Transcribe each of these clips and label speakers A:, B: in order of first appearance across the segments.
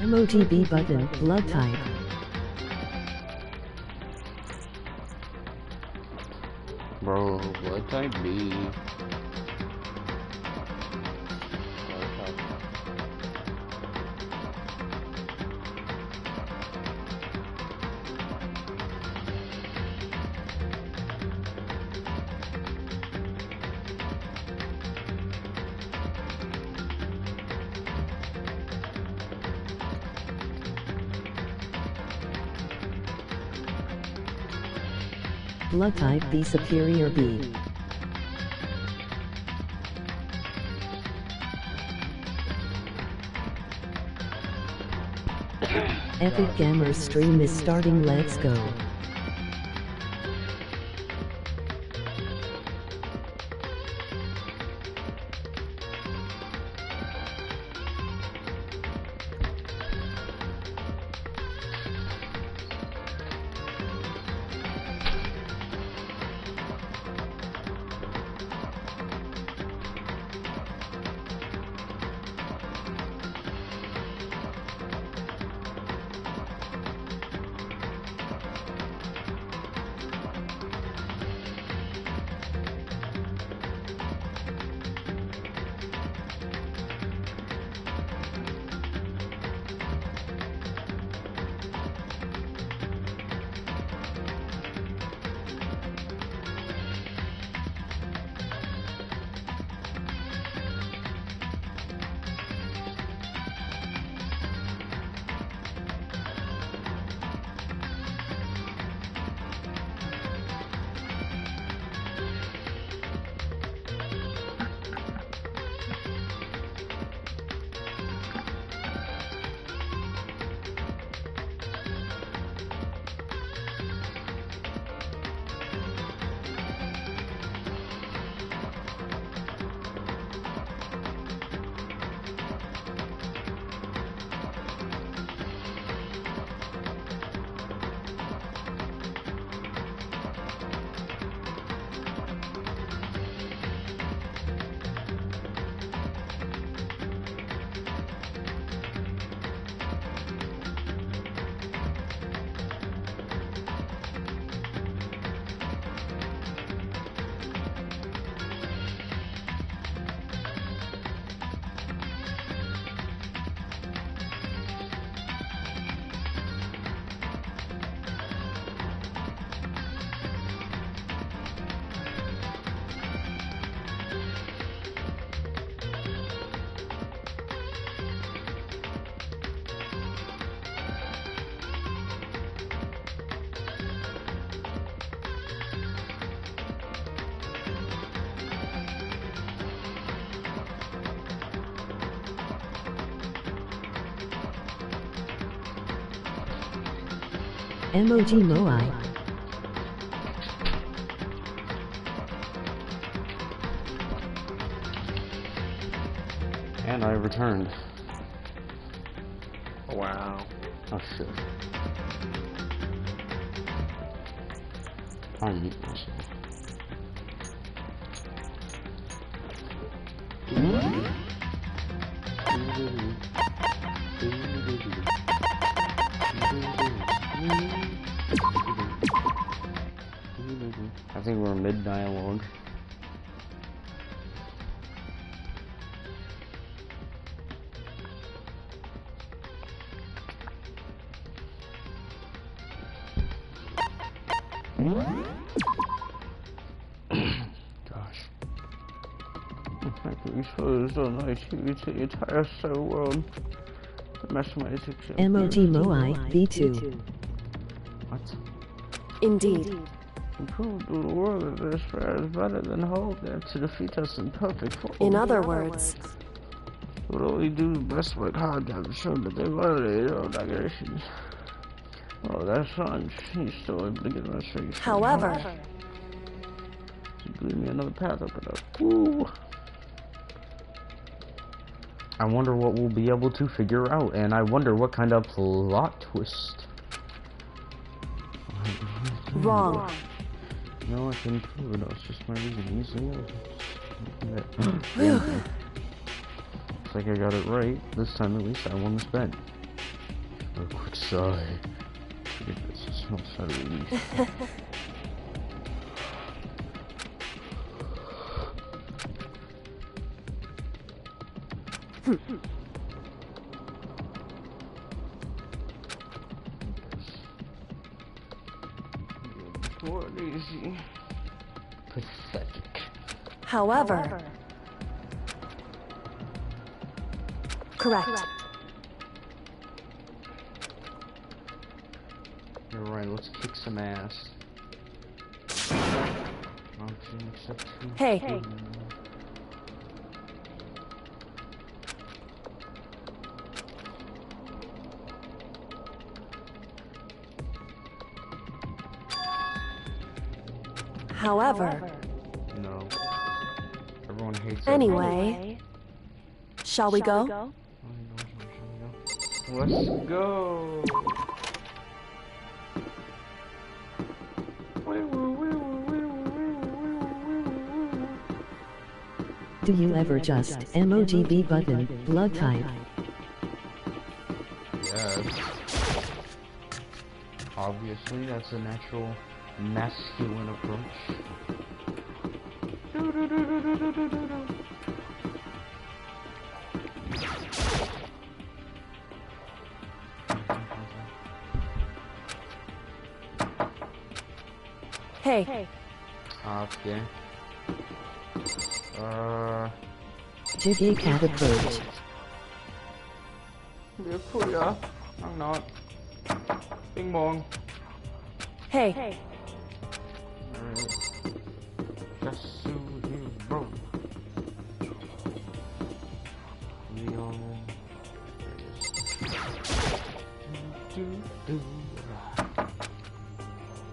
A: MOTB button, blood type.
B: Bro, blood type B.
A: Blood type B superior B. Epic Gamer stream is starting, let's go. MOG Moai.
B: And I returned.
C: Wow.
B: Oh shit. I need myself. I think we're mid-dialogue. Gosh. You so nice. You take your entire soul world.
A: MOG Moai, B2.
B: What?
A: Indeed.
B: Improve the world of this fair is better than hope there to defeat us in perfect form.
A: In other words,
B: We'll only do the best work hard to have shown that they violated our obligations. Oh, that's fun. He's still able to get us straight.
A: however,
B: Give me another path open up. Woo! I wonder what we'll be able to figure out, and I wonder what kind of plot twist.
A: wrong.
B: No, I couldn't prove it. It's just my reasonings. Looks like I got it right. This time at least I won this bet. A quick sigh. This is some sort of relief. Poor Daisy. Pathetic.
C: However. Correct.
B: You're right, let's kick some ass.
C: Hey. However.
B: No. Everyone hates it.
C: Anyway. Shall we go?
B: Let's go.
A: Do you ever just MOGB button, blood type?
B: Yes. Obviously, that's a natural masculine approach.
C: Hey.
B: Okay.
A: Jiggy cat approach.
B: We're cool, yeah. I'm not. Bing bong.
C: Hey.
B: Alright. Just so you bro. We all.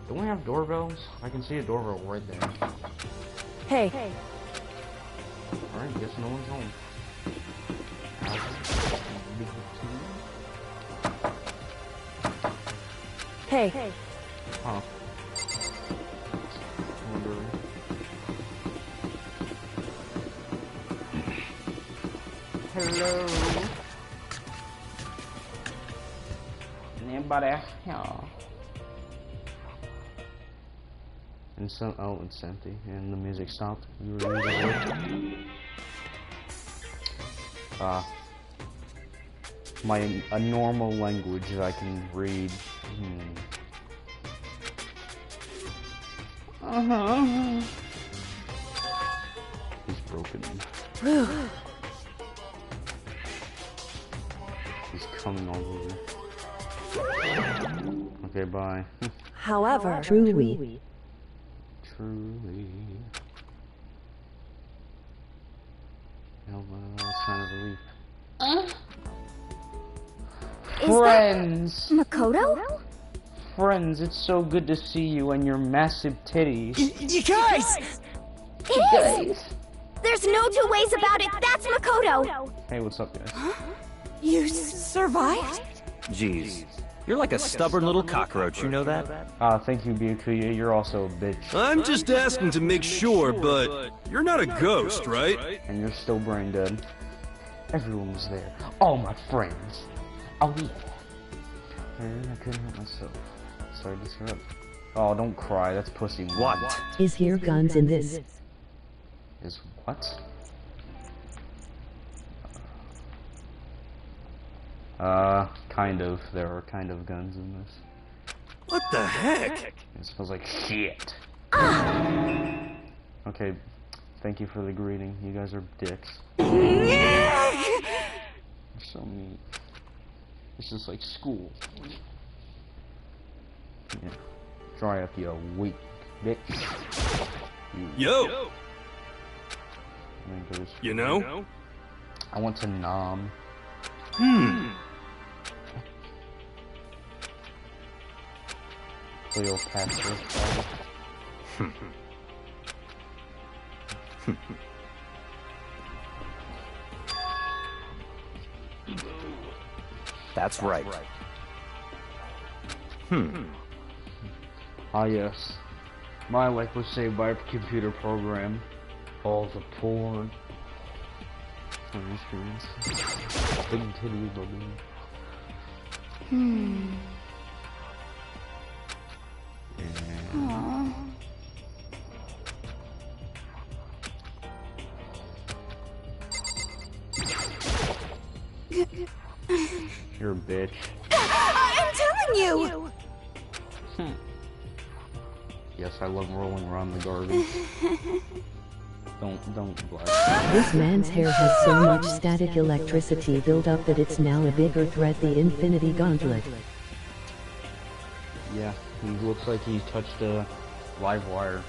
B: Don't we have doorbells? I can see a doorbell right there.
C: Hey.
B: Alright, guess no one's home.
C: Hey.
B: Huh. Wondering. Hello. Anybody here? And so, oh, it's empty, and the music stopped. You were reading a normal language that I can read. He's broken. He's coming all over. Okay, bye.
C: However.
A: Truly.
B: Truly. Sign of relief. Friends!
C: Makoto?
B: Friends, it's so good to see you and your massive titties.
D: You guys!
C: There's no two ways about it. That's Makoto.
B: Hey, what's up, guys?
D: You survived?
E: Jeez. You're like a stubborn little cockroach, you know that?
B: Thank you, Byakuya. You're also a bitch.
F: I'm just asking to make sure, but you're not a ghost, right?
B: And you're still brain dead. Everyone was there. All my friends. Oh, yeah. And I couldn't help myself. Sorry to disrupt. Oh, don't cry. That's pussy.
E: What?
A: Is here guns in this?
B: Is what? Kind of. There are kind of guns in this.
F: What the heck?
B: It smells like shit. Okay, thank you for the greeting. You guys are dicks. You're so mean. It's just like school. Yeah. Dry up, you weak bitch.
F: Yo! You know?
B: I want to nom. Cleopatra.
E: That's right.
B: Ah, yes. My life was saved by a computer program. All the porn. Big titty balloon. You're a bitch.
D: I'm telling you!
B: Yes, I love rolling around the garbage. Don't blush.
A: This man's hair has so much static electricity built up that it's now a bigger threat, the Infinity Gauntlet.
B: Yeah, he looks like he touched a live wire.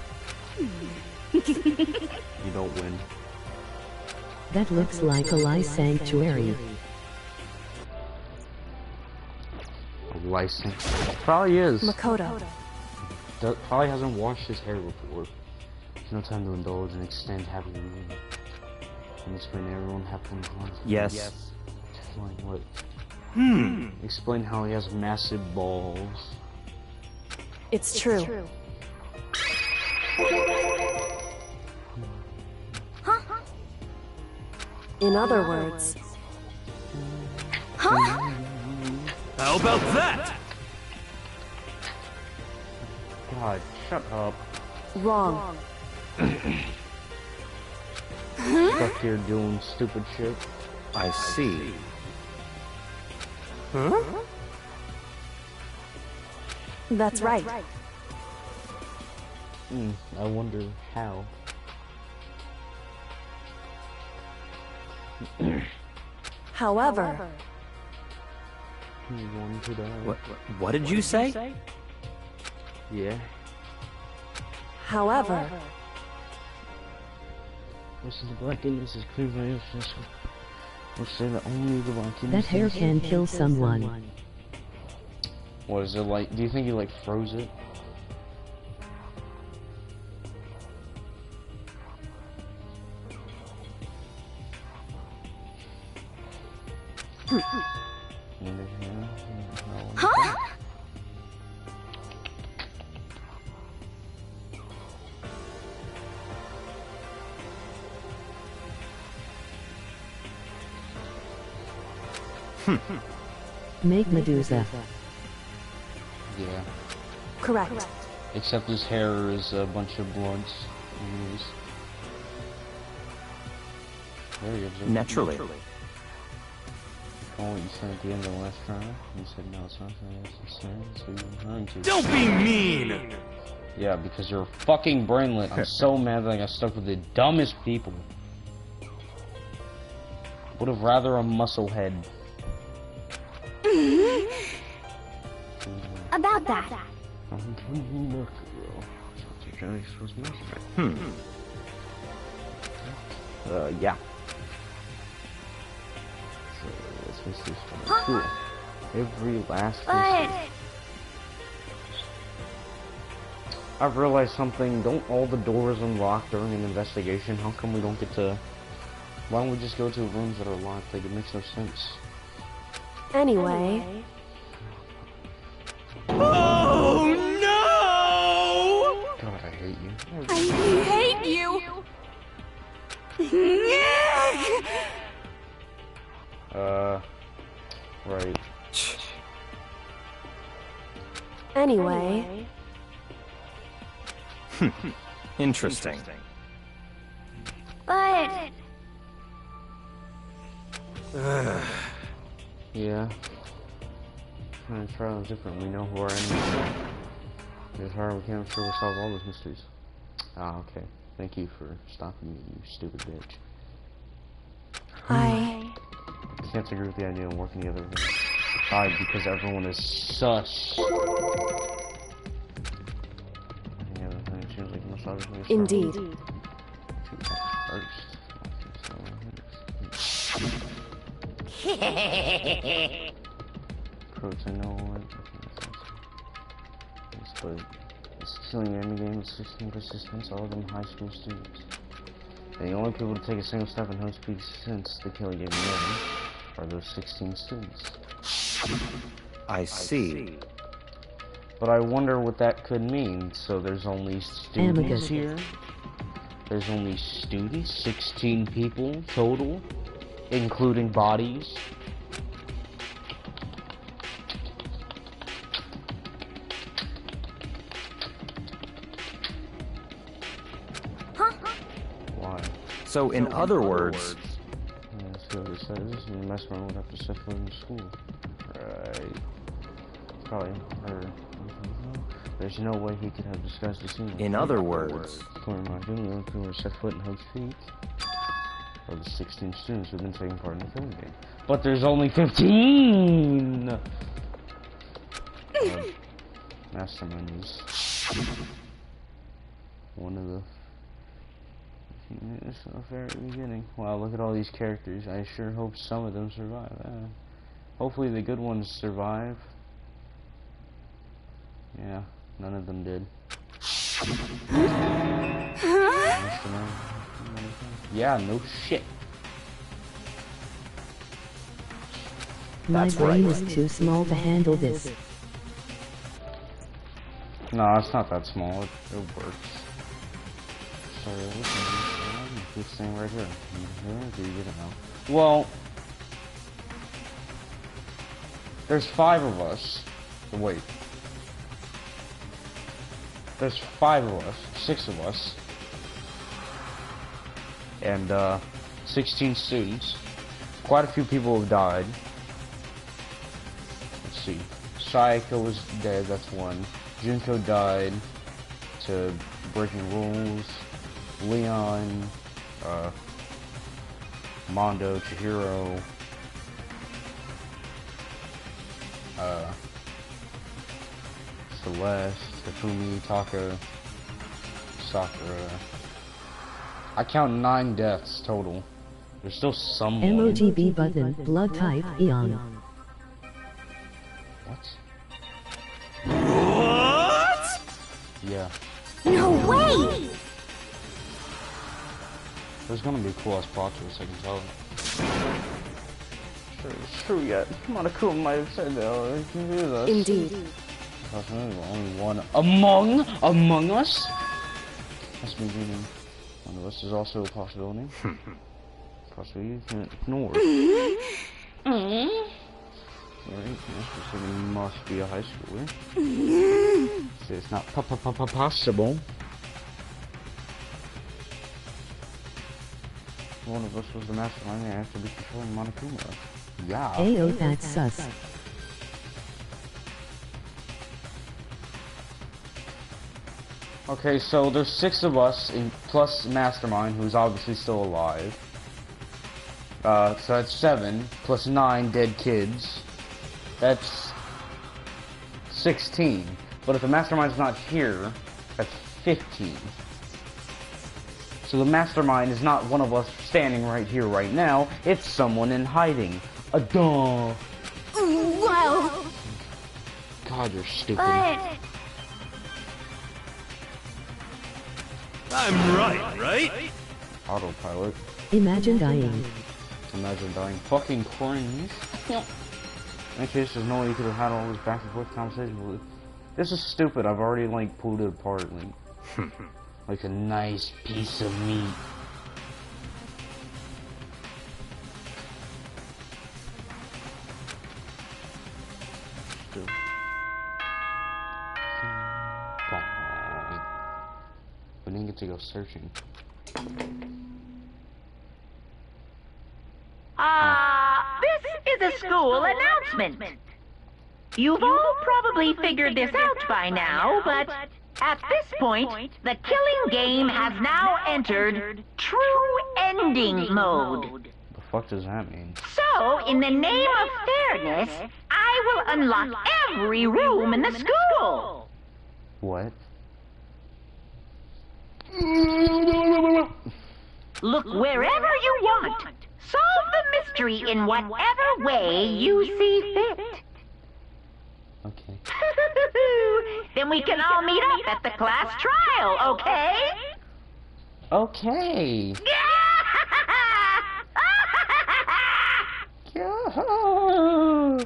B: You don't win.
A: That looks like a lie sanctuary.
B: A license. Probably is.
C: Makoto.
B: Probably hasn't washed his hair before. There's no time to indulge and extend happy reunion. And explain to everyone happily fun.
E: Yes.
B: Explain what? Explain how he has massive balls.
C: It's true. Huh? In other words. Huh?
F: How about that?
B: God, shut up.
C: Wrong.
B: Stuck here doing stupid shit.
E: I see.
C: That's right.
B: I wonder how.
C: However.
B: He wanted to die.
E: What did you say?
B: Yeah.
C: However.
B: Listen to Black Indians is clear violations. We'll say that only the Black Indians.
A: That hair can kill someone.
B: What is it like? Do you think he like froze it?
C: Huh?
A: Make Medusa.
B: Yeah.
C: Correct.
B: Except his hair is a bunch of bloods. There he is.
E: Naturally.
B: Oh, you said at the end of the last trial? You said no, it's not so you're referring to.
F: Don't be mean!
B: Yeah, because you're a fucking brainlet. I'm so mad that I got stuck with the dumbest people. Would have rather a muscle head.
C: About that.
B: Yeah. So, let's miss this one. Cool. Every last I've realized something. Don't all the doors unlock during an investigation? How come we don't get to... Why don't we just go to rooms that are locked? Like, it makes no sense.
C: Anyway.
F: Oh no!
B: God, I hate you.
D: I hate you!
B: Right.
C: Anyway.
E: Interesting.
C: But.
B: Yeah. Trying to try those different. We know who our enemies are. It's hard. We can't sure we'll solve all those mysteries. Ah, okay. Thank you for stopping me, you stupid bitch.
C: I
B: can't agree with the idea of working together. Why? Because everyone is sus.
C: Indeed.
B: Approach, I know what. But it's killing enemy game with 16 participants, all of them high school students. And the only people to take a single step in high speed since the killing game began are those 16 students.
E: I see.
B: But I wonder what that could mean. So there's only students here? There's only students? 16 people total? Including bodies?
E: So, in other words...
B: Yeah, that's what it says. And the mastermind would have to set foot in school. Right. Probably her. There's no way he could have disguised the scene.
E: In other words...
B: According to my video, who were set foot in Hope's feet are the 16 students who've been taking part in the killing game. But there's only 15! Mastermind is one of the... It's the very beginning. Wow, look at all these characters. I sure hope some of them survive. Hopefully the good ones survive. Yeah, none of them did. Yeah, no shit.
A: My brain is too small to handle this.
B: No, it's not that small. It works. Sorry, this thing right here. Do you get it now? Well, there's 5 of us. Wait. There's 5 of us. 6 of us. And, 16 students. Quite a few people have died. Let's see. Sayaka was dead, that's 1. Junko died to breaking rules. Leon, Mondo, Chihiro, Celeste, Takumi, Taka, Sakura. I count 9 deaths total. There's still someone.
A: MOTB button, blood type, Eon.
B: What?
F: What?
B: Yeah.
C: No way!
B: There's gonna be a cool ass plot twist, I can tell. Sure, it's true yet. Monokuma might have said that, or can do this.
C: Indeed.
B: There's only one among us? That's me meaning one of us is also a possibility. Possibly you can't ignore. Alright, so he must be a high schooler. So it's not possible. One of us was the mastermind and I have to be controlling Monokuma. Yeah.
A: Ayo, that's sus.
B: Okay, so there's 6 of us, plus Mastermind, who's obviously still alive. So that's 7, plus 9 dead kids. That's 16. But if the Mastermind's not here, that's 15. So the Mastermind is not one of us standing right here right now, it's someone in hiding. Duh.
C: Well...
B: God, you're stupid.
F: I'm right?
B: Autopilot.
A: Imagine dying.
B: Imagine dying. Fucking cringe. In case there's no way you could have had all this back and forth conversation with. This is stupid. I've already like pulled it apart, like a nice piece of meat. We didn't get to go searching.
G: This is a school announcement. You've all probably figured this out by now, but at this point, the killing game has now entered true ending mode.
B: The fuck does that mean?
G: So, in the name of fairness, I will unlock every room in the school.
B: What?
G: Look wherever you want. Solve the mystery in whatever way you see fit.
B: Okay.
G: Then we can all meet up at the class trial, okay?
B: Okay. God.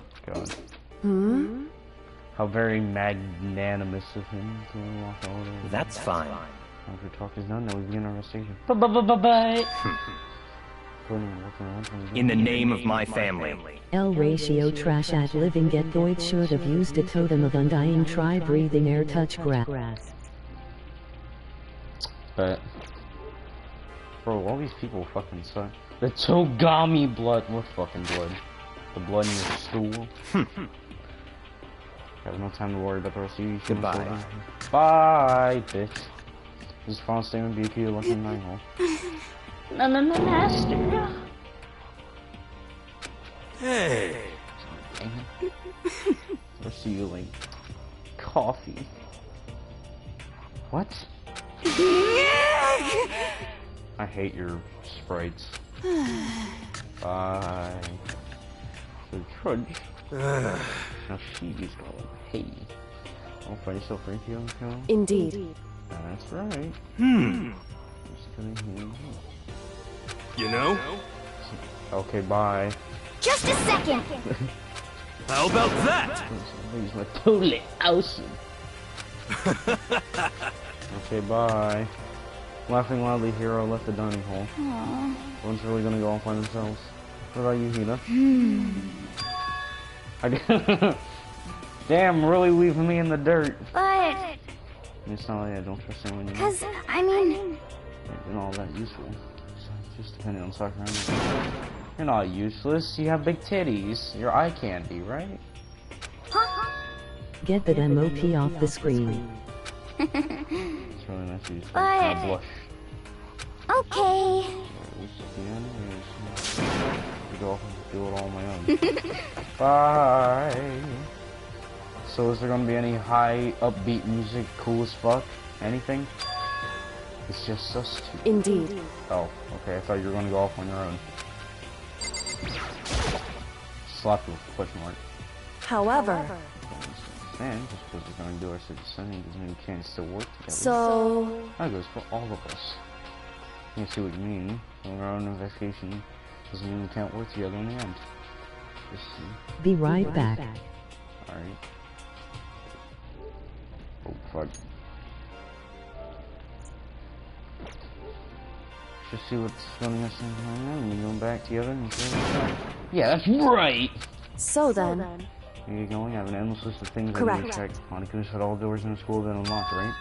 B: How very magnanimous of him to walk all over.
E: That's fine.
B: After talk is done, then we begin our investigation. Bye.
E: In the name of my family.
A: L ratio trash at living get Deutsch should have used a totem of undying try breathing air touch grass.
B: But Bro, all these people fucking suck. The Togami blood. What fucking blood? The blood in your stool. Have no time to worry about the rest of you.
E: Goodbye.
B: Bye, bitch. This is final statement. BP. Lucky night hole.
G: Master.
F: Hey.
B: I'll see you like coffee. What? I hate your sprites. Bye. So trudge. Now she's going, hey. I'll find yourself right here on the count.
D: Indeed.
B: That's right. Just gonna hear you.
F: You know?
B: Okay, bye.
C: Just a second.
F: How about that?
B: He's my totally awesome. Okay, bye. Laughing loudly, Hero left the dining hall. Everyone's really gonna go off by themselves. What about you, Hina? Damn, really leaving me in the dirt.
C: But,
B: It's not like I don't trust anyone you know.
C: cause, I mean,
B: You're not all that useful. So just depending on Sakura. You're not useless. You have big titties. You're eye candy, right?
A: Get that MOP off the screen.
B: It's really nice of you.
C: But-
B: Now blush.
C: okay.
B: Go off and do it all on my own. Bye. So is there gonna be any high upbeat music, cool as fuck? Anything? It's just us two.
D: Indeed.
B: Oh, okay. I thought you were gonna go off on your own. Slap you with a question mark.
D: However,
B: Man, just because we're gonna do our citizen doesn't mean we can't still work together.
D: so
B: That goes for all of us. You see what you mean? On our own investigation doesn't mean we can't work together in the end. Just see.
A: Be right back.
B: Alright. Oh, fuck. Just see what's running us in right now, and we're going back together and see what's going on. Yeah, that's right!
D: so then,
B: You're going, I have an endless list of things I
D: Correct.
B: need to check. Monica said all doors in the school have been unlocked, right?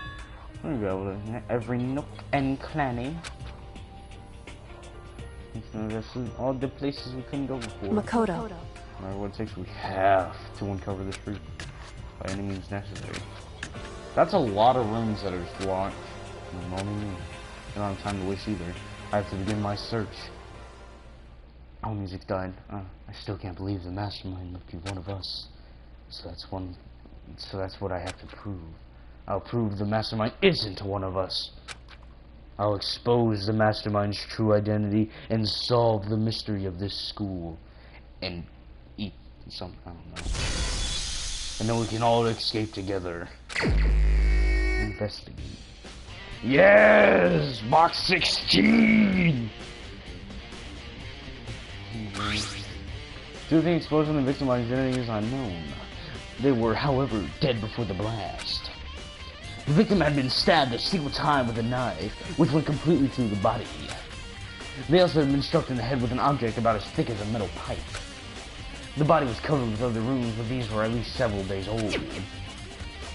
B: We're gonna go to every nook and cranny. That's all the places we couldn't go before.
D: Makoto.
B: No matter what it takes, we have to uncover this truth by any means necessary. That's a lot of rooms that are just locked in the morning. I don't have time to waste either. I have to begin my search. Oh, music died. I still can't believe the mastermind might be one of us. So that's what I have to prove. I'll prove the mastermind isn't one of us. I'll expose the mastermind's true identity and solve the mystery of this school. And eat some, I don't know. And then we can all escape together. Investigate. Yes! Box 16! Due to the explosion, the victim's identity is unknown. They were, however, dead before the blast. The victim had been stabbed a single time with a knife, which went completely through the body. They also had been struck in the head with an object about as thick as a metal pipe. The body was covered with other wounds, but these were at least several days old.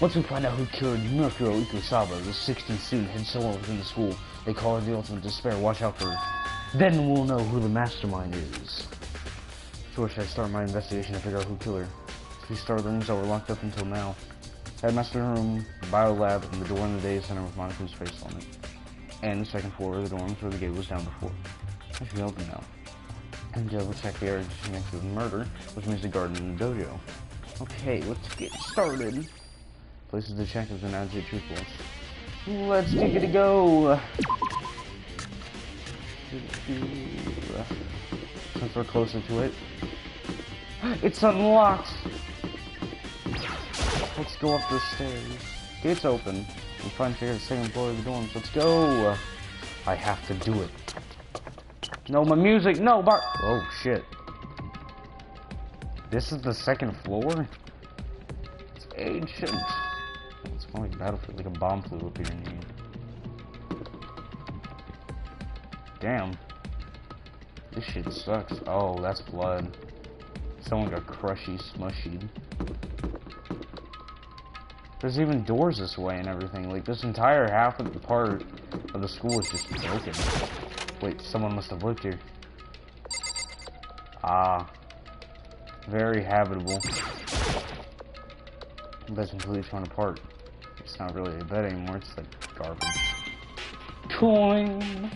B: Once we find out who killed Murkuro Ikusawa, the 16th student hid somewhere within the school, they call her the ultimate despair. Watch out for her. Then we'll know who the mastermind is. So where should I start my investigation to figure out who killed her? We start the rooms that were locked up until now. Headmaster room, biolab, and the door in the day center with Monika's face on it. And the second floor of the dorms where the gate was down before. I should be open now. And double check the area connected with murder, which means the garden and the dojo. Okay, let's get started. Places to check has been added to truth balls. Let's give it a go! Since we're closer to it. It's unlocked! Let's go up the stairs. Gates open. We'll find here the second floor of the dorms. Let's go! I have to do it. No, my music! No, Bart! Oh, shit. This is the second floor? It's ancient. It's more like Battlefield, like a bomb flew up here in here. Damn. This shit sucks. Oh, that's blood. Someone got crushy, smushy. There's even doors this way and everything. Like, this entire half of the part of the school is just broken. Wait, someone must have lived here. Ah. Very habitable. The bed's completely torn apart. It's not really a bed anymore, it's like garbage. Coin!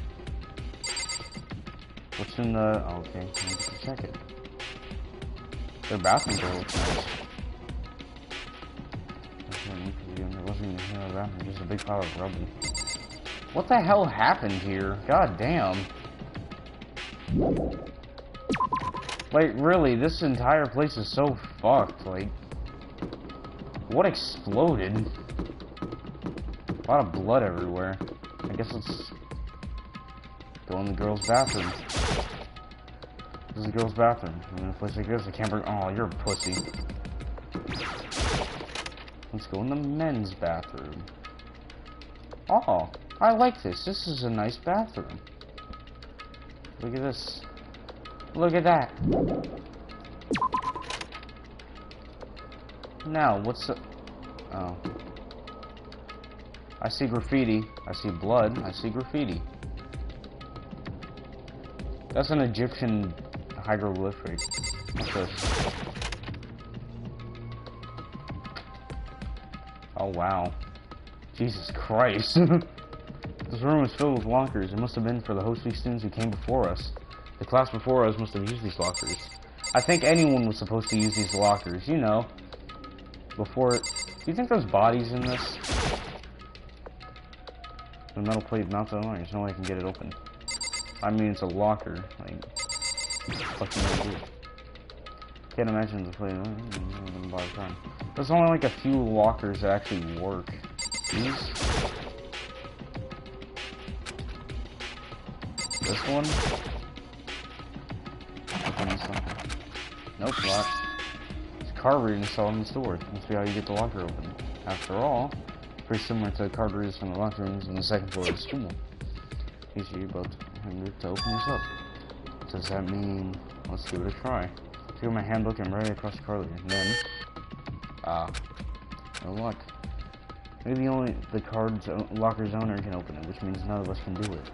B: What's in the... Oh, okay, I need to check it. Their bathroom door looks nice. There wasn't even a bathroom, just a big pile of rubble. What the hell happened here? God damn. Like, really, this entire place is so fucked. Like, what exploded? A lot of blood everywhere. I guess let's go in the girls' bathroom. This is the girls' bathroom. In a place like this, I can't bring. Oh, you're a pussy. Let's go in the men's bathroom. Oh, I like this. This is a nice bathroom. Look at this. Look at that. Now, what's the... Oh. I see graffiti. I see blood. I see graffiti. That's an Egyptian hieroglyphic. What's this? Oh, wow. Jesus Christ. This room is filled with lockers. It must have been for the hosting students who came before us. The class before us must have used these lockers. I think anyone was supposed to use these lockers, you know. Before... Do you think there's bodies in this? The metal plate mounted on. There's no way I can get it open. I mean, it's a locker. Like, fucking no good. Can't imagine the plate. There's only like a few lockers that actually work. These. This one. Nope, locked. It's a card reader installed in the store. Must be how you get the locker open. After all, pretty similar to the card readers from the locker rooms on the second floor of the school. Easy, but I'm to open this up. Does that mean... Let's give it a try. Take out my handbook and write it across the card reader. And then... no luck. Maybe only the locker's owner can open it, which means none of us can do it.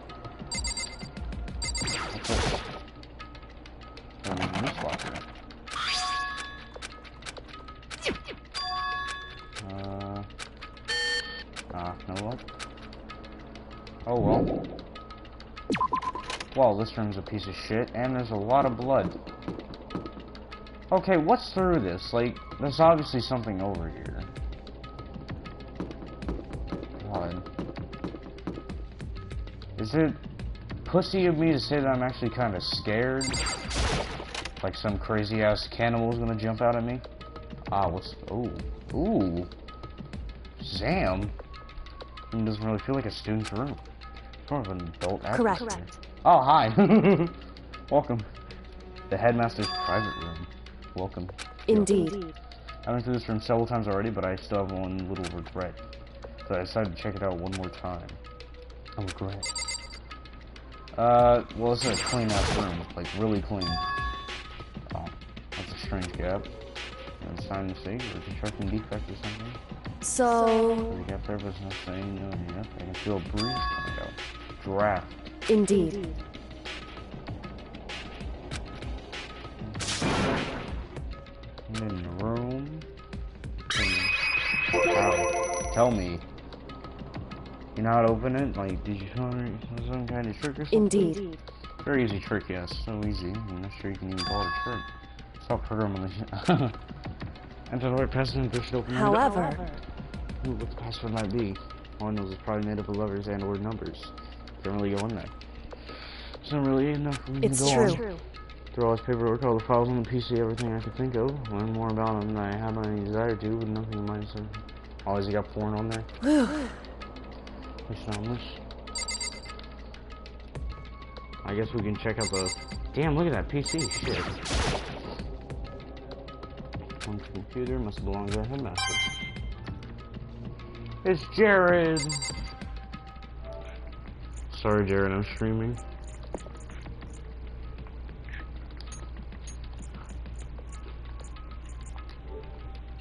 B: What's this? This locker. No luck. Oh well. Well, this room's a piece of shit, and there's a lot of blood. Okay, what's through this? Like, there's obviously something over here. Blood. Is it pussy of me to say that I'm actually kind of scared? Like some crazy ass cannibal's gonna jump out at me? Ah, what's... Ooh. Ooh. Zam. It doesn't really feel like a student's room. It's more of an adult atmosphere.
D: Correct.
B: Oh, hi. Welcome. The headmaster's private room. Welcome.
D: Indeed.
B: I went through this room several times already, but I still have one little regret. So I decided to check it out one more time. A regret. Well, this is a clean ass room. Like, really clean. Oh, that's a strange gap. A sign to say, or a construction defect or something.
D: So...
B: The gap there, but it's not saying no. Yep, I can feel a breeze coming out. Draft.
D: Indeed.
B: I'm in the room. Wow. Tell me. You know how to open it? Like, did you show me some kind of trick or something?
D: Indeed.
B: Very easy trick, yes. So easy. I'm not sure you can even call it a trick. Stop programming this. Enter the right password and push it open.
D: However...
B: Ooh, what the password might be. All I know is it's probably made up of letters and or numbers. Can't really go in there. It's not really enough for me to go on. Through all this paperwork, all the files on the PC, everything I could think of. Learn more about them than I have any desire to, but nothing in mind. So, always got porn on there. What's on this? I guess we can check out the... Damn, look at that PC. Shit. On the computer must belong to the headmaster. It's Jared! Sorry, Jared, I'm streaming.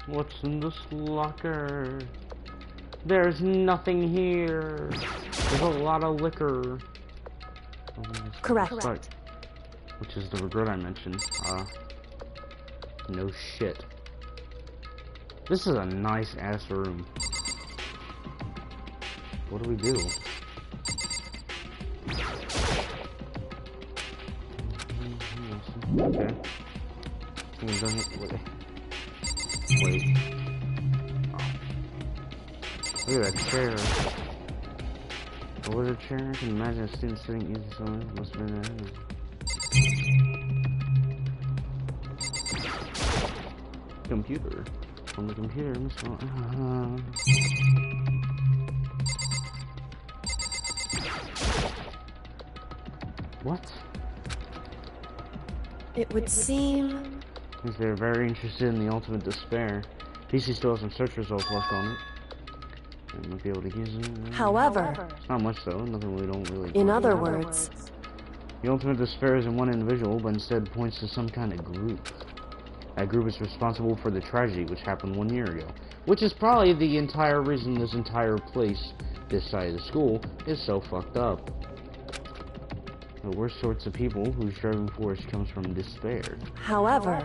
B: What's in this locker? There's nothing here. There's a lot of liquor.
D: Correct.
B: Right. Which is the regret I mentioned. No shit. This is a nice ass room. What do we do? Okay. Wait. Oh. Look at that chair. What was a chair? I can imagine a student sitting easy somewhere. Must have been there. Computer. On the computer, What?
D: It would seem...
B: Since they're very interested in the ultimate despair, PC still has some search results left on it. They might be able to use it.
D: However...
B: It's not much though, nothing we don't really...
D: In other words...
B: The ultimate despair isn't one individual, but instead points to some kind of group. That group is responsible for the tragedy which happened 1 year ago. Which is probably the entire reason this entire place, this side of the school, is so fucked up. The worst sorts of people whose driving force comes from despair.
D: However...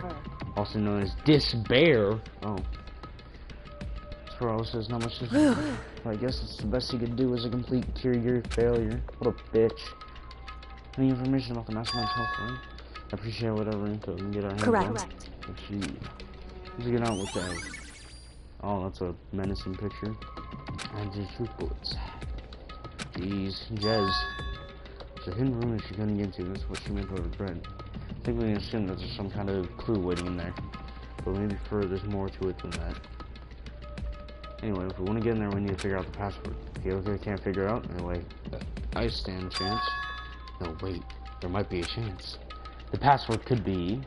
B: Also known as despair. Oh. Paralysis, not much to I guess it's the best you could do is a complete cure failure. What a bitch. Any information about the mastermind's health, right? I appreciate whatever info we can get our hands on.
D: Correct.
B: Let's see. Let's get out with that. Oh, that's a menacing picture. And just shoot bullets. Jeez, Jez. It's a hidden room that she couldn't get to. That's what she meant by regret. I think we can assume that there's some kind of clue waiting in there. But maybe there's more to it than that. Anyway, if we want to get in there, we need to figure out the password. If you can't figure it out, anyway, I stand a chance. No, wait. There might be a chance. The password could be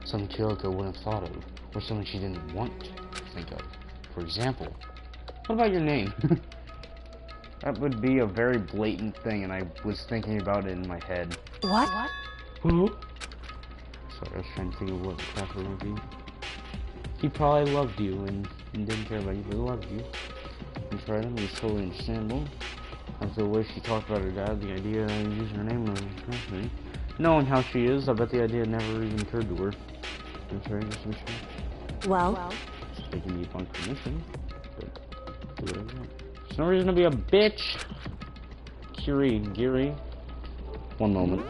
B: something Kyoko wouldn't have thought of, or something she didn't want to think of. For example, what about your name? That would be a very blatant thing, and I was thinking about it in my head.
D: What?
B: Who? Sorry, I was trying to think of what the password would be. He probably loved you and didn't care about you, but he loved you. And tried him, it was totally understandable. After the way she talked about her dad, the idea of using her name was me. Knowing how she is, I bet the idea never even occurred to her. I'm sorry, just make sure.
D: Well...
B: Just taking me upon permission, but do whatever you want. There's no reason to be a bitch! Giri. One moment.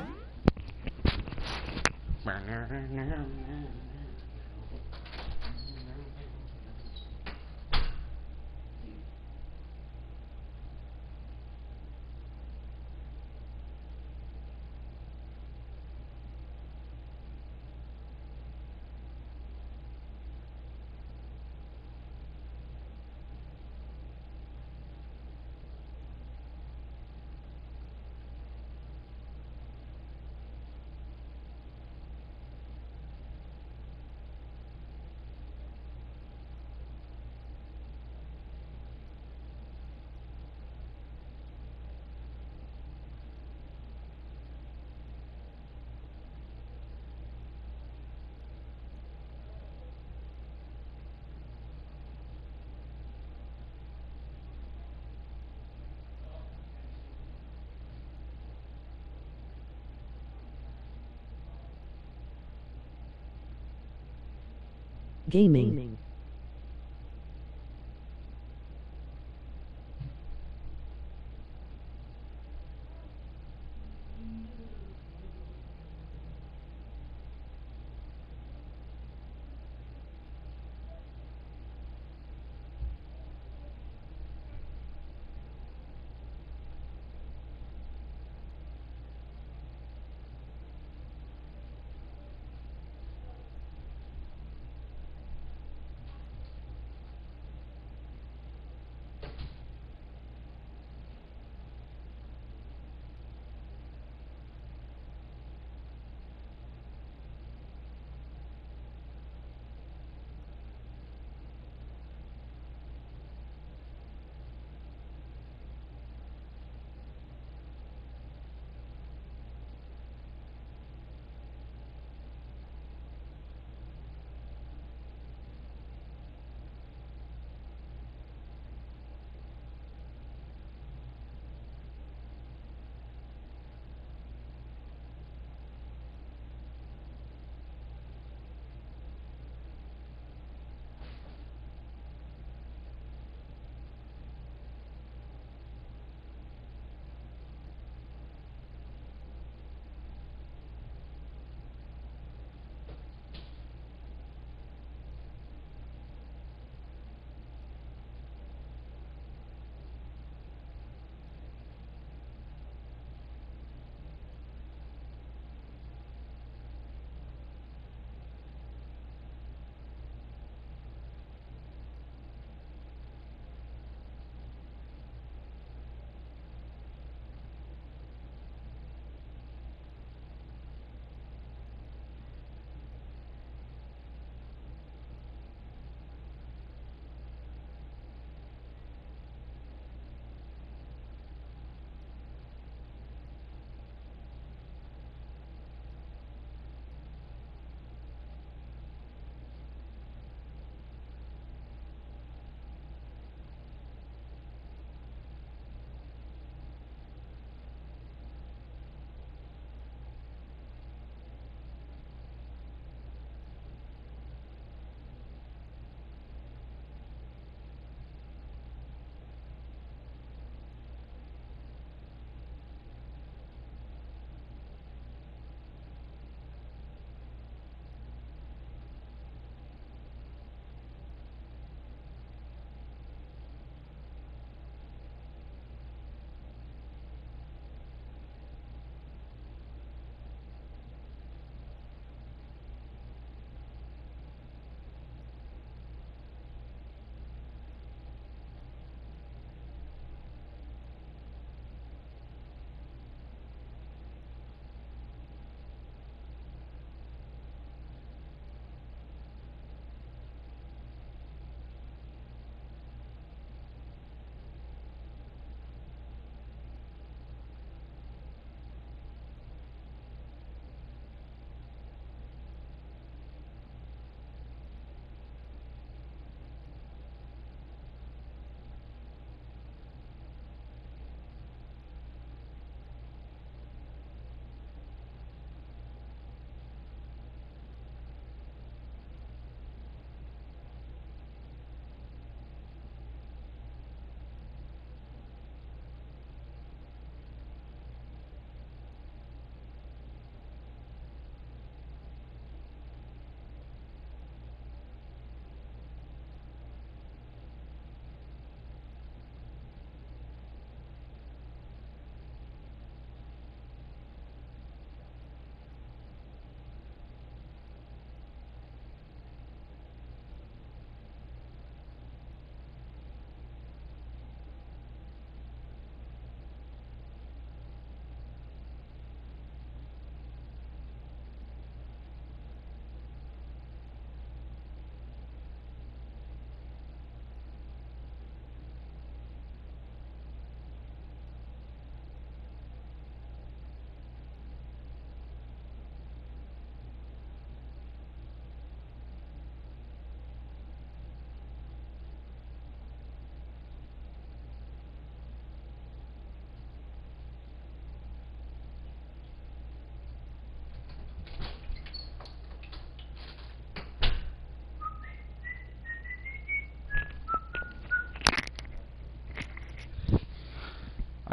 A: Gaming.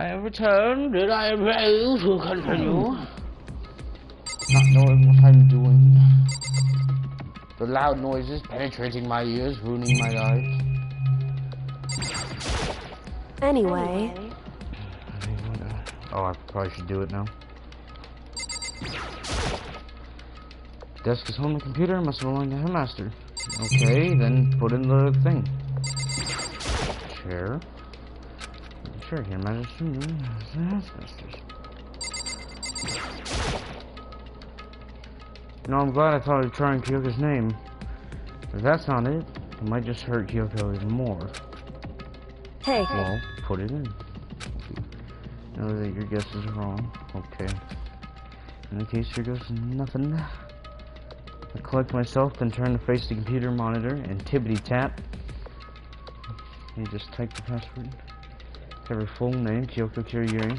B: I have returned and I am ready to continue. Not knowing what I'm doing. The loud noises penetrating my ears, ruining my life.
D: Anyway,
B: oh, I probably should do it now. Desk is home, the computer must belong to headmaster. Okay, then put in the thing. Chair. Sure, here, magister. No, I'm glad I thought of trying Kyoko's name. If that's not it, it might just hurt Kyoko even more.
D: hey,
B: Well, put it in. Know that your guess is wrong. Okay. In the case here goes nothing. I collect myself, then turn to face the computer monitor and tippity tap. You just type the password. Cover full name, Kyoko Kiryuri.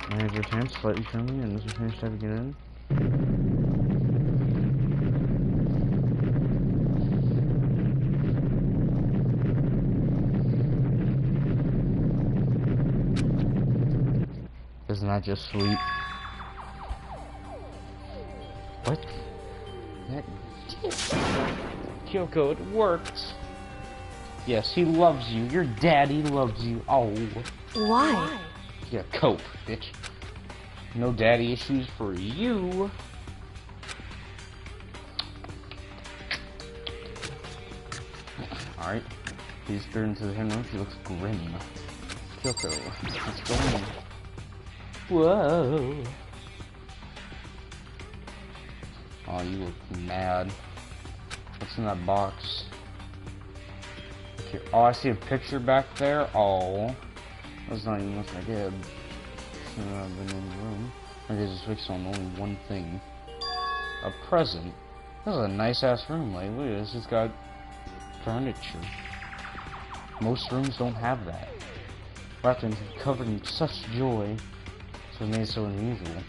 B: I have your hand slightly firmly, and this is finished typing it in. Isn't that just sweet? What? That Kyoko, it worked. Yes, he loves you. Your daddy loves you. Oh.
D: why?
B: Yeah, cope, bitch. No daddy issues for you. Alright. He's turned to the hymn room. She looks grim. Kyoko, let's go in. Whoa. Oh, you look mad. What's in that box? Okay. Oh, I see a picture back there. Oh. That's not even looking good. Shouldn't have been in the room. Okay, just fix on only one thing. A present. This is a nice ass room. Like, look at this. It's got furniture. Most rooms don't have that. Wrapped and covered in such joy. So it made it so unusual.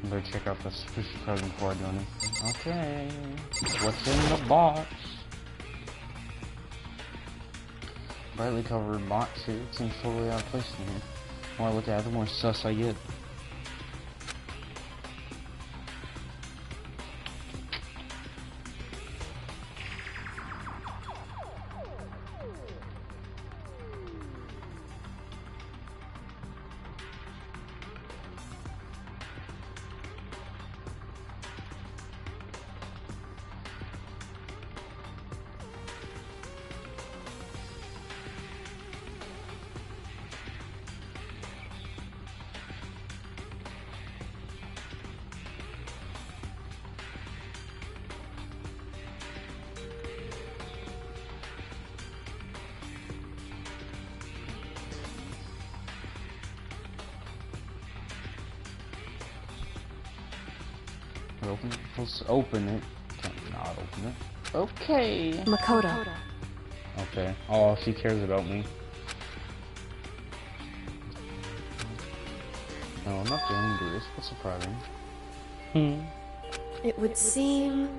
B: Better check out the special present before I do anything. Okay. What's in the box? Brightly covered box here. It seems totally out of place in here. The more I look at it, the more sus I get. Open it. Let's open it. Can't not open it. Okay.
D: Makoto.
B: Okay. Oh, she cares about me. No, I'm not dangerous. What's surprising?
D: It would seem...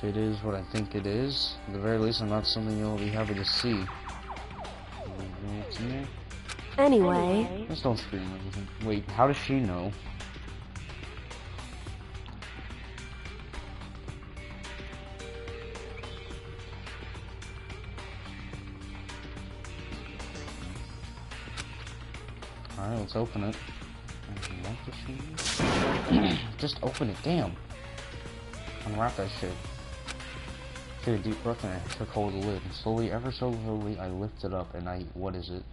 B: If it is what I think it is, at the very least, I'm not something you'll be happy to see. What's in there?
D: Anyway,
B: Just don't scream or anything. Wait, how does she know? Alright, let's open it. Just open it, damn. Unwrap that shit. Take a deep breath and I took hold of the lid. And slowly, ever so slowly, I lift it up and what is it?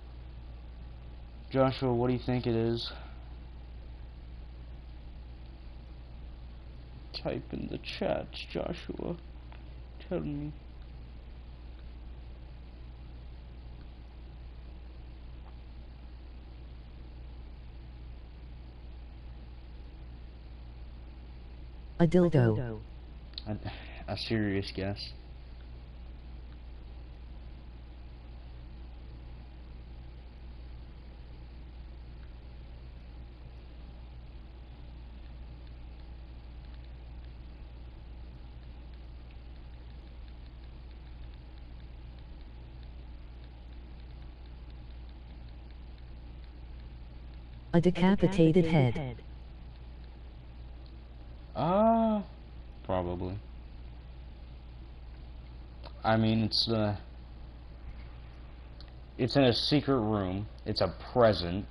B: Joshua, what do you think it is? Type in the chat, Joshua. Tell me.
A: A dildo.
B: A serious guess.
A: A decapitated head.
B: Probably. I mean, it's in a secret room. It's a present.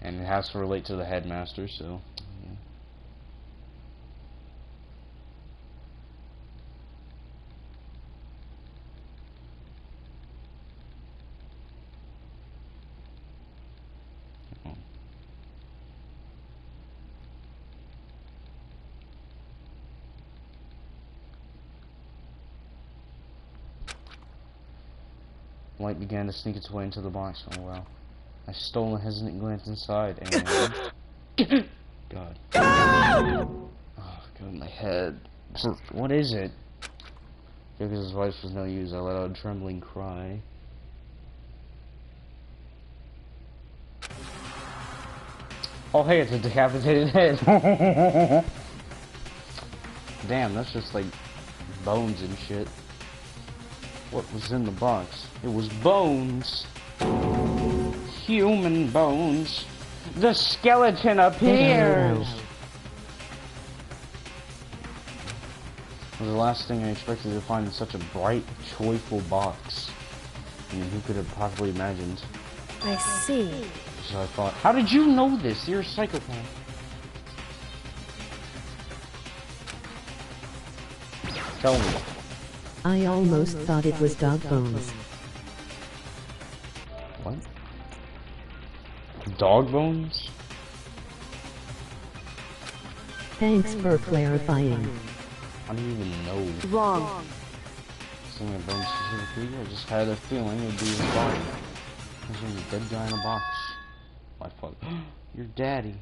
B: And it has to relate to the headmaster, so... yeah. Light began to sneak its way into the box. Oh wow. I stole a hesitant glance inside and... God. Oh, God, my head. What is it? Because his voice was no use, I let out a trembling cry. Oh hey, it's a decapitated head! Damn, that's just like bones and shit. What was in the box? It was bones. Human bones. The skeleton appears. It was the last thing I expected to find in such a bright, joyful box. I mean, who could have possibly imagined?
D: I see.
B: So I thought, how did you know this? You're a psychopath. Tell me.
A: I almost thought it was dog bones.
B: What? Dog bones?
A: Thanks for clarifying.
B: I don't even know.
D: Wrong.
B: Something about bones specifically. I just had a feeling it would be his body. There's a dead guy in a box. I thought, your daddy.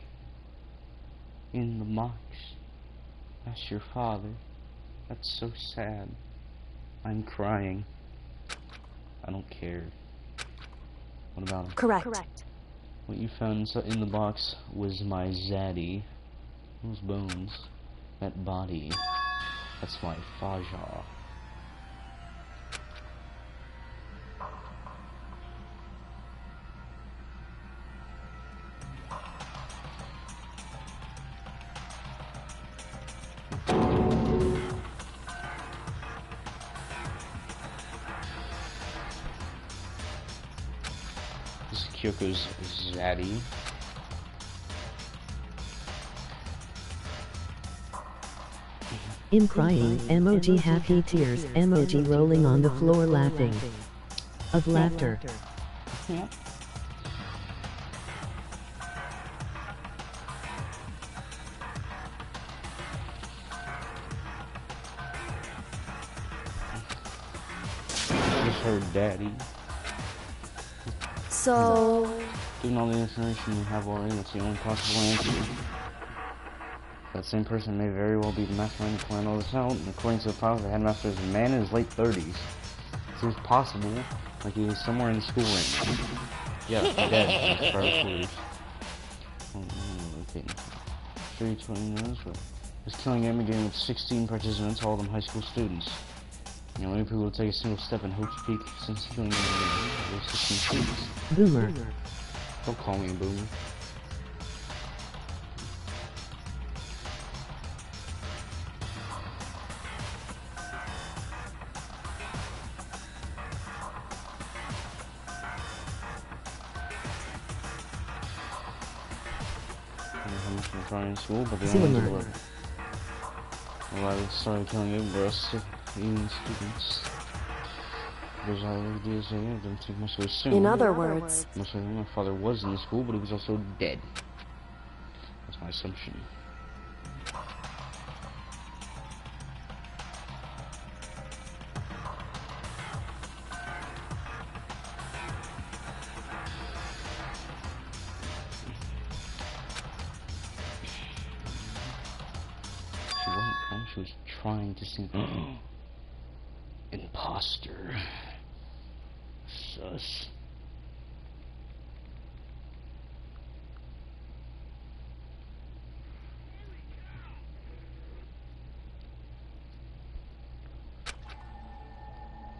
B: In the box. That's your father. That's so sad. I'm crying. I don't care. What about him?
D: Correct.
B: What you found in the box was my zaddy. Those bones. That body. That's my Faja. This is Kyoko's zaddy.
A: I'm crying, emoji happy tears, emoji rolling on the floor laughing. Of laughter.
B: Yeah. This is her daddy.
D: So...
B: Given all the information you have already, that's the only possible answer. That same person may very well be the mastermind to plan all this out, and according to the file, the headmaster is a man in his late 30s. It seems possible, like he is somewhere in the school range. Yeah, he's dead. That's private quarters. Okay. Sure you 20 minutes, but this killing game began with 16 participants, all of them high school students. You know, many people will take a single step in Hope's Peak since the killing game began with 16 students.
A: Boomer.
B: Don't call me a boomer. How much I'm trying in school, but they only did 11. Well, I started killing everybody else, even students. There's all the ideas I don't think much of a soon.
D: In other words...
B: Most likely my father was in the school, but he was also dead. That's my assumption. She wasn't calm, she was trying to sing. Imposter. Sus.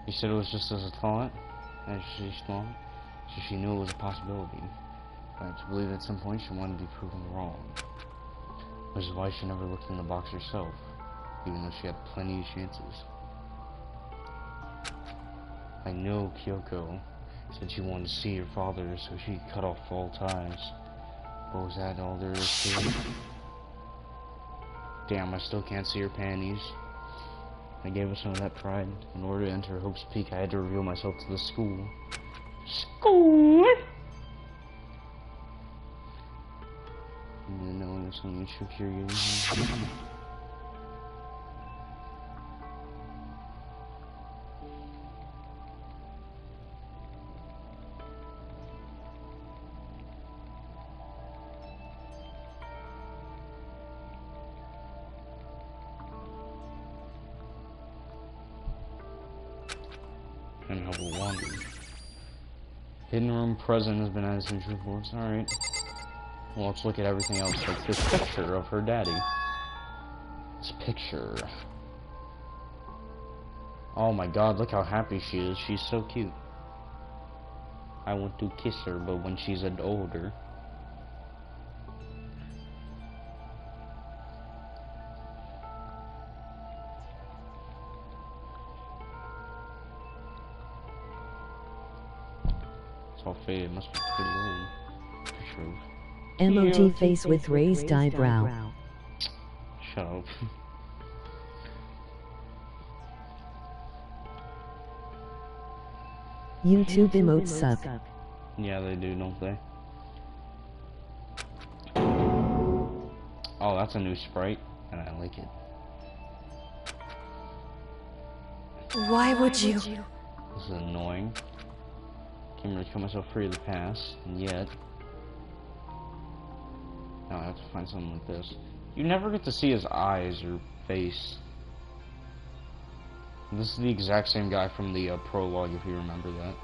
B: You said it was just as a thought, as she's small. So she knew it was a possibility. But to believe at some point she wanted to be proven wrong. Which is why she never looked in the box herself, even though she had plenty of chances. I know Kyoko said she wanted to see her father so she could cut off all ties. But was that all there is to it? Damn, I still can't see her panties. I gave her some of that pride. In order to enter Hope's Peak, I had to reveal myself to the school. School! And then knowing it's something true curiosity. And how will wander. Hidden room present has been added to reports. Alright. Well, let's look at everything else. Like this picture of her daddy. This picture. Oh my god, look how happy she is. She's so cute. I want to kiss her, but when she's older. It's all faded. It must be pretty old. Picture of...
A: Emoji face with raised eyebrow.
B: Shut up.
A: YouTube emotes suck.
B: Yeah, they do, don't they? Oh, that's a new sprite, and I like it.
D: Why would you?
B: This is annoying. Came to cut myself free of the past, and yet... Now I have to find something like this. You never get to see his eyes or face. This is the exact same guy from the prologue, if you remember that.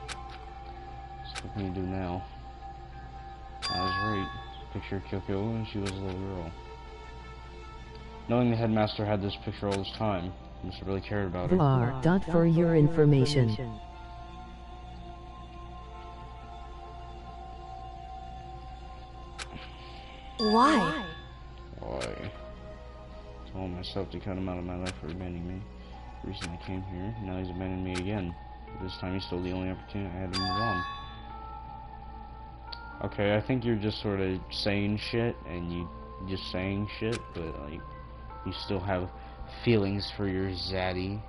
B: So what can you do now? I was right. Picture of Kyoko when she was a little girl. Knowing the headmaster had this picture all this time, he must have really cared about her.
A: Var. For your information.
D: Why?
B: Why? Told myself to cut him out of my life for abandoning me. The reason I came here, now he's abandoned me again. But this time he stole the only opportunity I had to move on. Okay, I think you're just sort of saying shit, and you just saying shit, but like, you still have feelings for your zaddy.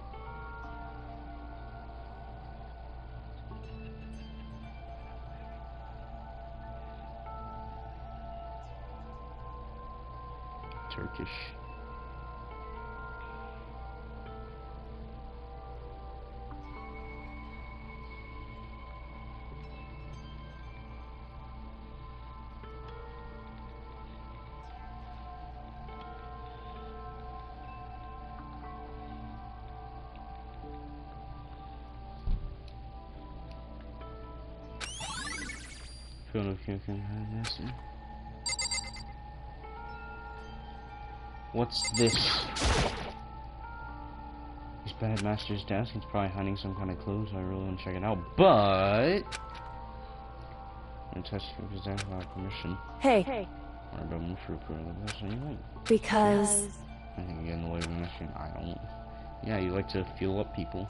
B: Turkish. Feel no Kyoko headmaster. What's this? He's by headmaster's desk. He's probably hiding some kind of clue, so I really want to check it out. But I'm gonna test his desk without permission.
D: Hey.
B: Or about him for the best anyway.
D: Because...
B: I think I get in the way of a mission. I don't. Yeah, you like to fuel up people.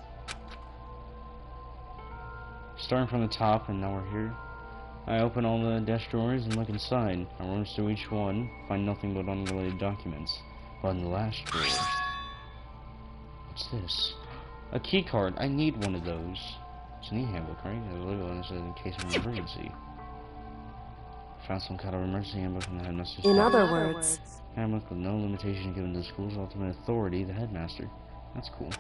B: Starting from the top, and now we're here. I open all the desk drawers and look inside. I rummage through each one, find nothing but unrelated documents. But in the last drawer... What's this? A key card. I need one of those. It's an e-handbook, right? There's a label that says in case of an emergency. Found some kind of emergency handbook in the headmaster's
D: In
B: desk.
D: other words...
B: Handbook with no limitation given to the school's ultimate authority, the headmaster. That's cool.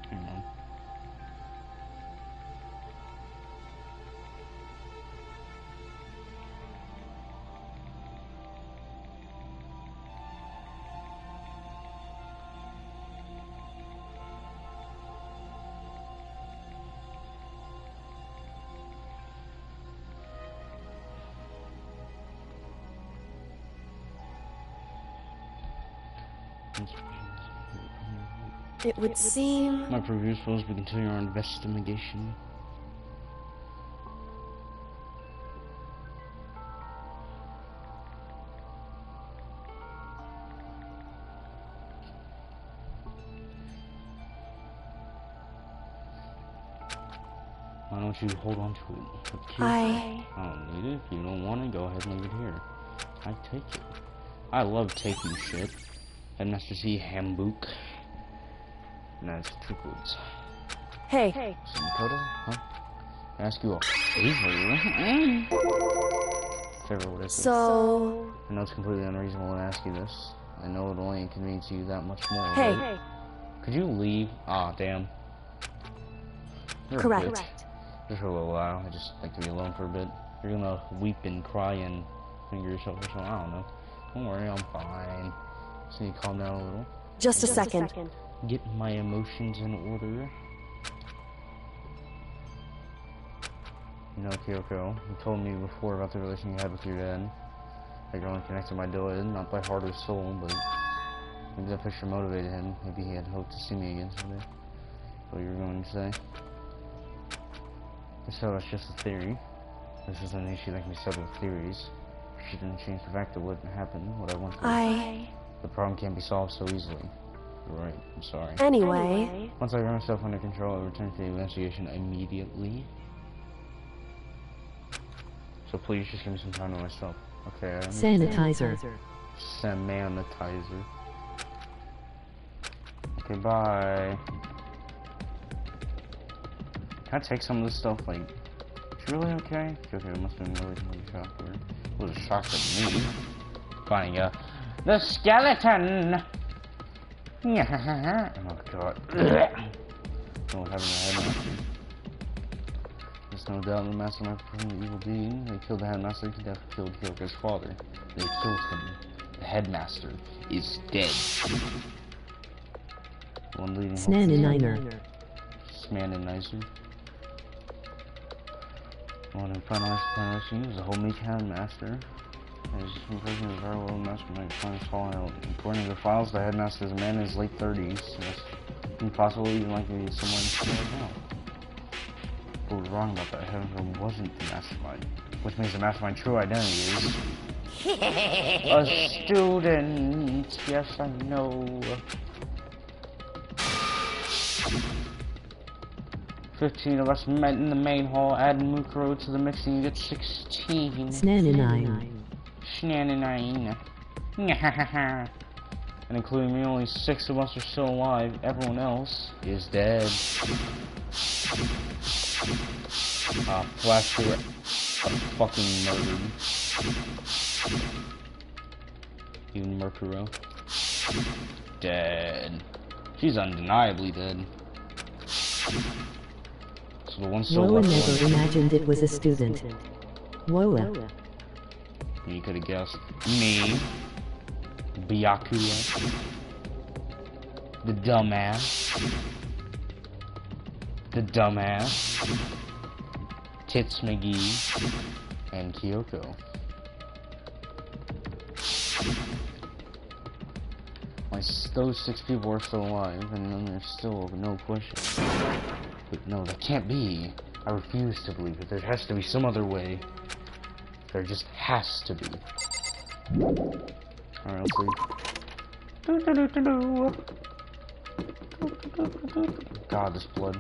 B: Hang on.
D: It would seem...
B: My previous rules, we continue our investigation. Why don't you hold on to it? I don't need it. If you don't want it, go ahead and leave it here. I take it. I love taking shit. Headmaster C. Hambook. Nice triplets.
D: Hey.
B: Some Kodo? Huh? I ask you a favor? Favor, what is it?
D: So...
B: I know it's completely unreasonable to ask you this. I know it'll only inconvenience you that much more.
D: Hey.
B: Right? Could you leave? Aw, damn. You're
D: Correct.
B: a bitch. Just for a little while. I just like to be alone for a bit. You're gonna weep and cry and finger yourself or something. I don't know. Don't worry, I'm fine. Just need to calm down a little.
D: Just a second.
B: Get my emotions in order. You know, Kyoko, you told me before about the relation you had with your dad. That you're only connected by blood, not by heart or soul, but maybe that picture motivated him. Maybe he had hoped to see me again someday. What you were going to say? So it's just a theory. This is an issue that can be settled with theories. She didn't change the fact that what happened, what I went through. The problem can't be solved so easily. You're right, I'm sorry.
D: Anyway.
B: Once I got myself under control, I returned to the investigation immediately. So please just give me some time to myself. Okay, I understand.
A: Sanitizer.
B: Sanitizer. Okay, bye. Can I take some of this stuff, like, it's really okay? Okay, it must have been really shocked for her. It was a shock to me. Finding the skeleton! Oh god. Don't have the headmaster. There's no doubt the mastermind performed the evil deed. They killed the headmaster, he definitely killed Kyoko's father. They killed him. The headmaster is dead. One leading
A: Snaninizer.
B: Snaninizer. One who finalized the plan of was the whole meek headmaster. As the person of our world mastermind plans falling out. According to the files, the headmaster is a man in his late 30s. So it's impossible, even likely someone right now. But we're wrong about that. Headmaster wasn't the mastermind. Which means the mastermind's true identity is a student. Yes, I know. 15 of us met in the main hall. Add Mukuro to the mix and you get 16.
A: Snanninine.
B: Snanninine. And including me, only 6 of us are still alive. Everyone else is dead. Flash through fucking murdered. Even Mercuro. Dead. She's undeniably dead. So the one still
A: Woa
B: left
A: never imagined it was a student. Woa.
B: You could have guessed. Me. Byakuya. The dumbass. The dumbass. Tits McGee. And Kyoko. Those 6 people are still alive, and then there's still no question. But no, that can't be. I refuse to believe it. There has to be some other way. There just has to be. Alright, let's leave. God, this blood.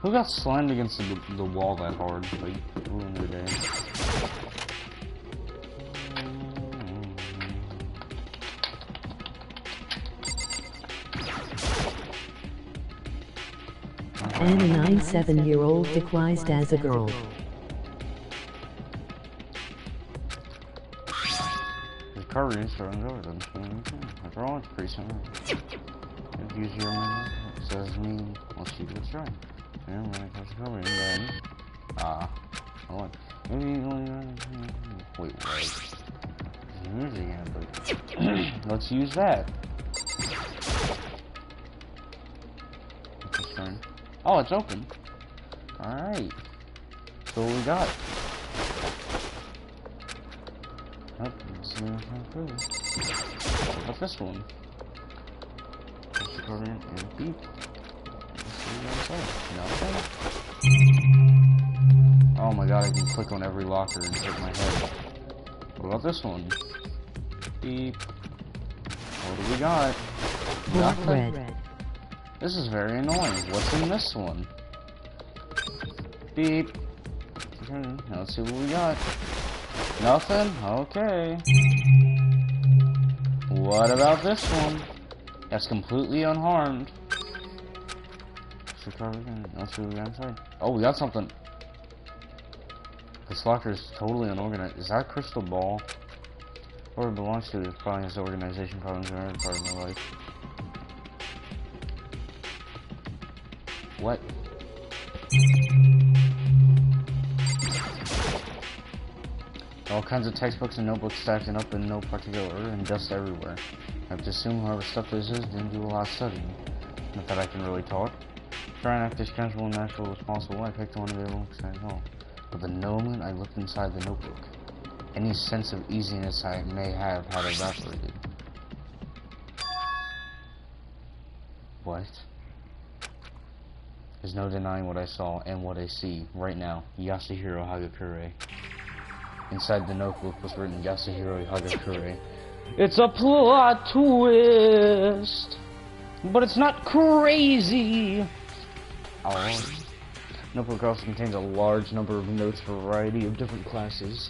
B: Who got slammed against the wall that hard? Like, ruined their day.
A: And a 9-7-year-old disguised as a girl.
B: The courage are unguarded. After all, it's pretty similar. Use your memory. It says me. Let's see what's right. Yeah, when it comes to covering, then. Hold on. Maybe only. Wait, what? Music again, but. Let's use that. Turn. Oh, it's open. Alright. So what we got? Oh, let's see what's through. What about this one? card in and beep. Let's see what's inside. Nothing. Oh my god, I can click on every locker and hit my head. What about this one? Beep. What do we got?
A: Block
B: Nothing.
A: red.
B: This is very annoying. What's in this one? Beep. Okay, now let's see what we got. Nothing? Okay. What about this one? That's completely unharmed. Let's see what we got inside. Oh, we got something. This locker is totally unorganized. Is that a crystal ball? Or it belongs to? It probably has organization problems in every part of my life. What? All kinds of textbooks and notebooks stacking up in no particular order and dust everywhere. I have to assume whoever stuff this is didn't do a lot of studying. Not that I can really talk. Trying to act as casual and natural as possible, I picked one available because I know. But the moment I looked inside the notebook, any sense of easiness I may have had evaporated. What? There's no denying what I saw and what I see right now. Yasuhiro Hagakure. Inside the notebook was written Yasuhiro Hagakure. It's a plot twist! But it's not crazy! Oh. Notebook also contains a large number of notes for a variety of different classes.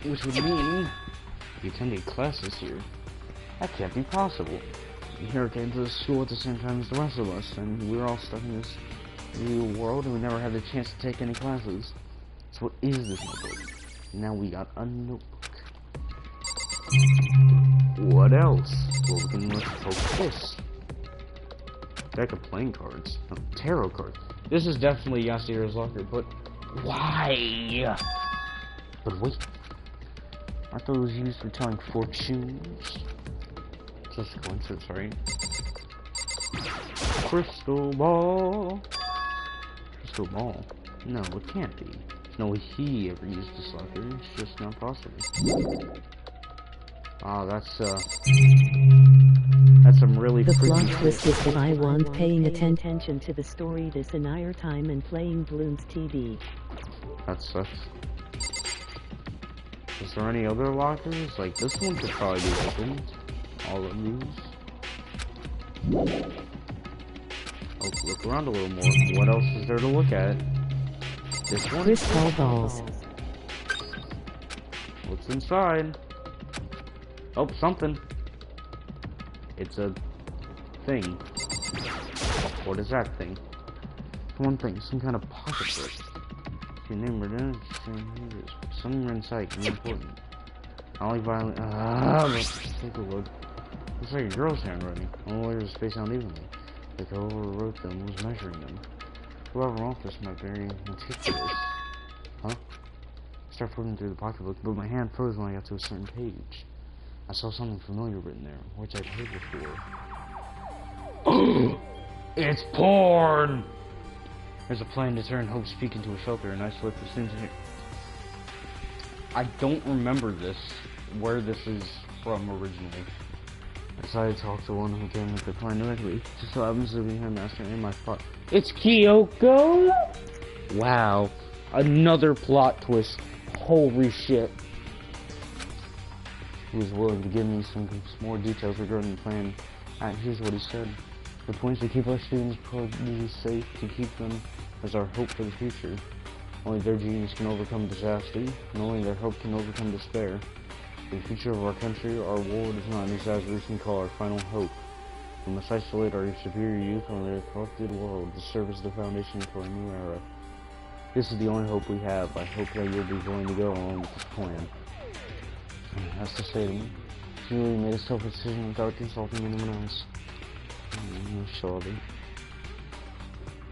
B: Which would mean you attended classes here. That can't be possible. Here came to the school at the same time as the rest of us, and we were all stuck in this new world and we never had the chance to take any classes. So what is this notebook? Now we got a notebook. What else? Well, we can look for this. Deck of playing cards. Oh, tarot cards. This is definitely Yasuhiro's locker, but why? But wait. Aren't those used for telling fortunes? Just a coincidence, right? Crystal ball. Crystal ball. No, it can't be. No, he ever used this locker. It's just not possible. Ah, that's some really
A: The plot
B: freaky
A: twist is that I wasn't paying attention to the story this entire time and playing Bloons TV.
B: That sucks. Is there any other lockers? Like, this one could probably be opened. All of these. Oh, look around a little more. What else is there to look at? This one?
A: Crystal balls.
B: What's inside? Oh, something. It's a thing. What is that thing? One thing, some kind of pocket book. Your name written in it, somewhere inside can be important. Only violent. Let's take a look. Looks like a girl's handwriting. All layers are spaced out evenly. Like whoever wrote them was measuring them. Whoever wrote this might be very meticulous. Huh? I started flipping through the pocketbook, but my hand froze when I got to a certain page. I saw something familiar written there, which I'd heard before. It's porn! There's a plan to turn Hope's Peak into a shelter, and I slipped the sins in it. I don't remember this, where this is from originally. I decided to talk to one who came with the plan directly. Just so happens to be her master in my spot. It's Kyoko! Wow. Another plot twist. Holy shit. He was willing to give me some more details regarding the plan. Here's what he said. The point is to keep our students probably safe, to keep them as our hope for the future. Only their genius can overcome disaster, and only their hope can overcome despair. The future of our country, our world is not an exaggeration call our final hope. We must isolate our superior youth from their corrupted world to serve as the foundation for a new era. This is the only hope we have. I hope that you'll be willing to go along with this plan. That's to say to me. He really made a self-decision without consulting anyone else. Shelby.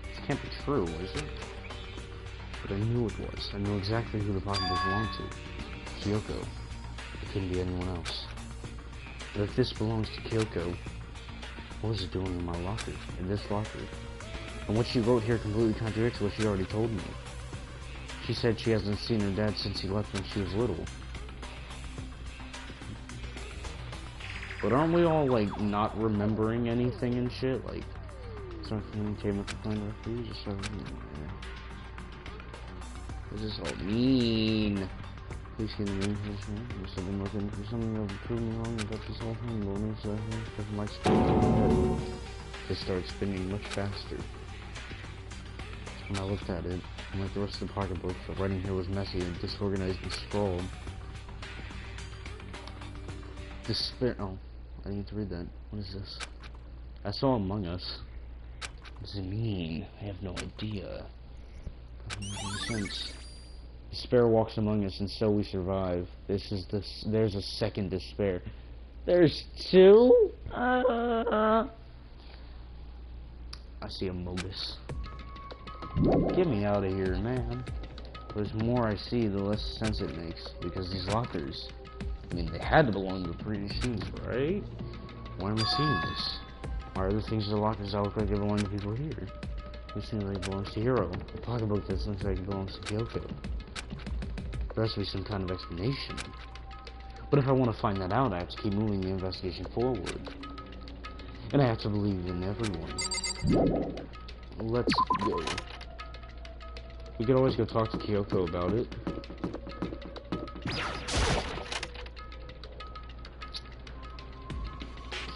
B: This can't be true, is it? But I knew it was. I knew exactly who the pocketbook belonged to. Kyoko. It couldn't be anyone else. But if this belongs to Kyoko, what was it doing in my locker? In this locker? And what she wrote here completely contradicts what she already told me. She said she hasn't seen her dad since he left when she was little. But aren't we all, like, not remembering anything and shit? Like, something came with the plan of refuge or something. What does this all mean? Please get the information. You said I'm looking for something that will prove me wrong about this whole thing. Bonus, because my screen it started spinning much faster. When I looked at it, and like the rest of the pocketbook, the writing here was messy and disorganized and scrawled. Despair. Oh, I need to read that. What is this? I saw Among Us. What does it mean? I have no idea. Doesn't make any sense. Despair walks among us, and so we survive. There's a second despair. There's two? I see a modus. Get me out of here, man. But the more I see, the less sense it makes. Because these lockers, I mean, they had to belong to the previous scenes, right? Why am I seeing this? Why are the things in the lockers that look like they belong to people here? This seems like it belongs to Hiro. The pocketbook that looks like it belongs to Kyoko. There has to be some kind of explanation. But if I want to find that out, I have to keep moving the investigation forward. And I have to believe in everyone. Let's go. We could always go talk to Kyoko about it.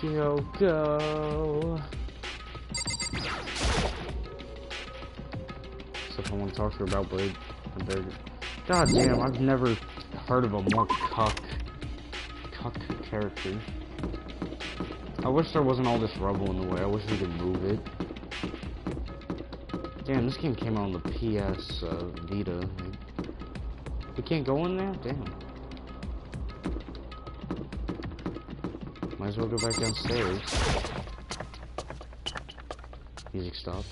B: Kyoko. Stuff I want to talk to her about, but God damn, I've never heard of a more cuck character. I wish there wasn't all this rubble in the way. I wish we could move it. Damn, this game came out on the PS Vita. Like, we can't go in there? Damn. Might as well go back downstairs. Music stopped.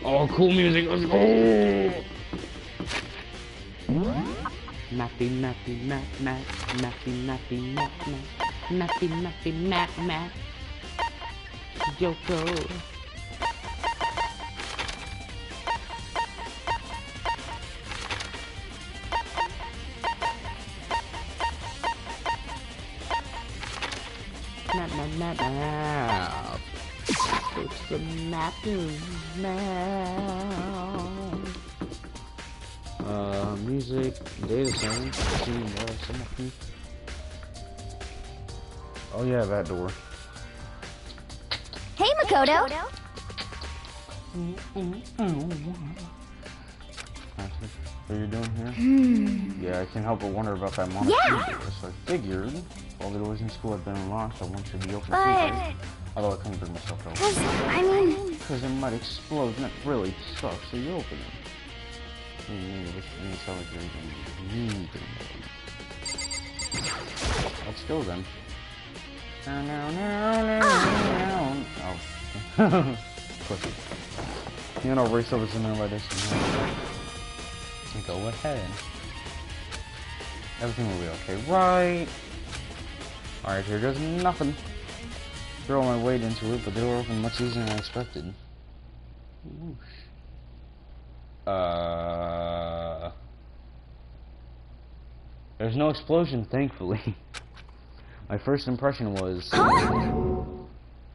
B: Oh, cool music! Let's go! Mappy, mappy, map, map, mappy, mappy, map, map, mappy, mappy, map, map. Yoko. Map, map, map, map. Go to the mapping map. Music, data center, something. Oh yeah, that door.
C: Hey, Makoto.
B: What are you doing here? Yeah, I can't help but wonder about that monitor.
C: Yeah.
B: So I figured, all the doors in school have been unlocked, so one should be open
C: But-
B: too. Although I couldn't bring myself to open
C: 'Cause, I mean,
B: because it might explode, and that really sucks, so you open it. It sounds like you're even Let's go then. Oh. Pussy. You know, race over something like this. Go ahead. Everything will be okay, right? Alright, here goes nothing. Throw my weight into it, but the door opened much easier than I expected. Whoosh. There's no explosion, thankfully. My first impression was...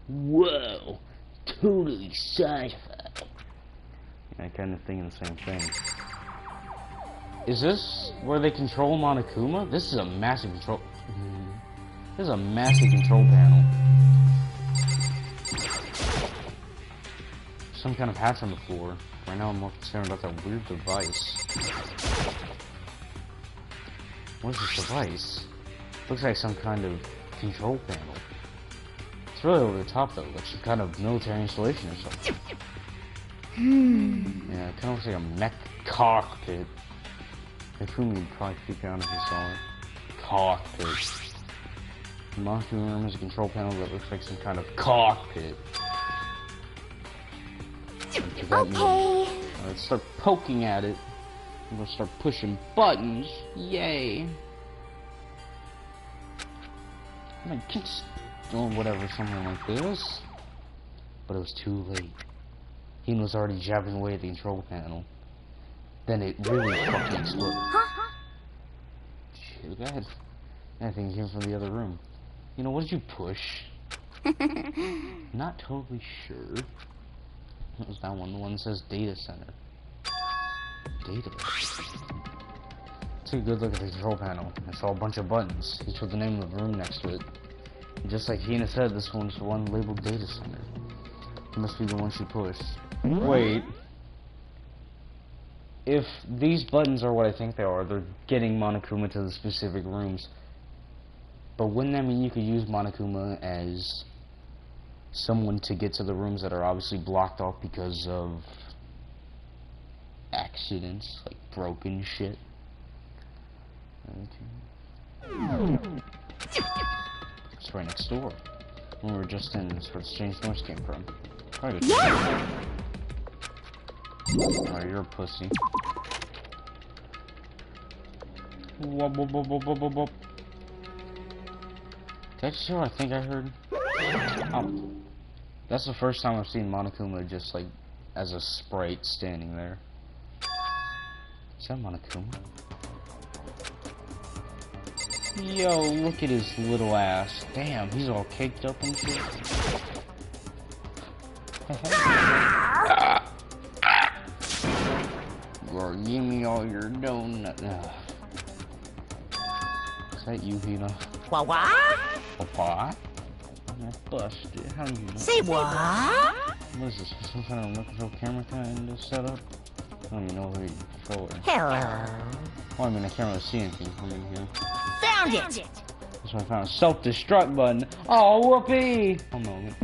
B: Whoa! Totally sci-fi. I kind of thinking the same thing. Is this where they control Monokuma? This is a massive control... This is a massive control panel. Some kind of hatch on the floor. Right now I'm more concerned about that weird device. What is this device? Looks like some kind of control panel. It's really over the top though, like some kind of military installation or something. Yeah, it kind of looks like a mech cockpit. Ifumi would probably freak out if he saw it. Cockpit. The monster room is a control panel that looks like some kind of cockpit.
C: okay.
B: Let's start poking at it. I'm gonna start pushing buttons. Yay. I just doing whatever, something like this. But it was too late. He was already jabbing away at the control panel. Then it really fucking exploded. Shit, go ahead. I think it came from the other room. You know, what did you push? Not totally sure. What was that one? The one that says data center. Data. Took a good look at the control panel. I saw a bunch of buttons, each with the name of the room next to it. And just like Hina said, this one's the one labeled data center. It must be the one she pushed. Wait. If these buttons are what I think they are, they're getting Monokuma to the specific rooms. But wouldn't that mean you could use Monokuma as someone to get to the rooms that are obviously blocked off because of accidents, like broken shit? It's right next door. When we were just in, that's where the strange noise came from. Right. Yeah! Oh, you're a pussy. Wop, wop, wop, wop, wop, wop. That's what I think I heard. Oh. That's the first time I've seen Monokuma just like as a sprite standing there. Is that Monokuma? Yo, look at his little ass. Damn, he's all caked up and shit. Girl, give me all your donut. Is that you, Hina?
H: What?
B: What? I'm busted. How do you know?
H: Say what?
B: What is this? Some kind of remote control camera kind of setup? I don't even know who you're controlling.
H: Hello.
B: Oh, I mean, I can't really see anything from in here.
H: Found it.
B: That's why I found a self-destruct button. Oh, whoopee! A moment.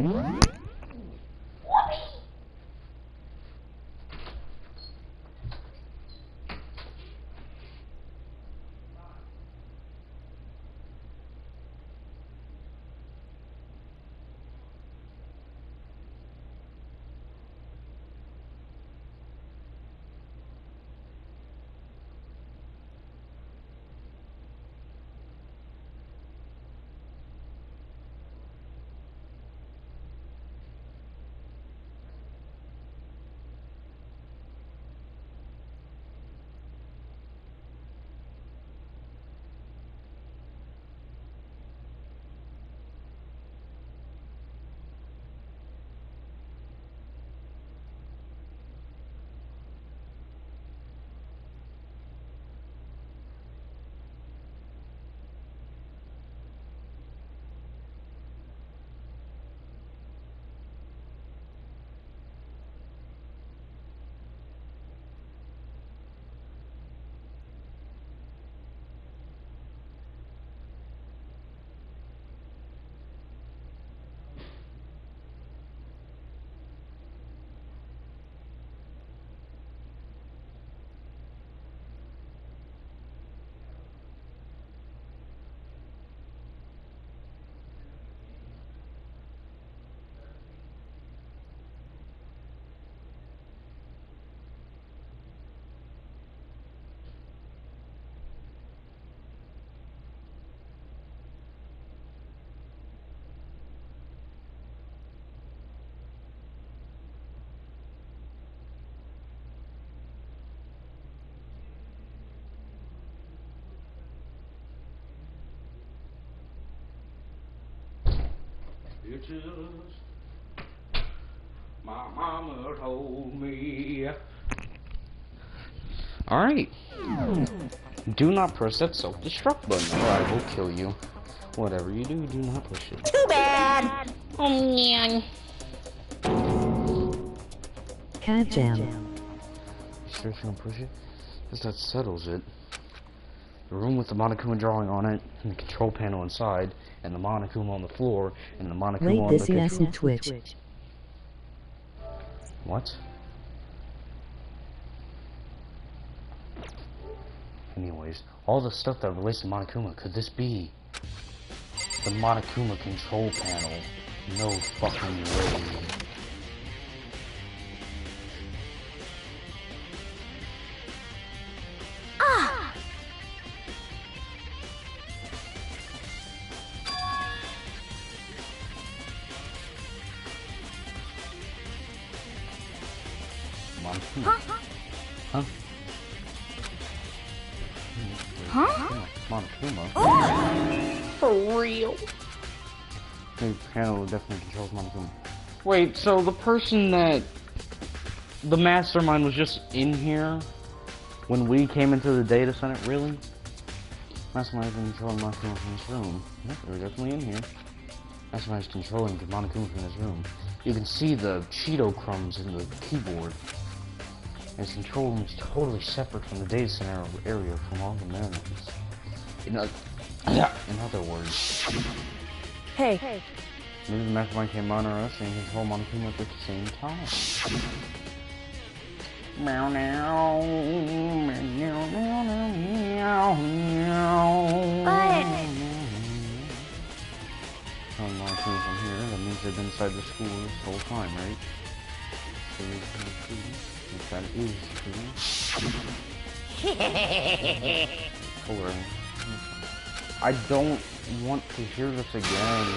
B: Bitches, my mama told me. Alright. Do not press that self-destruct button or I will kill you. Whatever you do, do not push it.
H: Too bad.
C: Oh, man.
A: Cat jam.
B: You sure if you don't push it? Because that settles it. The room with the Monokuma drawing on it, and the control panel inside, and the Monokuma on the floor, and the Monokuma
A: Rate
B: on the
A: this ass in Twitch.
B: What? Anyways, all the stuff that relates to Monokuma, could this be the Monokuma control panel? No fucking way. Monokuma. Huh?
C: Huh?
B: Monokuma.
C: For real?
B: The panel definitely controls Monokuma. Wait, so the person that the mastermind was just in here when we came into the data center? Really? Mastermind is controlling Monokuma from this room. Yep, they were definitely in here. Mastermind is controlling Monokuma from this room. You can see the Cheeto crumbs in the keyboard. And his control room is totally separate from the data center area from all the menus. In other words,
D: Hey.
B: maybe the mastermind can monitor us and control Monokuma at the same time. Meow meow meow meow meow meow.
C: But
B: Monokuma from here. That means they've been inside the school this whole time, right? So if that is true. Color. I don't want to hear this again.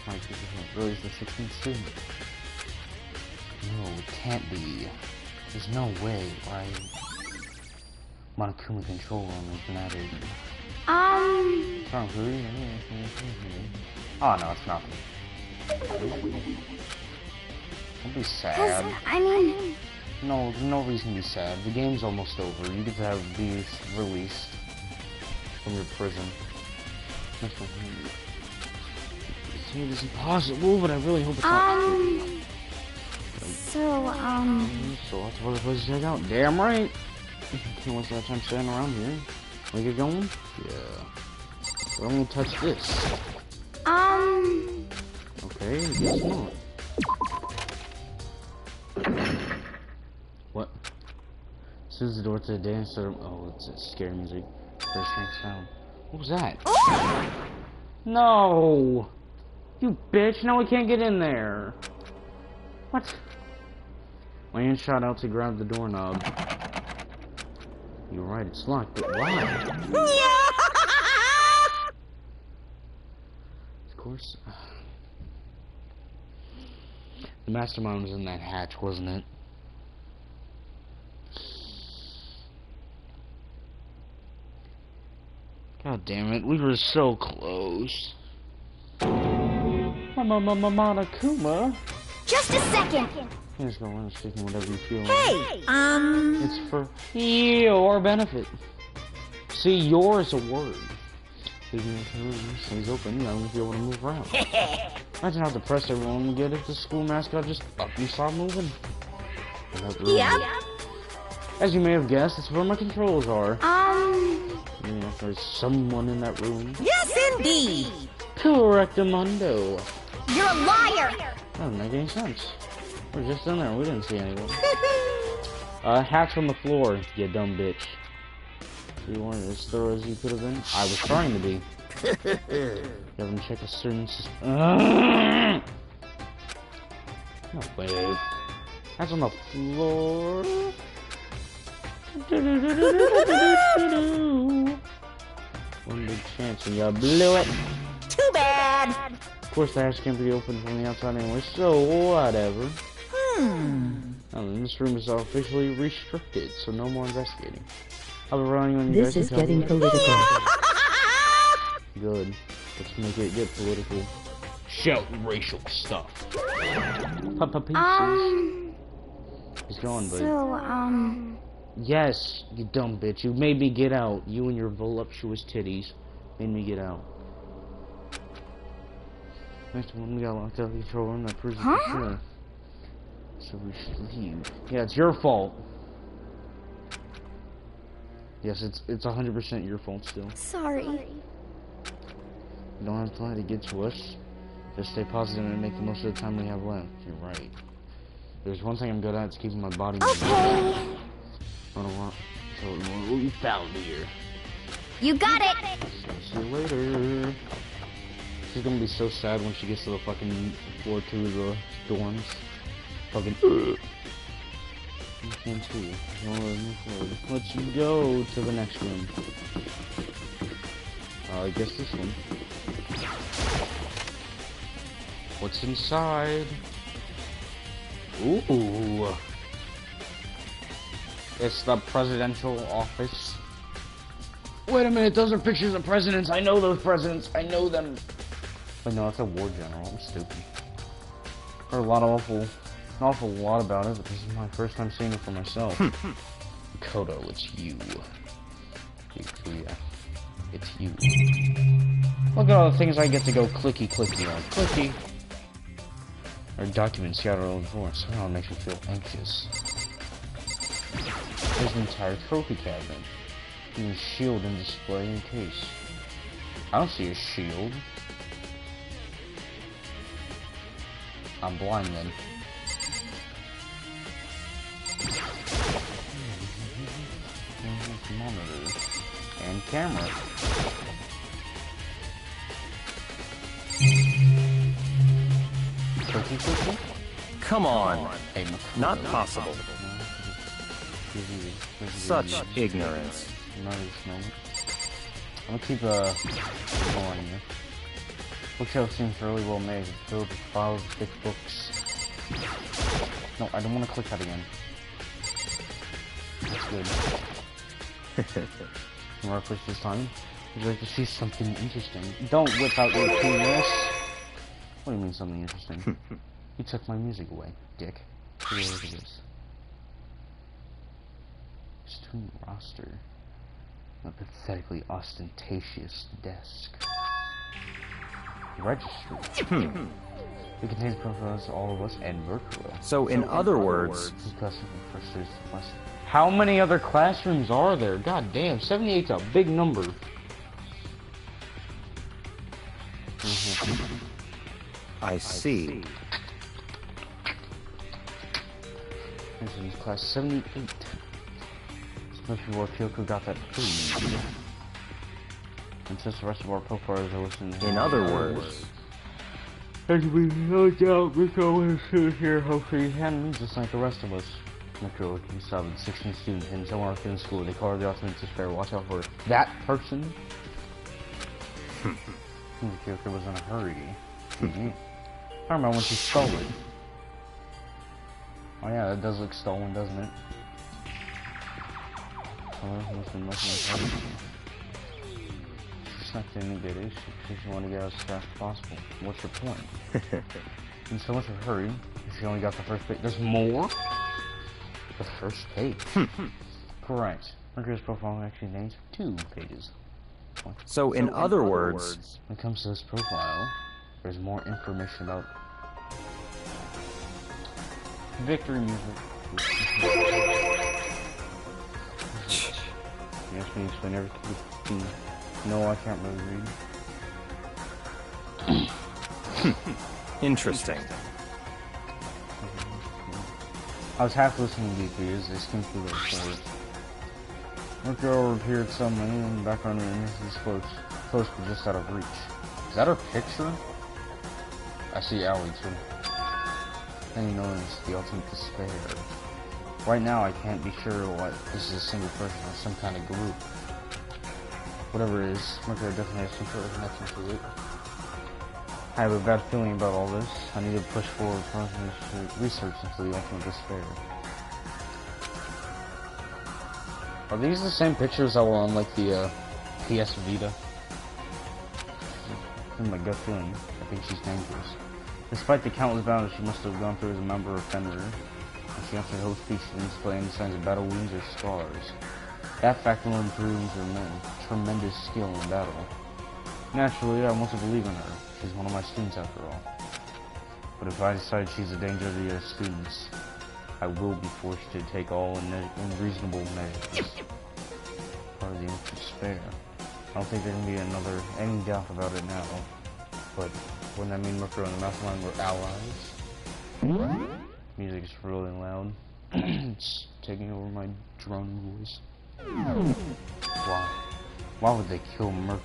B: My really is the 16th student. No, it can't be. There's no way, right? Monokuma control room has been added. Oh no, it's nothing. Don't be sad.
C: I mean,
B: No, there's no reason to be sad. The game's almost over. You get to have these released from your prison. It is impossible, but I really hope it's not true.
C: so,
B: So that's what it was to check out. Damn right! Can't waste that time standing around here. Wanna get going? Yeah. But I'm gonna touch this. Okay, I guess not. What? As soon as the door to the dance room. Oh, it's scary music. First next sound. What was that? No! You bitch! Now we can't get in there. What? My hand shot out to grab the doorknob. You're right, it's locked, but why? Of course. The mastermind was in that hatch, wasn't it? God damn it, we were so close. Monokuma?
C: just a second.
B: You just go in and stick in whatever you feel.
D: Hey,
B: It's for your benefit. See, your is a word. Stays open, you won't be able to move around. Imagine how depressed everyone would get if the school mascot just up and stopped moving.
D: Yep.
B: As you may have guessed, it's where my controls are. Yeah, there's someone in that room.
D: Yes, indeed.
B: Correctamundo.
C: You're a liar.
B: That doesn't make any sense. We're just in there, we didn't see anyone. Hats on the floor, you dumb bitch. You weren't as thorough as you could have been. I was trying to be. You haven't checked a certain No, wait. Hats on the floor. One big chance and you blew it.
D: Too bad.
B: Of course, the hatch can't be opened from the outside anyway, so whatever. This room is officially restricted, so no more investigating. I'll be running on you guys.
A: This is getting political.
B: Good. Let's make it get political. Shout racial stuff. Papa pieces. He's gone, buddy.
C: So,
B: Yes, you dumb bitch. You made me get out. You and your voluptuous titties made me get out. Next one, we got locked out of the control room. That proves it for sure. So we should leave. Yeah, it's your fault. Yes, it's 100% your fault still.
C: sorry.
B: You don't have to let it get to us. Just stay positive and make the most of the time we have left. You're right. There's one thing I'm good at, it's keeping my body moving.
C: Okay.
B: I don't want so what we found here.
C: You got it.
B: See you later. She's gonna be so sad when she gets to the fucking floor 2 of the dorms. Fucking you can too. You wanna move forward. Let's go to the next room. I guess this one. What's inside? Ooh. It's the presidential office. Wait a minute, those are pictures of presidents. I know those presidents. I know them. But no, it's a war general. I'm stupid. Heard an awful lot about it, but this is my first time seeing it for myself. Kodo, it's you. Yeah, it's you. Look at all the things I get to go clicky on. Clicky. Or documents scattered all over. Somehow it makes me feel anxious. There's an entire trophy cabinet. Even shield and display in case. I don't see a shield. I'm blind then. Monitor and camera. Cookie?
E: Come on.
B: Hey,
E: Not possible. Such ignorance.
B: Not at this moment. I'm gonna keep going here. Bookshelf seems really well made. It's filled with files, thick books. No, I don't want to click that again. That's good. More push this time. Would you like to see something interesting? Don't whip out your penis. What do you mean something interesting? You took my music away, dick. Look at this. Student roster. A pathetically ostentatious desk. Registry. It contains profiles of all of us and Mercury.
E: So in other words...
B: How many other classrooms are there? God damn, 78's a big number.
E: I see.
B: This is class 78. Especially where Kyoko got that food. And since the rest of our profiles are listening.
E: In other words...
B: As we no doubt, Rico is here, hopefully handling just like the rest of us. Metro, we saw 16 students and somewhere else in school. They call her the ultimate despair. Watch out for that person. Kyoko was in a hurry. I remember when she stole it. Oh yeah, that does look stolen, doesn't it? She's not doing any good, is she? She wanted to get out as fast as possible. What's your point? In so much of a hurry, she only got the first page. There's more? The first page? Correct. Mercury's profile actually names 2 pages.
E: So in other words...
B: When it comes to this profile, there's more information about... Victory music. You asked me to explain everything. No, I can't really read.
E: Interesting.
B: I was half listening to these videos, they skimmed through those stories. Mercury appeared suddenly in the background and this close but just out of reach. Is that her picture? I see Allie too. Then you notice the ultimate despair. Right now I can't be sure what this is a single person or some kind of group. Whatever it is, Mercury definitely has some sort of connection to it. I have a bad feeling about all this. I need to push forward research into the ultimate despair. Are these the same pictures that were on like the PS Vita? In my gut feeling, I think she's dangerous. Despite the countless battles she must have gone through as a member of Fenrir, and she often holds speech and display any signs of battle wounds or scars. That fact alone proves her tremendous skill in battle. Naturally, I want to believe in her. She's one of my students after all. But if I decide she's a danger to the other students, I will be forced to take all unreasonable measures. Part of the despair. I don't think there can be any doubt about it now. But wouldn't that mean Mercury and the Mastermind were allies? Music is really loud. It's taking over my droning voice. Why? Why would they kill Mercury?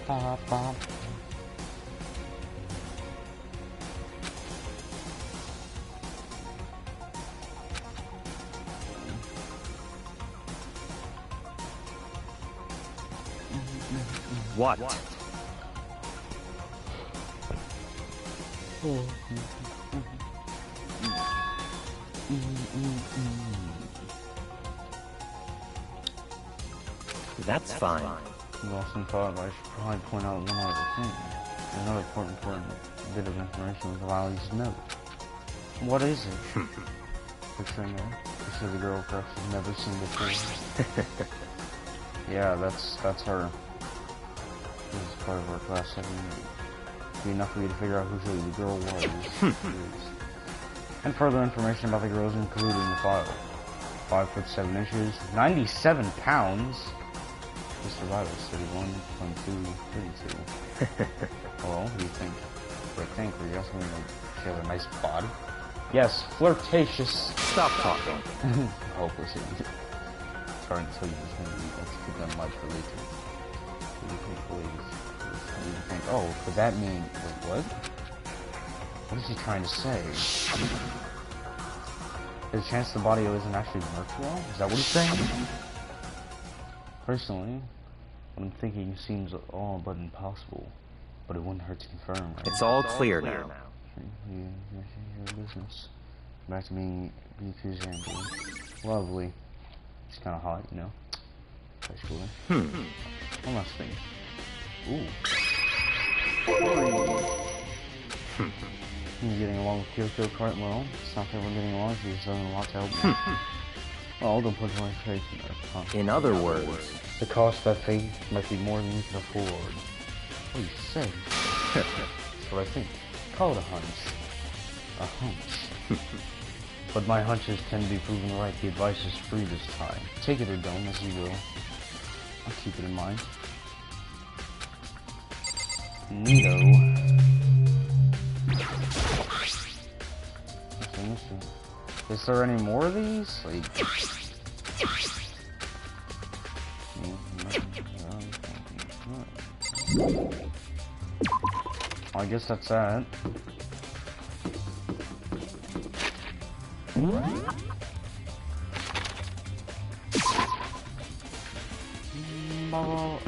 B: Bop, bop.
E: What? That's fine.
B: Lost in thought, but I should probably point out one other thing. Another important bit of information was Lolly's note. What is it? Picturing her. Picture the girl crush she's never seen before. Yeah, that's her. This is part of our class 7. It'd be enough for you to figure out who the girl was. And further information about the girls included in the file. 5 foot 7 inches, 97 pounds. Mr. Vitals, 31.2, 32. Well, what do you think? Were you asking me if she has a nice body? Yes, flirtatious.
E: Stop talking.
B: Hopeless. Trying to tell you this movie. Let's keep that much for later. You think, oh, could that mean, wait, what? What is he trying to say? There's a chance the body isn't actually virtual? Is that what he's saying? Personally, what I'm thinking seems all but impossible, but it wouldn't hurt to confirm, right?
E: It's all clear now.
B: Your business. Back to being BQ's Andrew. Lovely. It's kind of hot, you know. High schooler. One last thing. Ooh. You getting along with Kyoko quite well. It's not that we're getting along, she's done a lot to help. Well, don't put my faith in her. Huh?
E: In other words,
B: the cost of that faith might be more than you can afford. What do you say? That's what I think. Call it a hunch. A hunch. But my hunches tend to be proven right. The advice is free this time. Take it or don't, as you will. I'll keep it in mind. Neato. Is there any more of these? Like... I guess that's that.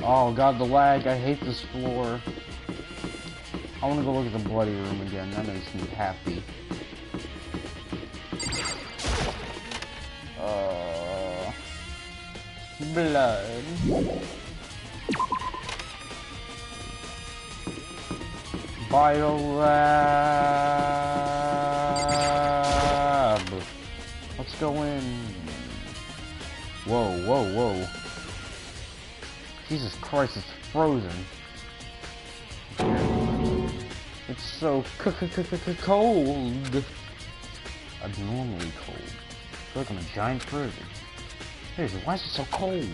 B: Oh god, the lag. I hate this floor. I want to go look at the bloody room again. That makes me happy. Blood. Biolab. Let's go in. Whoa, whoa, whoa. Jesus Christ, it's frozen. It's so cold. Abnormally cold. I feel like I'm a giant frozen. Seriously, why is it so cold?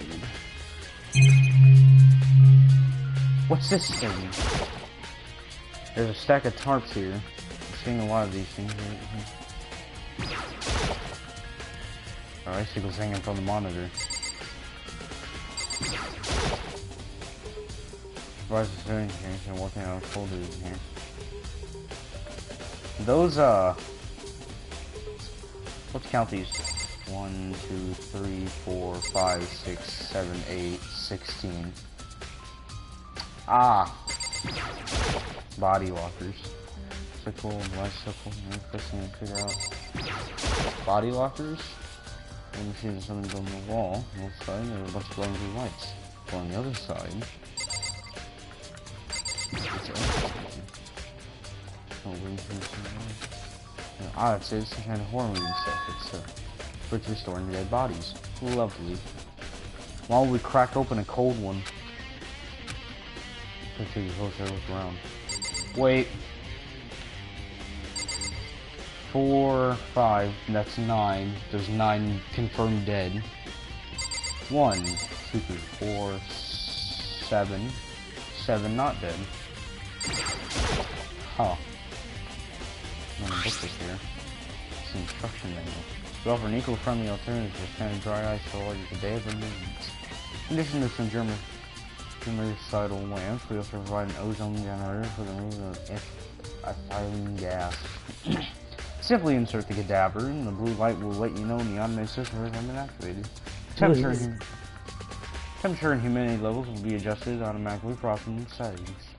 B: What's this thing? There's a stack of tarps here. I'm seeing a lot of these things. Our icicles hanging from the monitor. Surprised it's doing here, so I'm working out folders in here. Those, let's count these. 1, 2, 3, 4, 5, 6, 7, 8, 16. Ah! Body lockers. Sickle, bicycle, first thing I figure out. Body lockers? Let me see if something's on the wall. On the side, there's a bunch of glowing blue lights. But on the other side... it's some kind of horror movie stuff. It's for restoring dead bodies. Lovely. Why don't we crack open a cold one? Let's take a closer look around. Wait. 4, 5, that's 9. There's 9 confirmed dead. 1, 2, 3, 4, 7. 7 not dead. Huh. I'm gonna book this here. It's an instruction manual. We offer an eco-friendly alternative to standard dry ice for all your daily movements. In addition to some germicidal lamps, we also provide an ozone generator for the removal of ethylene gas. Simply insert the cadaver, and the blue light will let you know when the automated system has been activated. Temperature and humidity levels will be adjusted automatically for optimum settings.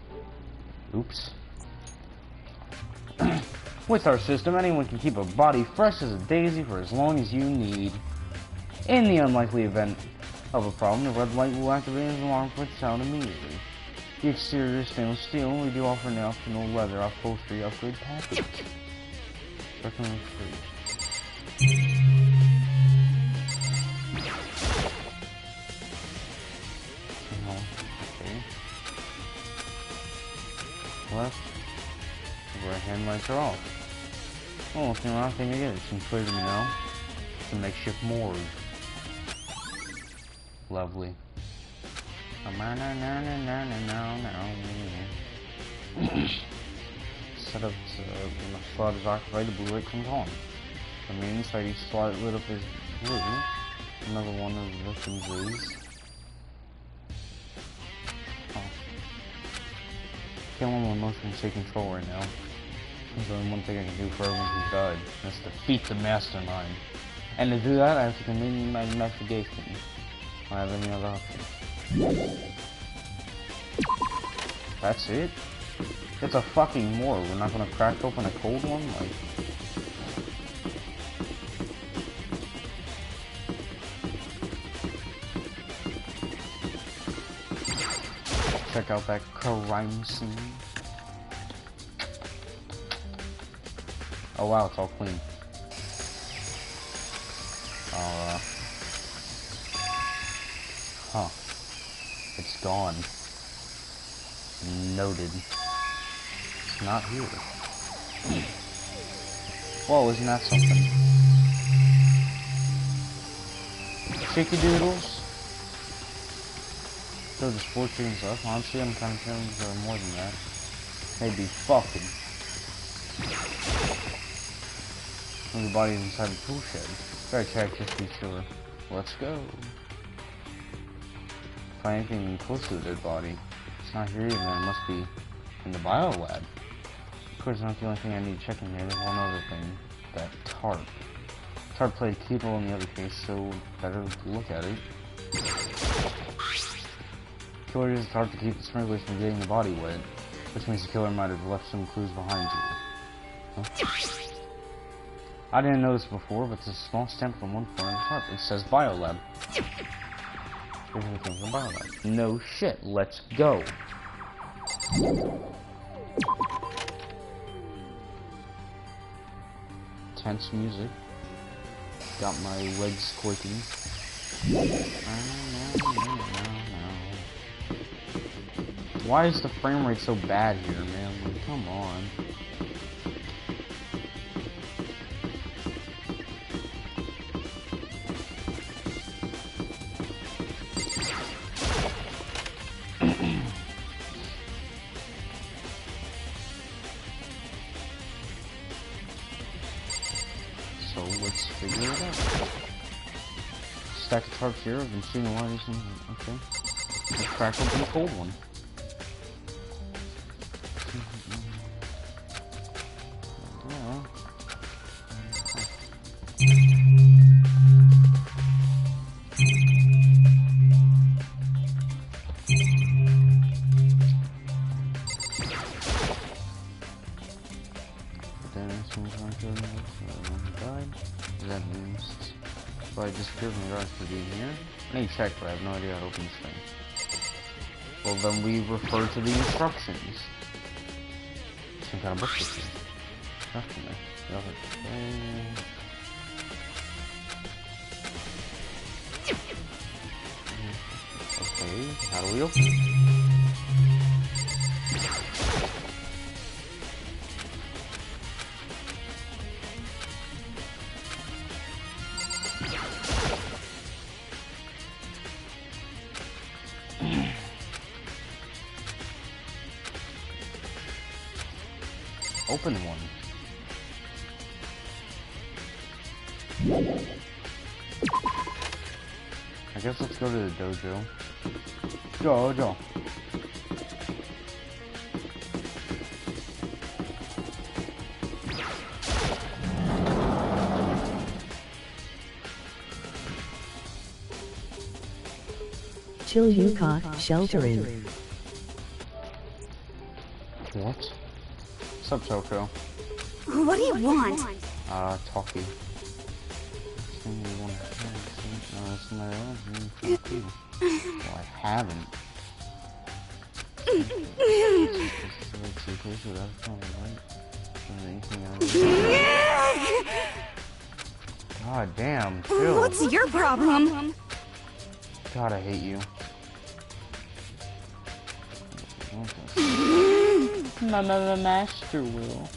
B: Oops. With our system, anyone can keep a body fresh as a daisy for as long as you need. In the unlikely event of a problem, the red light will activate as an alarm for its sound immediately. The exterior is stainless steel, and we do offer an optional leather upholstery upgrade package. Recommend free. Okay. Left. Right hand lights are off. Oh, it's the last thing I get. It seems clear to me now. It's a makeshift morgue. Lovely. Set up to when the slot is occupied, the blue light comes on. From the inside, each slot lit up is blue. Another one of the victims is. Oh. Kill him with motion and take control right now. There's only one thing I can do for everyone who's died. That's defeat the mastermind. And to do that, I have to continue my investigation. I don't have any other option. That's it? It's a fucking morgue. We're not gonna crack open a cold one? Like... Check out that crime scene. Oh wow, it's all clean. Huh. It's gone. Noted. It's not here. Whoa, isn't that something? Chicky doodles? So the sports chicken stuff. Honestly, I'm kind of feeling there are more than that. Maybe fucking. Everybody's inside the tool shed. Gotta check just to be sure. Let's go. Find anything close to the dead body. It's not here even, it must be in the bio lab. Of course, it's not the only thing I need to check in here. There's one other thing. That tarp. Tarp played a key role in the other case, so better look at it. Killer uses the tarp to keep the sprinklers from getting the body wet, which means the killer might have left some clues behind you. Huh? I didn't know this before, but there's a small stamp from one corner of the tarp. It says Biolab. Everything from Biolab. No shit, let's go. Tense music. Got my legs squeaking. Why is the frame rate so bad here, man? Like, come on. So let's figure it out. Stack of tarps here. I've been seeing a lot of these things. Okay. Let's crack open the cold one. That means if I disappear from the garage to be here. I need to check, but I have no idea how to open this thing. Well, then we refer to the instructions. Some kind of book system. Nothing there. Okay, how do we open it? Open one. I guess let's go to the dojo. Dojo.
A: Chill Yuka, shelter in.
B: What? What's up, Toko?
C: What do you want?
B: Talkie. Thing you want to no, that's not it. Well, I haven't. God damn, chill.
C: What's your problem?
B: God, I hate you. No, the master will.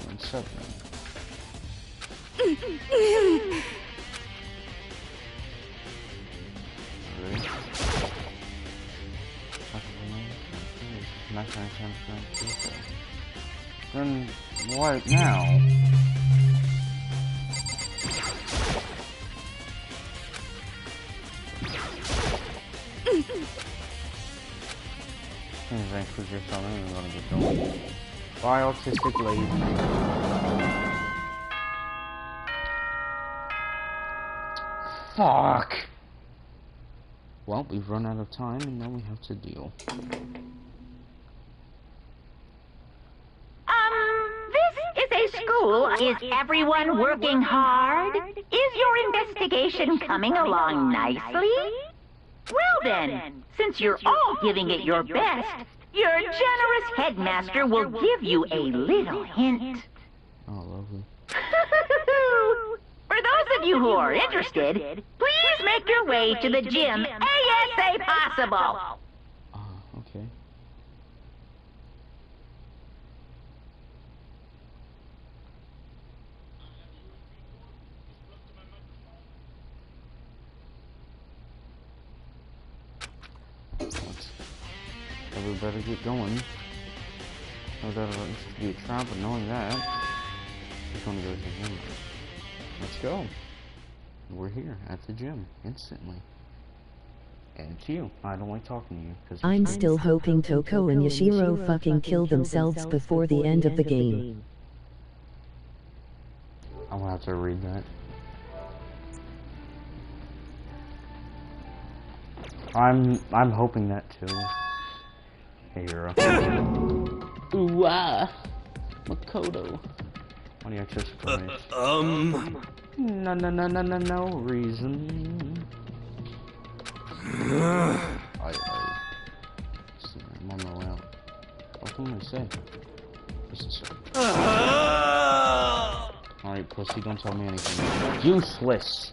B: What's up, man? Really? Then what now? Bye, autistic lady. Fuck! Well, we've run out of time and now we have to deal.
G: This is a school. Is everyone working hard? Is your investigation coming along nicely? Well then, since you're all giving it your best, your generous headmaster will give you a little hint.
B: Oh, lovely.
G: For those of you who are interested, please make your way to the gym ASA possible.
B: Okay. We better get going. No doubt about this to be a trap, but knowing that, we're gonna go to the gym. Let's go. We're here at the gym instantly. And it's you. I don't like talking to you because
A: I'm still hoping Toko and Yashiro fucking kill themselves before the end of the game.
B: I'm gonna have to read that. I'm hoping that too. Hey, hero. Ooh, Makoto. Why do you act so surprised? No reason. I'm on my way out. What can I say? Alright, pussy, don't tell me anything. Useless!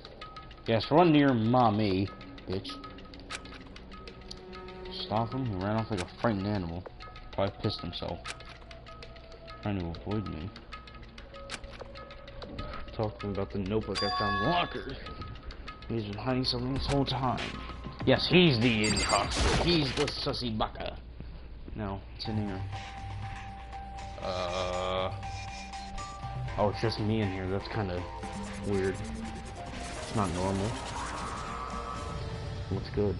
B: Yes, run to your mommy, bitch. Stop him, he ran off like a frightened animal. Probably pissed himself. Trying to avoid me. Talk to him about the notebook I found in the locker. He's been hiding something this whole time. Yes, he's the imposter. He's the sussy baka. No, it's in here. Oh, it's just me in here. That's kind of weird. It's not normal. What's good?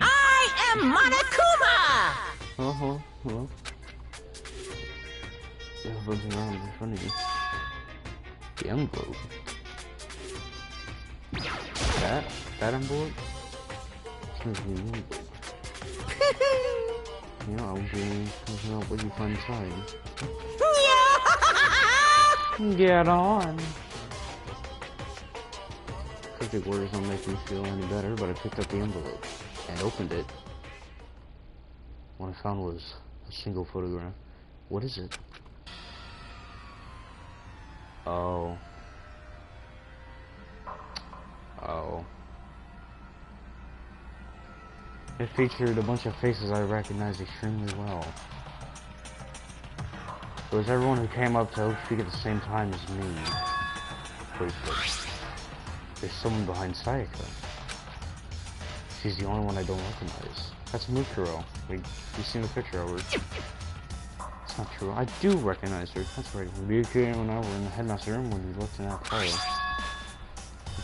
D: I am Monokuma!
B: Hello. Yeah, buzzing around in front of you. The envelope. That envelope? Yeah, I'll be looking out what you find inside. Get on! Cryptic words don't make me feel any better, but I picked up the envelope and opened it. What I found was a single photograph. What is it? Oh. It featured a bunch of faces I recognized extremely well. It was everyone who came up to Oak Street at the same time as me. Wait, there's someone behind Sayaka. She's the only one I don't recognize. That's Mukuro. We've seen the picture of her. It's not true. I do recognize her. That's right. We came when I were in the headmaster room when we looked in that fire.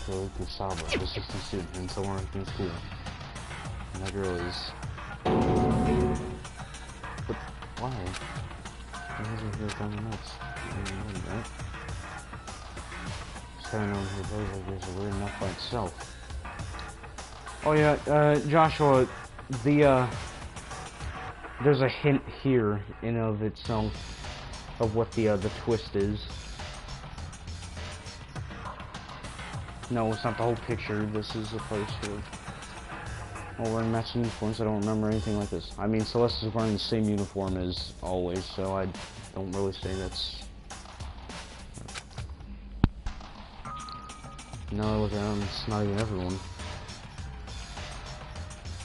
B: Kusaba, the assistant student, and somewhere in school. And that girl is... But why? Why is it here down the notes? I don't know that. Just having on her clothes like this is weird enough by itself. Oh yeah, Joshua, there's a hint here in of itself of what the twist is. No, it's not the whole picture. This is a poster. Oh, wearing matching uniforms. I don't remember anything like this. I mean, Celeste is wearing the same uniform as always, so I don't really say that's. No, look at them. It's not even everyone.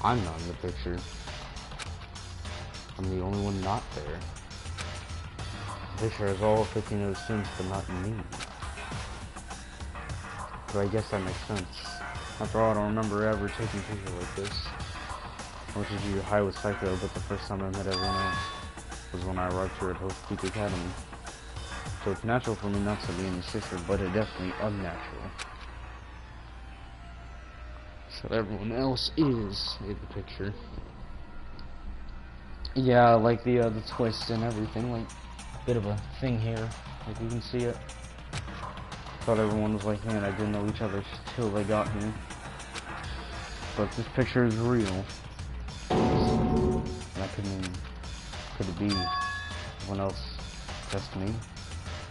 B: I'm not in the picture. I'm the only one not there. The picture has all 15 of the students, but not me. But I guess that makes sense. After all, I don't remember ever taking a picture like this. I went to junior high with Psycho, but the first time I met everyone else was when I arrived here at Host Peak Academy. So it's natural for me not to be in the sister, but it's definitely unnatural. So everyone else is in the picture. Yeah, like the twist and everything, like bit of a thing here, like you can see it. Thought everyone was like, man, I didn't know each other till they got here. But this picture is real. And that could mean, could it be someone else just me?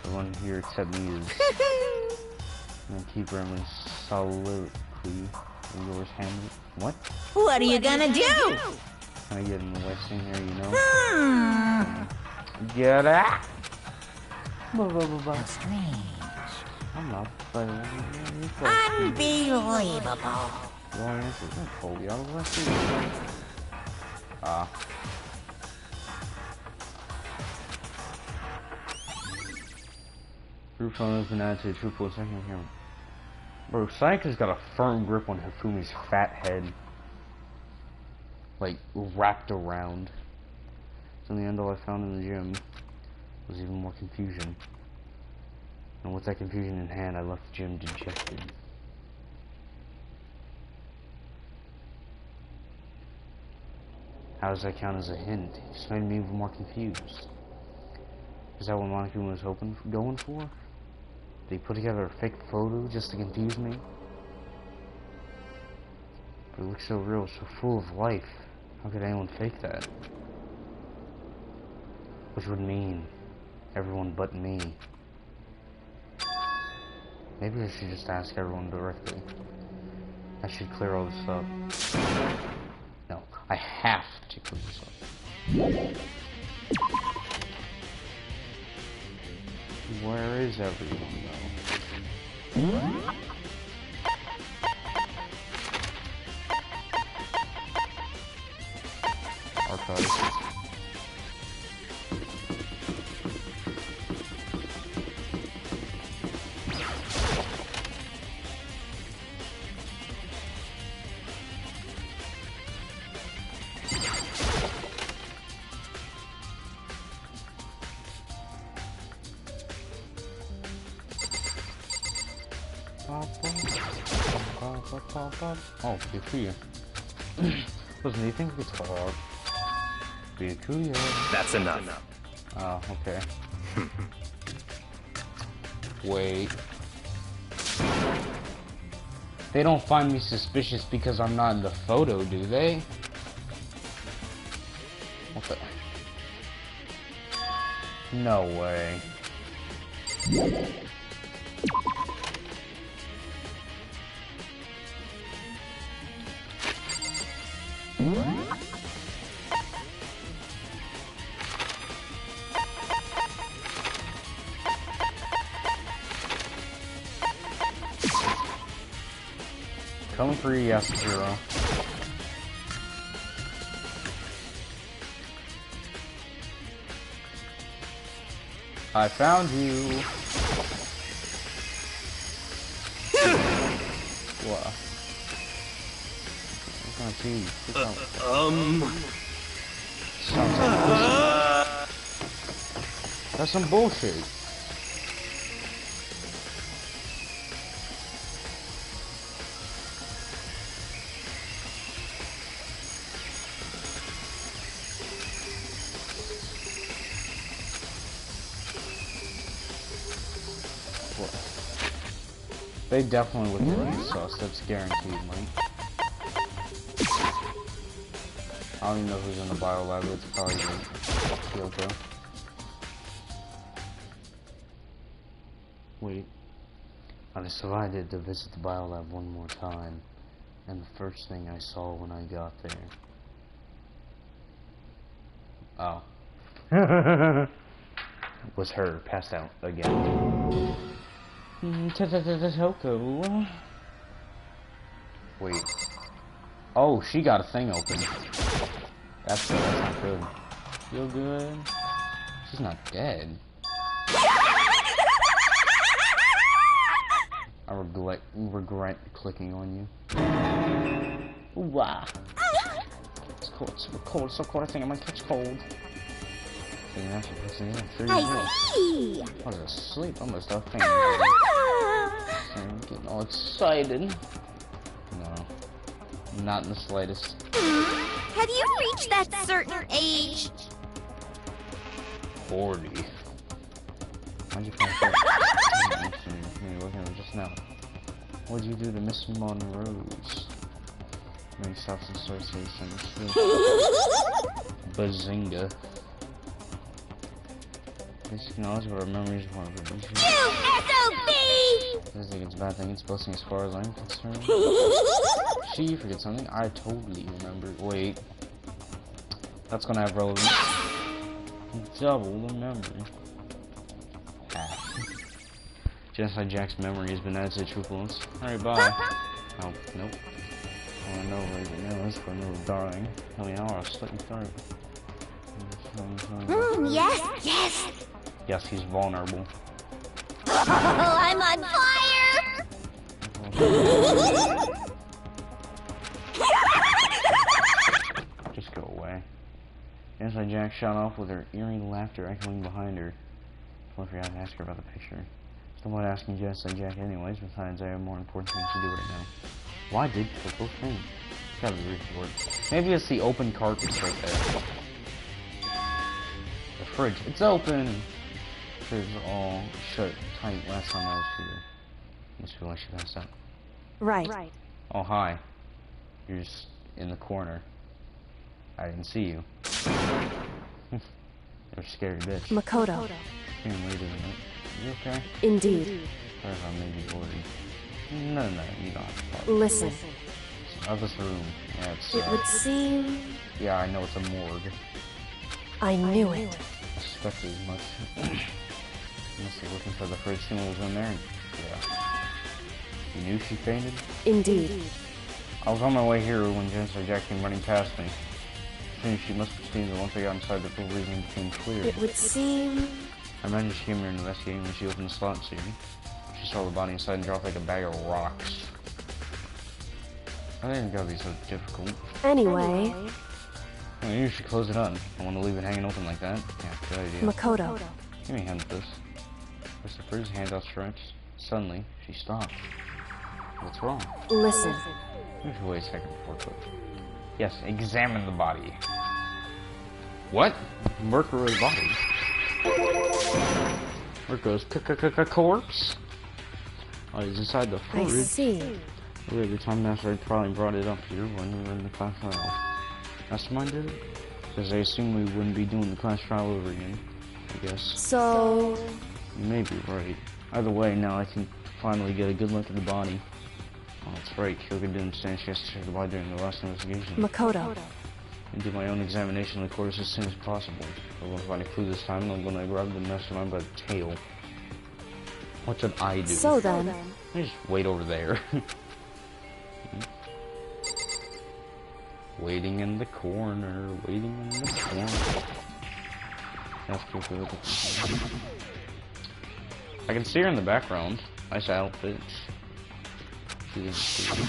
B: The one here except me is and keep Roman soliloquy. Yours Hamlet. What?
D: What are you gonna do?
B: Can I get in the way scene here, you know? Get out!
D: How strange.
B: I'm not playing.
D: Unbelievable.
B: Wrong answer. Don't pull me out of the scene. Group phone has been added to the truthful second camera. Bro, Sayaka's got a firm grip on Hifumi's fat head. Like, wrapped around. So in the end, all I found in the gym was even more confusion. And with that confusion in hand, I left the gym dejected. How does that count as a hint? It just made me even more confused. Is that what Monokuma was going for? Did he put together a fake photo just to confuse me? But it looks so real, so full of life. How could anyone fake that? Which would mean everyone but me. Maybe I should just ask everyone directly. I should clear all this up. No, I have to clear this up. Where is everyone, though? Archives. Oh, Byakuya. Listen, do you think we could talk? Byakuya.
E: That's enough.
B: Oh, okay. Wait. They don't find me suspicious because I'm not in the photo, do they? What the? No way. Coming for you, Yasujiro. I found you. What? I'm trying to see. Sounds like that's some bullshit. They definitely look at me sus, that's guaranteed, Mike. don't even know who's in the bio lab. It's probably Kyoko. Wait. I decided to visit the bio lab one more time, and the first thing I saw when I got there. Oh. Was her passed out again. Toko. Wait. Oh, she got a thing open. That's not good. Feel good? She's not dead. I regret clicking on you. Ooh, wow. It's cold. It's so cold. It's so cold. I think I might catch cold.
D: I see.
B: I was asleep. I'm gonna start fainting. I'm getting all excited. No, not in the slightest.
D: Have you reached that certain age?
B: 40. How'd you find that? You're looking at it just now. What'd you do to Miss Monroe's? Many substance associations. Bazinga. Basic knowledge of our memories of our information.
D: SOB!
B: I think it's a bad thing. It's blessing as far as I'm concerned. She forget something? I totally remember. Wait. That's gonna have relevance. Double the memory. Genocide Jack's memory has been added to truthfulness. Alright, bye. Oh, nope. Oh, no, right now, that's for no darling. Tell me how I'll slit your throat.
D: Yes, yes.
B: Yes, he's vulnerable.
D: Oh, I'm on fire!
B: Just go away. Genocide Jack shot off with her eerie laughter echoing behind her. I forgot to ask her about the picture. Still not asking Genocide Jack anyways, besides I have more important things to do right now. Why did Coco faint? Gotta be report. Maybe it's the open carpets right there. The fridge. It's open! Fridge is all shut tight last time I was here. Must feel like she passed out.
C: Right.
B: Oh, hi. You're just in the corner. I didn't see you. You're a scary bitch.
C: Makoto.
B: Can't wait a minute. You okay?
C: Indeed.
B: Sorry if I made you worried. No, you don't have to talk.
C: Listen.
B: Out this room. Yeah, it's,
C: It would seem...
B: yeah, I know it's a morgue.
C: I knew it.
B: I suspected as much. Must be looking for the fridge thing that was in there. Yeah. You knew she fainted?
C: Indeed.
B: I was on my way here when Genocide Jack came running past me. I think she must have seen that once I got inside the full reason became clear.
C: It would seem...
B: I imagine she came here investigating when she opened the slot series. She saw the body inside and dropped like a bag of rocks. I didn't gotta be so difficult.
C: Anyway...
B: Well, you should close it up. I want to leave it hanging open like that. Yeah, good idea.
C: Makoto.
B: Give me a hand with this. Press the fridge, hand outstretched. Suddenly, she stopped. What's wrong?
C: Listen.
B: We should wait a second before cooking. Yes, examine the body. What? Mercury's body? Mercury's corpse? Oh, he's inside the fridge.
C: I see.
B: Every time Master probably brought it up here when we were in the class trial. Mastermind did it? Because they assumed we wouldn't be doing the class trial over again, I guess.
C: So...
B: You may be right. Either way, now I can finally get a good look at the body. Oh, that's right. Kyoko didn't understand she has to check the body during the last investigation.
C: Makoto.
B: And do my own examination of the corpse as soon as possible. If I won't find a clue this time, I'm gonna grab the mastermind by the tail. What should I do?
C: So then...
B: I just wait over there. Waiting in the corner, waiting in the corner. That's Kyoko. I can see her in the background. Nice outfit. She is cool.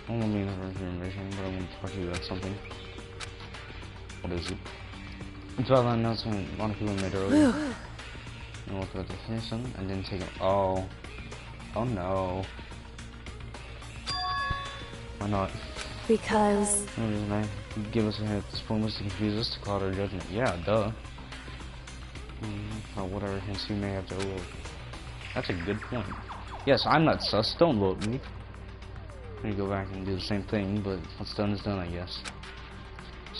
B: I don't want to be in her information, but I want to talk to you about something. What is it? It's about that announcement a lot of people made earlier. You look at the finish and then take it. Oh. Oh no. Why not?
C: Because...
B: No reason I give us a hint at this point was to confuse us to cloud our judgment. Yeah, duh. Whatever hints you may have to overlook. That's a good point. Yes, I'm not sus. Don't vote me. I'm gonna go back and do the same thing, but what's done is done, I guess.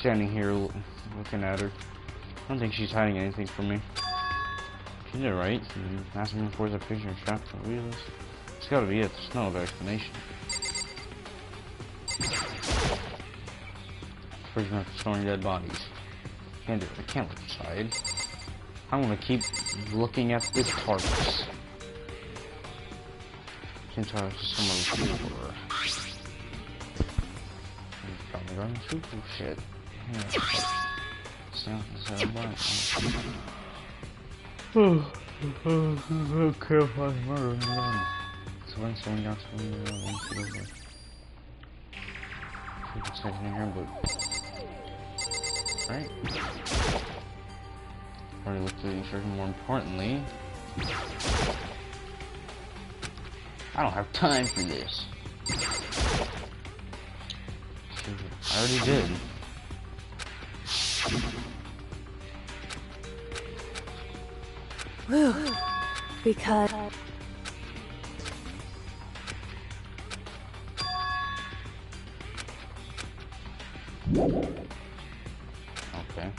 B: standing here looking at her. I don't think she's hiding anything from me. She did it right. Asking me for the picture and strapped to the wheels. It's gotta be it. There's no other explanation. Freaking out storing dead bodies. Can't do it. I can't look inside. I'm gonna keep looking at this TARDIS. Can't tell if it's some other floor. Probably going through shit. Okay, fine, murder. So when someone got someone in here, but right. Already looked at the instruction. More importantly, I don't have time for this. I already did.
C: Whew. Because
B: Okay.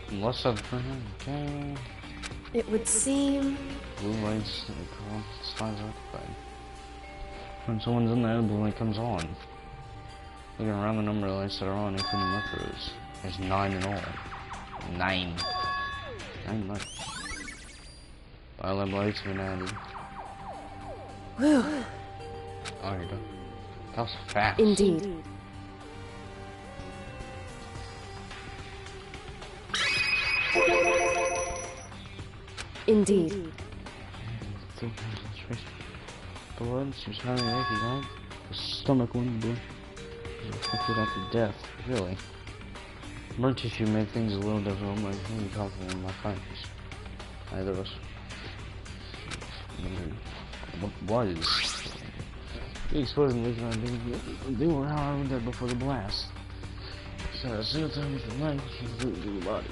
B: Unless I've okay.
C: it would seem
B: Blue lights signs occupied. When someone's in there, the blue light comes on. Looking around the number of lights that are on, including macros. There's 9 in all. 9. 9 lights. Violet lights have been added.
C: whew,
B: Oh, you're done. That was fast.
C: indeed. Indeed.
B: Blood, she's having a lucky guy. The stomach wound blood. Affected after death. Really? Burn tissue made things a little difficult. I'm really confident in my findings. Neither of us. What was? The explosion was not they were however dead before the blast. So as soon as I was the knife, she flew through the body.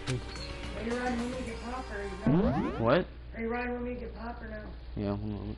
H: Are you riding with me to get pop or are you not?
B: What?
H: Are you riding with me to get pop or no?
B: Yeah, hold on.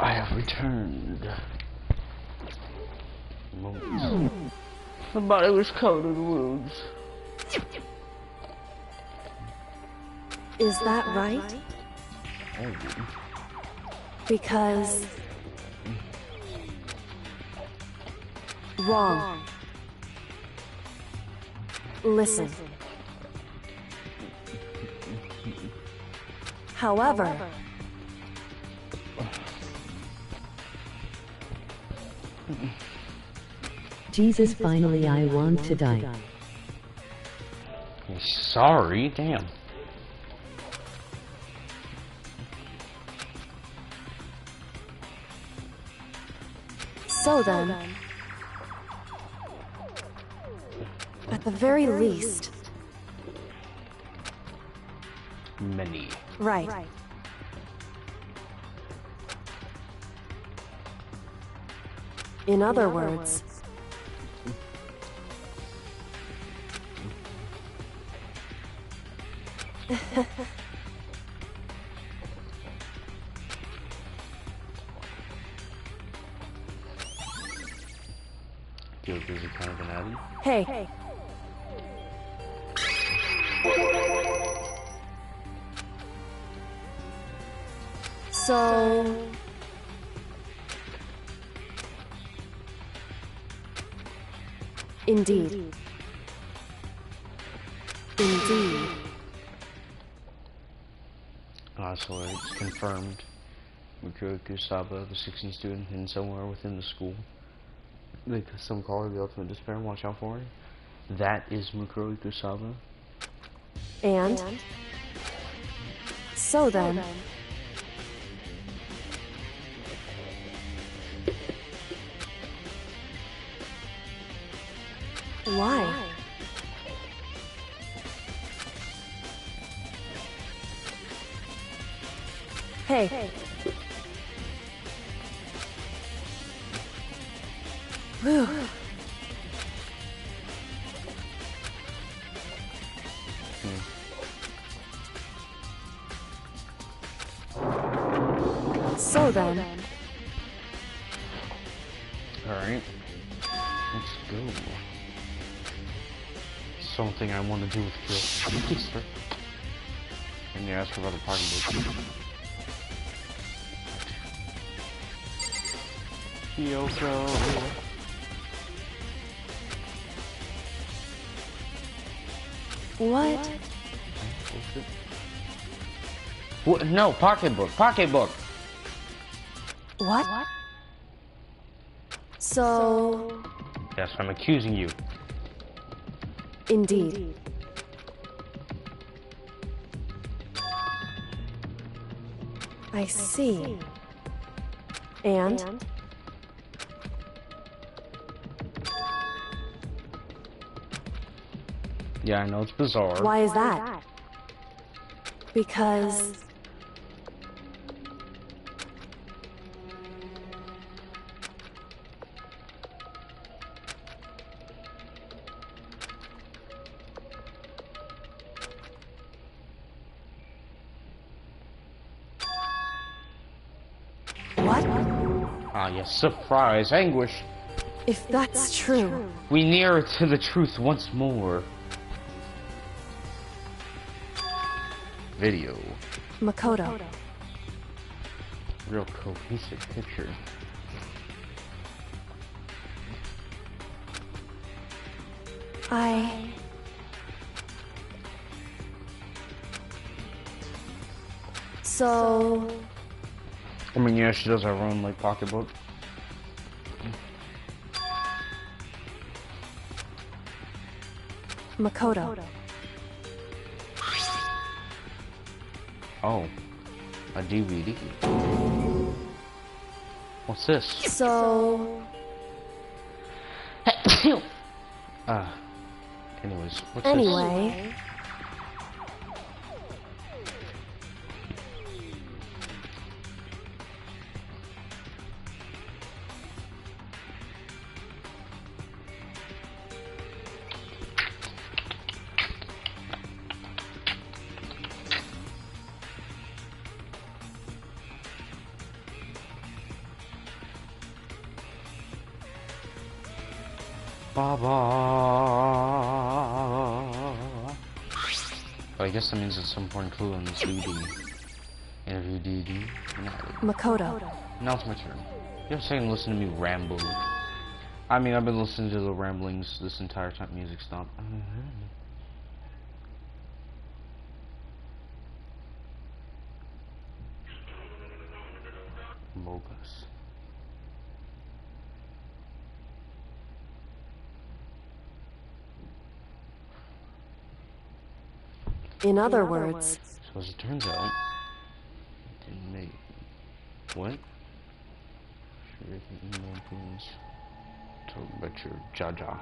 B: I have returned. The body was covered in wounds.
C: Is that right?
B: Oh.
C: Because... Wrong. Listen. However...
A: Jesus, finally I want to die.
B: Sorry, damn.
C: So then... At the very least...
B: Many.
C: Right. In other words...
B: Feel busy kind of an addy.
C: Hey. So... Indeed. Indeed.
B: So it's confirmed. Mikuro Kusaba, the 16 student, hidden somewhere within the school. Some call her the ultimate despair. Watch out for her. That is Mikuro Kusaba.
C: And? So then... Why? Hey. Whew. So then.
B: Alright. Let's go. Something I want to do with Kill. And you ask her about the party book. Kyoko.
C: What?
B: What? No, pocketbook. Pocketbook.
C: What? So...
B: Yes, I'm accusing you.
C: Indeed. I see. And?
B: Yeah, I know it's bizarre.
C: Why is that? Because... What?
B: Ah, yes, surprise, anguish.
C: If that's true...
B: We near to the truth once more. Video.
C: Makoto.
B: Real cohesive picture.
C: So...
B: I mean, yeah, she does have her own, like, pocketbook.
C: Makoto.
B: Oh. A DVD. What's this?
C: So...
B: Anyways, what's
C: Anyway...
B: Baba. But I guess that means it's some important clue on this DVD. Interview DVD.
C: Makoto.
B: Now it's my turn. You have a second to listen to me ramble. I mean, I've been listening to the ramblings this entire time. Music stop. Bogus.
C: In other words,
B: So as it turns out, didn't make what? Sure, you can email things. Talk about your Jaja.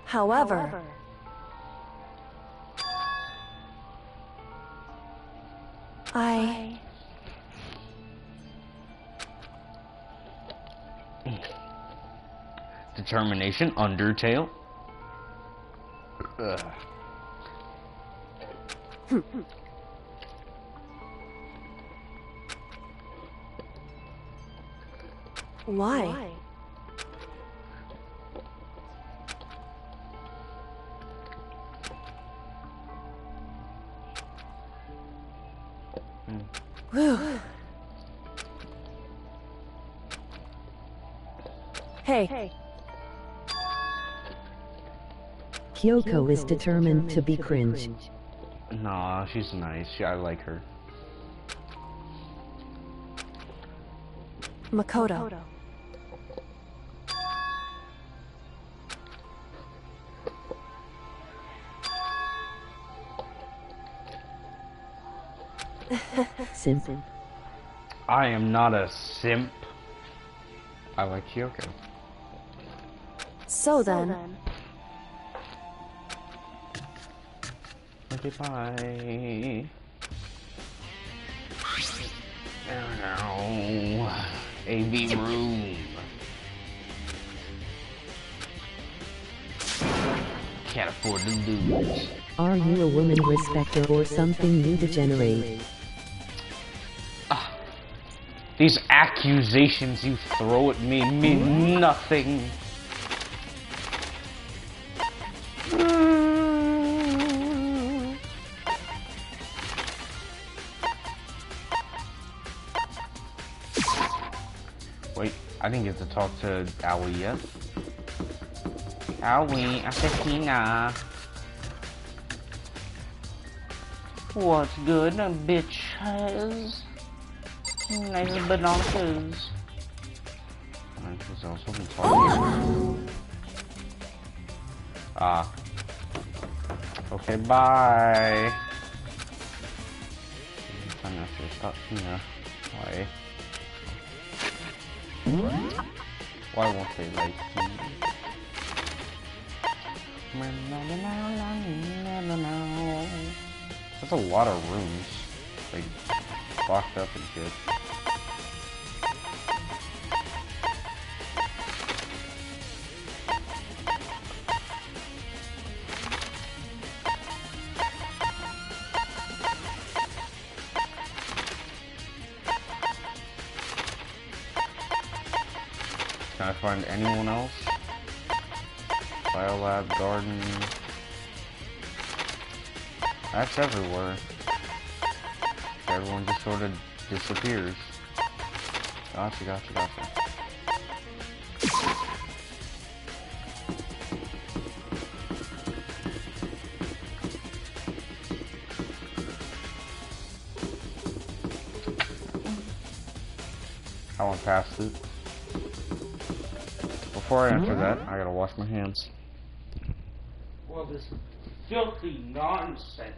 C: however, I
B: Determination, Undertale.
C: why? Whew. Hey.
A: Kyoko is determined to be cringe.
B: Nah, she's nice. I like her.
C: Makoto.
A: Simp.
B: I am not a simp. I like Kyoko.
C: So then,
B: Okay, bye. Ow. AV room. Can't afford to lose.
A: Are you a woman respecter or something, you degenerate?
B: These accusations you throw at me mean nothing. Wait, I didn't get to talk to Aoi yet. Aoi, Asakina. What's good, bitches? Nice bananas. She's also been talking. Okay, bye. Time after stop here. Why won't they like me? That's a lot of rooms, like locked up and shit. Can I find anyone else? Biolab, garden. That's everywhere. Everyone just sort of disappears. Gotcha. I went past it. Before I enter that, I gotta wash my hands. Well, this filthy nonsense.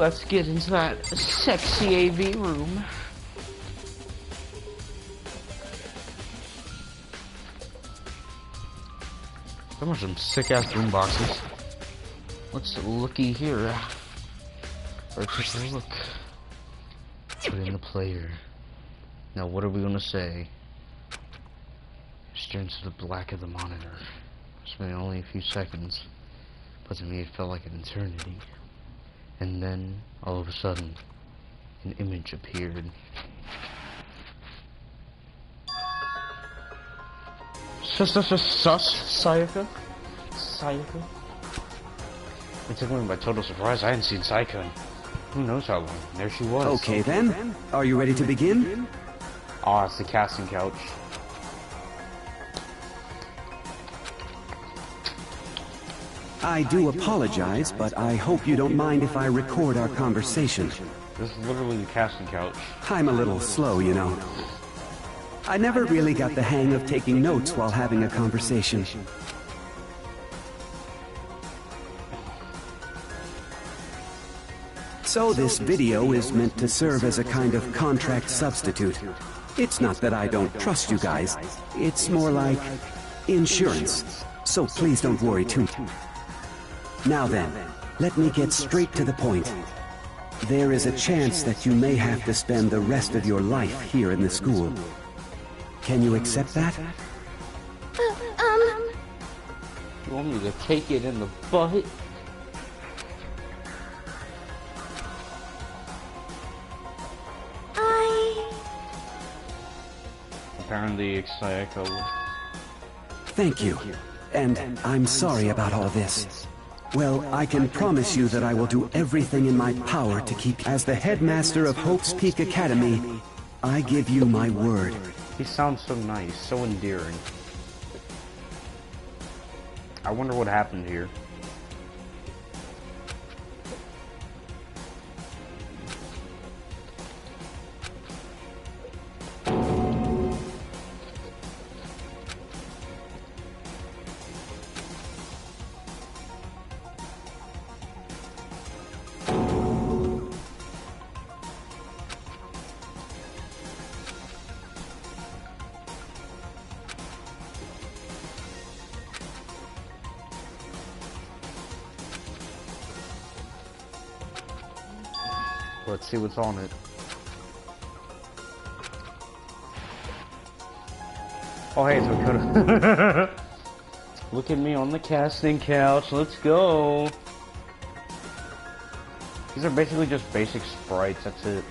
B: let's get into that sexy AV room. There are some sick-ass boom boxes. Let's looky here. Or take a look. Put in the player. Now what are we gonna say? Stare into the black of the monitor. It's been only a few seconds, but to me it felt like an eternity. And then, all of a sudden, an image appeared. Sayaka? Sayaka? It took me by total surprise. I hadn't seen Sayaka in who knows how long. There she was.
I: Okay then, are you ready to begin?
B: Ah, it's the casting couch.
I: I do apologize, but I hope you don't mind if I record our conversation.
B: This is literally the casting couch.
I: I'm a little slow, you know. I never really got the hang of taking notes while having a conversation. So this video is meant to serve as a kind of contract substitute. It's not that I don't trust you guys. It's more like insurance. So please don't worry too much. Now then, let me get straight to the point. There is a chance that you may have to spend the rest of your life here in the school. Can you accept that?
B: You want me to take it in the butt? Apparently, Sayaka.
I: Thank you. And I'm sorry about all this. Well, I can promise you that I will do everything in my power to keep... As the headmaster of Hope's Peak Academy, I give you my word.
B: He sounds so nice, so endearing. I wonder what happened here. Let's see what's on it. Oh hey, it's Makoto. Look at me on the casting couch. Let's go. These are basically just basic sprites. That's it.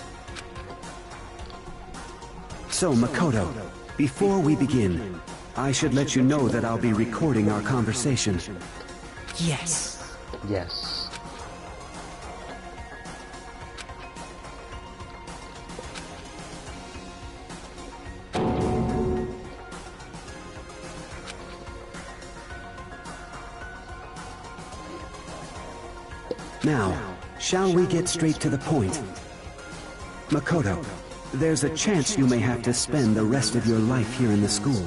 I: So Makoto, before we begin, I should let you know that I'll be recording our conversation.
J: Yes.
B: Yes.
I: Now, shall we get straight to the point? Makoto, there's a chance you may have to spend the rest of your life here in the school.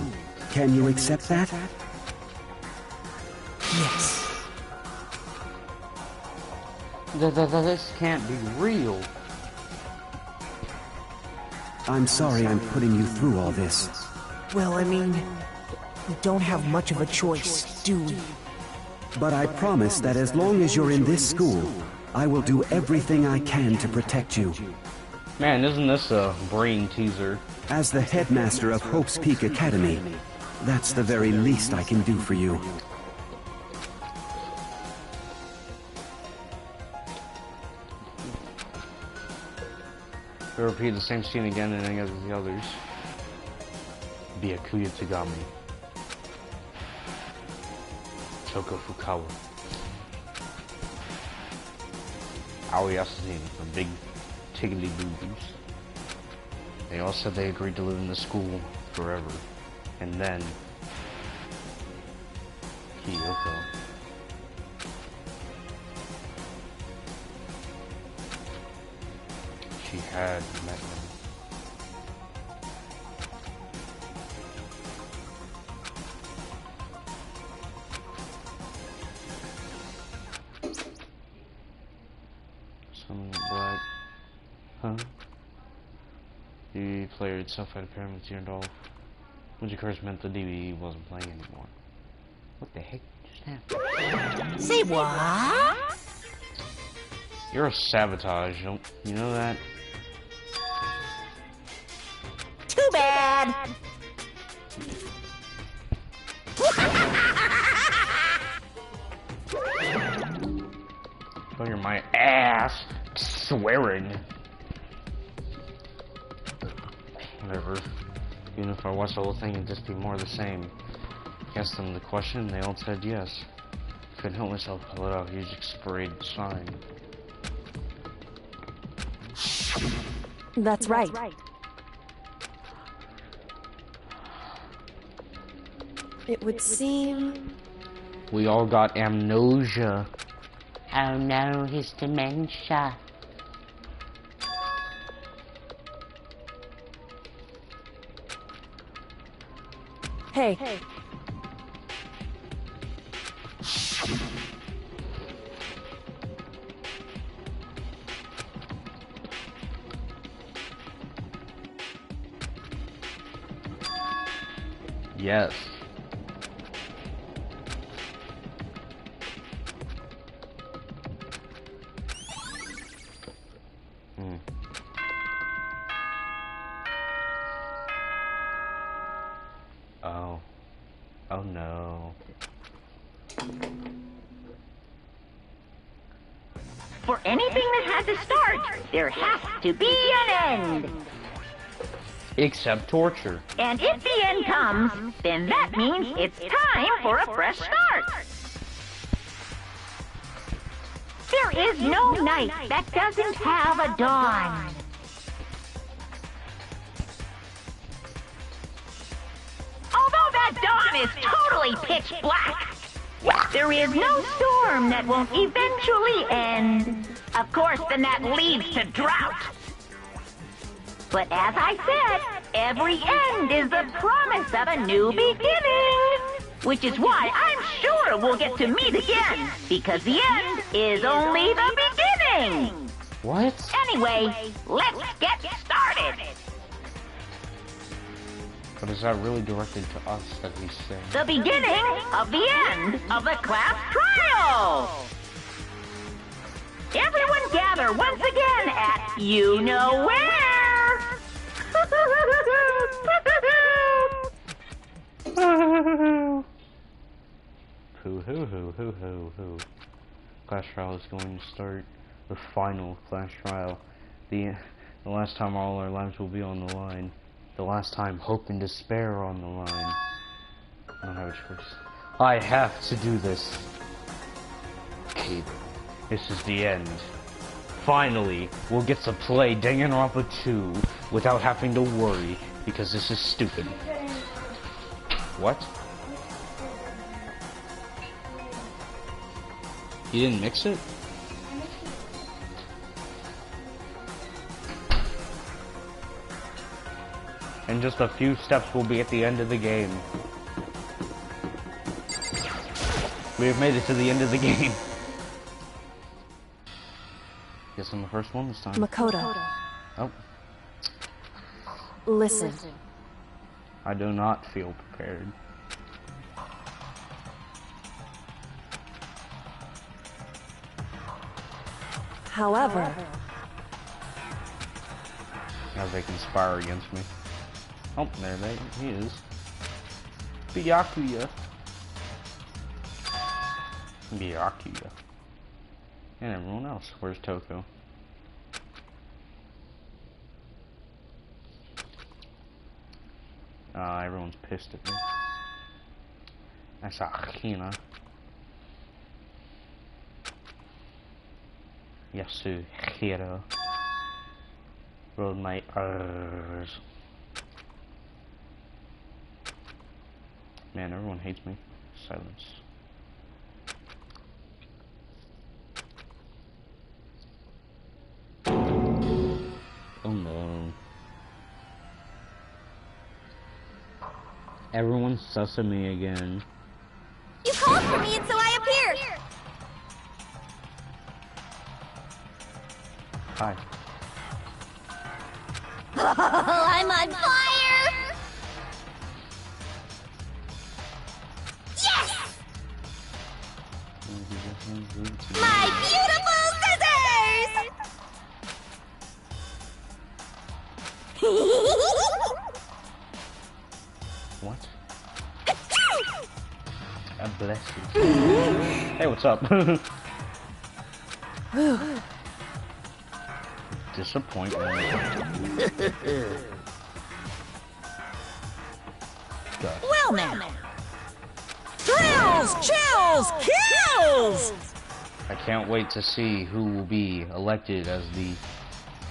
I: Can you accept that?
J: Yes.
B: This can't be real.
I: I'm sorry I'm putting you through all this.
J: Well, I mean, we don't have much of a choice, do we?
I: But I promise that as long as you're in this school, I will do everything I can to protect you.
B: Man, isn't this a brain teaser?
I: As the headmaster of Hope's Peak Academy, that's the very least I can do for you.
B: We'll repeat the same scene again and as the others. Byakuya Tagami. Shoko Fukawa. Aoi Asahine from Big Tiggly Boobies. They all said they agreed to live in the school forever. And then Kyoko. She had met him. Some The player itself had apparently turned off, which of course meant the DVD wasn't playing anymore. What the heck just happened?
D: Say what?
B: You're a sabotage, you know that?
D: Too bad.
B: Oh, you're my ass. Swearing. Whatever. Even if I watched the whole thing, it'd just be more of the same. Asked them the question, they all said yes. Couldn't help myself, pull it out a huge sprayed sign.
C: That's right. It would seem...
B: We all got amnesia. Oh no, his dementia.
C: Hey.
B: Yes. Oh. Oh no.
G: For anything that has a start, there has to be an end.
B: Except torture.
G: And if the end comes, then that means it's time for a fresh start. There is no night that doesn't have a dawn. Although that dawn is totally pitch black, there is no storm that won't eventually end. Of course, then that leads to drought. But as I said, every end is the promise of a new beginning. Which is why I'm sure we'll get to meet again, because the end is only the beginning.
B: What?
G: Anyway, let's get started.
B: But is that really directed to us that he's saying?
G: The beginning of the end of the class trial. Everyone gather once again at you know where.
B: Hoo. Class trial is going to start. The final class trial. The last time all our lives will be on the line. The last time hope and despair are on the line. I don't have a choice. I have to do this. Okay, this is the end. Finally, we'll get to play Danganronpa 2 without having to worry, because this is stupid. What? You didn't mix it? In just a few steps, we'll be at the end of the game. We have made it to the end of the game. Guess I'm the first one this time.
C: Makoto.
B: Oh.
C: Listen.
B: I do not feel prepared.
C: However...
B: As they conspire against me. Oh, there he is. Byakuya. Byakuya. And everyone else. Where's Toko? Everyone's pissed at me. That's Akina. Yasuhiro. Rolled my R's. Man, everyone hates me. Silence. Oh no. Everyone's sus at me again.
D: You called for me and so I appeared.
B: Hi.
D: I'm on fire! Yes! My beautiful scissors!
B: What? God bless you. Hey, what's up? Disappointment.
G: Well now. Thrills, chills, kills!
B: I can't wait to see who will be elected as the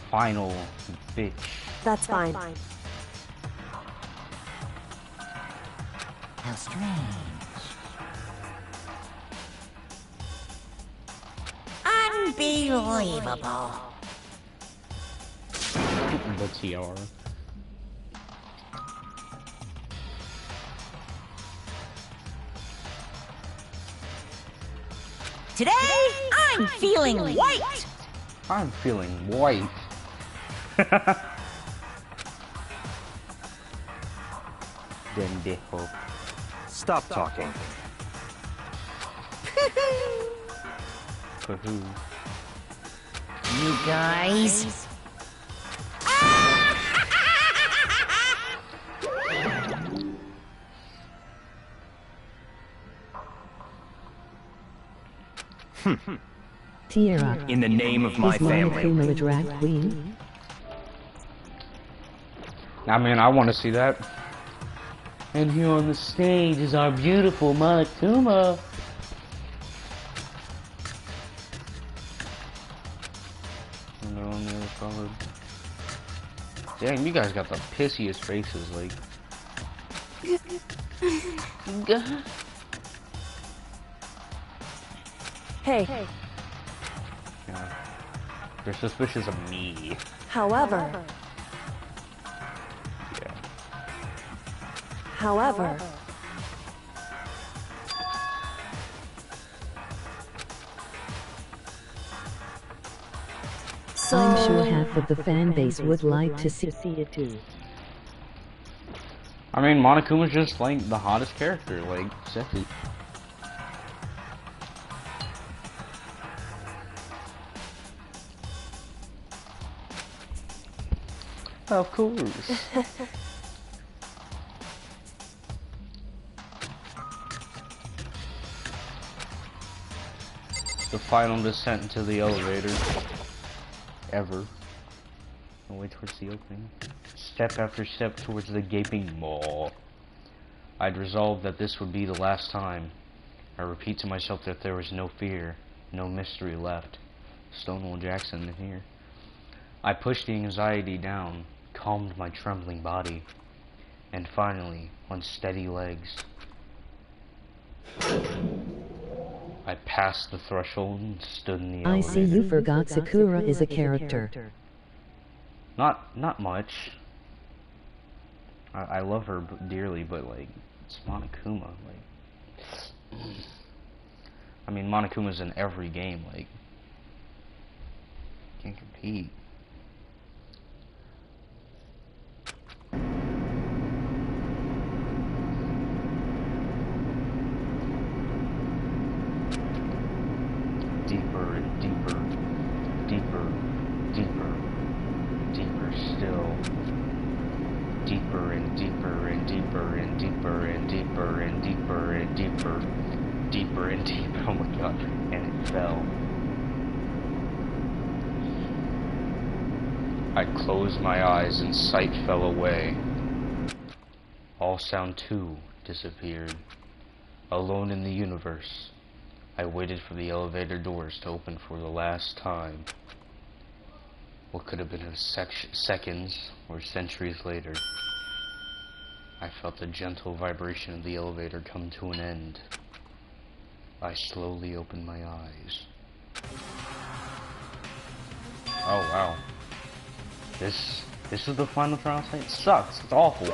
B: final bitch.
C: That's fine.
G: How strange. Unbelievable.
B: The tiara.
G: Today, I'm feeling white.
B: I'm feeling white. Dendejo.
E: Stop talking.
B: For who?
G: You guys.
A: Tiara.
E: In the name of my
A: Is
E: family.
A: Monokuma a drag queen?
B: I mean, I want to see that. And here on the stage is our beautiful Monokuma. Damn, you guys got the pissiest faces, like.
C: Hey.
B: Yeah. They're suspicious of me.
C: However.
B: Yeah.
C: However.
A: I'm sure half of the fan base would like to see it too.
B: I mean, Monokuma's just like the hottest character, like sexy. Of course. The final descent into the elevator. Ever. I'll wait towards the opening. Step after step towards the gaping maw. I'd resolved that this would be the last time. I repeat to myself that there was no fear, no mystery left. Stonewall Jackson in here. I pushed the anxiety down, calmed my trembling body, and finally, on steady legs, I passed the threshold and stood in the
A: I
B: elevator.
A: see you forgot Sakura is a character.
B: Not much. I love her dearly, but like, it's Monokuma. Like, I mean, Monokuma's in every game. Like, can't compete. Deeper and deeper, deeper, deeper, deeper still. Deeper and deeper and deeper and deeper and deeper and deeper and deeper, deeper and deeper. Oh my god! And it fell. I closed my eyes and sight fell away. All sound too disappeared. Alone in the universe. I waited for the elevator doors to open for the last time. What could have been seconds or centuries later, I felt the gentle vibration of the elevator come to an end. I slowly opened my eyes. Oh wow. This is the final trial site? It sucks. It's awful.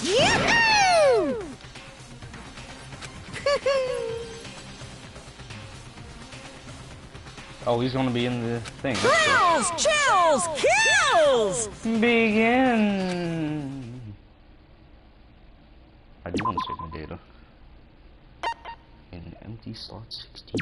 G: Yahoo!
B: Oh, he's gonna be in the thing.
J: Thrills, chills, kills!
B: Begin. I do want to save my data. In empty slot 16.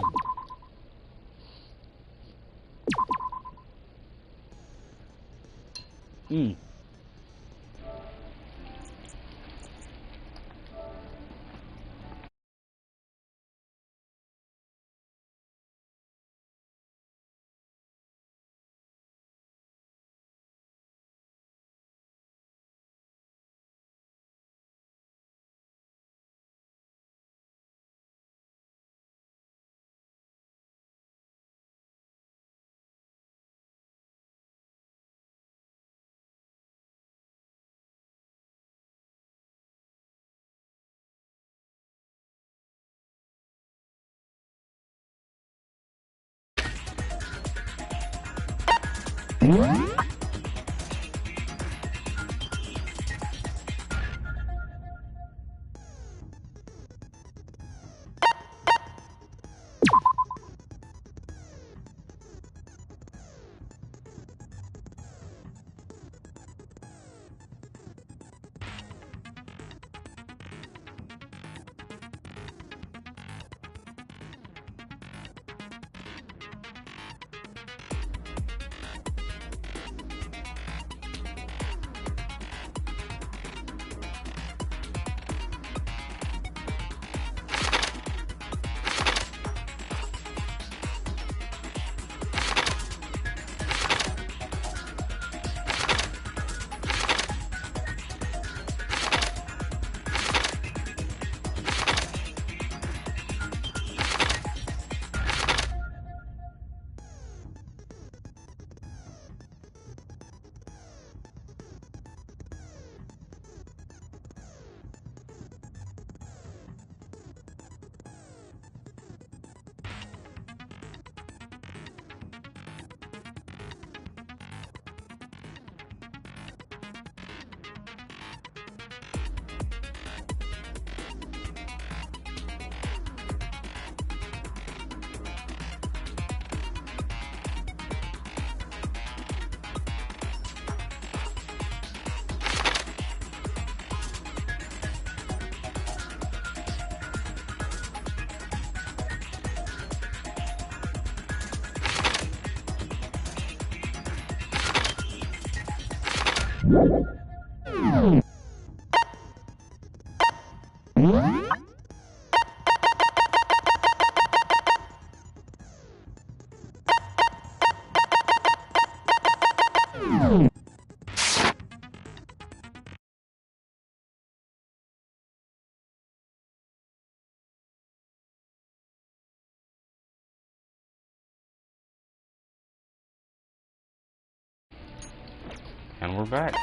B: And we're back.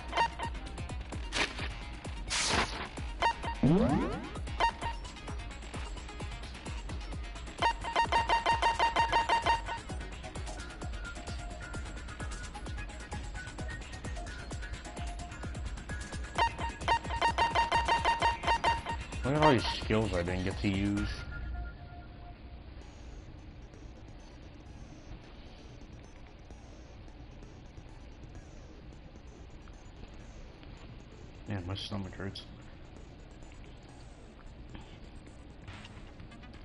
B: Look at all these skills I didn't get to use. Man, my stomach hurts.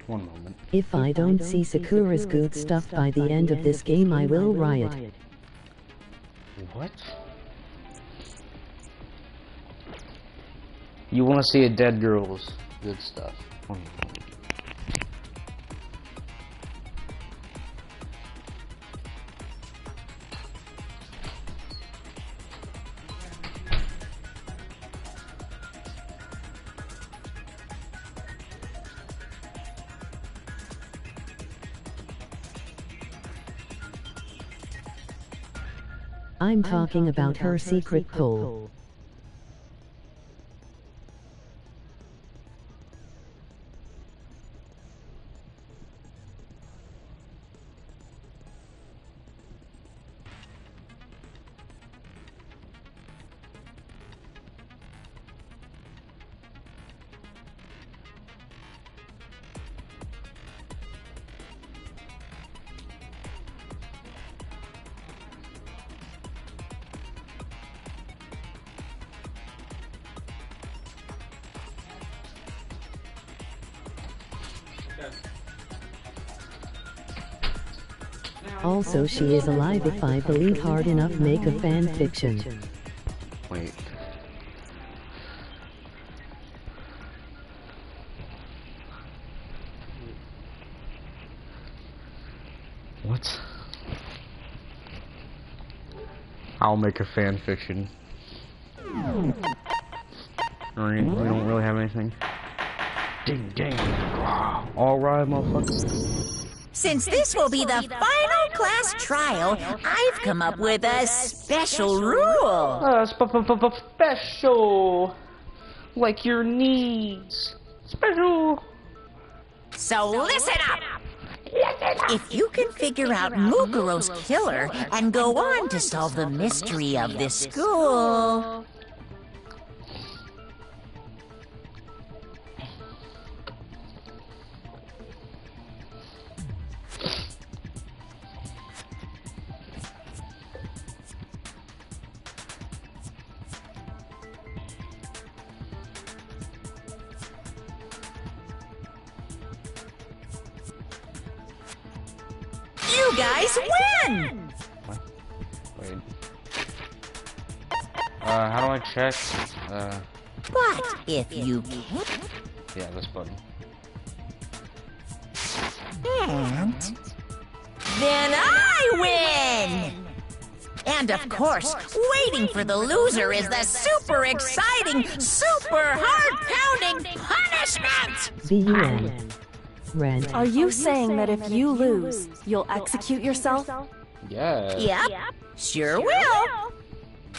B: One moment.
A: If I don't see Sakura's good stuff by the end of this game, I will riot.
B: What? You want to see a dead girl's good stuff. One moment.
A: I'm talking about her secret pole. Also, she is alive if I believe hard enough make a fan fiction.
B: Wait. What? I'll make a fan fiction. Alright, we don't really have anything. Ding ding. Alright, motherfucker.
D: Since this will be the final class trial, I've come up with a special rule.
B: Special. Like your needs. Special.
D: So listen up. If you can figure out Mukuro's killer and go on to solve the mystery of this school... You guys win!
B: What? Wait. How do I check?
D: But if you can't...
B: Yeah, this button.
D: And... then I win! And of course, waiting for the loser is the super exciting, super heart-pounding punishment!
A: VUN. Rent.
C: Are you saying that if you lose, you'll execute yourself?
B: Yeah.
D: Yep, sure will.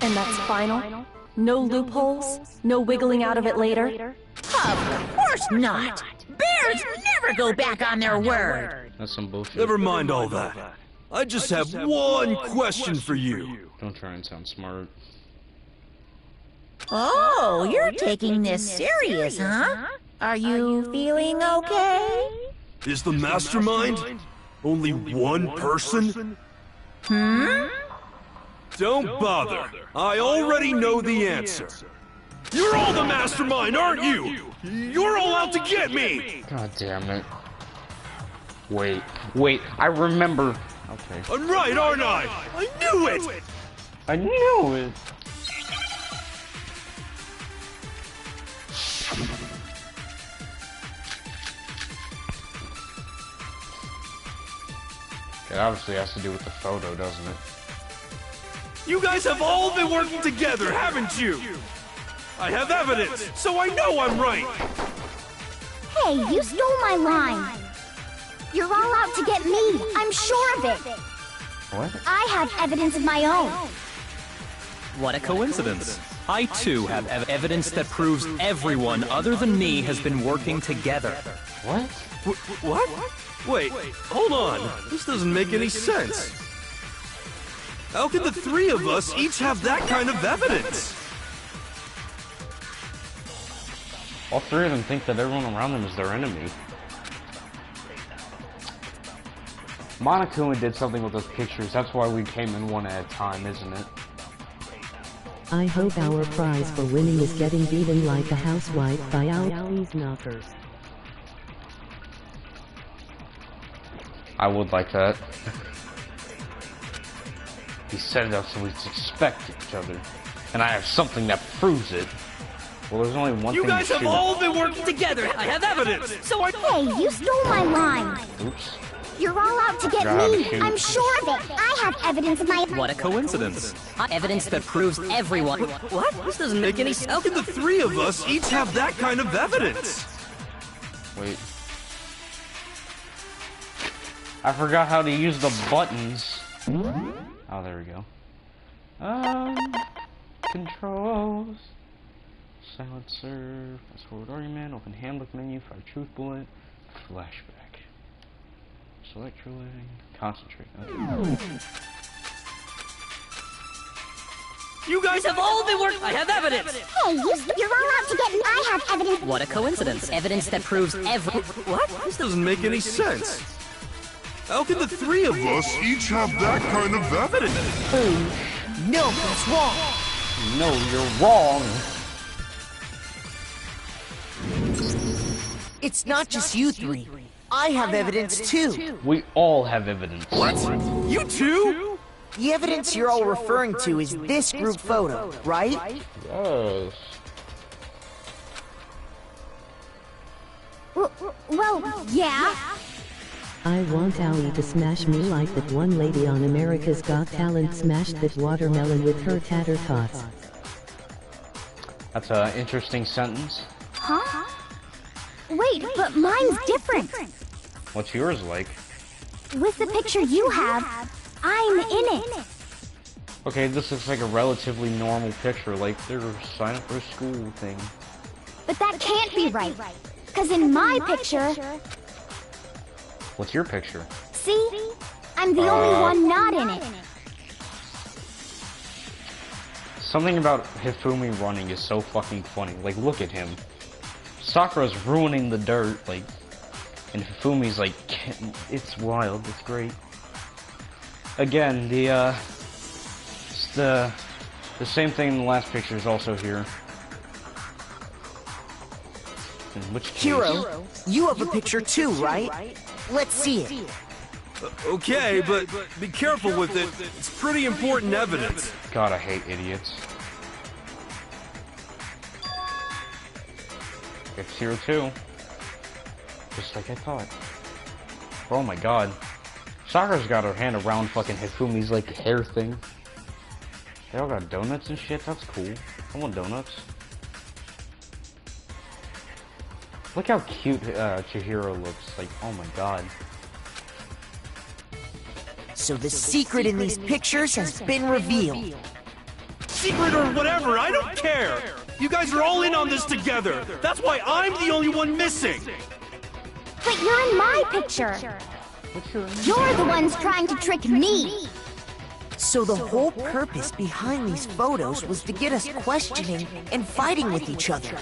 C: And that's final? No loopholes? No wiggling out of it later?
D: Of course not! Bears never go back on their word!
B: That's some bullshit.
F: Never mind all that. I just have one question for you.
B: Don't try and sound smart.
D: Oh, you're taking this serious, huh? Are you feeling okay?
F: Is the mastermind only one person? Don't bother. I already know the answer. You're all the mastermind, aren't you? You're all out to get me!
B: God damn it. Wait, I remember. Okay.
F: I'm right, aren't I? I knew it!
B: I knew it! It obviously has to do with the photo, doesn't it?
F: You guys have all been working together, haven't you? I have evidence, so I know I'm right!
K: Hey, you stole my line! You're all out to get me, I'm sure of it!
B: What?
K: I have evidence of my own!
E: What a coincidence. I too have evidence that proves everyone other than me has been working together.
B: What?
F: What? Wait, hold on. This doesn't make any sense. How can the three of us each have that kind of evidence?
B: All three of them think that everyone around them is their enemy. Monokuma did something with those pictures. That's why we came in one at a time, isn't it?
A: I hope our prize for winning is getting beaten like a housewife by out these knockers.
B: I would like that. He set it up so we expect each other. And I have something that proves it. Well, there's only one thing.
F: You guys have
B: shoot.
F: all been working together. I have evidence. So I.
K: Hey, you stole my line.
B: Oops.
K: You're all out to get me. I'm sure of it. I have evidence of my.
E: What a coincidence. Evidence that proves everyone.
F: What? This doesn't make any sense. How can the three of us each have that kind of evidence?
B: Wait. I forgot how to use the buttons. Oh, there we go. Controls. Silencer. Fast forward argument. Open handbook menu. Fire truth bullet. Flashback. Select drilling. Concentrate. Okay.
F: You guys have all been working. I have evidence.
K: Hey, you're all out to get me. I have evidence.
E: What a coincidence. Evidence that proves
F: What? This doesn't make any sense. How can the three of us each have that kind of evidence?
J: No, that's wrong.
B: No, you're wrong.
J: It's not just you three. I have evidence too.
B: We all have evidence.
F: What? You too?
J: The evidence you're all referring to is this group photo, right?
B: Yes.
K: Well, yeah.
A: I want Ali to smash me like that one lady on America's Got Talent smashed that watermelon with her tater tots.
B: That's an interesting sentence.
K: Huh? Wait, but mine's different.
B: What's yours like?
K: With the picture you have, I'm in it.
B: Okay, this looks like a relatively normal picture, like they're signing up for a school thing.
K: But that can't be right. Because in my picture...
B: What's your picture?
K: See? I'm the only one not in it.
B: Something about Hifumi running is so fucking funny. Like, look at him. Sakura's ruining the dirt, like... And Hifumi's like... It's wild, it's great. Again, the same thing in the last picture is also here. In which case...
J: Hiro, you have a picture too, right? Let's see it.
F: Okay, but be careful with it. It's pretty important evidence.
B: God, I hate idiots. It's here too. Just like I thought. Oh my god. Sakura's got her hand around fucking Hifumi's like hair thing. They all got donuts and shit, that's cool. I want donuts. Look how cute Chihiro looks, like, oh my god.
J: So the secret in these pictures has been revealed.
F: Secret or whatever, I don't care! You guys are all in on this together! That's why I'm the only one missing!
K: But you're in my picture. You're the ones trying to trick me.
J: So the whole purpose behind these photos was to get us questioning and fighting with each other.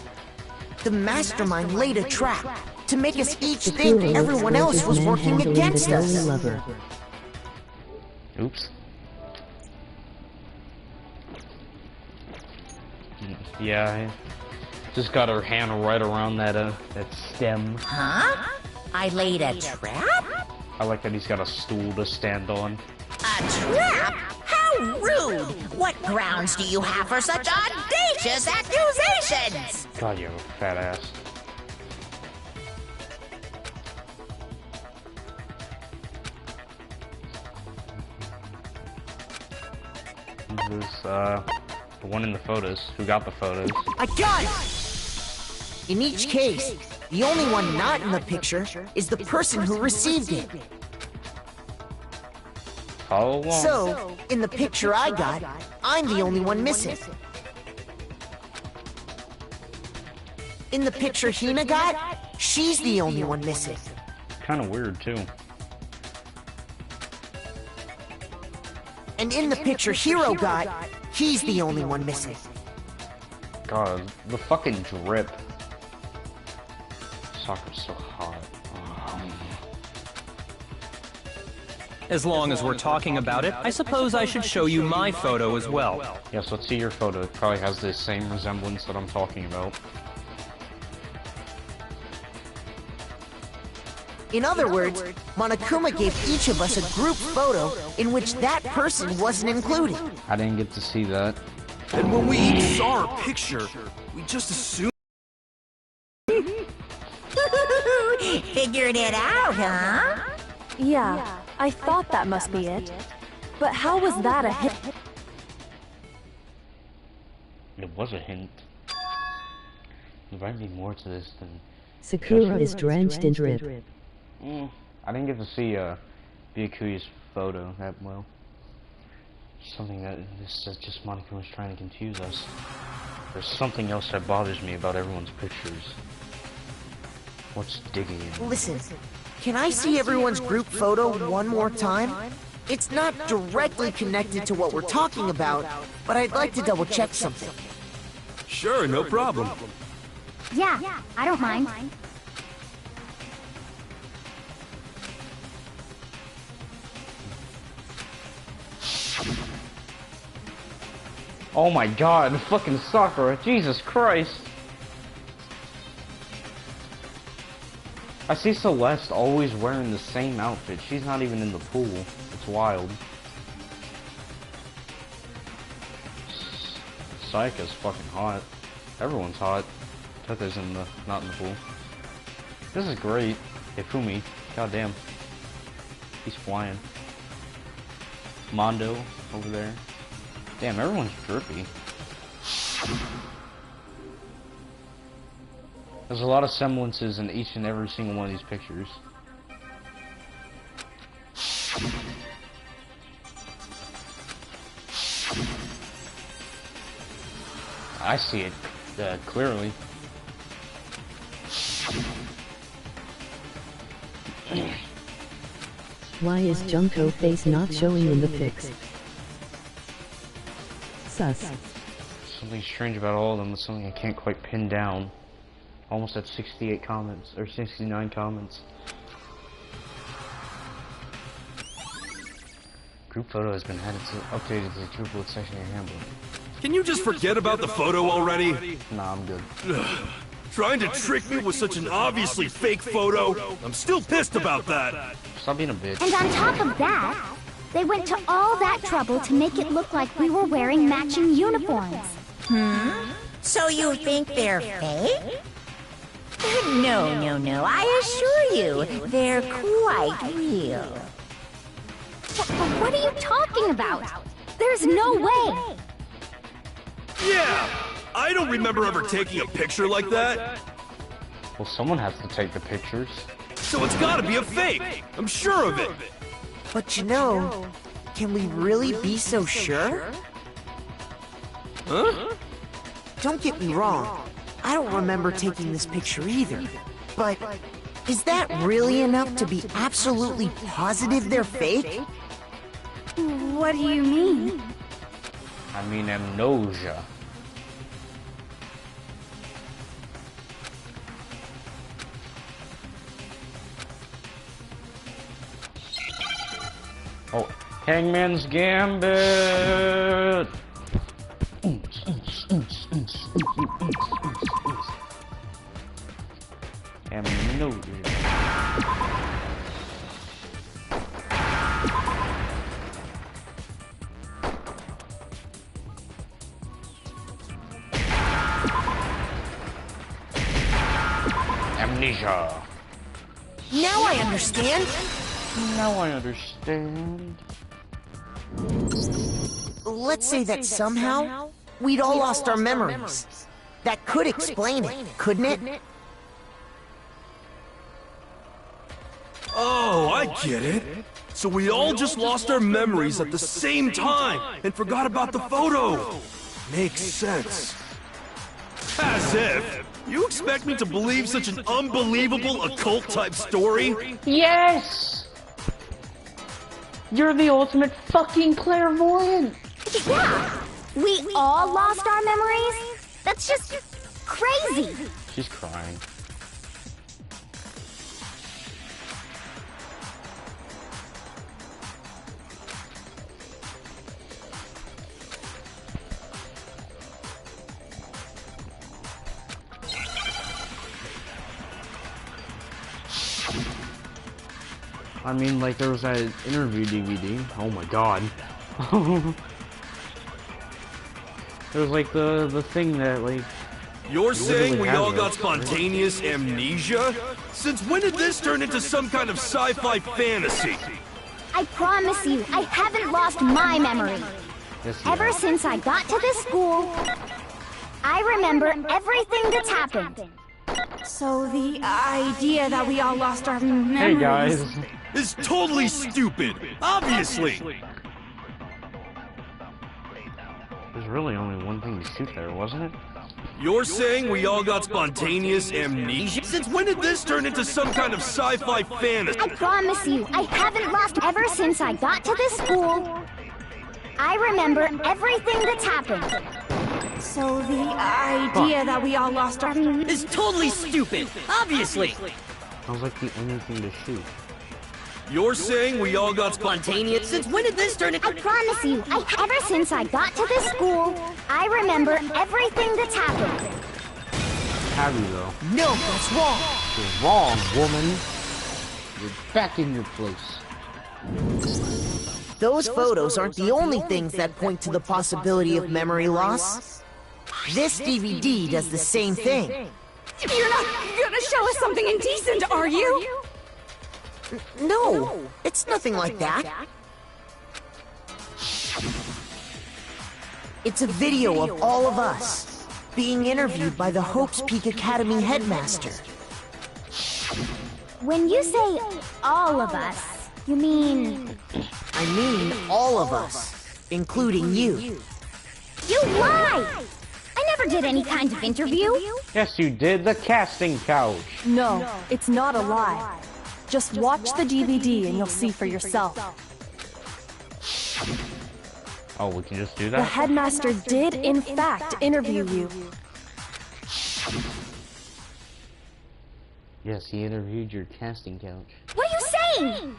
J: The mastermind laid a trap to make us each think everyone else was working against us.
B: Oops. Yeah, I just got her hand right around that stem.
D: Huh? I laid a trap?
B: I like that he's got a stool to stand on.
D: A trap? How rude! What grounds do you have for such audacious accusations?
B: God, you have a fat ass. This is, the one in the photos. Who got the photos?
J: I got it! In each case, the only one not in the picture is the person who received it.
B: Follow along.
J: So, in the picture I got, I'm the only one missing. In the picture Hina got, she's the only one missing.
B: Kind of weird, too.
J: And in the picture Hiro got, he's the only one missing.
B: God, the fucking drip. Sakura's so hot.
E: As long as we're talking about it, I suppose I should show you my photo as well.
B: Yes, let's see your photo. It probably has the same resemblance that I'm talking about.
J: In other words, Monokuma gave each of us a group photo in which that person wasn't included.
B: I didn't get to see that.
F: And when we each saw our picture, we just assumed...
D: Figured it out, huh?
C: Yeah, I thought that must be it. But how was that a hit?
B: It was a hint. There might be more to this than...
A: Sakura is drenched in drip.
B: I didn't get to see Byakuya's photo that well. Something that this is just Monica was trying to confuse us. There's something else that bothers me about everyone's pictures. What's digging in?
J: Listen, can I see everyone's group photo one more time? It's not directly connected to what we're talking about, but I'd like to double check something.
F: Sure, no problem.
K: Yeah, I don't mind.
B: Oh my god, fucking Sakura, Jesus Christ! I see Celeste always wearing the same outfit. She's not even in the pool. It's wild. Saika's fucking hot. Everyone's hot. Tethe's not in the pool. This is great. Hifumi. Goddamn. He's flying. Mondo over there. Damn, everyone's drippy. There's a lot of semblances in each and every single one of these pictures. I see it clearly.
A: Why is Junko face not showing in the pics? Sus.
B: Something strange about all of them. It's something I can't quite pin down. Almost at 68 comments, or 69 comments. Group photo has been updated to the triplet section of your handbook.
F: Can you just forget about the photo already?
B: Nah, I'm good.
F: Trying to trick me with such an obviously fake photo? I'm still pissed about that.
B: Stop being a bitch.
K: And on top of that, they went to all that trouble to make it look like we were wearing matching uniforms.
D: So you think they're fake? No. I assure you, they're quite real.
K: What are you talking about? There's no way.
F: Yeah, I don't remember ever taking a picture like that.
B: Well, someone has to take the pictures.
F: So it's gotta be a fake. I'm sure of it.
J: But you know, can we really be so sure?
F: Huh?
J: Don't get me wrong. I don't remember taking this picture either. But is that really enough to be absolutely positive they're fake?
K: What do you mean?
B: I mean amnesia. Oh, Hangman's Gambit! Amnesia. Amnesia.
J: Now I understand.
B: Now I understand.
J: Let's say that somehow we'd all lost our memories. That could explain it, couldn't it?
F: Oh, I get it. So we all just lost our memories at the same time and forgot about the photo. Makes sense. As if. You expect me to believe such an unbelievable occult-type story?
B: Yes! You're the ultimate fucking clairvoyant!
K: Yeah! We all lost our memories? That's just crazy!
B: She's crying. I mean, like, there was that interview DVD. Oh my god. There was, like, the thing that, like...
F: You're saying we all got spontaneous amnesia? Since when did this turn into some kind of sci-fi fantasy?
K: I promise you, I haven't lost my memory.
B: Yes,
K: Ever since I got to this school, I remember everything that's happened.
H: So the idea that we all lost our memories...
B: Hey guys.
F: Is totally stupid. Obviously.
B: There's really only one thing to shoot there, wasn't it?
F: You're saying we all got spontaneous amnesia? Since when did this turn into some kind of sci-fi fantasy?
K: I promise you, I haven't lost ever since I got to this school. I remember everything that's happened.
H: So the idea that we all lost our...
L: is totally stupid. Obviously.
B: Sounds like the only thing to shoot.
F: You're saying we all got
L: Spontaneous? Since when did this turn into...
K: I promise you, ever since I got to this school, I remember everything that's happened.
B: have you, though.
J: No, that's wrong.
B: You're wrong, woman. You're back in your place.
J: Those photos aren't the only things that point to the possibility of memory loss. This DVD does the same thing.
M: You're not gonna show us something indecent, are you?
J: No, it's nothing like that. It's a video of all of us being interviewed by the Hopes Peak Academy headmaster.
K: When you say all of us, you mean...
J: I mean all of us, including you.
K: You lie! I never did any kind of interview.
B: Yes, you did. The casting couch.
C: No, it's not a lie. Just watch the DVD and you'll see for yourself.
B: Oh, we can just do that?
C: The headmaster did, in fact, interview you.
B: Yes, he interviewed your casting couch.
K: What are you saying?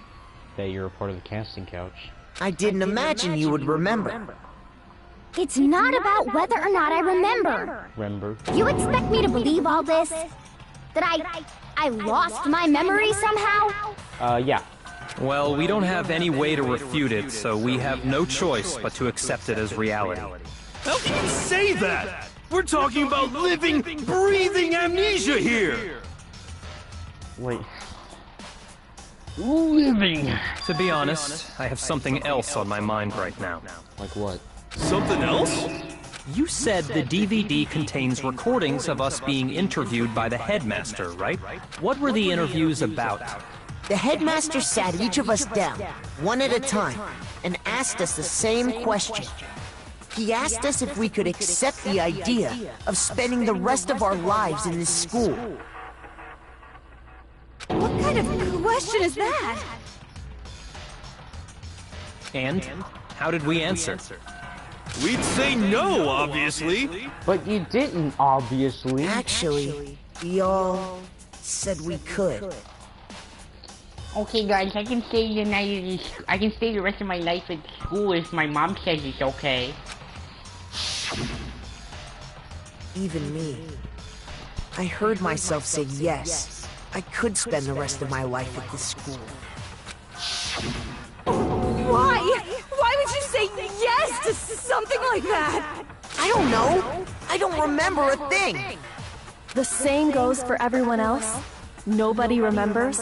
B: That you're a part of the casting couch.
J: I didn't imagine you would remember.
K: It's not about whether or not I remember.
B: Remember?
K: You expect me to believe all this? That I lost my memory somehow?
B: Yeah.
E: Well, we don't have any way to refute it, so we have no choice but to accept it as reality.
F: How can you say that? We're talking about living, breathing amnesia here!
B: Wait. Living!
E: To be honest, I have something else on my mind right now.
B: Like what?
F: Something else?
E: You said the DVD contains recordings of us being interviewed by the headmaster, right? What were the interviews about?
J: The headmaster sat each of us down, one at a time, and asked us the same question. He asked us if we could accept the idea of spending the rest of our lives in this school.
M: What kind of question is that?
E: And how did we answer?
F: We'd say no, obviously.
B: But you didn't, obviously.
J: Actually, we all said we could.
N: Okay, guys, I can stay the rest of my life at school if my mom says it's okay.
J: Even me. I heard myself say yes. I could spend the rest of my life at this school.
M: Why? Why would you say yes to something like that?
J: I don't know. I don't remember a thing.
C: The same goes for everyone else. Nobody remembers.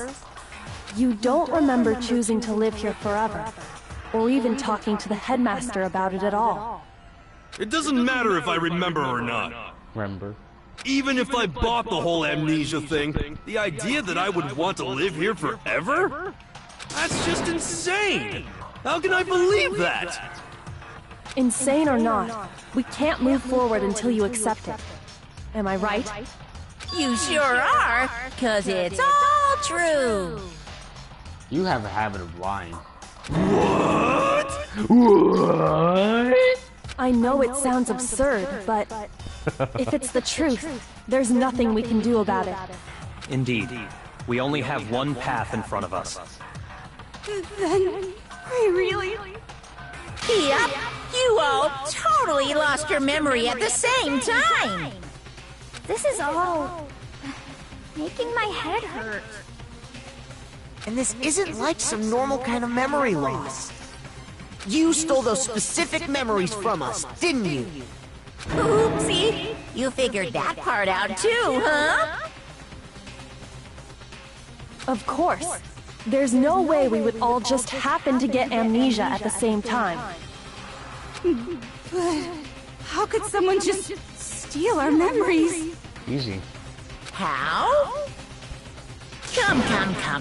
C: You don't remember choosing to live here forever, or even talking to the headmaster about it at all.
F: It doesn't matter if I remember or not.
B: Remember?
F: Even if I bought the whole amnesia thing, the idea that I would want to live here forever? That's just insane! How can I believe that?
C: Insane or not, we can't move forward until you accept it. Am I right?
D: You sure are, 'cause it's all true.
B: You have a habit of lying.
F: What?
B: What?
C: I know it sounds absurd, but if it's the truth, there's nothing we can do about it.
E: Indeed. We only have one path in front of us.
M: Then, I really...
D: Yep, you all totally lost your memory at the same time.
K: This is all... making my head hurt.
J: And this isn't like some normal kind of memory loss. You stole those specific memories from us, didn't you?
D: Oopsie, you figured that part out too, huh?
C: Of course. There's no way we would all just happen to get amnesia at the same time.
M: But how could someone just steal our memories?
B: Easy.
D: How? Come,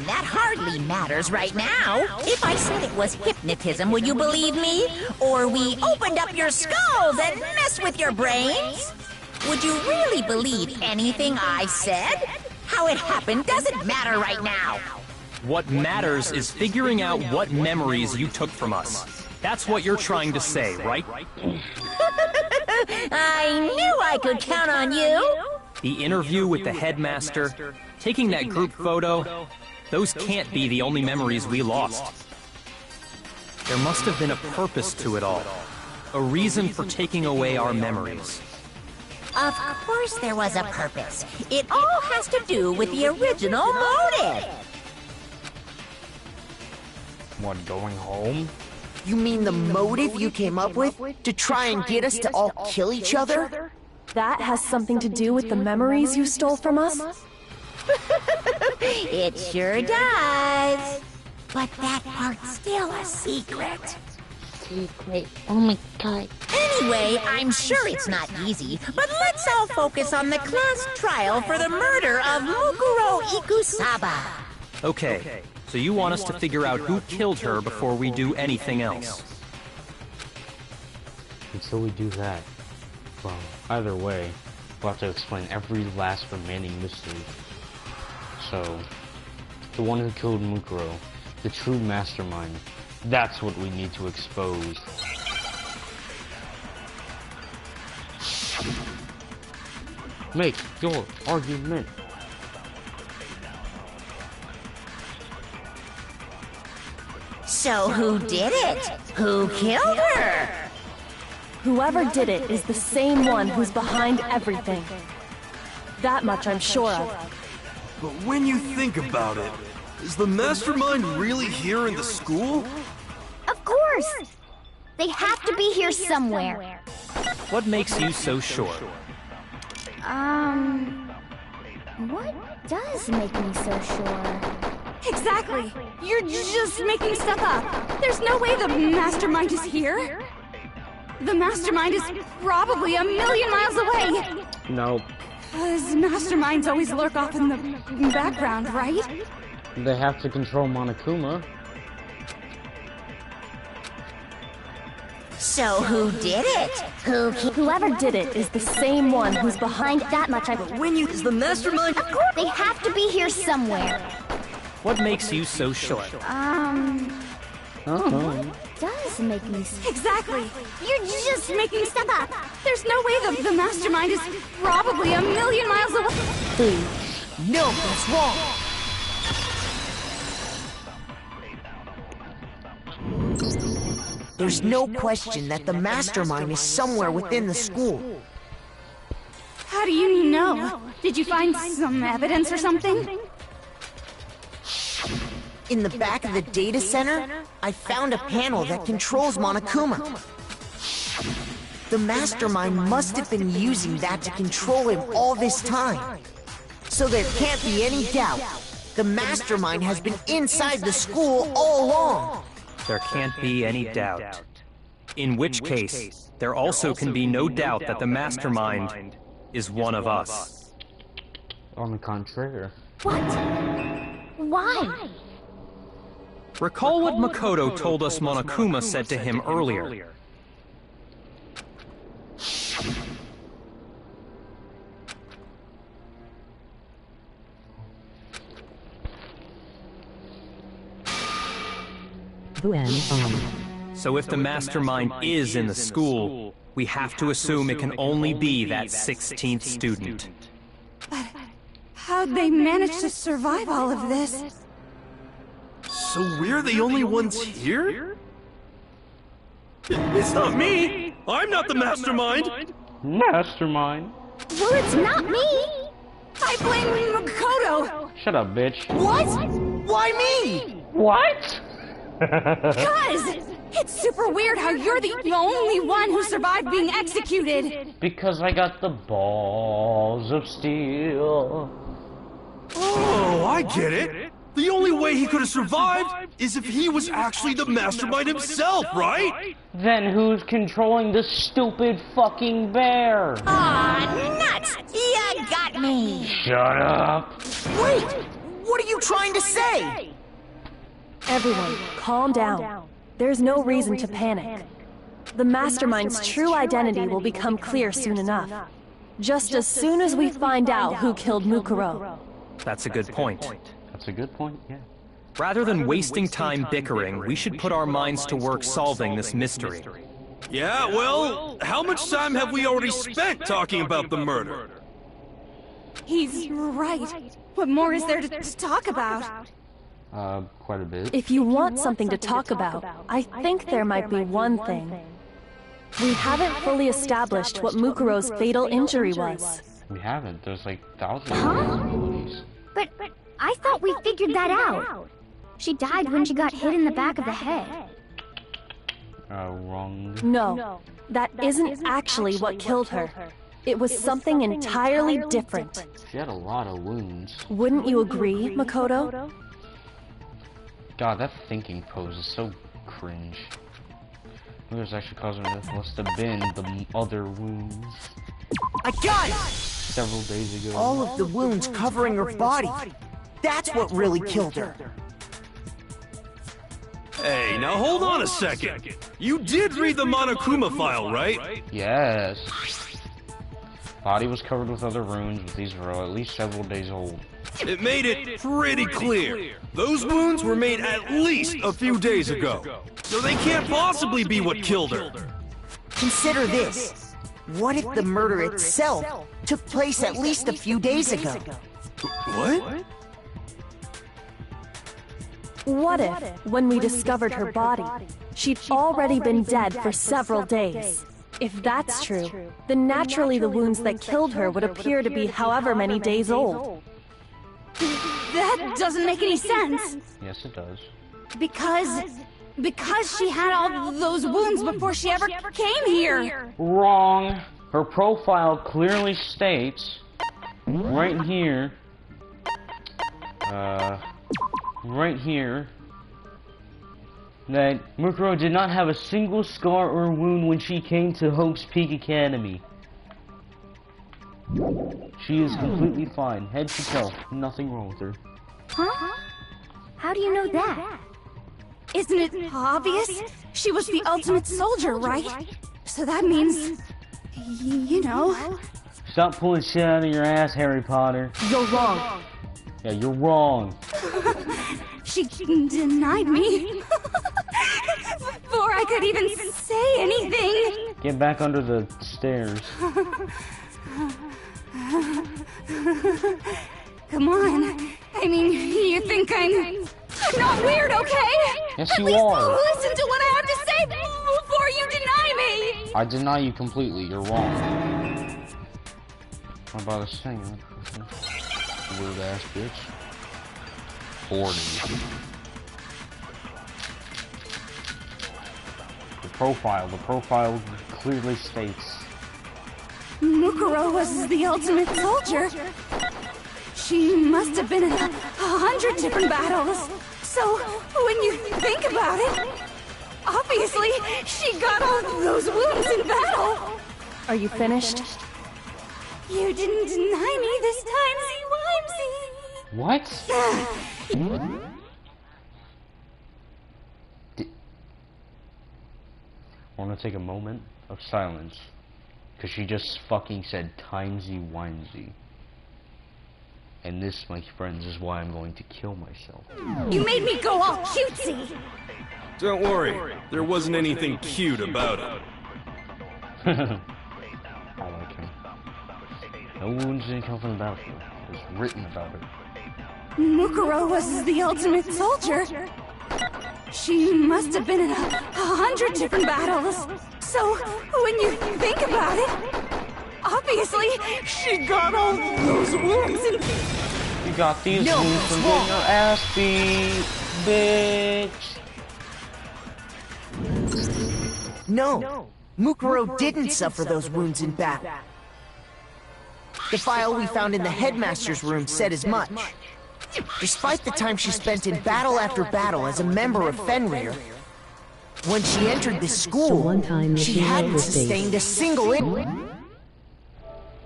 D: that hardly matters right now. If I said it was hypnotism, would you believe me? Or we opened up your skulls and messed with your brains? Would you really believe anything I said? How it happened doesn't matter right now.
E: What matters is figuring out what memories you took from us. That's what you're trying to say, right?
D: I knew I could count on you.
E: The interview with the headmaster, taking that group photo, those can't be the only memories we lost. There must have been a purpose to it all. A reason for taking away our memories.
D: Of course there was a purpose. It all has to do with the original motive.
B: What, going home?
J: You mean the motive you came up with? To try and get us to all kill each other?
C: That has something to do with the memories you stole from us?
D: It sure does. But that part's still a secret.
N: Secret. Oh my god.
D: Anyway, I'm sure it's not easy, but let's all focus on the class trial for the murder of Mukuro Ikusaba.
E: Okay, so you want us to figure out who killed her before we do anything else.
B: Until we do that, well, either way, we'll have to explain every last remaining mystery. So, the one who killed Mukuro, the true mastermind, that's what we need to expose. Make your argument.
D: So who did it? Who killed her?
C: Whoever did it is the same one who's behind everything. That much I'm sure of.
F: But when you think about it, is the mastermind really here in the school?
K: Of course! They have to be here somewhere.
E: What makes you so sure?
K: What does make me so sure?
M: Exactly! You're just making stuff up. There's no way the mastermind is here. The mastermind is probably a million miles away.
B: Nope.
M: Because masterminds always lurk off in the background, right?
B: They have to control Monokuma.
D: So who did it?
C: Whoever did it is the same one who's behind that much I...
L: When you... Is the mastermind...
K: Of course! They have to be here somewhere.
E: What makes you so sure?
K: What does make me...
M: Exactly! You're just making stuff up. There's no way the mastermind is probably a million miles away.
J: No, that's wrong! There's no question that the mastermind is somewhere within the school.
M: How do you know? Did you find some evidence or something?
J: In the back of the data center, I found a panel that controls Monokuma. The mastermind must have been using that to control him all this time. So there can't be any doubt. The mastermind has been inside the school all along.
E: There can't be any doubt. In which case, there also can be no doubt that the mastermind is one of us.
B: On the contrary.
K: What? Why?
E: Recall what Makoto told us Monokuma said to him earlier. So if the mastermind is in the school, we have to assume it can only be that 16th student.
M: But how'd they manage to survive all of this?
F: So we're the only ones here? It's not me! I'm not the mastermind!
B: Mastermind?
K: Well, it's not me!
M: I blame Makoto!
B: Shut up, bitch.
J: What? Why me?
B: What?
M: Because it's super weird how you're the only one who survived being executed.
B: Because I got the balls of steel.
F: Oh, I get it! The only way he could have survived is if he was actually the mastermind himself, right?
B: Then who's controlling the stupid fucking bear?
D: Aw, nuts! You got me!
B: Shut up!
J: Wait! What are you trying to say?
C: Everyone, calm down. There's no reason to panic. The mastermind's true identity will become clear soon enough. Just as soon as we find out who killed Mukuro.
E: That's a good point.
B: That's a good point, yeah.
E: Rather than wasting time bickering, we should put our minds to work solving this mystery.
F: Yeah, well, how much time have we already spent talking about the murder?
M: He's right. What more is there to talk about?
B: Quite a bit.
C: If you want something to talk about, I think there might be one thing. We haven't fully established what Mukuro's fatal injury was.
B: We haven't. There's like thousands of possibilities.
K: But I thought we figured that out. She died when she got hit in the back of the head.
B: Wrong.
C: No, that isn't actually what killed her. It was something entirely different.
B: She had a lot of wounds.
C: Wouldn't you agree, Makoto?
B: God, that thinking pose is so cringe. It was actually causing this must have been the other wounds.
J: I got it!
B: Several days ago.
J: All of the wounds covering her body. That's what really killed her.
F: Hey, now hold on a second. You did read the Monokuma file, right?
B: Yes. Body was covered with other wounds, but these were at least several days old.
F: It made it pretty clear. Those wounds were made at least a few days ago. So they can't possibly be what killed her.
J: Consider this. What if the murder itself took place at least a few days ago?
F: What?
C: What if, when we discovered her body, she'd already been dead for several days? If that's true, then naturally the wounds that killed her would appear to be however many days old.
M: That doesn't make any sense.
B: Yes, it does.
M: Because she had all those wounds before she ever came here.
B: Wrong. Her profile clearly states, right here, that Mukuro did not have a single scar or wound when she came to Hope's Peak Academy. She is completely fine, head to toe, nothing wrong with her.
K: Huh? How do you know that?
M: Isn't it obvious? She was the ultimate soldier, right? So that means, you know.
B: Stop pulling shit out of your ass, Harry Potter.
C: You're wrong.
B: Yeah, you're wrong.
M: She denied me before I could even say anything.
B: Get back under the stairs.
M: Come on. I mean, you think I'm not weird, okay?
B: Yes, you
M: At least
B: are.
M: listen to what I have to say before you deny me.
B: I deny you completely. You're wrong. What about a singer? Weird ass bitch. 40. The profile clearly states.
M: Mukuro was the ultimate soldier. She must have been in 100 different battles. So, when you think about it, obviously, she got all those wounds in battle.
C: Are you finished?
M: You didn't deny me this time, Z-Wimsey.
B: What? I want to take a moment of silence. Because she just fucking said timesy-wimesy. And this, my friends, is why I'm going to kill myself.
M: You made me go all cutesy.
F: Don't worry, there wasn't anything cute about it.
B: I like him. No wounds didn't come from the battlefield. It was written about her.
M: Mukuro was the ultimate soldier. She must have been in 100 different battles. So, when you think about it, obviously, she got all those wounds in...
B: You got these wounds from getting your ass beat, bitch.
J: No, Mukuro didn't suffer those wounds in battle. The file we found in the headmaster's room said as much. Despite the time she spent in battle after battle as a member of Fenrir, when she entered this school, she hadn't sustained a single injury.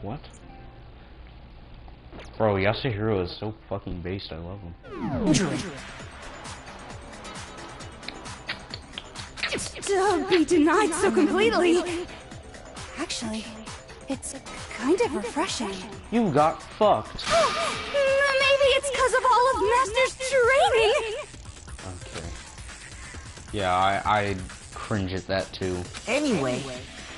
B: What? Bro, Yasuhiro is so fucking based, I love him.
M: To be denied so completely. Actually, it's kind of refreshing.
B: You got fucked.
M: Maybe it's because of all of Master's training.
B: Okay. Yeah, I cringe at that too.
J: Anyway,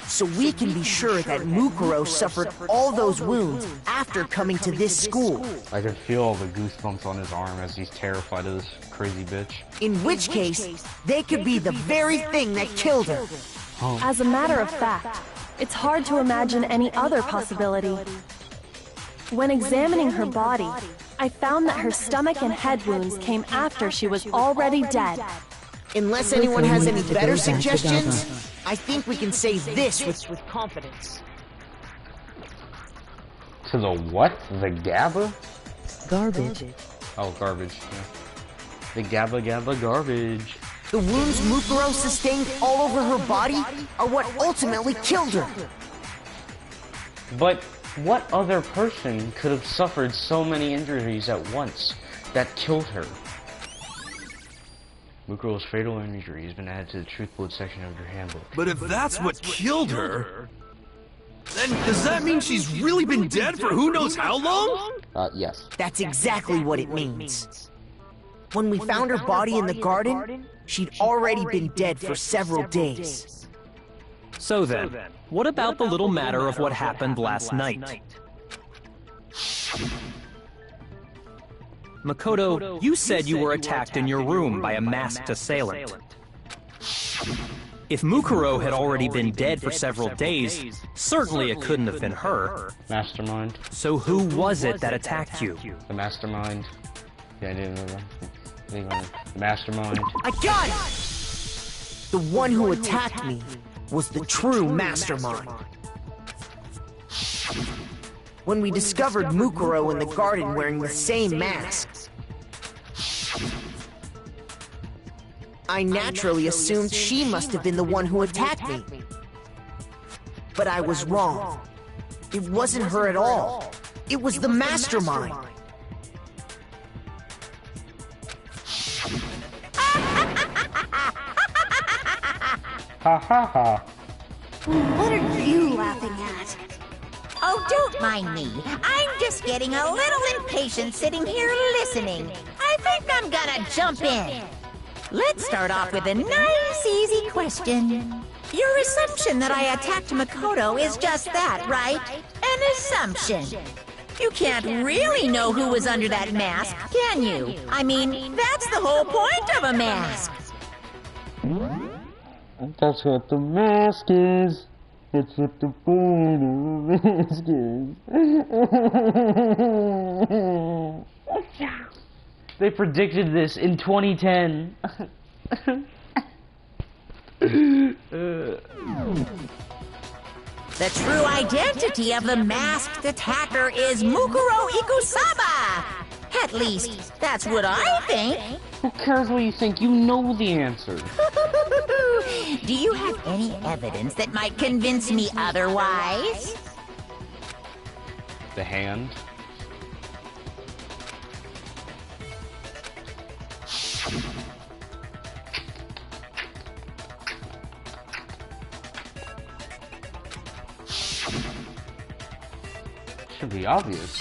J: so we can be sure that Mukuro suffered all those wounds after coming to this school.
B: I can feel all the goosebumps on his arm as he's terrified of this crazy bitch.
J: In which case, they could be the very thing that killed her.
C: As a matter of fact, it's hard to imagine any other possibility. When examining her body, I found that her stomach and head wounds came after she was already dead.
J: Unless anyone has any better suggestions, I think we can say this with confidence.
B: To the what? The GABA?
A: Garbage.
B: Oh, garbage. Yeah. The GABA garbage.
J: The wounds Mukuro sustained all over her body are what ultimately killed her.
B: But what other person could have suffered so many injuries at once that killed her? Mukuro's fatal injury has been added to the Truth Blood section of your handbook.
F: But if that's what killed her, then does that mean she's really been dead for who knows how long?
B: Yes.
J: That's exactly what it means. When we found her body in the garden, she'd already been dead for several days.
E: So then, what about the little matter of what happened last night? Makoto, you said you were attacked in your room by a masked assailant. If Mukuro had already been dead for several days, certainly it couldn't have been her.
B: Mastermind.
E: So who was it that attacked you?
B: The mastermind. Yeah, I didn't know that. The mastermind.
J: I got it! The one who attacked me was the true mastermind. When we discovered Mukuro in the garden wearing the same mask, I naturally assumed she must have been the one who attacked me. But I was wrong. It wasn't her at all. It was the mastermind.
B: Ha ha ha.
K: What are you laughing at?
D: Oh, don't mind me. I'm just getting a little impatient sitting here listening. I think I'm gonna jump in. Let's start off with a nice, easy question. Your assumption that I attacked Makoto is just that, right? An assumption. You can't really know who was under that mask, can you? I mean, that's the whole point of a mask.
B: That's what the mask is. That's what the point of the mask is. They predicted this in 2010.
D: The true identity of the masked attacker is Mukuro Ikusaba. At least, that's what I think.
B: Who cares what you think? You know the answer.
D: Do you have any evidence that might convince me otherwise?
B: The hand. Should be obvious.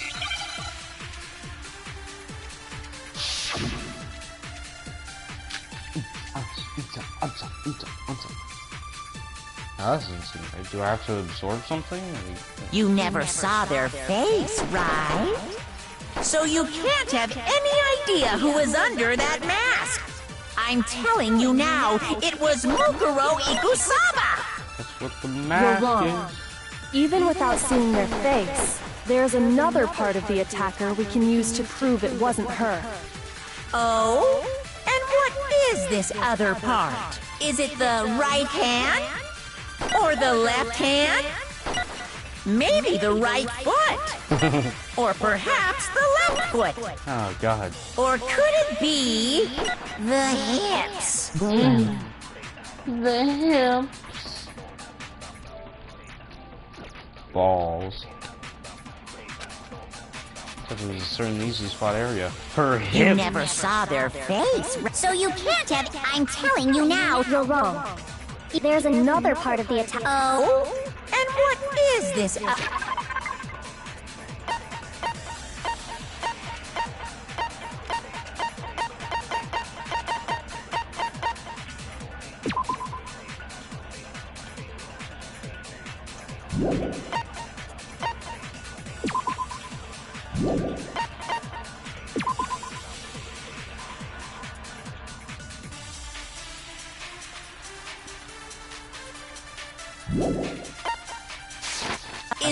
B: That doesn't seem right. Do I have to absorb something?
D: You never saw their face, right? So you can't have any idea who was under that mask. I'm telling you now, it was Mukuro Ikusaba!
B: That's what the mask
C: You're wrong.
B: is.
C: Even without seeing their face, there's another part of the attacker we can use to prove it wasn't her.
D: Oh? And what is this other part? Is it the right hand? Or the left hand? Maybe the right foot? Or perhaps the left foot?
B: Oh, God.
D: Or could it be the hips?
B: The hips. Balls. It was a certain easy spot area. Her hip.
D: You never saw their face.
K: So you can't have. I'm telling you now, you're wrong. There's another part of the attack.
D: Oh? And what is this?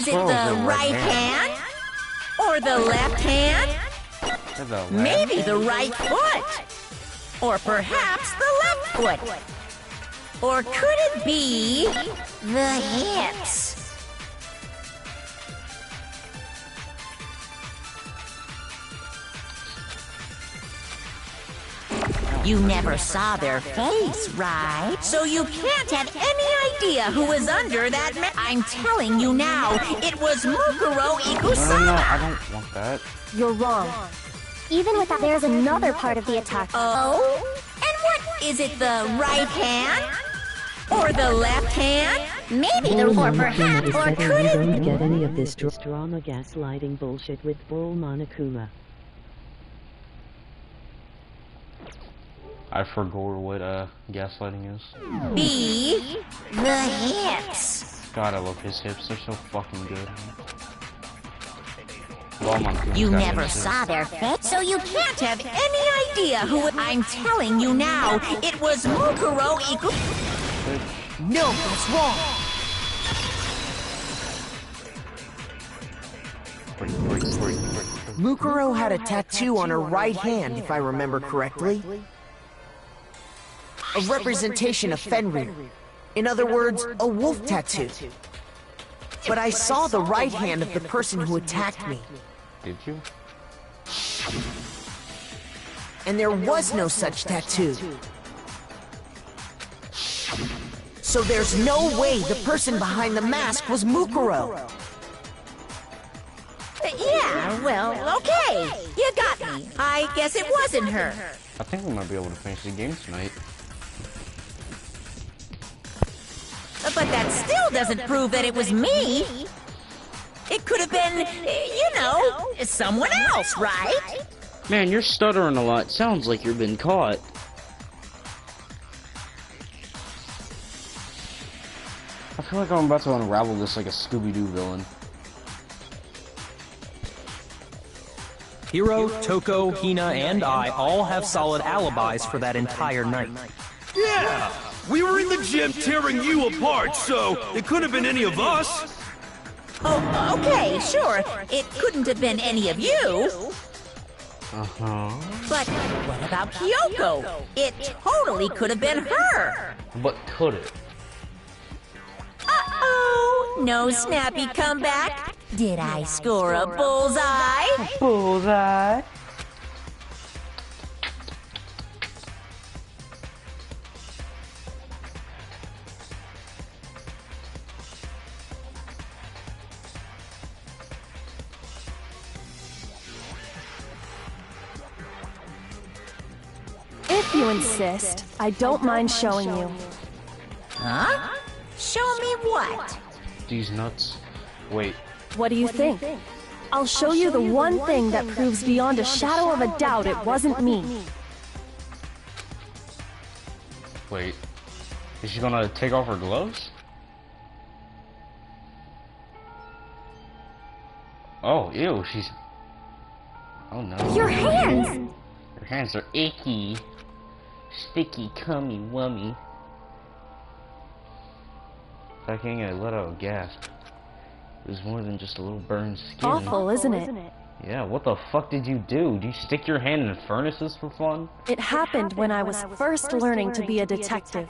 D: Is it the right hand? Or the left hand? Maybe the right foot? Or perhaps the left foot? Or could it be the hips? You never saw their face, right? So you can't have any idea who was under that I'm telling you now, it was Mukuro Ikusama!
B: No, I don't want that.
C: You're wrong.
K: Even without, there's another part of the attack.
D: Oh? And what? Is it the right hand? Or the left hand? Maybe the or perhaps, or could it?
A: Don't get any of this drama gaslighting bullshit with Bull Monokuma.
B: I forgot what gaslighting is.
D: B. The hips.
B: God, I love his hips. They're so fucking good.
D: You never saw their face, so you can't have any idea who I'm telling you now, it was Mukuro Iku.
J: No, that's wrong. Mukuro had a tattoo on her right hand, if I remember correctly. A representation of Fenrir. In other words, a wolf tattoo. But I saw the right hand of the person who attacked me.
B: Did you?
J: And there was no such tattoo. So there's no way the person behind the mask was Mukuro.
D: Yeah, well, okay. You got me. I guess it wasn't her.
B: I think we might be able to finish the game tonight.
D: But that still doesn't prove that it was me. It could have been, you know, someone else, right?
B: Man, you're stuttering a lot. Sounds like you've been caught. I feel like I'm about to unravel this like a Scooby-Doo villain.
E: Hiro, Toko, Hina, and I all have solid alibis for that entire night.
F: Yeah! We were in the gym tearing you apart, so it couldn't have been any of us.
D: Oh, okay, sure. It couldn't have been any of you.
B: Uh-huh.
D: But what about Kyoko? It totally could have been her.
B: But could it?
D: Uh-oh! No snappy comeback? Did I score a bullseye?
B: Bullseye?
C: If you insist, I don't mind showing you.
D: Huh? Show me what?
B: These nuts. Wait.
C: What do you think? I'll show you the one thing that proves beyond a shadow of a doubt it wasn't me.
B: Wait. Is she gonna take off her gloves? Oh, ew, she's... Oh no.
K: Your hands!
B: Her hands are icky. Sticky, cummy, wummy. I can't even let out a gasp. It was more than just a little burned skin.
C: Awful, isn't it?
B: Yeah, what the fuck did you do? Do you stick your hand in furnaces for fun?
C: It happened when I was first learning to be a detective.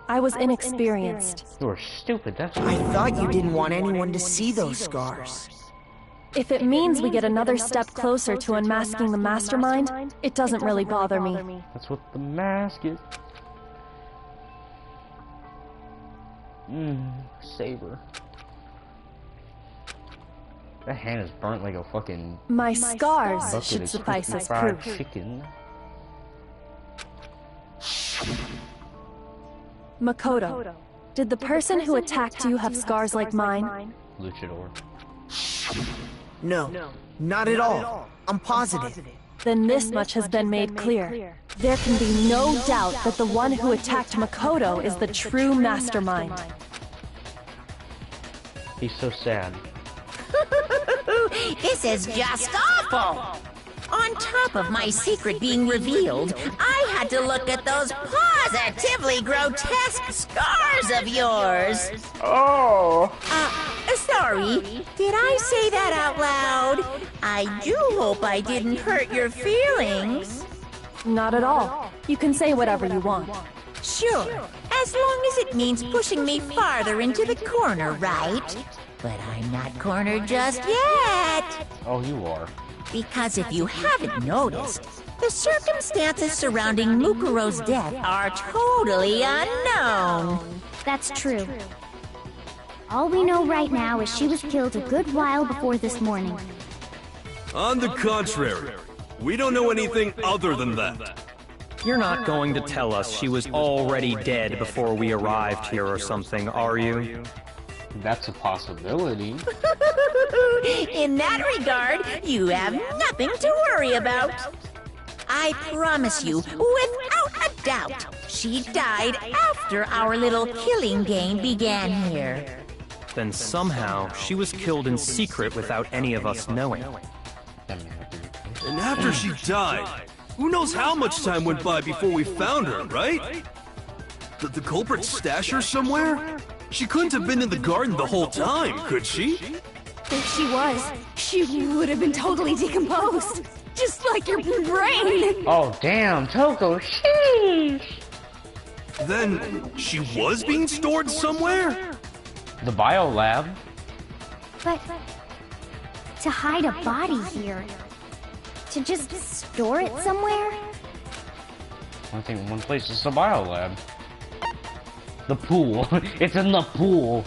C: I was inexperienced.
B: You were stupid, that's
J: I thought you didn't want anyone to see those scars.
C: If it means we get another step closer to unmasking the mastermind, it doesn't really bother me.
B: That's what the mask is. Saber. That hand is burnt like a fucking...
C: My scars
B: bucket
C: should
B: of
C: suffice as
B: fried
C: proof.
B: chicken.
C: Makoto, did the person who attacked you have scars like mine?
B: Luchador.
J: No, not at all. I'm positive.
C: Then this much has been made clear. There can be no doubt that the one who attacked Makoto is the true mastermind.
B: He's so sad.
D: This is just awful! On top of my secret being revealed, I had to look at those positively grotesque scars of yours.
B: Oh!
D: So sorry. Did I say that out loud? I do hope I didn't hurt your feelings.
C: Not at all. You can say whatever you want.
D: Sure, as long as it means pushing me farther into the corner, right? But I'm not cornered just yet.
B: Oh, you are.
D: Because if you haven't noticed, the circumstances surrounding Mukuro's death are totally unknown.
K: That's true. All we know right now is she was killed a good while before this morning.
F: On the contrary, we don't know anything other than that.
E: You're not going to tell us she was already dead before we arrived here or something, are you?
B: That's a possibility.
D: In that regard, you have nothing to worry about. I promise you, without a doubt, she died after our little killing game began here.
E: Then somehow she was killed in secret without any of us knowing.
F: And after she died, who knows how much time went by before we found her, right? Did the culprit stash her somewhere? She couldn't have been in the garden the whole time, could she?
M: If she was, she would have been totally decomposed. Just like your brain.
B: Oh, damn, Toko, sheesh!
F: Then, she was being stored somewhere?
B: The biolab?
K: But to hide a body here, to just store it somewhere?
B: I think one place is the biolab. The pool. It's in the pool.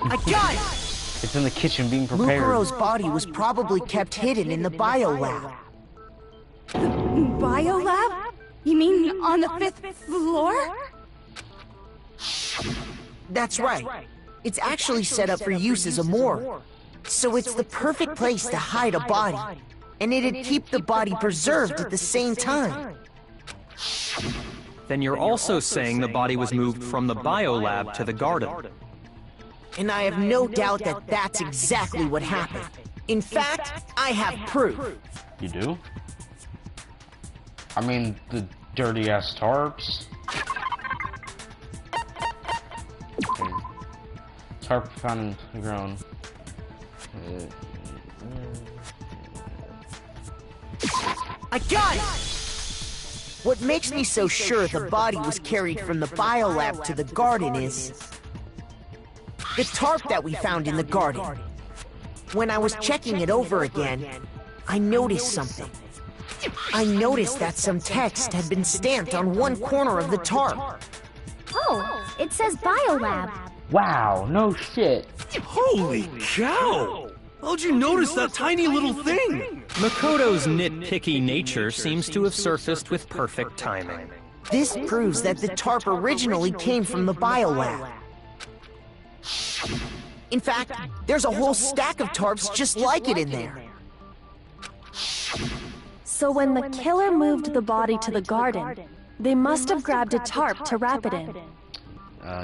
J: I got it!
B: It's in the kitchen being prepared.
J: Mukuro's body was probably kept hidden in the biolab.
M: The biolab? You mean on the 5th floor?
J: That's right. It's actually set up for use as a morgue. So it's the perfect place to hide a body. And it'd keep the body preserved at the same time.
E: Then you're also saying the body was moved from the biolab to the garden.
J: And I have no doubt that that's exactly what happened. In fact, I have proof.
B: You do? I mean, the dirty-ass tarps. Okay. Tarp found in the ground.
J: I got it! What makes me so sure the body was carried from the biolab to the garden is the tarp that we found in the garden. When I was checking it over again, I noticed something. I noticed that some text had been stamped on one corner of the tarp.
K: Oh, it says biolab.
B: Wow, no shit.
F: Holy cow! How'd you notice that tiny little thing?
E: Makoto's nitpicky nature seems to have surfaced with perfect timing.
J: This proves that the tarp originally came from the biolab. In fact, there's a whole stack of tarps just like it in there.
C: So when the killer moved the body to the garden, they must have grabbed a tarp to wrap it in.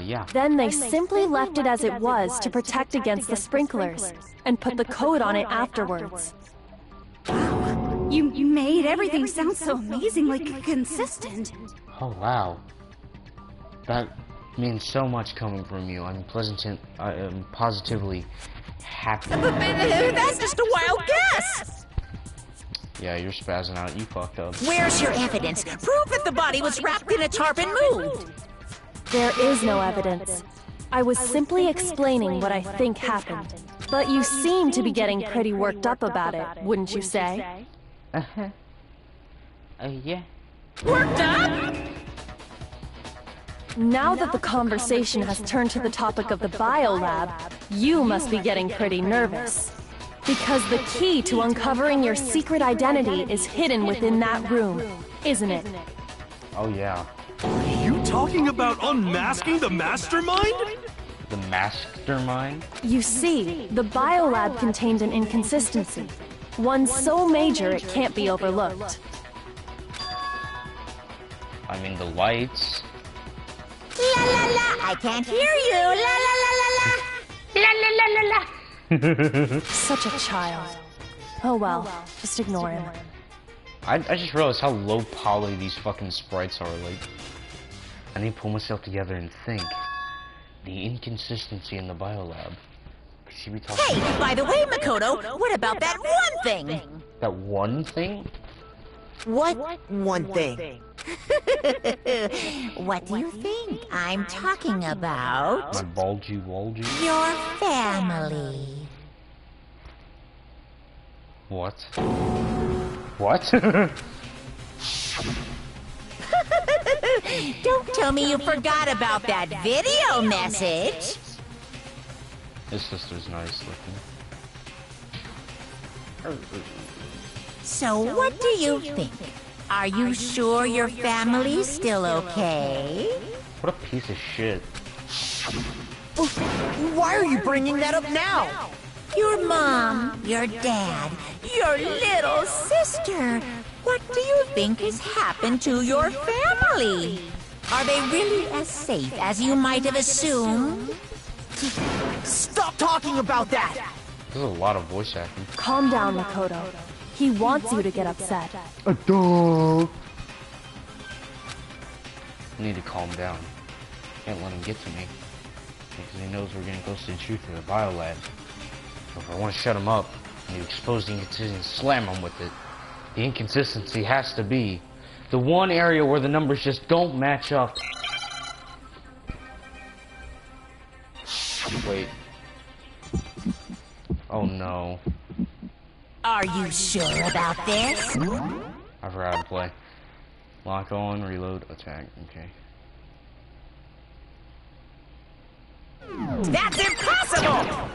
B: Yeah.
C: Then they simply left it as it was to protect against the sprinklers, and put the coat on it afterwards.
M: You made everything sound so amazingly consistent.
B: Oh, wow. That means so much coming from you. I'm positively happy.
D: That's just a wild guess!
B: Yeah, you're spazzing out. You fucked up.
D: Where's your evidence? Prove that the body was wrapped in a tarp and moved!
C: There is no evidence. I was simply explaining what I think happened. But you seem to be getting pretty worked up about it, wouldn't you say?
B: Uh-huh. Yeah.
D: Worked up?
C: Now that the conversation has turned to the topic of the biolab, you must be getting pretty nervous. Because the key to uncovering your secret identity is hidden within that room, isn't it?
B: Oh, yeah.
F: Are you talking about unmasking the mastermind?
B: The mastermind?
C: You see, the biolab contained an inconsistency. One so major it can't be overlooked.
B: I mean, the lights.
D: La la la, I can't hear you. La la la la la. La la la la la.
C: Such a child. Oh well, just ignore him.
B: I just realized how low poly these fucking sprites are, like. I need to pull myself together and think. The inconsistency in the biolab. she be talking?
D: Hey, by the way, Makoto, what about that one thing?
B: That one thing?
J: What one thing?
D: What do you think I'm talking about?
B: My bulgy walgy?
D: Your family.
B: What? What?
D: Don't tell me you forgot about that video message.
B: His sister's nice looking.
D: So what do you think? Are you sure your family's still okay?
B: What a piece of shit.
J: Why are you bringing that up now?
D: Your mom, your dad, your little sister. What do you think has happened to your family? Are they really as safe as you might have assumed?
J: Stop talking about that!
B: There's a lot of voice acting.
C: Calm down, Makoto. He wants you to get upset.
B: A dog. I need to calm down. Can't let him get to me. Because he knows we're getting close to the truth in the biolab. So if I want to shut him up, and you expose the inconsistency and slam him with it, the inconsistency has to be the one area where the numbers just don't match up. Wait. Oh no.
D: Are you sure about this?
B: I forgot how to play. Lock on, reload, attack. Okay.
D: That's impossible!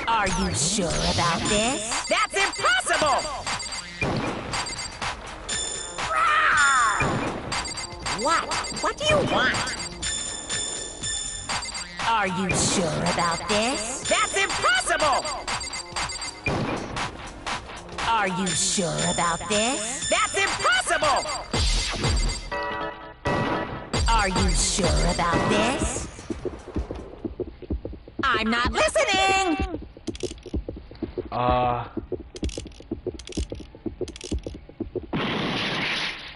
D: Are you sure about this? That's impossible! What? What do you want? Are you sure about this? That's impossible! Are you sure about this? That's impossible! Are you sure about this? I'm not listening!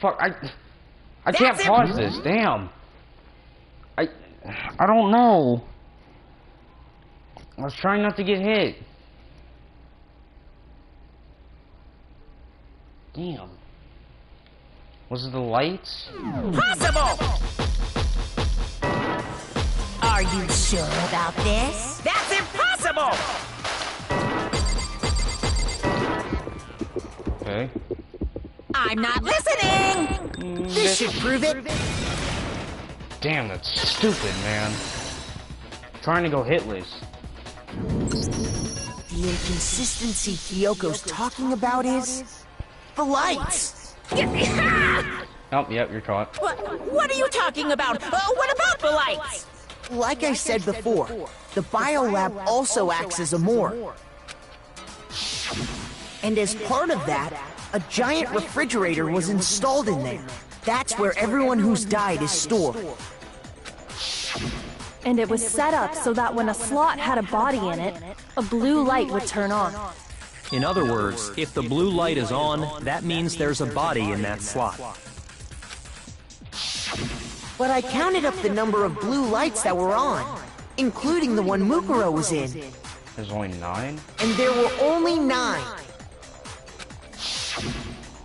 B: Fuck, I can't pause this, damn. I don't know. I was trying not to get hit. Damn. Was it the lights?
D: Possible! Are you sure about this? That's impossible!
B: Okay.
D: I'm not listening!
J: This should prove it.
B: Damn, that's stupid, man. Trying to go hitless.
J: The inconsistency Kyoko's talking about is the lights.
B: Oh, yep, you're caught.
D: What are you talking about? What about the lights?
J: Like I said before, the biolab also acts as a morgue. And as part of that, a giant refrigerator was installed in there. That's where everyone who's died is stored.
C: And it was set up so that when a slot had a body in it, a blue light would turn on.
E: In other words, if the blue light is on, that means there's a body in that slot.
J: But I counted up the number of blue lights that were on, including the one Mukuro was in.
B: There's only 9?
J: And there were only 9.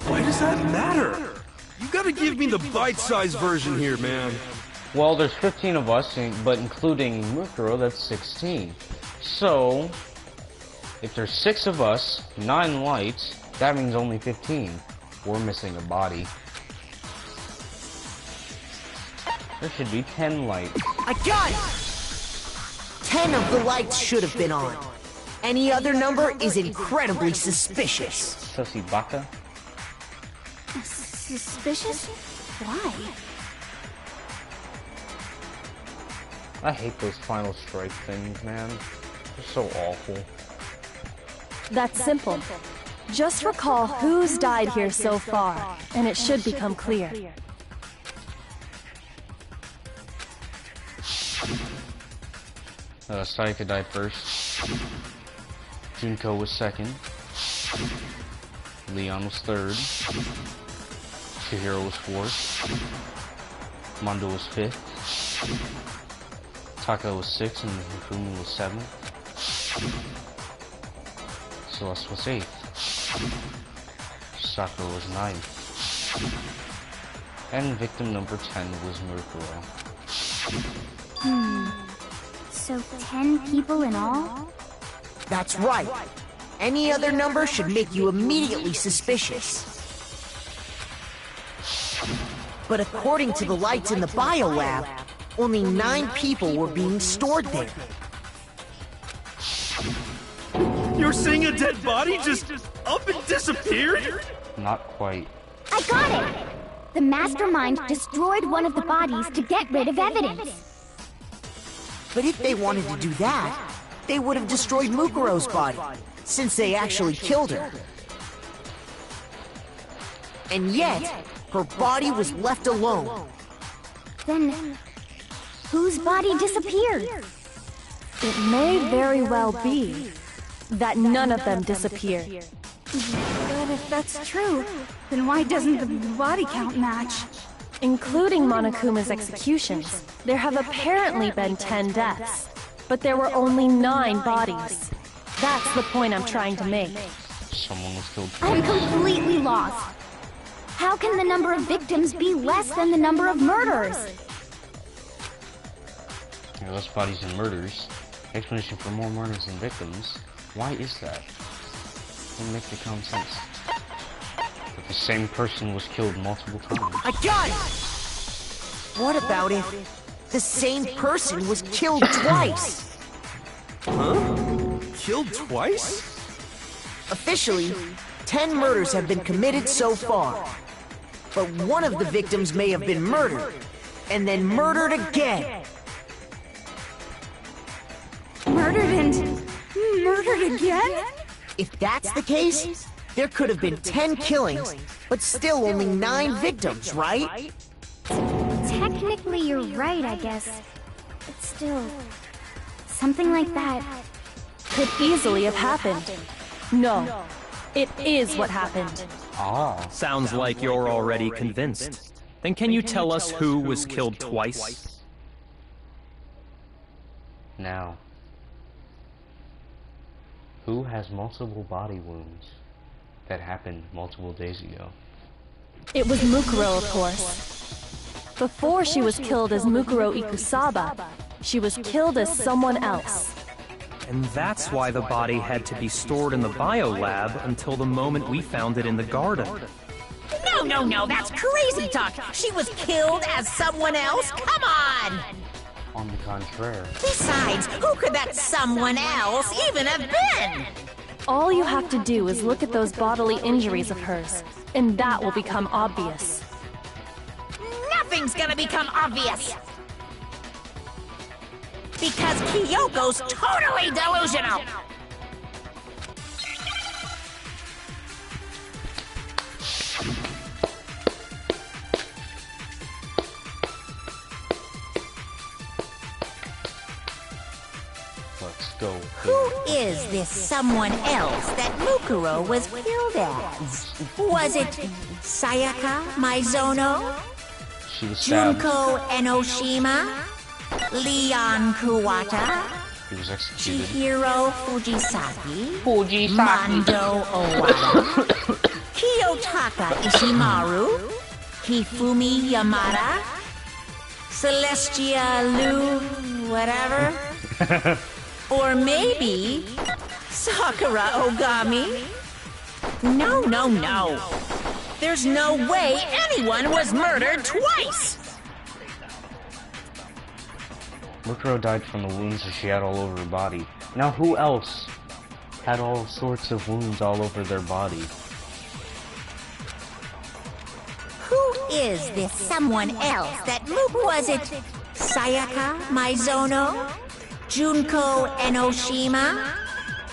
F: Why does that matter? You gotta give me the bite-sized version here, man.
B: Well, there's 15 of us, but including Mukuro, that's 16. So, if there's 6 of us, 9 lights, that means only 15. We're missing a body. There should be 10 lights.
J: I got it! 10 of the lights should have been on. Any other number is incredibly suspicious.
B: Sussy baka?
M: Suspicious? Why?
B: I hate those final strike things, man. They're so awful.
C: That's simple. Just recall who's died here so far, and it should become clear.
B: Sayaka died first. Junko was second. Leon was third. Chihiro was fourth. Mondo was fifth. Taka was 6 and Hifumi was 7. Celeste was 8. Sakura was 9. And victim number 10 was Murkuro.
K: So 10 people in all?
J: That's right. Any other number should make you immediately suspicious. But according to the lights in the biolab, only 9 people were being stored there.
F: You're saying a dead body just up and disappeared?
B: Not quite.
K: I got it! The mastermind destroyed one of the bodies to get rid of evidence.
J: But if they wanted to do that, they would have destroyed Mukuro's body, since they actually killed her. And yet, her body was left alone.
K: Then, whose body disappeared?
C: It may very well be that none of them disappeared.
M: But if that's true, then why doesn't the body count match?
C: Including Monokuma's executions, there have apparently been 10 deaths, but there were only 9 bodies. That's the point I'm trying to make.
B: Someone was killed.
K: I'm completely lost. How can the number of victims be less than the number of murders?
B: There are less bodies than murders. Explanation for more murders than victims. Why is that? Doesn't make the common sense. But the same person was killed multiple times.
J: I got it! What about if the same person was killed twice?
F: Huh? Killed twice?
J: Officially, 10 murders have been committed so far. But one of the victims may have been murdered, and then murdered again.
M: Murdered and murdered again?
J: If that's the case, there could have been 10 killings, but still only 9 victims, right?
K: Technically, you're right, I guess. But still, something like that
C: could easily have happened. No, it is what happened.
B: Ah.
E: Sounds like you're already convinced. Then can you tell us who was killed twice?
B: Now, who has multiple body wounds that happened multiple days ago?
C: It was Mukuro, of course. Before she was killed as Mukuro Ikusaba, she was killed as someone else.
E: And that's why the body had to be stored in the biolab until the moment we found it in the garden.
D: No, that's crazy talk. She was killed as someone else? Come on!
B: On the contrary.
D: Besides, who could that someone else even have been?
C: All you have to do is look at those bodily injuries of hers, and that will become obvious.
D: Nothing's gonna become obvious! Because Kyoko's totally delusional!
B: Let's go.
D: Who is this someone else that Mukuro was killed as? Was it Sayaka Maizono?
B: She was stabbed.
D: Junko Enoshima? Leon Kuwata?
B: He was executed.
D: Chihiro Fujisaki? Mondo Owada? Kiyotaka Ishimaru? Hifumi Yamada? Celestia Lu... whatever? Or maybe... Sakura Ogami? No. There's no way anyone was murdered twice!
B: Mukuro died from the wounds that she had all over her body. Now who else had all sorts of wounds all over their body?
D: Who is this someone else that was it Sayaka Maizono? Junko Enoshima?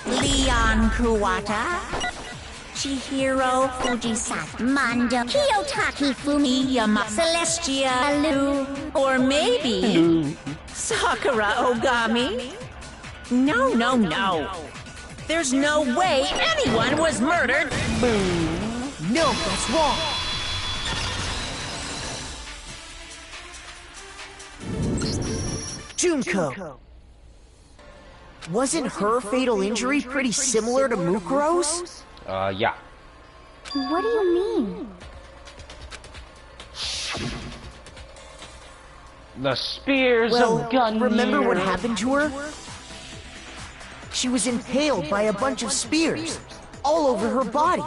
D: Leon Kuwata? Chihiro Fujisaki? Mondo Kiyotaki Fumiyama? Celestia Lu? Or maybe... Sakura Ogami? No. There's no way anyone was murdered.
J: No, that's wrong. Junko. Wasn't her fatal injury pretty similar to Mukuro's?
B: Yeah.
K: What do you mean?
B: The spears of Gungnir.
J: Remember what happened to her? She was impaled by a bunch of spears, all over her body.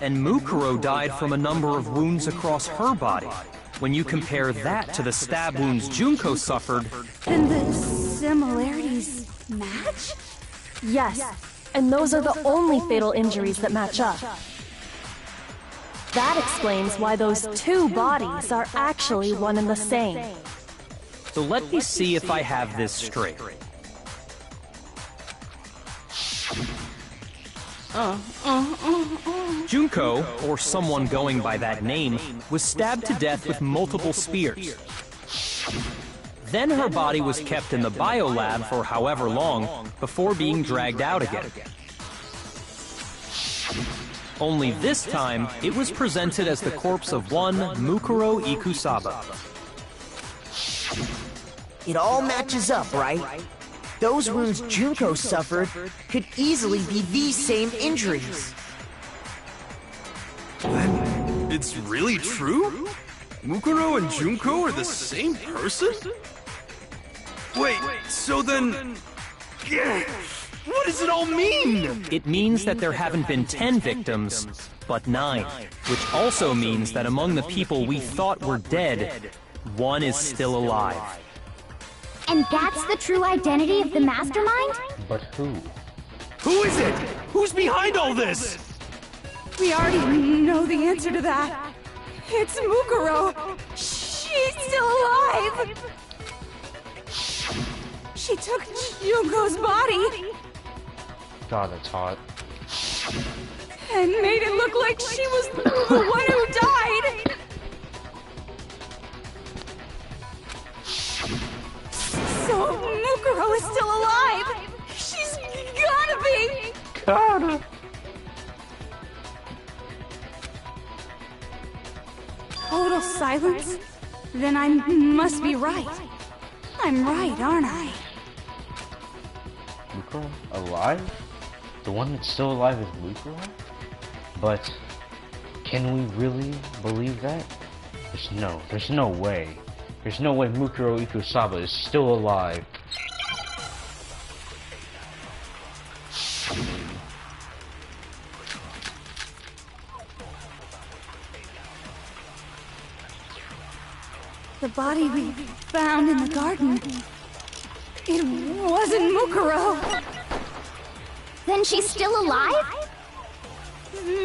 E: And Mukuro died from a number of wounds across her body. When you compare that to the stab wounds Junko suffered...
M: Then the similarities match?
C: Yes, and those are the only fatal injuries that match up. That explains why those two bodies are actually one and the same.
E: So let me see if I have this straight. Junko, or someone going by that name, was stabbed to death with multiple spears. Then her body was kept in the biolab for however long before being dragged out again. Only this time, it was presented as the corpse of one Mukuro Ikusaba.
J: It all matches up, right? Those wounds Junko suffered could easily be these same injuries.
F: Then, it's really true? Mukuro and Junko are the same person? Wait, so then... What does it all mean?
E: It means that there haven't been 10 victims, but 9. Which also means that among the people we thought were dead, one is still alive.
K: And that's the true identity of the mastermind?
B: But who?
F: Who is it? Who's behind all this?
M: We already know the answer to that. It's Mukuro. She's still alive. She took Junko's body
B: God, that's hot.
M: and made it look like she was the one who died. So Mukuro is still alive. She's gotta be.
B: Gotta.
M: Total silence? Then I must be right. I'm right, aren't I?
B: Mukuro? Alive? The one that's still alive is Mukuro? But can we really believe that? There's no way. There's no way Mukuro Ikusaba is still alive.
M: The body we found in the garden. It wasn't Mukuro.
K: Then she's still alive?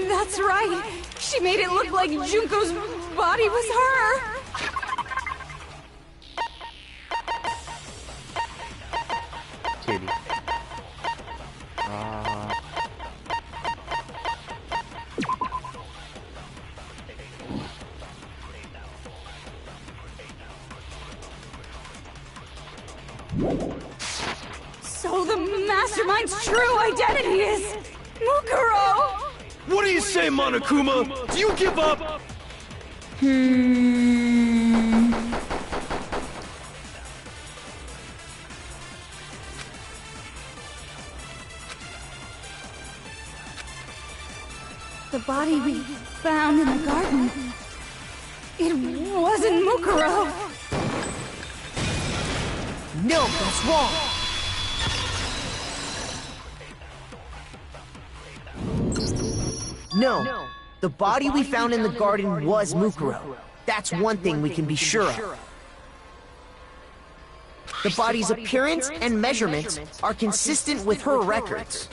M: That's right. She made it look like Junko's body was her.
B: Titty.
M: So the mastermind's true identity is Mukuro!
F: What do you say, Monokuma? Do you give up?
M: The body we found in the garden. It wasn't Mukuro.
J: No, that's wrong. No, the body we found in the garden was Mukuro. That's one thing we can be sure of. The body's appearance and measurements are consistent with her records.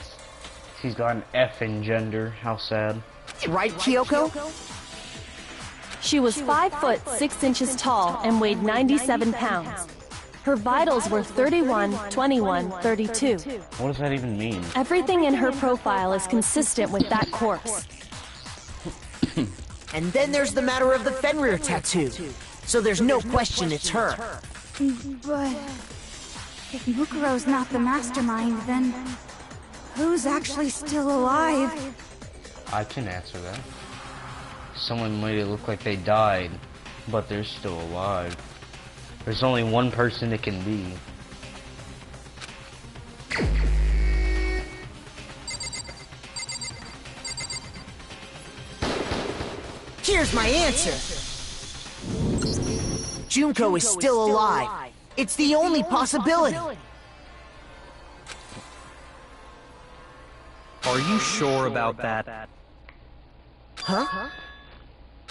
B: She's got an F in gender. How sad.
J: Right, Kyoko?
C: She was 5 foot 6 inches tall and weighed 97 pounds. Her vitals were 31, 21, 32.
B: What does that even mean?
C: Everything in her profile is consistent with that corpse.
J: And then there's the matter of the Fenrir tattoo. So there's no question it's her.
M: But if Mukuro's not the mastermind, then who's actually still alive?
B: I can answer that. Someone made it look like they died, but they're still alive. There's only one person it can be.
J: Here's my answer. Junko is still alive. It's the only possibility.
E: Are you sure about that?
J: Huh?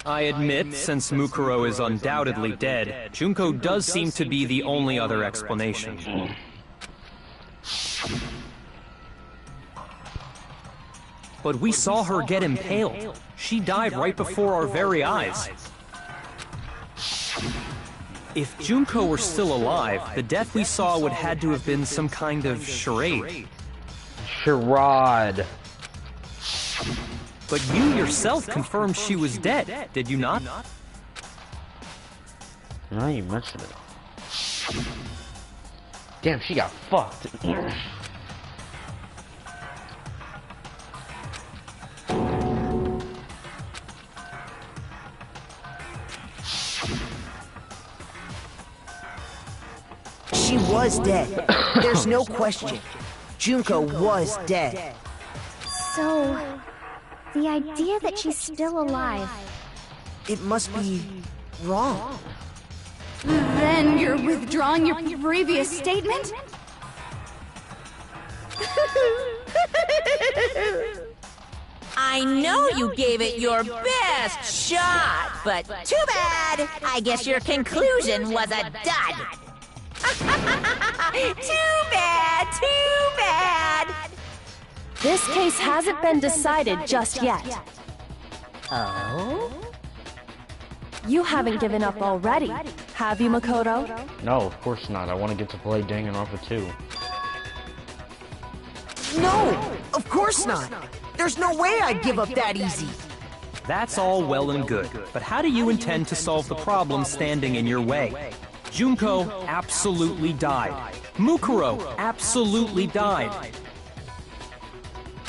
E: I admit, since Mukuro is undoubtedly dead, Junko does seem to be the only other explanation. But we saw her get impaled. She died right before our very eyes. If Junko were still alive, the death we saw would had to have been some kind of charade.
B: Charade.
E: But you yourself confirmed she was dead, did you not?
B: Now you mention it. Damn, she got fucked.
J: She was dead. There's no question. Junko was dead.
K: So, the idea that she's still alive...
J: It must be wrong.
M: Then you're withdrawing your previous statement?
D: I know you gave it your best shot, but too bad. I guess your conclusion was a dud. Too bad, too bad.
C: This case hasn't been decided just yet.
D: Oh?
C: You haven't given up already, have you, Makoto?
B: No, of course not. I want to get to play Danganronpa 2.
J: No, of course not. There's no way I'd give up that easy.
E: That's all well and good, but how do you intend to solve the problem standing in your way? Junko absolutely died. Mukuro absolutely died.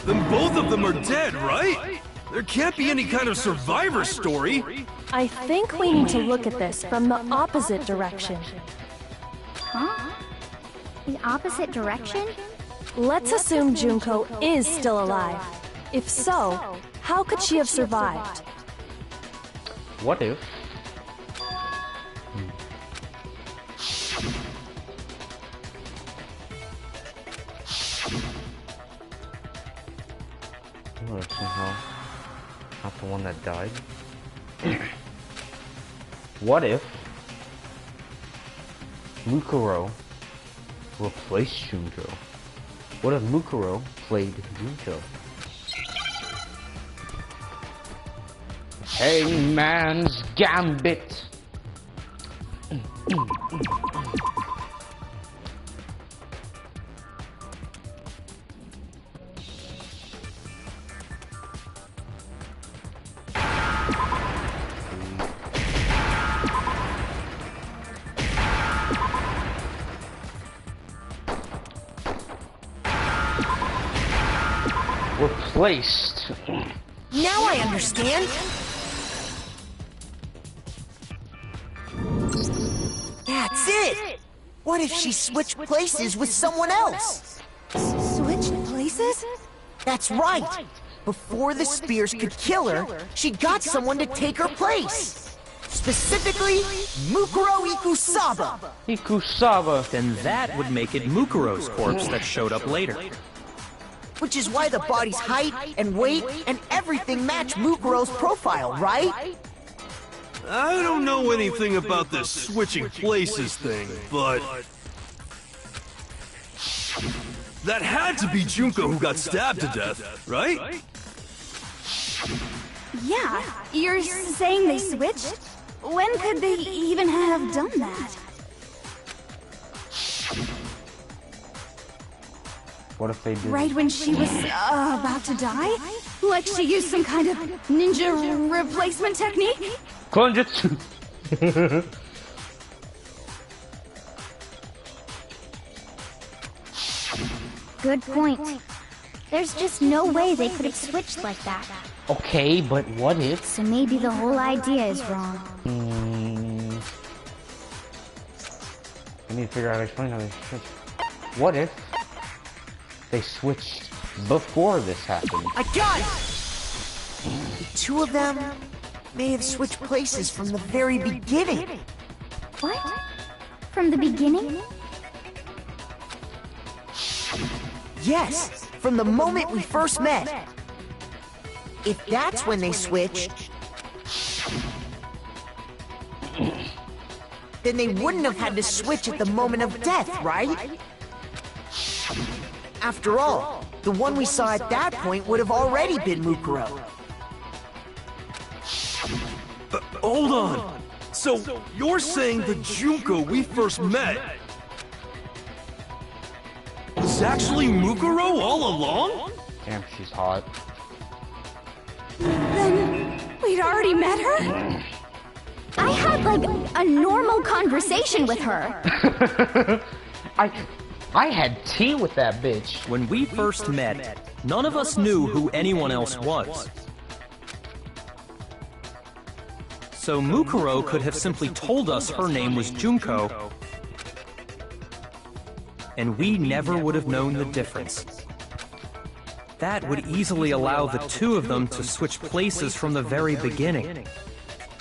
F: Then both of them are dead, right? There can't be any kind of survivor story.
C: I think we need to look at this from the opposite direction.
K: Huh? The opposite direction?
C: Let's assume Junko is still alive. If so, how could she have survived?
B: What if? What if somehow not the one that died? What if Mukuro replaced Junko? What if Mukuro played Junko? Hangman's Gambit. Replaced.
J: Now I understand. That's it. What if she switched places with someone else?
M: Switched places?
J: That's right. Before the spears could kill her, she got someone to take her place. Specifically, Mukuro Ikusaba.
B: Ikusaba.
E: Then that would make it Mukuro's corpse that showed up later.
J: Which is why the body's height and weight and everything match Mukuro's profile, right?
F: I don't know anything about this switching places thing, but... that had to be Junko who got stabbed to death, right?
M: Yeah, you're saying they switched? When could they even have done that?
B: What if they did?
M: Right when she was about to die? Like she used some kind of ninja replacement technique?
B: Konjutsu.
K: Good point. There's just no way they could have switched like that.
B: Okay, but what if?
K: So maybe the whole idea is wrong.
B: need to figure out how to explain how they switched. What if they switched before this happened?
J: I got it! The two of them may have switched places from the very beginning.
K: What? From the beginning?
J: Yes, from the moment we first met. If that's when they switched, then they wouldn't have had to switch at the moment of death, right? After all, the one we saw at that point would have already been Mukuro.
F: Hold on. So, you're saying the Junko we first met was actually Mukuro all along?
B: Damn, she's hot.
M: Then we'd already met her?
K: I had, like, a normal conversation with her.
B: I had tea with that bitch.
E: When we first met, none of us knew who anyone else was. So Mukuro could have simply told us her name was Junko, and we never would have known the difference. That would easily allow the two of them to switch places from the very beginning.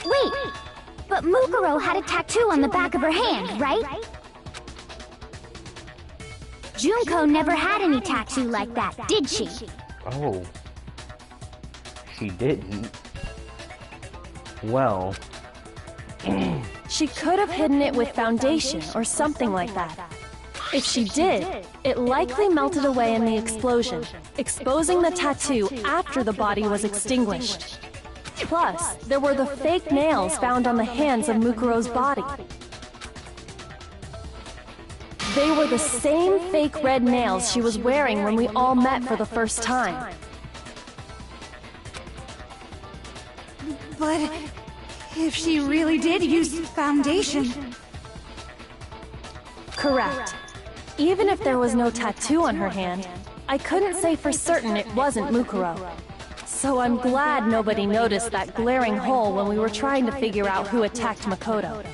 K: Wait, but Mukuro had a tattoo on the back of her hand, right? Junko never had any tattoo like that, did she?
B: Oh. She didn't. Well.
C: She could have hidden it with foundation or something like that. If she did, it likely melted away in the explosion, exposing the tattoo after the body was extinguished. Plus, there were the fake nails found on the hands of Mukuro's body. They were the same fake red nails she was wearing when we all met for the first time.
M: But if she really did use foundation...
C: Correct. Even if there was no tattoo on her hand, I couldn't say for certain it wasn't Mukuro. So I'm glad nobody noticed that glaring hole when we were trying to figure out who attacked Makoto.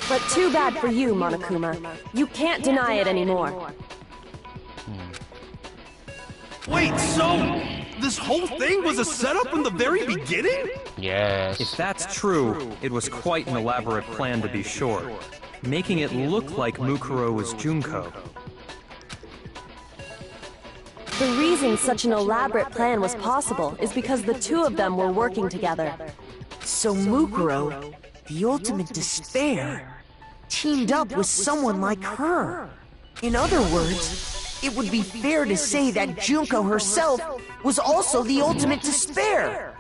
C: But too bad for you, Monokuma. You can't deny it anymore.
F: Wait, so this whole thing was a setup in the very beginning?
B: Yes.
E: If that's true, it was quite an elaborate plan to be sure, making it look like Mukuro was Junko.
C: The reason such an elaborate plan was possible is because the two of them were working together.
J: So Mukuro, the ultimate despair, teamed up with someone like her. In other words, it would be fair to say that Junko herself was also the ultimate despair.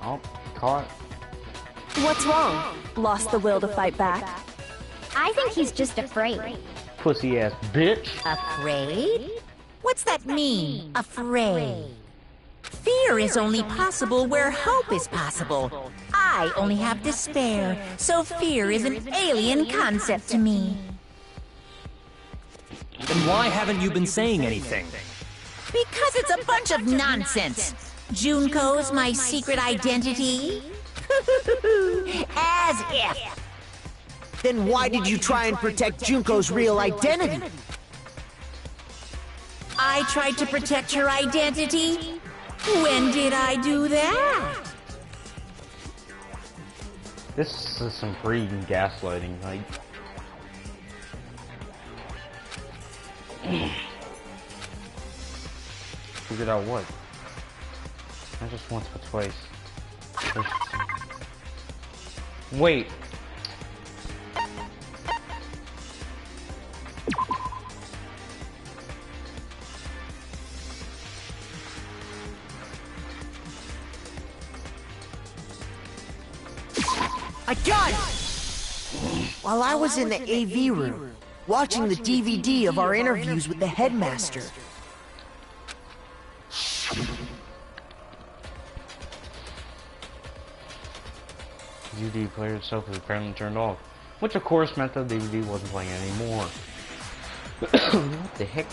B: Oh, caught.
C: What's wrong? Lost the will to fight back?
K: I think he's just afraid.
B: Pussy ass bitch.
D: Afraid? What's that mean, afraid? Fear is only possible where hope is possible. I only have despair, so fear is an alien concept to me.
E: Then why haven't you been saying anything?
D: Because it's a bunch of nonsense. Junko's my secret identity? As if.
J: Then why did you try and protect Junko's real identity?
D: I tried to protect her identity? When did I do that?
B: This is some freaking gaslighting, like. Figured out what? Not just once but twice. Wait.
J: I got it! While I was in the AV room, watching the DVD of our interviews with the headmaster.
B: DVD player itself was apparently turned off, which of course meant the DVD wasn't playing anymore. What the heck?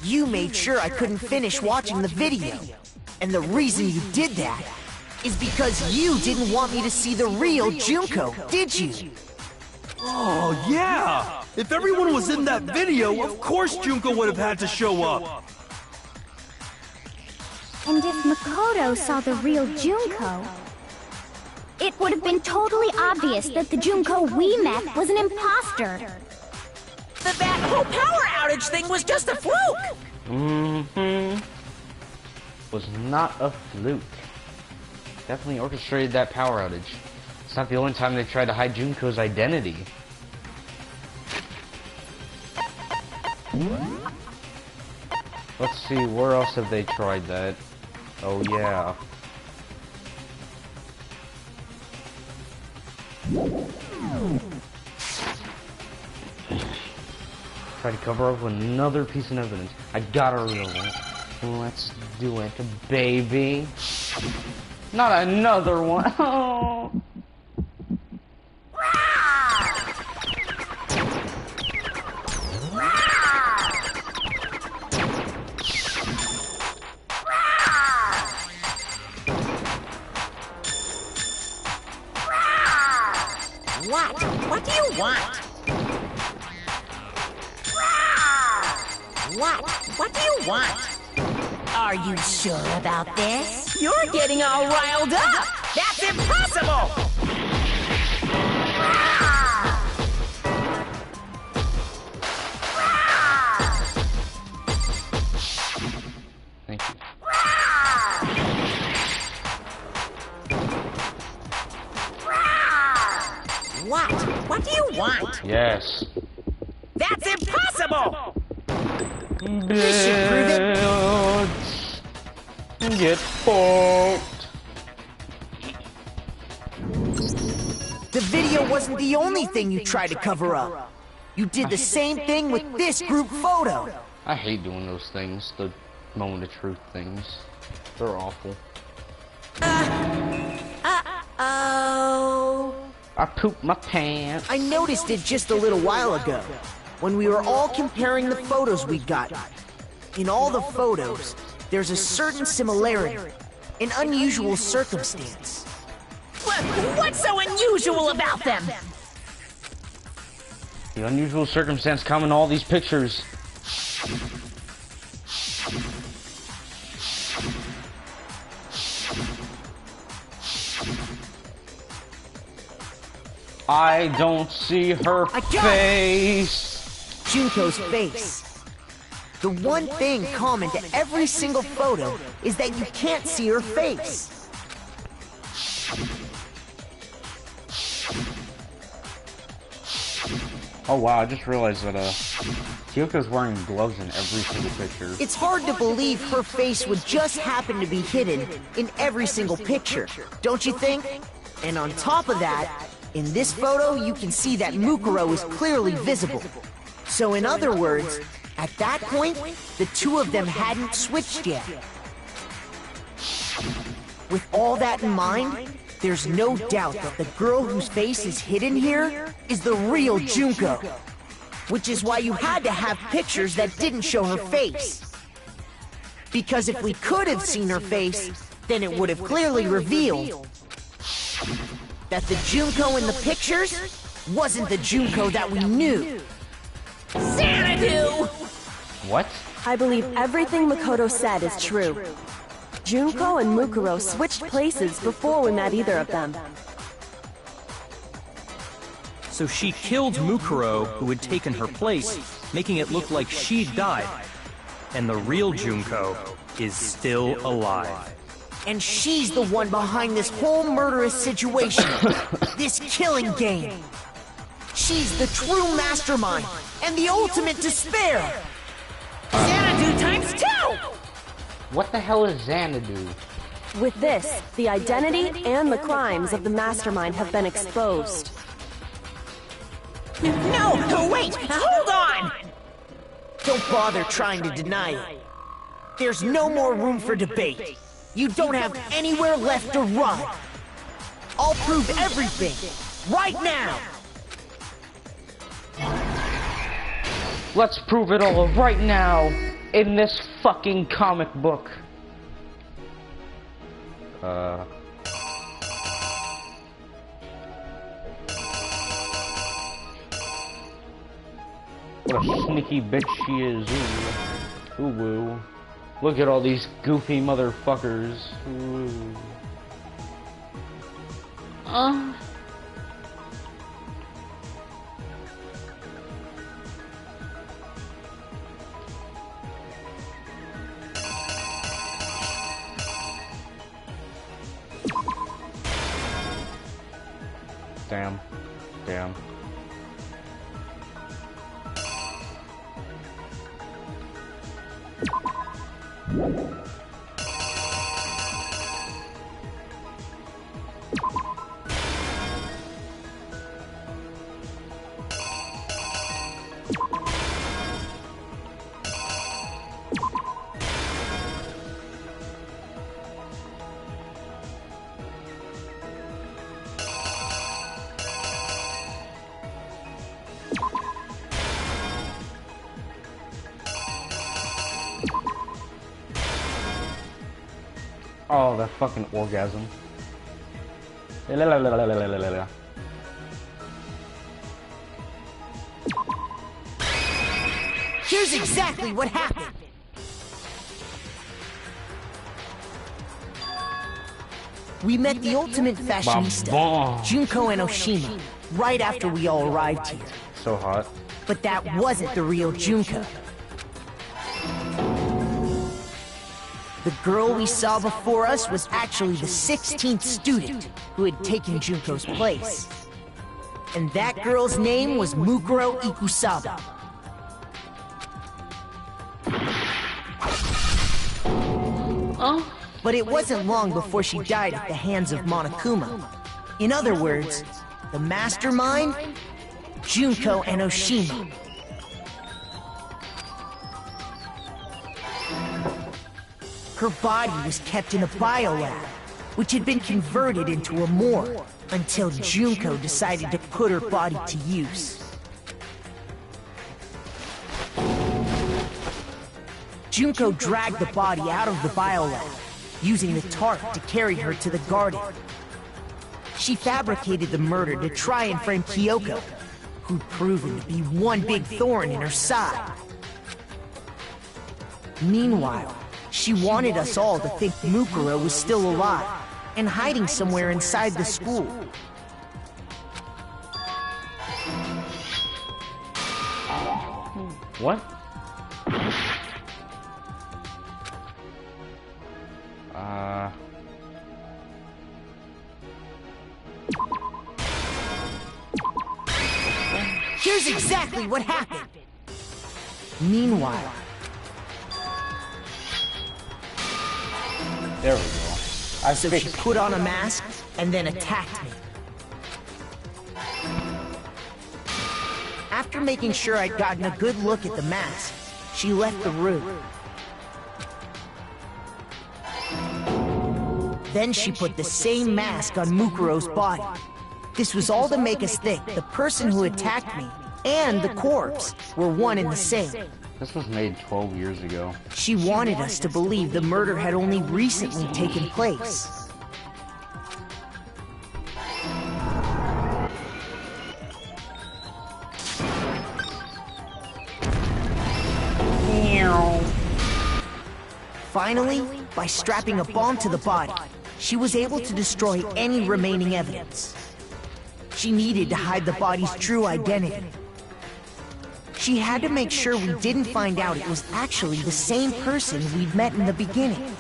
J: You made sure I couldn't finish watching the video. And the reason you did that is because you didn't want me to see the real Junko, did you?
F: Oh, yeah! If everyone was in that video, of course Junko would have had to show up.
K: And if Makoto saw the real Junko, it would have been totally obvious that the Junko we met was an imposter.
D: That whole power outage thing was just a fluke!
B: Was not a fluke. Definitely orchestrated that power outage. It's not the only time they tried to hide Junko's identity. Let's see, where else have they tried that? Oh yeah. Try to cover up another piece of evidence. I got a real one. Let's do it, baby. Not another one. Oh.
D: What? What do you want? What do you want? Are you sure about this? You're getting all riled up! That's impossible!
B: Thank you.
D: What? What do you want?
B: Yes.
D: That's impossible!
B: Get fucked.
J: The video wasn't the only thing you tried to cover up. You did the same thing with this group photo.
B: I hate doing those things, the moment of truth things. They're awful.
J: Oh.
B: I pooped my pants.
J: I noticed it just a little while ago, when we were all comparing the photos we'd gotten. In all the photos, there's a certain similarity, an unusual circumstance.
D: What's so unusual about them?
B: The unusual circumstance common in all these pictures. I don't see her face.
J: Junko's face. The one thing common to every single photo is that you can't see her face.
B: Oh wow, I just realized that Kyoko's wearing gloves in every single picture.
J: It's hard to believe her face would just happen to be hidden in every single picture, don't you think? And on top of that, in this photo you can see that Mukuro is clearly visible. So in other words, at that point, the two of them hadn't switched yet. With all that in mind, there's no doubt that the girl whose face is hidden here is the real Junko. Which is why you had to have pictures that didn't show her face. Because if we could have seen her face, then it would have clearly revealed that the Junko in the pictures wasn't the Junko that we knew.
D: Xanadu!
B: What?
C: I believe everything Makoto said is true. Junko and Mukuro switched places before we met either of them.
E: So she killed Mukuro, who had taken her place, making it look like she'd died. And the real Junko is still alive.
J: And she's the one behind this whole murderous situation. This killing game. She's the true mastermind and the ultimate despair.
D: Xanadu times 2!
B: What the hell is Xanadu?
C: With this, the identity and the crimes of the mastermind have been exposed.
D: No, wait! Hold on!
J: Don't bother trying to deny it. There's no more room for debate. You don't have anywhere left to run. I'll prove everything, right now!
N: Let's prove it all right now in this fucking comic book. What a sneaky bitch she is. Ooh. Ooh woo. Look at all these goofy motherfuckers. Ooh. Damn. Damn. Oh, that fucking orgasm.
J: Here's exactly what happened. We met the ultimate fashionista, Junko and Oshima, right after we all arrived here.
B: So hot.
J: But that wasn't the real Junko. The girl we saw before us was actually the 16th student who had taken Junko's place. And that girl's name was Mukuro Ikusaba. But it wasn't long before she died at the hands of Monokuma. In other words, the mastermind, Junko and Oshima. Her body was kept in a biolab, which had been converted into a morgue, until Junko decided to put her body to use. Junko dragged the body out of the biolab, using the tarp to carry her to the garden. She fabricated the murder to try and frame Kyoko, who'd proven to be one big thorn in her side. Meanwhile, she wanted us all to think Mukuro was still alive and hiding somewhere inside the school.
B: What?
J: Here's exactly what happened. Meanwhile,
B: there we go.
J: So she put on a mask and then attacked me. After making sure I'd gotten a good look at the mask, she left the room. Then she put the same mask on Mukuro's body. This was all to make us think the person who attacked me and the corpse were one and the same.
B: This was made 12 years ago.
J: She wanted us to believe the murder had only recently taken place. Finally, by strapping a bomb to the body, she was able to destroy any remaining evidence. She needed to hide the body's true identity. She had to make sure we didn't find out it was actually the same person we'd met in the beginning.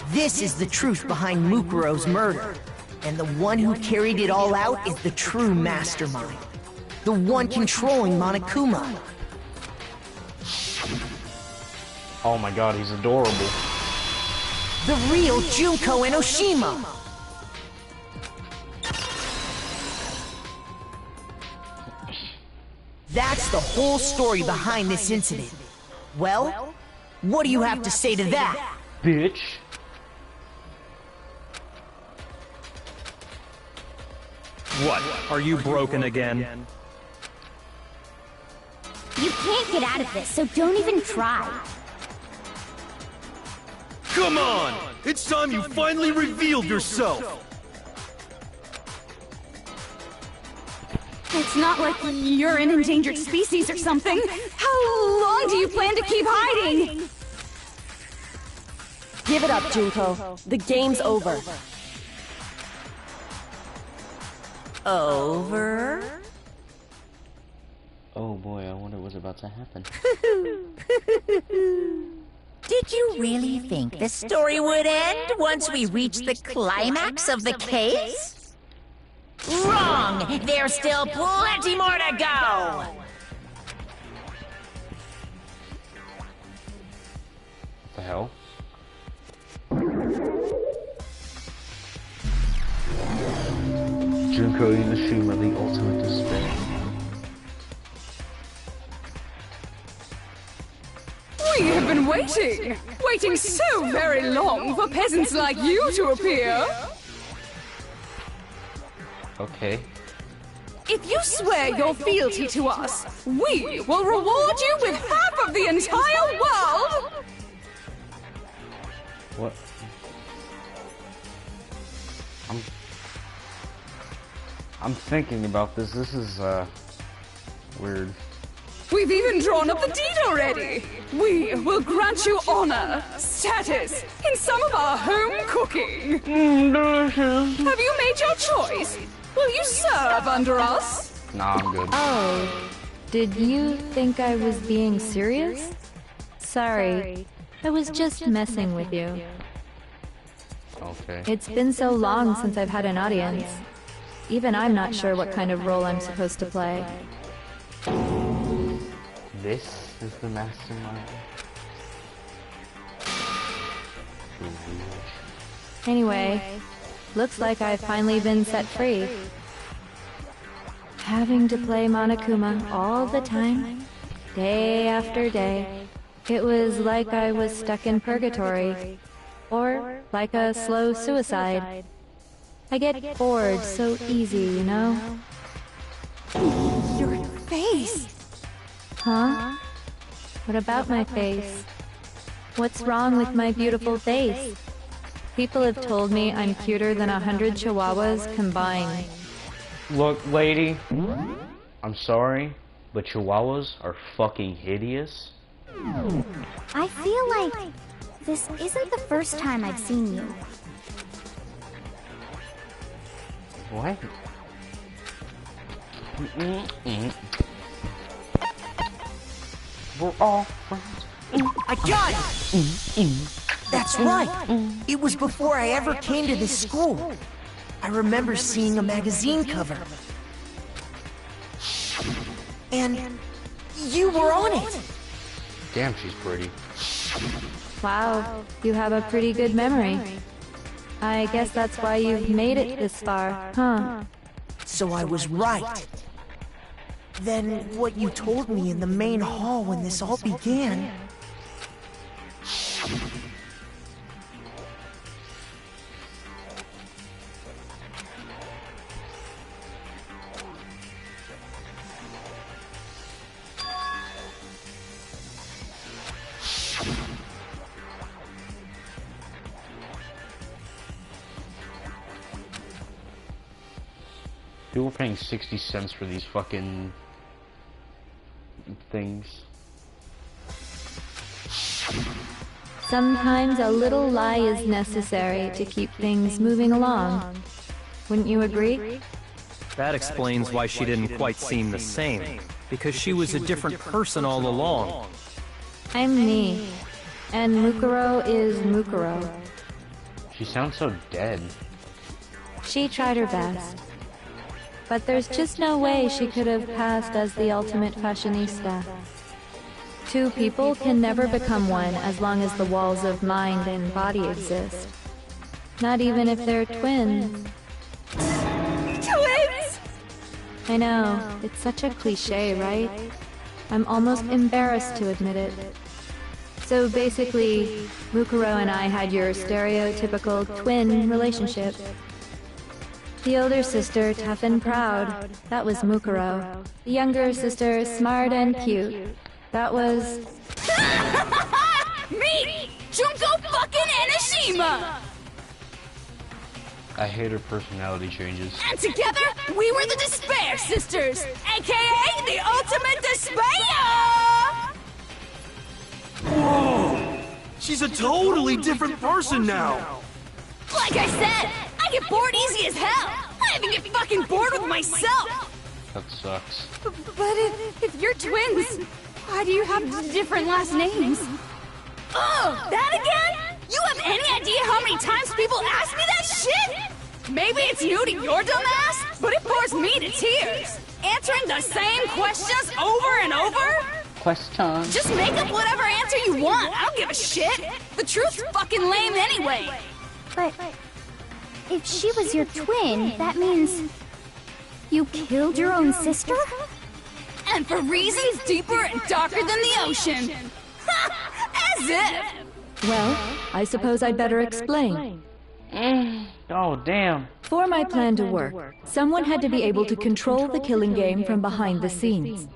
J: This is the truth behind Mukuro's murder, and the one who carried it all out is the true mastermind. The one controlling Monokuma.
B: Oh my god, he's adorable.
J: The real Junko and Oshima! That's the whole story behind this incident. Well, what do you have to say to that?
B: Bitch.
E: What? Are you broken again?
K: You can't get out of this, so don't even try.
F: Come on! It's time you finally revealed yourself!
M: It's not like you're an endangered species or something. How long do you plan to keep hiding?
O: Give it up, Junko. The game's over.
D: Over?
B: Oh boy, I wonder what's about to happen.
D: Did you really think the story would end once we reached the climax of the case? Wrong! There's still plenty more to go!
B: What the hell? Junko and Inashima, the ultimate despair.
M: We have been waiting so very long for peasants like you to appear.
B: Okay.
M: If you swear your fealty to us, we will reward you with half of the entire world!
B: What? I'm thinking about this. This is, weird.
M: We've even drawn up the deed already! We will grant you honor, status, in some of our home cooking! Have you made your choice? Will you serve under us?
B: Nah, I'm good.
P: Oh, did you think I was being serious? Sorry, I was just messing with you.
B: Okay.
P: It's been so long since I've had an audience. Even I'm not sure what kind of role I'm supposed to play.
B: This is the mastermind.
P: Anyway, looks like I've finally been set free. Having to play Monokuma all the time, day after day, it was like I was stuck in purgatory. Or like a slow suicide. I get bored so easy, you know?
M: Your face!
P: Huh? What about my face? What's wrong with my beautiful face? People have told me I'm cuter than 100 chihuahuas combined.
B: Look, lady, I'm sorry, but chihuahuas are fucking hideous.
K: I feel like this isn't the first time I've seen you.
B: What? We're all friends.
J: I got it! That's right! It was before I ever came to this school. I remember seeing a magazine cover. And you were on it!
B: Damn, she's pretty.
P: Wow, you have a pretty good memory. I guess that's why you've made it this far, huh?
J: So I was right. Then what you told me in the main hall when this all began...
B: People are paying 60 cents for these fucking things.
P: Sometimes a little lie is necessary to keep things moving along. Wouldn't you agree?
E: That explains why she didn't quite seem the same, because she was a different person all along.
P: I'm me, and Mukuro is Mukuro.
B: She sounds so dead.
P: She tried her best. But there's just no way she could have passed as the ultimate fashionista. Two people can never become one as long as the walls of mind and body exist. Not even if they're twins.
M: Twins!
P: I know, it's such a cliche, right? I'm almost embarrassed to admit it. So basically, Mukuro and I had your stereotypical twin relationship. The older sister, tough and proud. That was Mukuro. The younger sister, smart and cute. That was...
M: Me! Junko fucking Enoshima!
B: I hate her personality changes.
M: And together, we were the Despair Sisters, aka the Ultimate Despair!
F: Whoa! She's a totally different person now!
M: Like I said, I get bored easy as hell! I even get fucking bored with myself!
B: That sucks.
M: But if you're twins, why do you have different last names? Oh, that again? You have any idea how many times people ask me that shit? Maybe it's new to your dumb ass, but it bores me to tears. Answering the same questions over and over?
N: Questions.
M: Just make up whatever answer you want. I don't give a shit. The truth's fucking lame anyway.
K: But if she was your twin, that means you killed your own sister?
M: And for reasons deeper and darker than the ocean. As if.
P: Well, I suppose I'd better explain.
N: Oh, damn.
P: For my plan to work, someone had to be able to control the killing game from behind the scenes.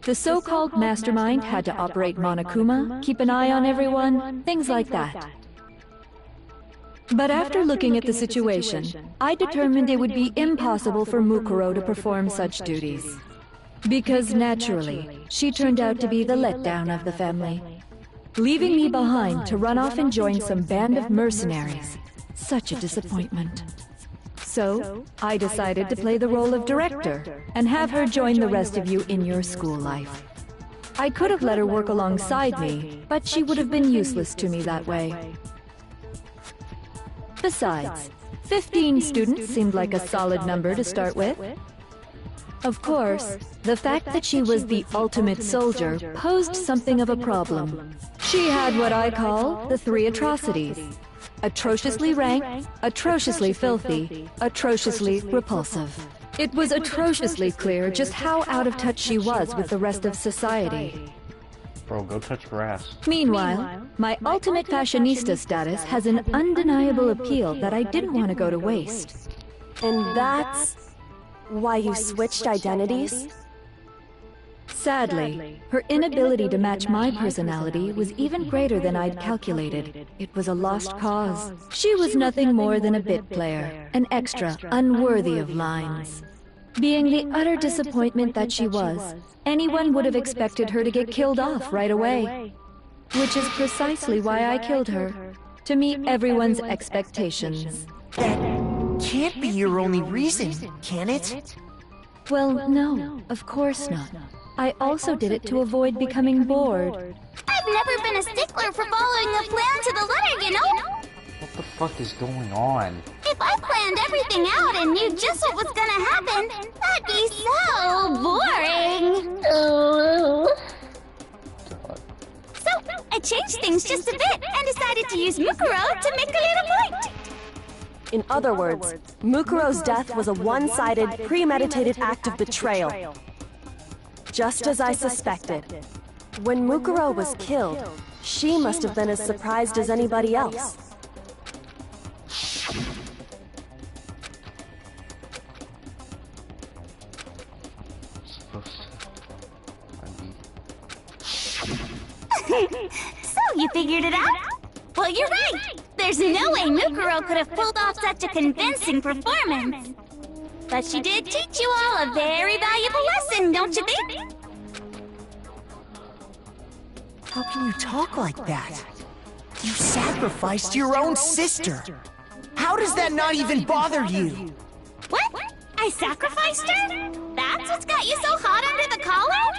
P: The so-called mastermind had to operate Monokuma, keep an eye on everyone, things like that. But after looking at the situation, I determined it would be impossible for Mukuro to perform such duties. Because naturally, she turned out to be the letdown of the family, leaving me behind to run off and join some band of mercenaries. Such a disappointment. So, I decided to play the role of director and have her join the rest of you in your school life. I could have let her work alongside me, but she would have been useless to me that way. Besides, 15 students seemed like a solid number to start with. Of course, the fact that she was the ultimate soldier posed something of a problem. She had what I call the three atrocities. Atrociously ranked, atrociously filthy, atrociously repulsive. It was atrociously clear just how out of touch she was with the rest of society.
B: Bro, go touch grass.
P: Meanwhile, my ultimate fashionista status has an undeniable appeal that I didn't want to go to waste.
O: And that's why you switched identities?
P: Sadly, her inability to match my personality was even greater than I'd calculated. It was a lost cause. She was nothing more than a bit player, an extra unworthy of lines. Being the utter disappointment that she was, anyone would have expected her to get killed off right away. Which is precisely why I killed her, to meet everyone's expectations.
J: That can't be your only reason, can it?
P: Well, no, of course not. I also did it to avoid becoming bored.
K: I've never been a stickler for following a plan to the letter, you know?
B: What the fuck is going on?
K: If I planned everything out and knew just what was gonna happen, that'd be so boring.
B: God.
K: So, I changed things just a bit and decided to use Mukuro to make a little point.
O: In other words, Mukuro's death was a one-sided, premeditated act of betrayal. Just as I suspected. When Mukuro was killed, she must have been as surprised as anybody else.
K: So, you figured it out? Well, you're right! There's no way Mukuro could have pulled off such a convincing performance. But she did teach you all a very valuable lesson, don't you think?
J: How can you talk like that? You sacrificed your own sister. How does that not even bother you?
K: What? I sacrificed her? That's what's got you so hot under the collar?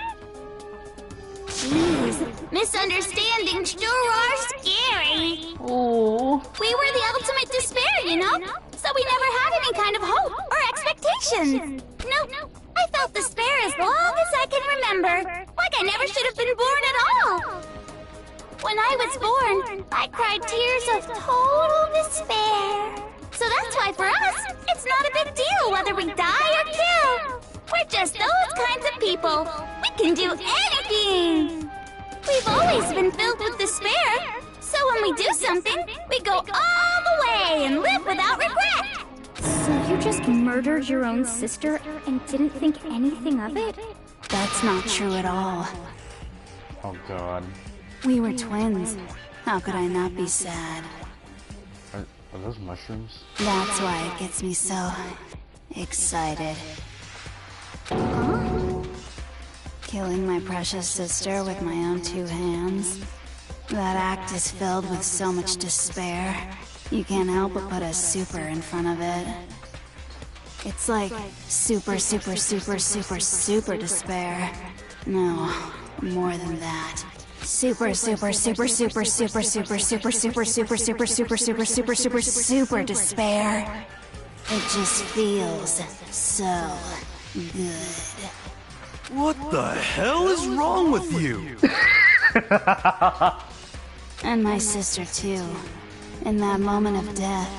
K: Jeez, misunderstandings sure are scary.
N: Oh.
K: We were the ultimate despair, you know? So we never had any kind of hope or expectations. No, I felt despair as long as I can remember. Like I never should have been born at all. When I was born, I cried tears of total despair. So that's why for us, it's not a big deal whether we die or kill. We're just those kinds of people. We can do anything. We've always been filled with despair. So when we do something, we go all the way and live without regret.
O: So you
K: just murdered your own sister and didn't think anything of it?
M: That's not true at all.
B: Oh god.
M: We were twins. How could I not be sad?
B: Are those mushrooms?
M: That's why it gets me so excited. Killing my precious sister with my own 2 hands. That act is filled with so much despair. You can't help but put a super in front of it. It's like super, super, super, super, super despair. No, more than that. Super, super, super, super, super, super, super, super, super, super, super, super, super, super, super despair. It just feels so good.
F: What the hell is wrong with you?
M: And my sister too. In that moment of death,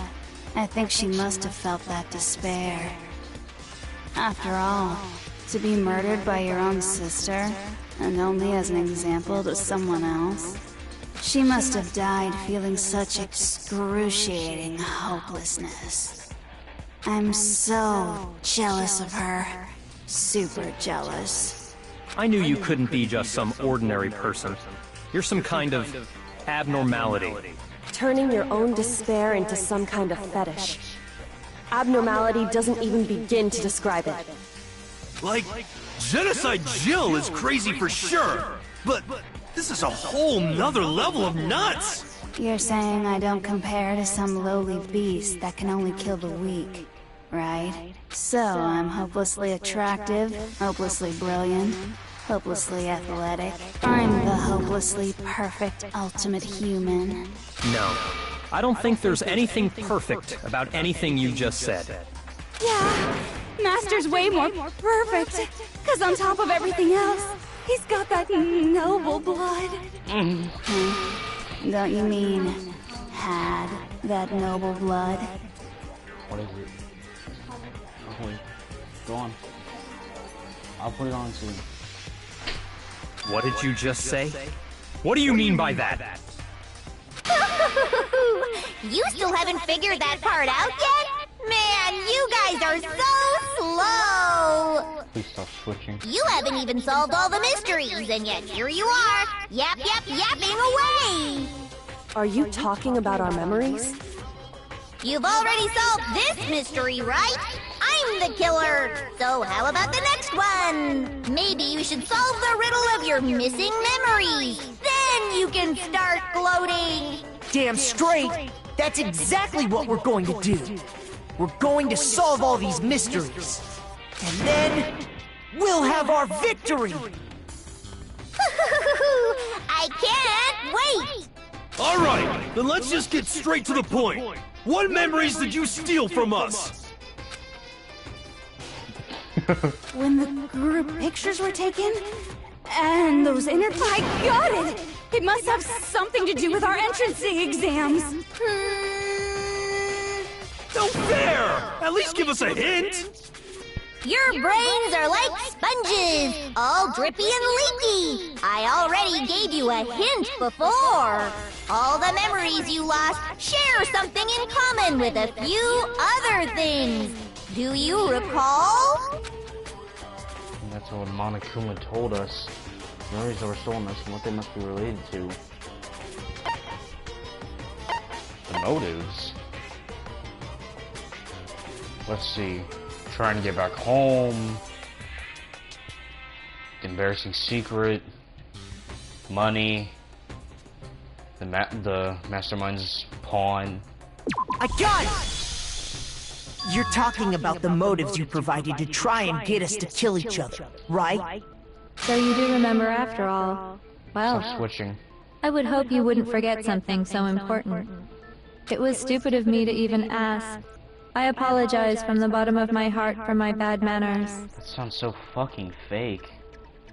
M: I think she must have felt that despair. After all, to be murdered by your own sister, and only as an example to someone else, she must have died feeling such excruciating hopelessness. I'm so jealous of her. Super jealous.
E: I knew you couldn't be just some ordinary person. You're some kind of abnormality.
O: Turning your own despair into some kind of fetish. Abnormality doesn't even begin to describe it.
F: Like, Genocide Jill is crazy for sure, but this is a whole nother level of nuts!
M: You're saying I don't compare to some lowly beast that can only kill the weak, right? So I'm hopelessly attractive, hopelessly brilliant, hopelessly athletic. I'm the hopelessly perfect ultimate human.
E: No. I don't think there's anything perfect about anything you just said.
M: Yeah, Master's way more perfect. Cause on top of everything else, he's got that noble blood. Don't you mean had that noble blood?
B: What is it? Okay, go on. I'll put it on soon.
E: What did you just say? What do you mean by that?
D: You still haven't figured that part out yet? Man, you guys are so slow!
B: Please stop switching.
D: You haven't even solved all the mysteries, and yet here you are, yapping away!
O: Are you talking about our memories?
D: You've already solved this mystery, right? I'm the killer! So how about the next one? Maybe you should solve the riddle of your missing memories. Then you can start gloating!
J: Damn straight! That's exactly what we're going to do. We're going to solve all these mysteries. And then, we'll have our victory!
D: I can't wait!
F: Alright, then let's just get straight to the point. What memories did you steal from us?
M: When the group pictures were taken, and those I got it! It must have something to do with our entrancing exams.
F: No fair! At least give us a hint!
D: Your brains are like sponges, all drippy and leaky. I already gave you a hint before. All the memories you lost share something in common with a few other things. Do you recall?
B: And that's what Monokuma told us. The memories that were stolen us and what they must be related to. The motives. Let's see. Trying to get back home. Embarrassing secret. Money. The mastermind's pawn.
J: I got it! You're talking about the motives you provided to try and get us to kill each other, right?
P: So you do remember after all. Well,
B: Stop switching.
P: I would hope you wouldn't forget something so important. It was stupid of me to even ask. I apologize from the bottom of my heart for my bad manners.
B: That sounds so fucking fake.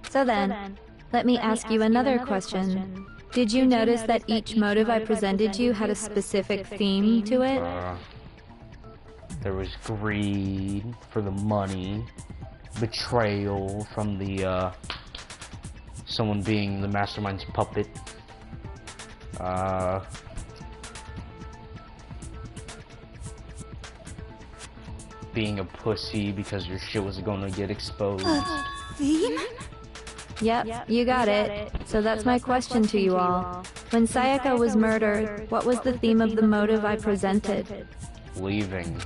P: So then, let me ask you another question. Did you notice that each motive I presented you had a specific theme to it?
B: There was greed for the money, betrayal from the, someone being the mastermind's puppet, being a pussy because your shit was gonna get exposed.
M: Theme?
P: Yep, you got it. So that's my question to you all. When Sayaka was murdered, what was the theme of the motive I presented?
B: Leaving.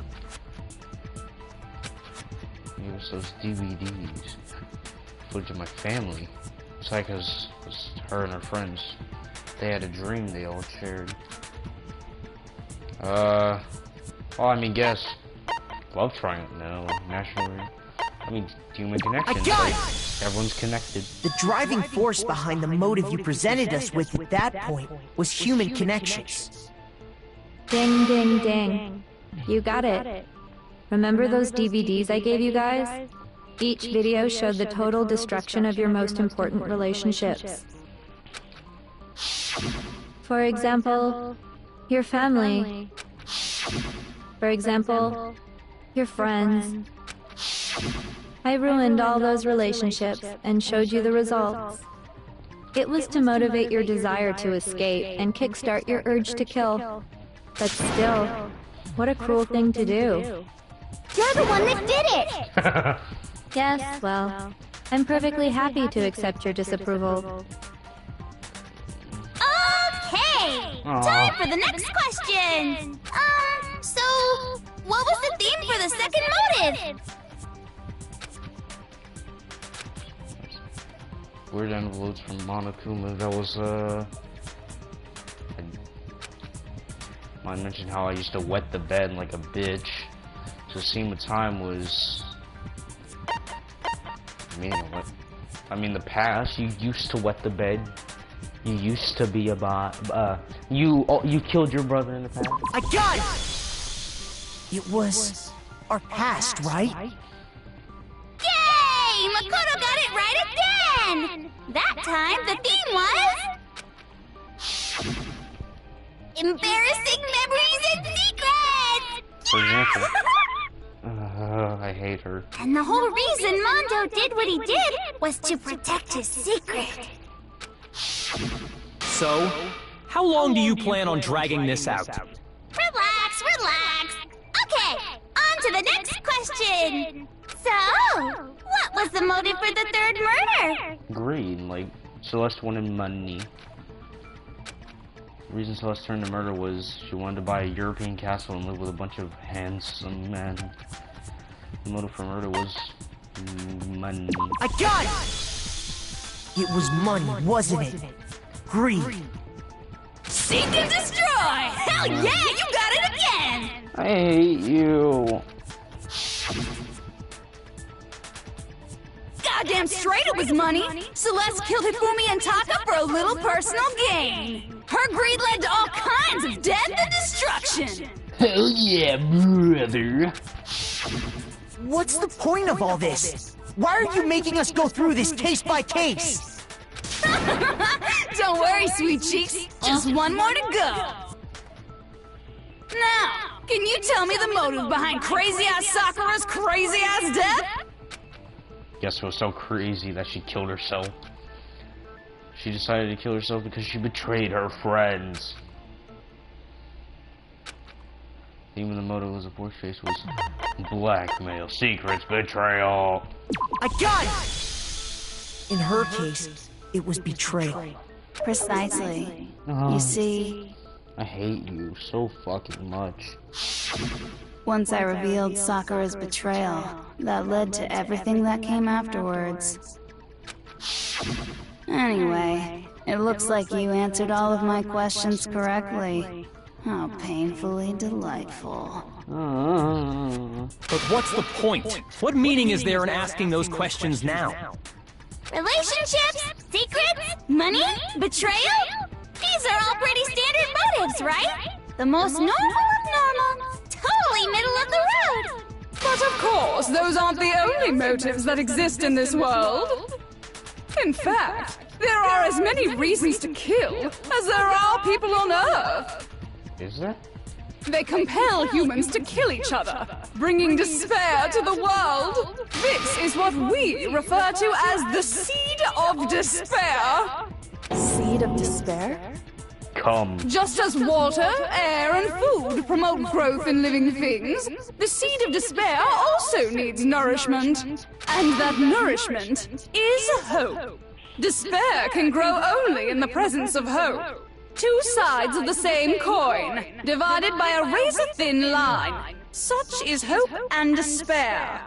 B: It was those DVDs. Footage of my family. Sayaka's was her and her friends. They had a dream they all shared. Well, I mean, guess. Love triangle? No. National. I mean, human connection. Like, everyone's connected.
J: The driving force behind the motive you presented us with at that point was human connections.
P: Ding, ding, ding. You got it. Remember those DVDs I gave you guys? Each video showed the total destruction of your most important relationships. For example, your family. For example, your friends. I ruined all those relationships and showed you the results. It was to motivate your desire to escape and kickstart your urge to kill. But still, what a cruel thing to do.
K: You're the one that did it!
P: Yes, well, I'm perfectly happy to accept your disapproval.
K: Okay! Time for the next question! So, what was the theme for the second motive?
B: Weird envelopes from Monokuma. That was, I mentioned how I used to wet the bed like a bitch. So scene with time was... I mean, the past, you used to wet the bed. You used to be a you killed your brother in the past.
J: I got it! It was our past, right?
K: Yay! Makoto got it right again! That time, the theme was... embarrassing memories and secrets!
B: For example. I hate her.
K: And the whole reason Mondo did what he did was to protect his secret.
E: So, how long do you plan on dragging this out?
K: Relax, relax. Okay, on to the next question. So, what was the motive for the third murder?
B: Greed, like Celeste wanted money. The reason Celeste turned to murder was she wanted to buy a European castle and live with a bunch of handsome men. The motive for murder was money.
J: I got it! It was money, wasn't it? Greed.
M: Seek and destroy! Hell yeah, you got it again!
B: I hate you.
M: Goddamn straight it was money! Celeste killed Hifumi and Taka for a little personal gain. Her greed led to all kinds of death and destruction!
B: Hell yeah, brother.
J: What's the point of all this? Why are you making us go through this case by case?
M: Don't worry, sweet cheeks. Just one more to go. Now, can you tell me the motive behind crazy-ass Sakura's crazy-ass death?
B: Guess it was so crazy that she killed herself. She decided to kill herself because she betrayed her friends. Even the motive was a force face was blackmail, secrets, betrayal.
J: I got it! In her case, it was betrayal.
M: Precisely. You see...
B: I hate you so fucking much.
M: Once I revealed Sakura's betrayal, that led to everything that came afterwards. Anyway, it looks like you answered all of my questions correctly. How painfully delightful.
E: But what's the point? What meaning is there in asking those questions now?
K: Relationships, secrets, money, betrayal? These are all pretty standard motives, right? The most normal of normal. Totally middle of the road.
M: But of course, those aren't the only motives that exist in this world. In fact, there are as many reasons to kill as there are people on Earth.
B: Is there?
M: They compel humans to kill each other, bringing despair to the world. This is what we refer to as the seed of despair.
O: Seed of despair?
B: Come.
M: Just as water, air, and food promote growth in living things, the seed of despair also needs nourishment. And that nourishment is hope. Despair can grow only in the presence of hope. Two sides of the same coin, divided by a razor-thin line. Such is hope and despair.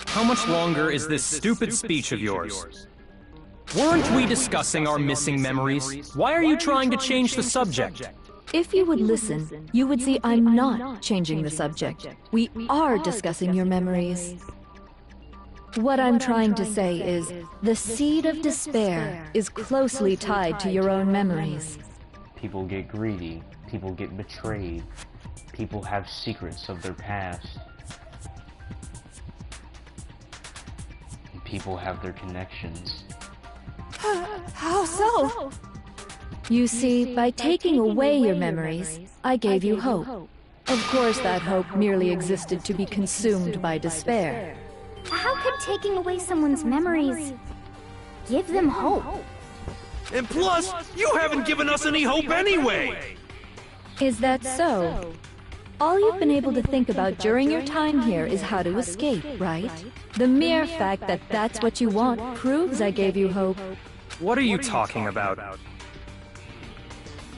E: How much longer is this stupid speech of yours? Weren't we discussing our missing memories? Why are you trying to change the subject?
P: If you would listen, you would see I'm not changing the subject. We are discussing your memories. What I'm trying to say is, the seed of despair is closely tied to your own memories.
B: People get greedy. People get betrayed. People have secrets of their past. And people have their connections.
M: How so?
P: You see, by taking away your memories, I gave you hope. Of course, that hope merely existed to be consumed by despair.
K: How could taking away someone's memories give them hope?
F: And plus, you haven't given us any hope anyway!
P: Is that so? All you've been able to think about during your time here is how to escape, right? The mere fact that that's what you want proves I gave you hope.
E: What are you talking about?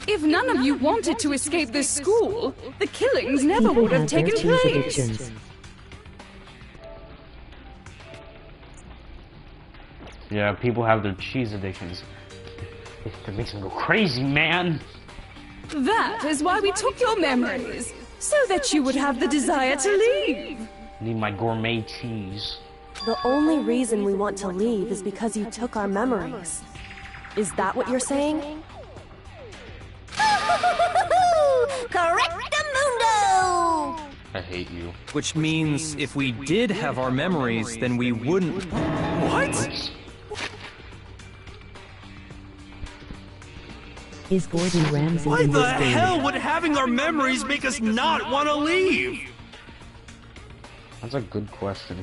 M: If none of you wanted to escape this school, the killings never would have taken place.
B: Yeah, people have their cheese addictions. It makes them go crazy, man!
M: That is why we took your memories, so that you would have the desire to leave.
B: Need my gourmet cheese.
O: The only reason we want to leave is because you took our memories. Is that what you're saying?
K: Correctamundo!
B: I hate you.
E: Which means, if we did have our memories, then we wouldn't...
F: What?
A: Is Gordon Ramsay
F: Why
A: in
F: the
A: this game?
F: hell would having our memories make us not want to leave?
B: That's a good question.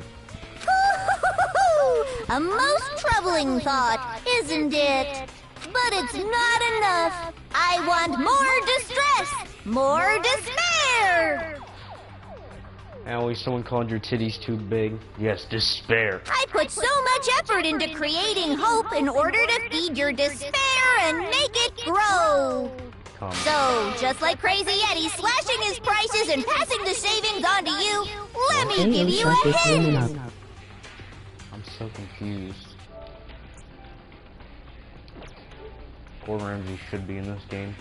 K: A most troubling thought, isn't it? But it's not enough. I want more distress, more despair.
B: Allie, someone called your titties too big. Yes, despair.
K: I put so much effort into creating hope in order to feed your despair and make it grow.
B: Come.
K: So, just like Crazy Eddie slashing his prices and passing the savings on to you, let me give you a hint.
B: I'm so confused. Gordon Ramsay should be in this game.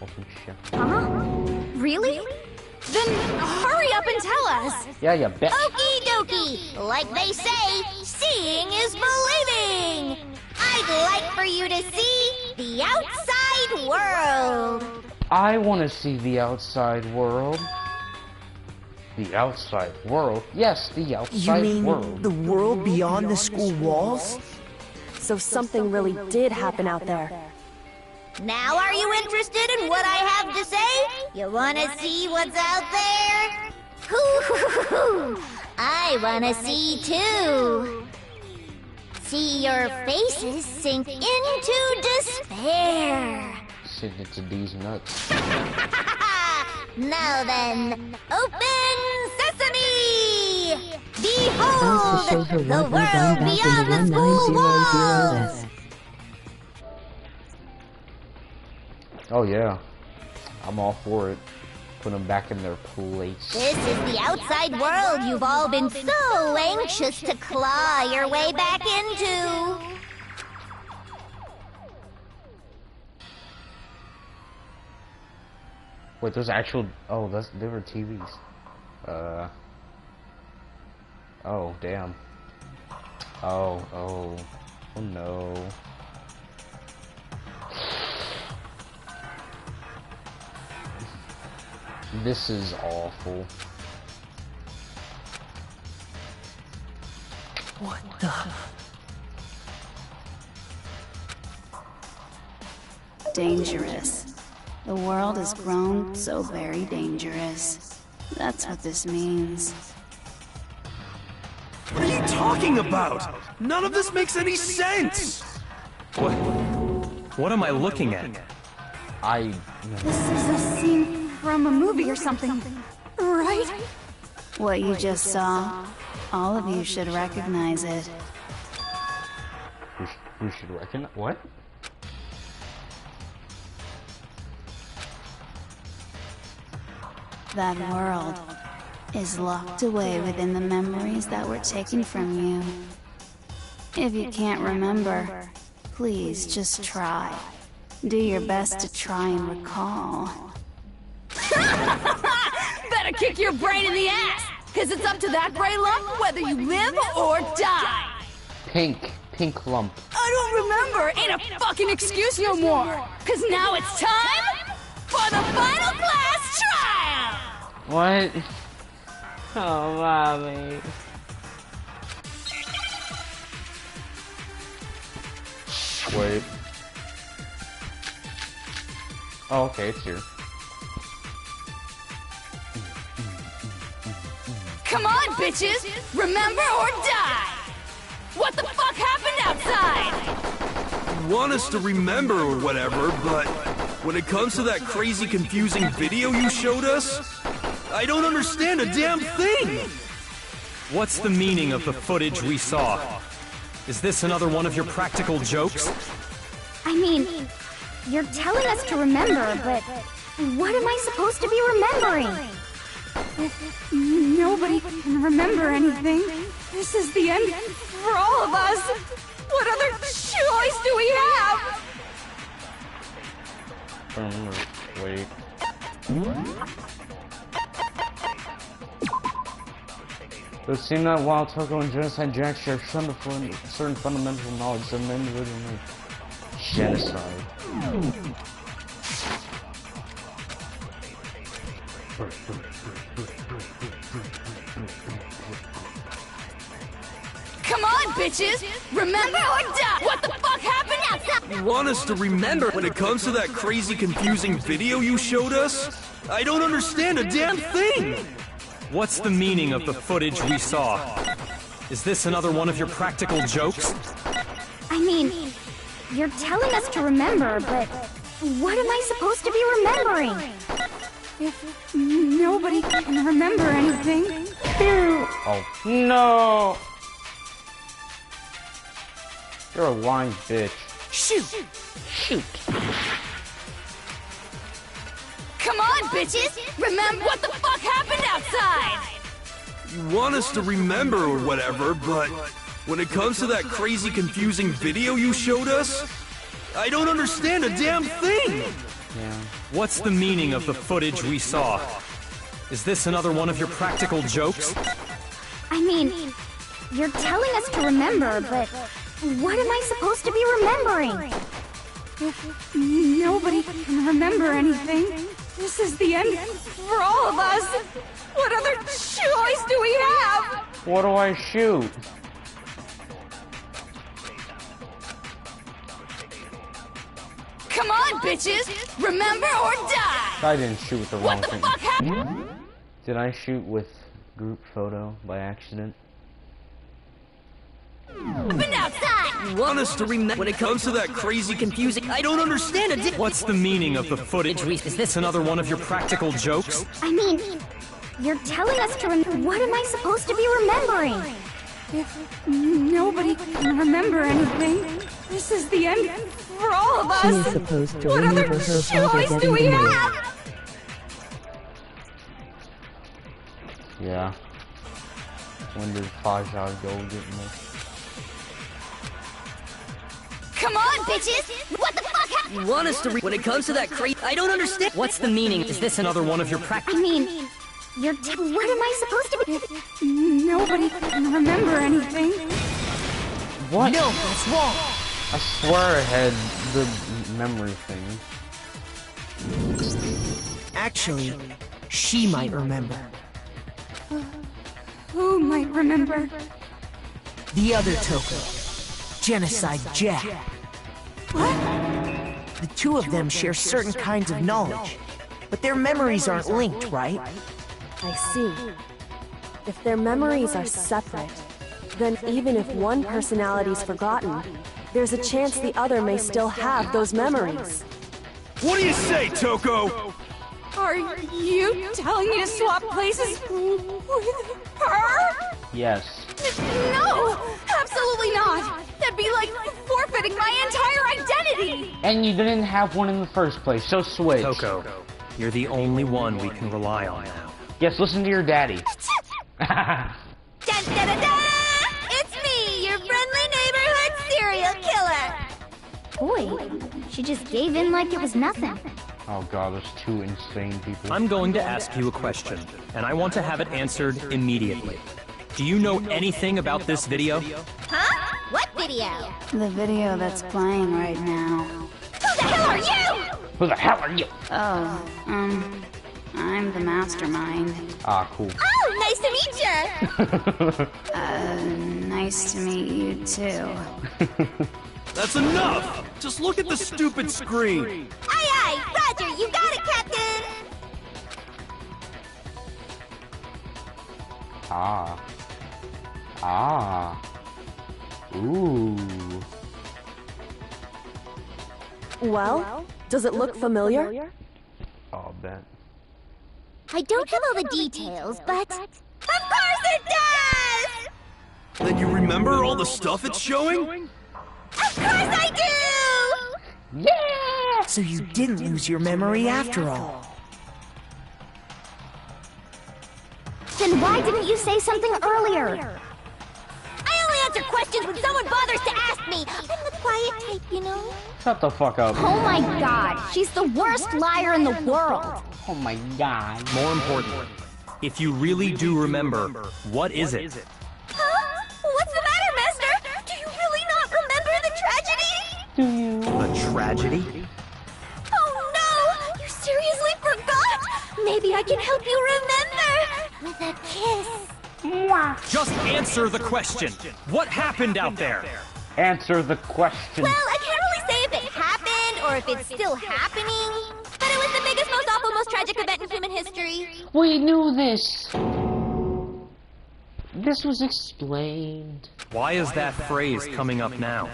B: Ultimate Chef.
K: Really?
M: Then hurry up and tell us.
B: Yeah, you bet.
K: Okie dokie. Like they say, seeing is believing. I'd like for you to see the outside world.
B: I want to see the outside world. The outside world? Yes, the outside world.
J: You mean the world beyond the school walls?
O: So something really did happen out there.
K: Now are you interested in what I have to say? You wanna see what's out there? Hoo-hoo-hoo-hoo. I wanna see too. See your faces sink into despair.
B: Sink into these nuts.
K: Now then, open sesame! Behold, the world beyond the school walls!
B: Oh yeah, I'm all for it. Put them back in their place.
K: This is the outside world you've all been so anxious to claw your way back into.
B: Wait, there's actual... Oh, they were TVs. Oh, damn. Oh no. This is awful.
J: What the...
H: Dangerous. The world has grown so very dangerous. That's what this means.
F: What are you talking about? None of this makes any sense!
E: What am I looking at?
M: This is a scene from a movie or something, right?
H: What you just saw, all of you should recognize it.
B: We should recognize what?
H: That world is locked away within the memories that were taken from you. If you can't remember, please just try. Do your best to try and recall.
M: Better kick your brain in the ass, because it's up to that brain lump whether you live or die.
B: Pink lump.
M: I don't remember. Ain't a fucking excuse no more. Because now it's time for the final class trial.
B: What? Oh, mommy. Wait. Oh, okay, it's here.
M: Come on, bitches! Remember or die! What the fuck happened outside?
F: You want us to remember or whatever, but when it comes to that crazy, confusing video you showed us, I don't understand a damn thing!
E: What's the meaning of the footage we saw? Is this another one of your practical jokes?
K: I mean, you're telling us to remember, but what am I supposed to be remembering?
M: If nobody can remember anything, this is the end for all of us. What other choice do we have?
B: Wait. It would seem that while Toko and Genocide Jack share certain fundamental knowledge of men living genocide.
M: Come on, bitches! Remember or die! What the fuck happened outside?
F: You want us to remember when it comes to that crazy, confusing video you showed us? I don't understand a damn thing!
E: What's the meaning of the footage we saw? Is this another one of your practical jokes?
K: I mean, you're telling us to remember, but what am I supposed to be remembering?
M: If nobody can remember anything...
B: Oh, no! You're a lying bitch.
M: Shoot!
B: Shoot!
M: Come on, bitches! Remember what the fuck happened outside!
F: You want us to remember or whatever, but when it comes to that crazy, confusing video you showed us, I don't understand a damn thing!
B: Yeah.
E: What's the meaning of the footage we saw? Is this another one of your practical jokes?
K: I mean, you're telling us to remember, but what am I supposed to be remembering?
M: If nobody can remember anything, this is the end for all of us. What other choice do we have?
B: What do I shoot?
M: Come on, bitches! Remember or die!
B: I didn't shoot with the wrong thing.
M: What the fuck happened?
B: Did I shoot with group photo by accident?
M: Outside!
L: You want us to remember when it comes to that crazy, confusing... I don't understand it.
E: What's the meaning of the footage? Is this another one of your practical jokes?
K: I mean, you're telling us to remember. What am I supposed to be remembering?
M: If nobody can remember anything, this is the end for all of us.
A: She is supposed to
M: what
A: remember
M: other
A: her father
M: choice do
A: getting
M: we
A: the money.
M: have?
B: Yeah. When did Faja go get me?
M: Come on, bitches! What the fuck happened?
L: You want us to when it comes to that crazy... I don't understand.
E: What's the meaning? Is this another one of your practical...
K: I mean, you're what am I supposed to be?
M: If nobody can remember anything.
B: What?
L: No, that's wrong.
B: I swear I had the memory thing.
J: Actually, she might remember.
M: Who might remember?
J: The other Toko. Genocide Jack.
M: What?
J: The two of them share certain kinds of knowledge, but their memories aren't linked, right?
O: I see. If their memories are separate, then even if one personality's forgotten, there's a chance the other may still have those memories.
F: What do you say, Toko?
M: Are you telling me to swap places with her?
B: Yes.
M: No! Absolutely not! That'd be like forfeiting my entire identity!
B: And you didn't have one in the first place, so switch.
E: Toko, you're the only one we can rely on now.
B: Yes, listen to your daddy.
K: Dun, dun, dun, dun! It's me, your friendly neighborhood serial killer!
Q: Boy, she just gave in like it was nothing.
B: Oh god, there's two insane people.
E: I'm going to ask you a question, and I want to have it answered immediately. Do you know anything about this video?
K: Huh? What video?
H: The video that's playing right now.
K: Who the hell are you?
B: Who the hell are you?
H: Oh, I'm the mastermind.
B: Ah, cool.
K: Oh, nice to meet you!
H: Nice to meet you too.
F: That's enough! Just look at the stupid screen!
K: Aye, aye! Roger, you got it, Captain!
B: Ah. Ah. Ooh.
O: Well, does it look familiar?
B: Oh, bet.
Q: I don't have all the details, but...
K: Of course it does!
F: Then you remember all the stuff it's showing?
K: Of course I do!
J: Yeah! So you didn't lose your memory after all.
Q: Then why didn't you say something earlier?
K: I only answer questions when someone bothers to ask me. I'm the quiet type, you know?
B: Shut the fuck up.
Q: Oh my god, she's the worst liar in the world.
B: Oh my god.
E: More importantly, if you really do remember, what is it?
K: Huh? What's the matter, Master? Do you really not remember the tragedy?
B: Do you?
E: A tragedy?
K: Oh no! You seriously forgot? Maybe I can help you remember. With a kiss.
E: Just answer the question. What happened out there?
B: Answer the question.
K: Well, I can't really say if it happened or if it's still happening. But it was the biggest, most awful, most tragic event in human history.
B: We knew this. This was explained.
E: Why is that phrase coming up now?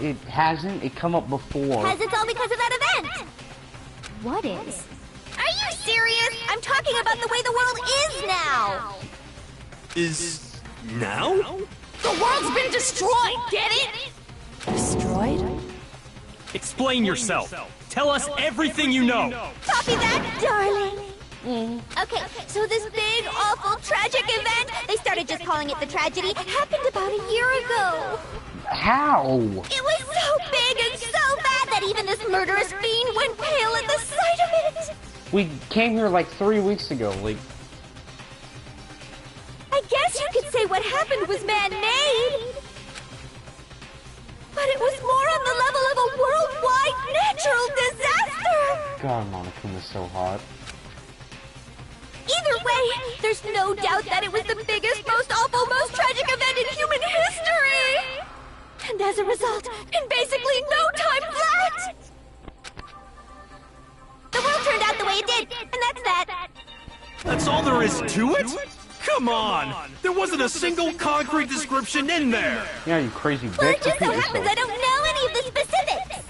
B: It hasn't. It come up before.
K: Because it's all because of that event.
Q: What is?
K: Are you serious? I'm talking about the way the world is now.
F: Is... now?
M: The world's been destroyed, get it?
O: Destroyed?
E: Explain yourself. Tell us everything you know.
K: Copy that, darling. Okay, so this big, awful, tragic event, they started just calling it the tragedy, happened about a year ago.
B: How?
K: It was so big and so bad that even this murderous fiend went pale at the sight of it.
B: We came here like 3 weeks ago, like...
K: I guess you could say what happened was man-made. But it was more on the level of a worldwide natural disaster.
B: God, Monacuma's so hot.
K: Either way, there's no doubt that it was the biggest, most awful, most tragic event in human history! And as a result, in basically no time flat! The world turned out the way it did, and that's that.
F: That's all there is to it? Come on! There wasn't a single concrete description in there!
B: Yeah, you crazy bitch.
K: Well, it just so happens I don't know any of the specifics!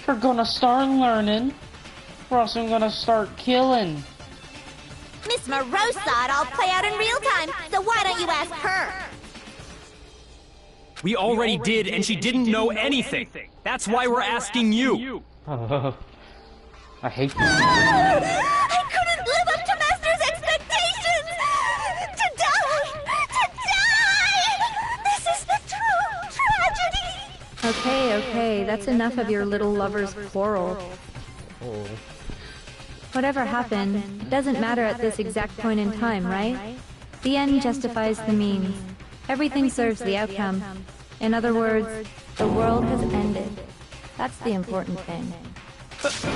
B: We're gonna start learning, or else I'm gonna start killing.
K: Miss Morose saw it all play out in real time, so why don't you ask her?
E: We already did, and she didn't know anything. That's why we're asking you.
B: I hate you.
K: I couldn't live up to Master's expectations! To die! This is the true tragedy!
P: Okay, that's enough of your little lover's quarrel.
B: Oh.
P: Whatever happened, it doesn't matter at this exact point in time, right? The end justifies the means. Everything serves the outcome. In other words, the world has ended. That's the important thing.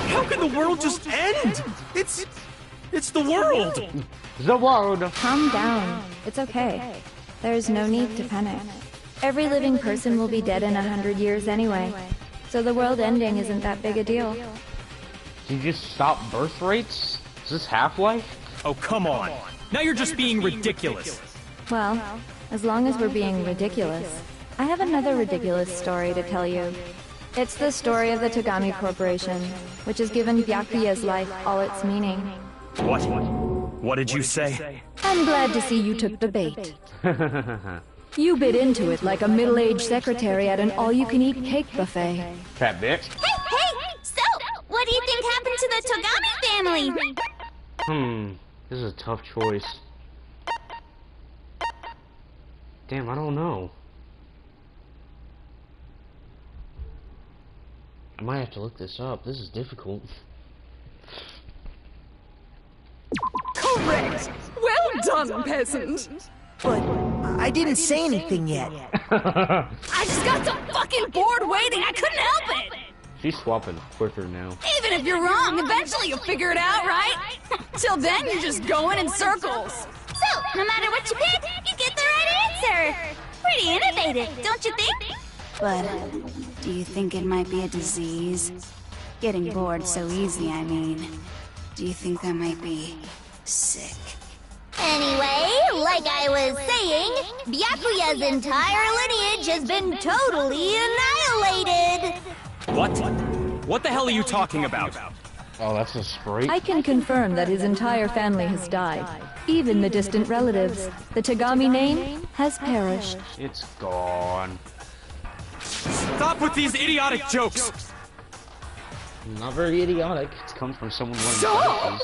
F: How can the world just end? It's the world!
B: The world!
P: Calm down. It's okay. There's no need to panic. Every living person will be dead in 100 years anyway. So the world ending isn't that big a deal.
B: Did you just stop birth rates? Is this Half-Life?
E: Oh, come on. Now you're just being ridiculous.
P: Well, as long as we're being ridiculous. I have another ridiculous story to tell you. It's the story of the Tagami Corporation, which has given Byakuya's life all its meaning.
E: What? What did you say?
P: I'm glad to see you took the bait. You bit into it like a middle-aged secretary at an all-you-can-eat cake buffet.
B: Fat bitch.
K: Hey! So, what do you think happened to the Togami family?
B: This is a tough choice. Damn, I don't know. I might have to look this up. This is difficult.
M: Correct! Well done, peasant!
J: But I didn't say anything yet.
M: I just got so fucking bored waiting, I couldn't help it!
B: She's swapping quicker now.
M: Even if you're wrong, eventually you'll figure it out, right? Till then, you're just going in circles.
K: So, no matter what you pick, you get the right answer! Pretty innovative, don't you think?
H: But do you think it might be a disease? Getting bored so easy, I mean. Do you think that might be sick?
K: Anyway, like I was saying, Byakuya's entire lineage has been totally annihilated!
E: What? What the hell are you talking about?
B: Oh, that's a sprite?
P: I can confirm that his entire family has died. Even the distant relatives. The Tagami name has perished.
B: It's gone.
E: Stop with these idiotic jokes!
B: Not very idiotic. It comes from someone learning.
M: Stop!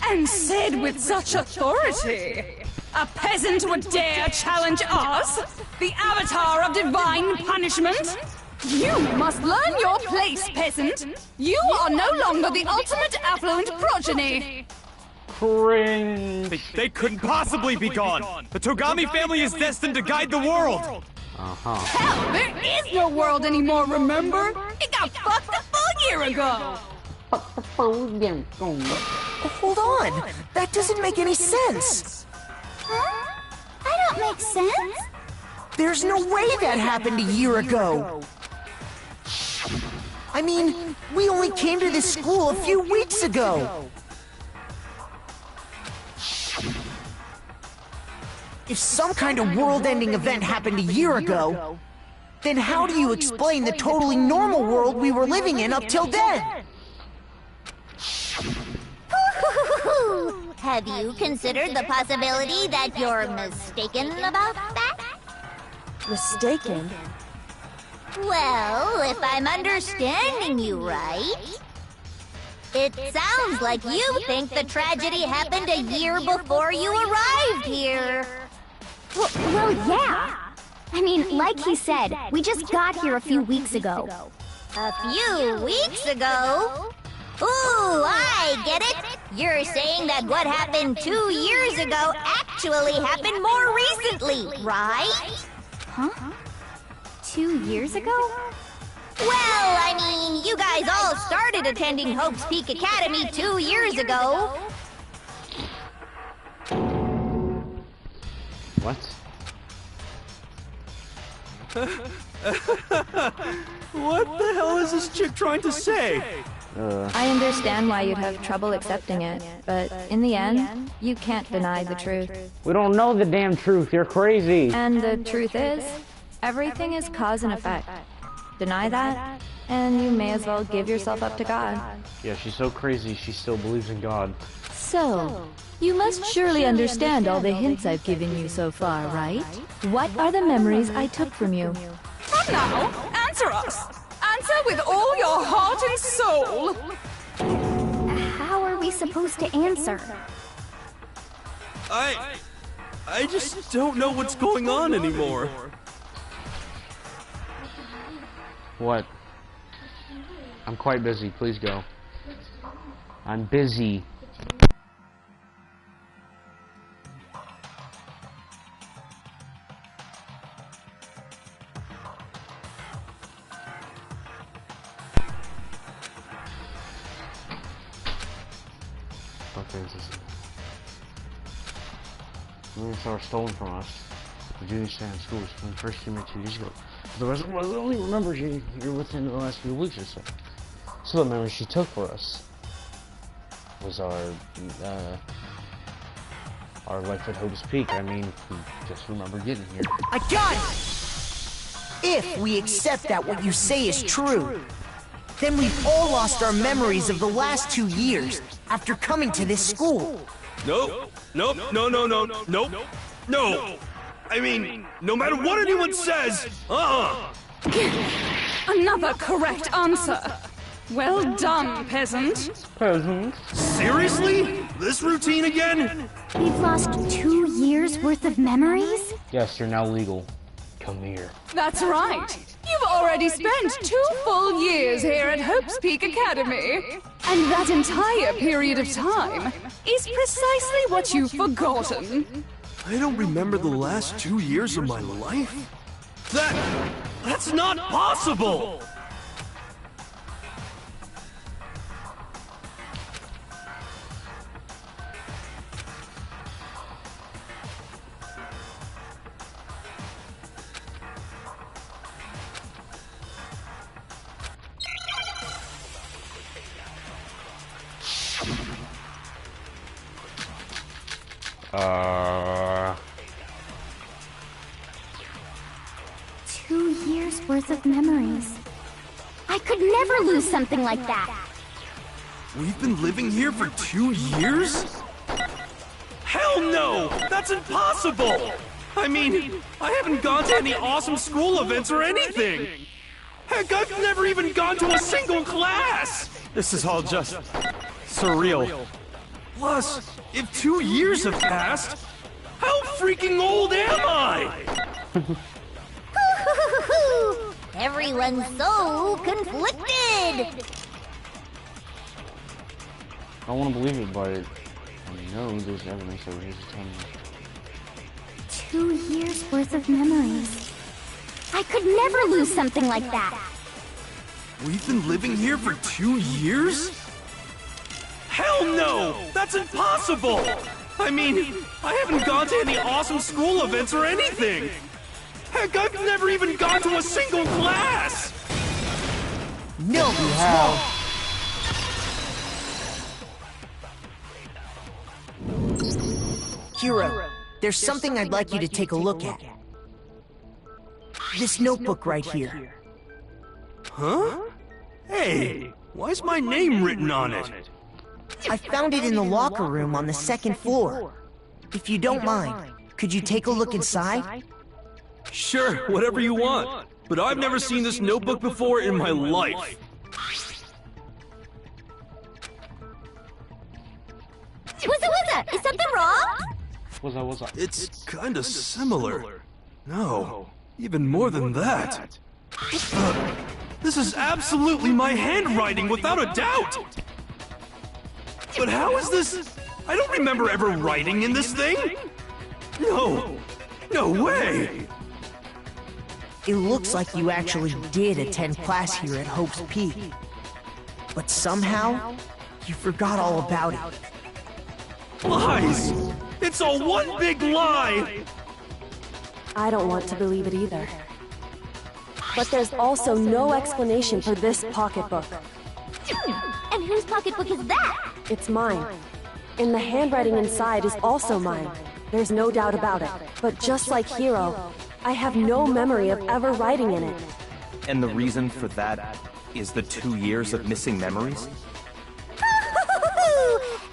M: And said with such authority. A peasant would dare challenge us? The avatar of divine punishment? You must learn your place, peasant. You are no longer the ultimate affluent progeny.
B: Cringe.
E: They couldn't possibly be gone. The Togami family is destined to guide the world.
M: Hell, there is no world anymore, remember? It got fucked a full year ago.
J: Hold on! That doesn't make any sense!
K: Huh? I don't make sense.
J: There's no way that happened a year ago! I mean, we only came to this school a few weeks ago! If some kind of world-ending event happened a year ago, then how do you explain the totally normal world we were living in up till then?
K: Have you considered the possibility that you're mistaken about that?
O: Mistaken?
K: Well, if I'm understanding you right, it sounds like you think the tragedy happened a year before you arrived here.
Q: Well, yeah. I mean, like he said, we just got here a few weeks ago.
K: A few weeks ago? Ooh, I get it. You're saying that what happened 2 years ago actually happened more recently, right?
Q: Huh? 2 years ago?
K: Well, I mean, you guys all started attending Hope's Peak Academy 2 years ago.
B: What?
F: What the hell is this chick trying to say?
P: I understand why you'd have trouble accepting it, but in the end, you can't deny the truth.
B: We don't know the damn truth. You're crazy.
P: And the truth is, everything is cause and effect. Deny that, and you may as well give yourself up to God.
B: Yeah, she's so crazy, she still believes in God.
P: So, you must surely understand all the hints I've given you so far, right? What are the memories I took from you?
M: Come now, answer us. Answer with all your heart and soul.
Q: How are we supposed to answer?
F: I just don't know what's going on anymore.
B: What? I'm quite busy. Please go. I'm busy. Memories are stolen from us. The junior stand schools when we first came here 2 years ago. The rest of us only remembers you here within the last few weeks or so. So the memory she took for us was our life at Hope's Peak. I mean, we just remember getting here.
J: I got it! If we accept that what you say is true, then we've all lost our memories of the last 2 years after coming to this school.
F: Nope. Nope. No. No. I mean, no matter what anyone says,
M: Another correct answer. Well done, peasant.
F: Seriously? This routine again?
Q: We've lost 2 years worth of memories?
B: Yes, you're now legal. Come here.
M: That's right. You've already spent 2 full years here at Hope's Peak Academy. And that entire period of time is precisely what you've forgotten.
F: I don't remember the last 2 years of my life? That's not possible!
Q: Two years worth of memories. I could never lose something like that.
F: We've been living here for 2 years? Hell no! That's impossible! I mean, I haven't gone to any awesome school events or anything! Heck, I've never even gone to a single class!
E: This is all just surreal.
F: Plus, if 2 years have passed, how freaking old am I?
K: Everyone's so conflicted.
B: I want to believe it, but I know there's evidence over here to tell me.
Q: 2 years worth of memories. I could never lose something like that.
F: We've been living here for 2 years? Hell no! That's impossible! I mean, I haven't gone to any awesome school events or anything! Heck, I've never even gone to a single class!
J: No, you have. Hero, there's something I'd like you to take a look at. This notebook right here.
F: Huh? Hey, why's my name written on it?
J: I found it in the locker room on the 2nd floor. If you don't mind, could you take a look inside?
F: Sure, whatever you want. But I've never seen this notebook before in my life.
K: What's is something wrong?
B: What's that?
F: It's kinda similar. No, even more than that. This is absolutely my handwriting, without a doubt! But how is this? I don't remember ever writing in this thing! No way!
J: It looks like you actually did attend class here at Hope's Peak. But somehow, you forgot all about it.
F: Lies! It's all one big lie!
O: I don't want to believe it either. But there's also no explanation for this pocketbook.
Q: And whose pocketbook is that?
O: It's mine. And the handwriting inside is also mine. There's no doubt about it. But just like Hero, I have no memory of ever writing in it.
E: And the reason for that is the 2 years of missing memories?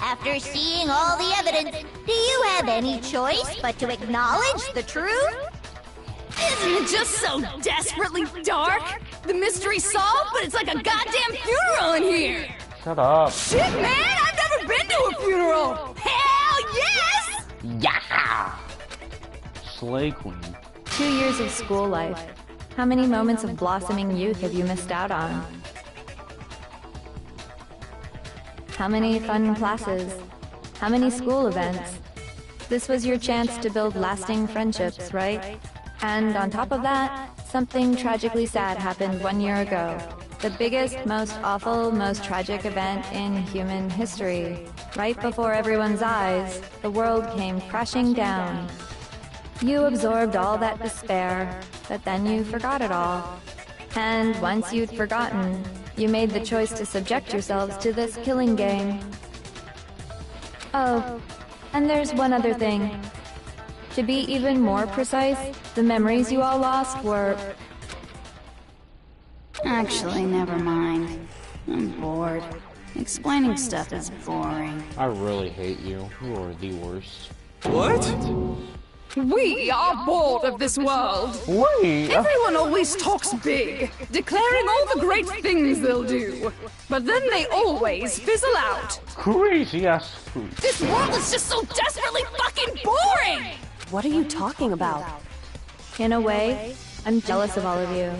K: After seeing all the evidence, do you have any choice but to acknowledge the truth?
M: Isn't it just so desperately dark? The mystery's solved, but it's like a goddamn funeral in here!
B: Shut up.
M: Shit, man! I've never been to a funeral! Hell yes!
B: Yeah! Slay Queen.
P: 2 years of school life. How many moments of blossoming youth have you missed out on? How many fun classes? How many school events? This was your chance to build lasting friendships, right? And on top of that, something tragically sad happened 1 year ago. The biggest, most awful, most tragic event in human history. Right before everyone's eyes, the world came crashing down. You absorbed all that despair, but then you forgot it all. And once you'd forgotten, you made the choice to subject yourselves to this killing game. Oh, and there's one other thing. To be even more precise, the memories you all lost were
H: Actually, never mind. I'm bored. Explaining stuff is boring.
B: I really hate you. You are the worst.
F: What?
M: We are bored of this world. Everyone always talks big, declaring all the great things they'll do. But then they always fizzle out.
B: Crazy ass food.
M: This world is just so desperately fucking boring!
O: What are you talking about?
P: In a way, I'm jealous of all of you.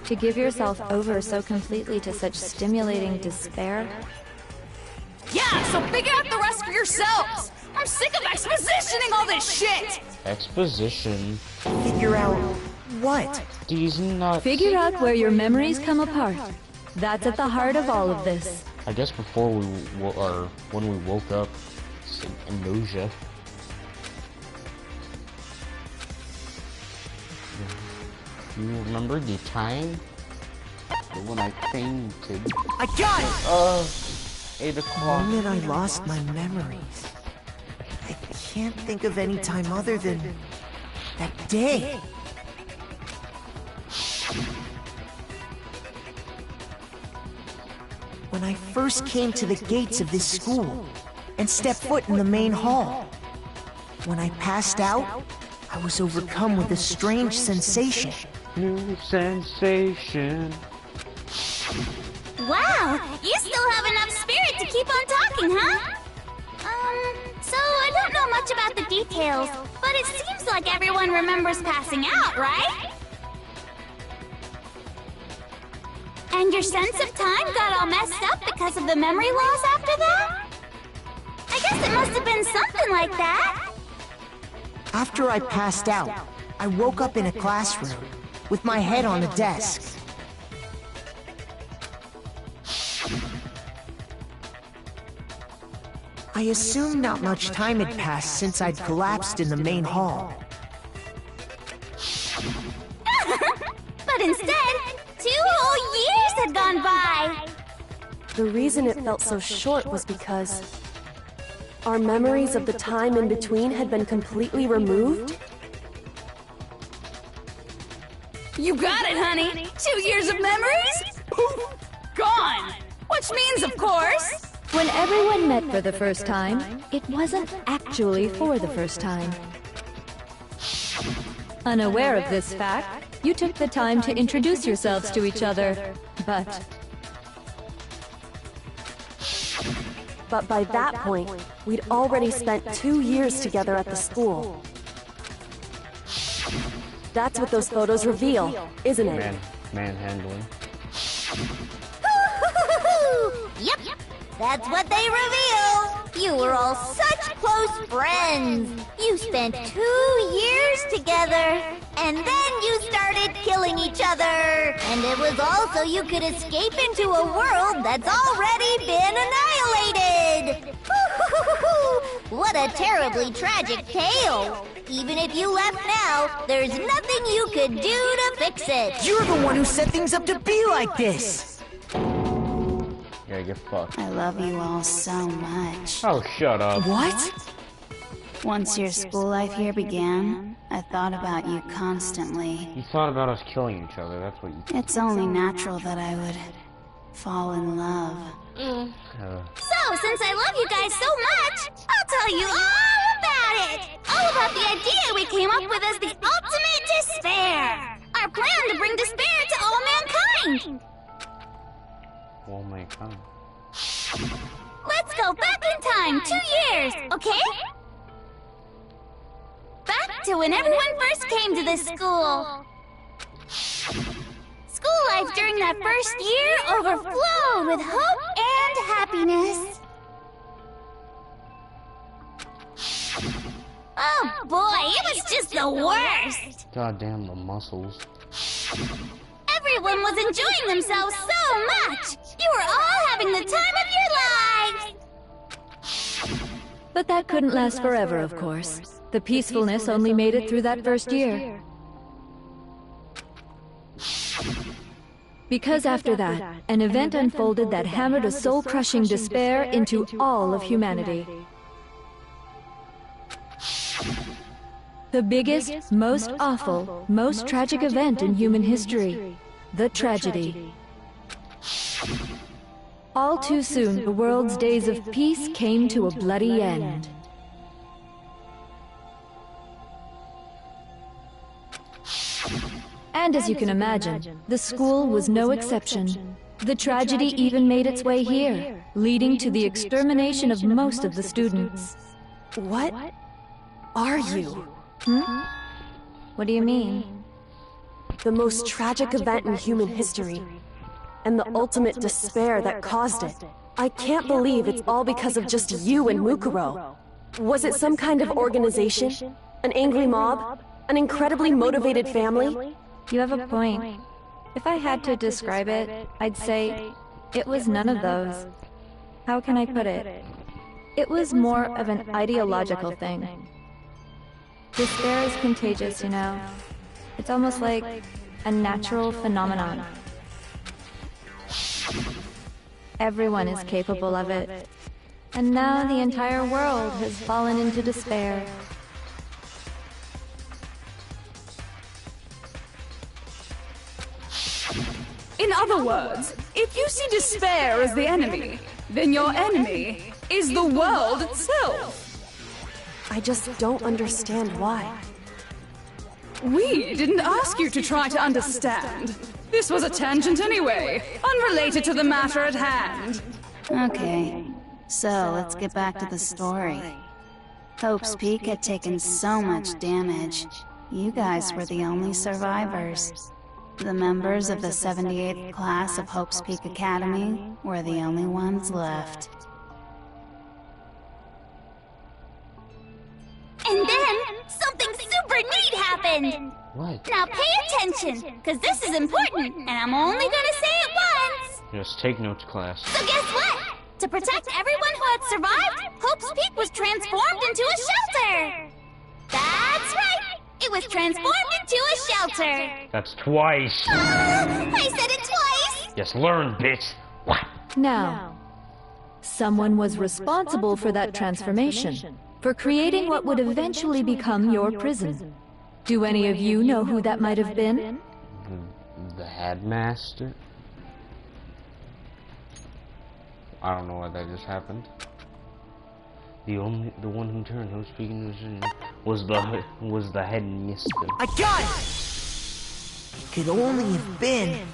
P: To give yourself over so completely to such stimulating despair?
M: Yeah, so figure out the rest for yourselves! I'm sick of expositioning all this shit!
B: Exposition.
J: Figure out what?
B: These nuts.
P: Figure out where your memories come apart. That's at the heart of all of this.
B: I guess before we when we woke up, it's amnesia. You remember the time when I fainted?
J: I got it!
B: 8 o'clock.
J: The moment I lost my memories. I can't think of any time other than that day. When I first came to the gates of this school and stepped foot in the main hall. When I passed out, I was overcome with a strange sensation.
B: New sensation.
K: Wow, you still have enough spirit to keep on talking, huh? So I don't know much about the details, but it seems like everyone remembers passing out, right? And your sense of time got all messed up because of the memory loss after that? I guess it must have been something like that.
J: After I passed out, I woke up in a classroom with my head on the desk. I assumed not much time had passed since I'd collapsed in the main hall.
K: But instead, 2 whole years had gone by!
O: The reason it felt so short was because our memories of the time in between had been completely removed?
M: You got it, honey! 2 years of memories? Poof! Gone! Which means, of course...
P: When everyone met for the first time, it wasn't actually for the first time. Unaware of this fact, you took the time to introduce yourselves to each other, but
O: by that point, we'd already spent 2 years together at the school. That's what those photos reveal, isn't it?
B: Manhandling.
K: Yep, that's what they reveal. You were all such close friends. You spent 2 years together, and then you started killing each other. And it was all so you could escape into a world that's already been annihilated. What a terribly tragic tale. Even if you left now, there's nothing you could do to fix it.
J: You're the one who set things up to be like this!
B: Yeah, get fucked.
H: I love you all so much.
B: Oh, shut up.
J: What?
H: Once your school life here began, I thought about you constantly.
B: You thought about us killing each other, that's what you...
H: It's only natural that I would fall in love.
K: So, since I love you guys so much, I'll tell you all about it! All about the idea we came up with as the ultimate despair! Our plan to bring despair to all mankind!
B: All mankind.
K: Let's go back in time 2 years, okay? Back to when everyone first came to this school. School life during that first year overflowed with hope and happiness. Oh boy, it was just the worst!
B: Goddamn the muscles.
K: Everyone was enjoying themselves so much! You were all having the time of your lives!
P: But that couldn't last forever, of course. The peacefulness only made it through that first year. Because after that, an event unfolded that hammered a soul-crushing despair into all of humanity. The biggest, most awful, most tragic event in human history. The tragedy. All too soon, the world's days of peace came to a bloody end. And as you can imagine, the school was no exception. The tragedy even made its way here, leading to the extermination of most of the students.
O: What are you?
P: What do you mean?
O: The most tragic event in human history, and the ultimate despair that caused it. I can't believe it's all because of just you and Mukuro. Was it some kind of organization? An angry mob? An incredibly motivated family?
P: You have a point. If I had to describe it, I'd say it was none of those. How can I put it? It was more of an ideological thing. Despair is contagious, you know. It's almost like a natural phenomenon. Everyone is capable of it. And now the entire world has fallen into despair.
M: In other words, if you see despair as the enemy, then your enemy is the world itself.
O: I just don't understand why.
M: We didn't ask you to try to understand. This was a tangent anyway, unrelated to the matter at hand.
H: Okay, so let's get back to the story. Hope's Peak had taken so much damage. You guys were the only survivors. The members of the 78th class of Hope's Peak Academy were the only ones left.
K: And then, something super neat happened!
B: What?
K: Now pay attention, because this is important, and I'm only gonna say it once!
B: Just take notes, class.
K: So guess what? To protect everyone who had survived, Hope's Peak was transformed into a shelter! That's right! It was transformed into a shelter!
B: That's twice.
K: I said it twice!
B: Just learn, bitch. What?
P: Now, someone was responsible for that transformation, for creating what would eventually become your prison. Do any of you know who that might have been?
B: The headmaster? I don't know why that just happened. The one who turned Hope's Peak was the headmaster.
J: I got it! It could only have been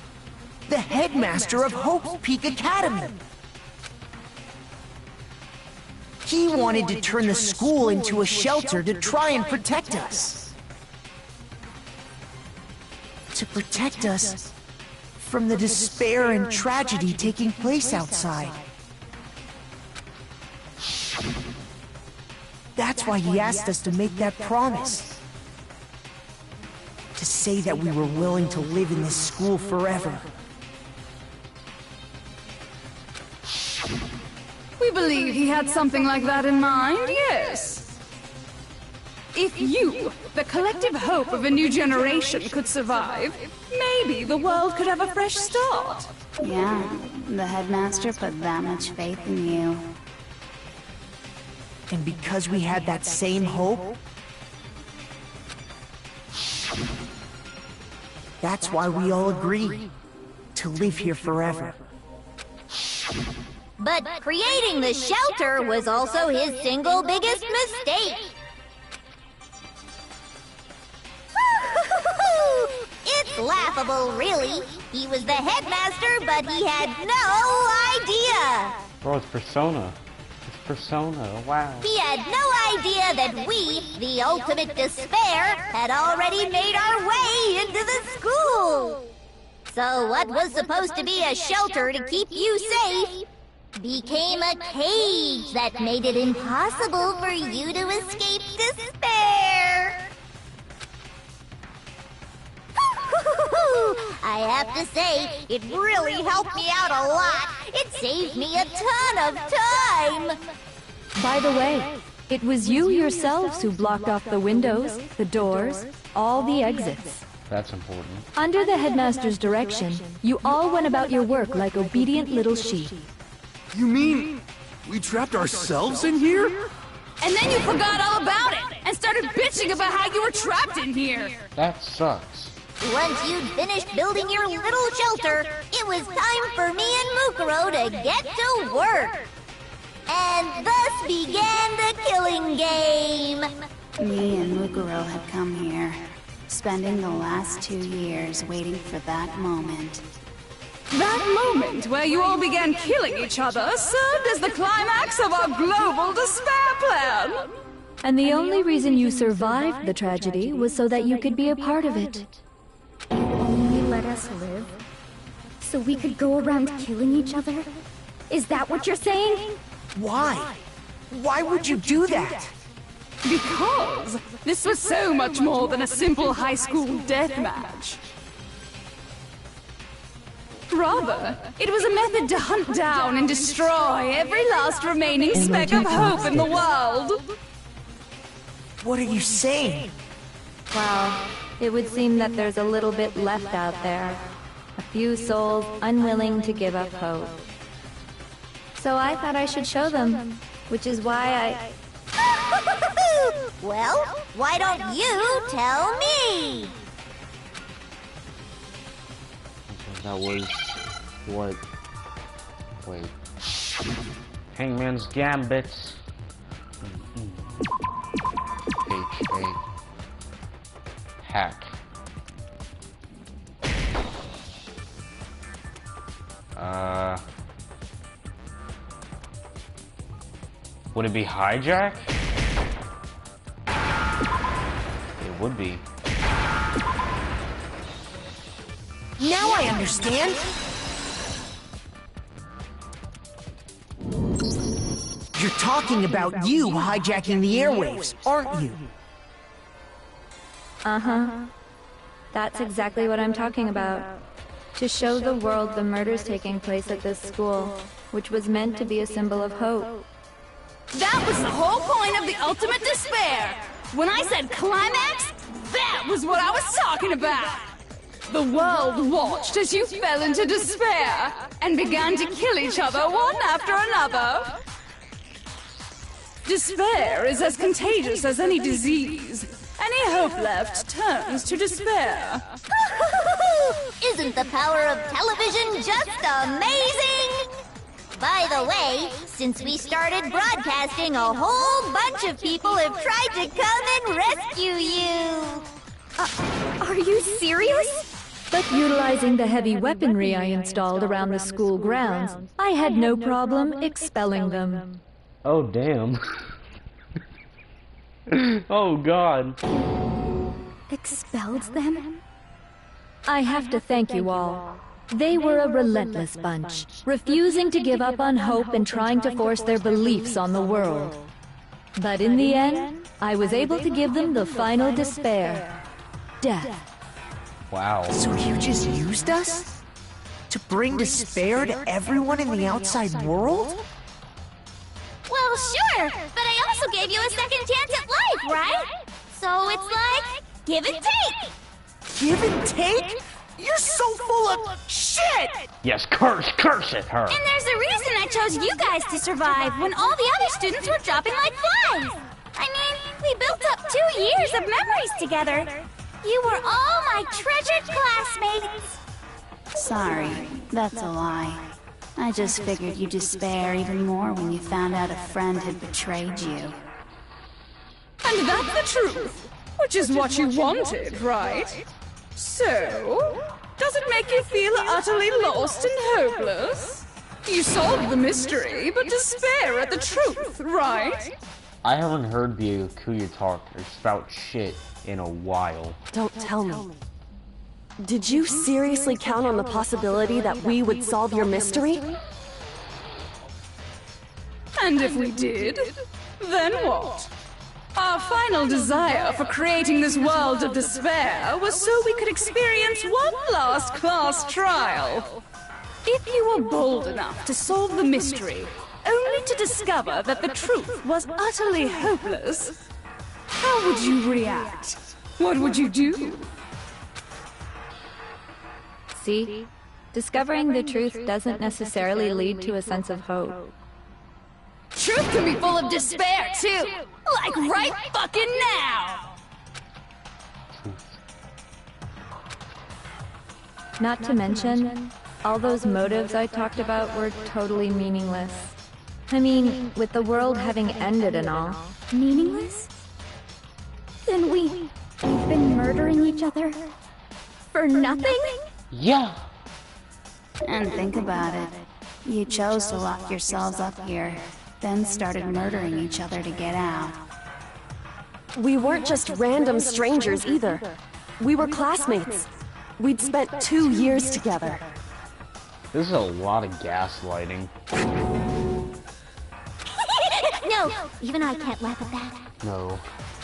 J: the headmaster of Hope's Peak Academy. He wanted to turn the school into a shelter to try and protect us. To protect us from the despair and tragedy taking place outside. That's why he asked us to make that promise. To say that we were willing to live in this school forever.
M: We believe he had something like that in mind, yes. If you, the collective hope of a new generation, could survive, maybe the world could have a fresh start.
H: Yeah, the headmaster put that much faith in you.
J: And because we had that same hope, that's why we all agreed to live here forever.
K: But creating the shelter was also his single biggest mistake. It's laughable, really. He was the headmaster, but he had no idea.
B: Bro, it's Persona. Persona, wow.
K: He had no idea that we, the ultimate despair, had already made our way into the school. So what was supposed to be a shelter to keep you safe became a cage that made it impossible for you to escape despair. I have to say, it really helped me out a lot. It saved me a ton of time.
P: By the way, it was you yourselves who blocked off the windows, the doors, all the exits.
B: That's important.
P: Under the headmaster's direction, you all went about your work like obedient little sheep.
F: You mean we trapped ourselves in here?
M: And then you forgot all about it! and started bitching about how you were trapped in here.
B: That sucks.
K: Once you'd finished building your little shelter, it was time for me and Mukuro to get to work. And thus began the killing game.
H: Me and Mukuro had come here, spending the last 2 years waiting for that moment.
M: That moment where you all began killing each other served as the climax of our global despair plan.
P: And the only reason you survived the tragedy was so that you could be a part of it.
Q: You only let us live? So we could go around killing each other? Is that what you're saying?
J: Why? Why would you do that?
M: Because this was so much more than a simple high school deathmatch. Rather, it was a method to hunt down and destroy every last remaining speck of hope in the world.
J: What are you saying?
P: Well, it would seem that there's a little bit left out there. A few souls unwilling to give up hope. So I thought I should show them, which is why
K: Well, why don't you tell me?
B: That was what? Wait. Hangman's Gambits. H-A. Hack. Would it be hijack? It would be.
J: Now I understand! You're talking about you hijacking the airwaves, aren't you?
P: Uh-huh. That's exactly what I'm talking about. To show the world the murders taking place at this school, which was meant to be a symbol of hope.
M: That was the whole point of the ultimate despair! When I said climax, that was what I was talking about! The world watched as you fell into despair and began to kill each other one after another. Despair is as contagious as any disease. Any hope left turns to despair.
K: Isn't the power of television just amazing? By the way, since we started broadcasting, a whole bunch of people have tried to come and rescue you.
Q: Are you serious?
P: But utilizing the heavy weaponry I installed around the school grounds, I had no problem expelling them.
B: Oh, damn. Oh, God.
Q: Expelled them?
P: I have to thank you all. They were a relentless bunch, refusing to give up on hope and trying to force their beliefs on the world. But in the end, I was able to give them the final despair. Death.
B: Wow.
J: So you just used us? To bring despair to everyone in the outside world?
K: Well, sure, but I also gave you a second chance at life, right? So it's like, give and take.
J: Give and take? You're so full of shit!
B: Yes, curse it, her.
Q: And there's a reason I chose you guys to survive when all the other students were dropping like flies. I mean, we built up 2 years of memories together. You were all my treasured classmates.
H: Sorry, that's a lie. I just figured you'd despair even more when you found out a friend had betrayed you.
M: And that's the truth, which is what you wanted, right? So, does it make you feel utterly lost and hopeless? You solved the mystery, but despair at the truth, right?
B: I haven't heard the Akuya talk or spout shit in a while.
O: Don't tell me. Did you seriously count on the possibility that we would solve your mystery?
M: And if we did, then what? Our final desire for creating this world of despair was so we could experience one last class trial. If you were bold enough to solve the mystery, only to discover that the truth was utterly hopeless, how would you react? What would you do?
P: See? Discovering the truth doesn't necessarily lead to a sense of hope.
M: truth can be full of despair, too. Like right fucking now.
P: Not to mention, all those motives I talked about were totally meaningless. I mean, with the world having ended and all.
K: Meaningless? Then we've been murdering each other for nothing?
N: Yeah.
H: And think about it. You chose to lock yourselves up here, then started murdering each other to get out.
O: We weren't just random strangers either. We were classmates. We'd spent 2 years together.
B: This is a lot of gaslighting.
K: No, even I can't laugh at that.
B: No.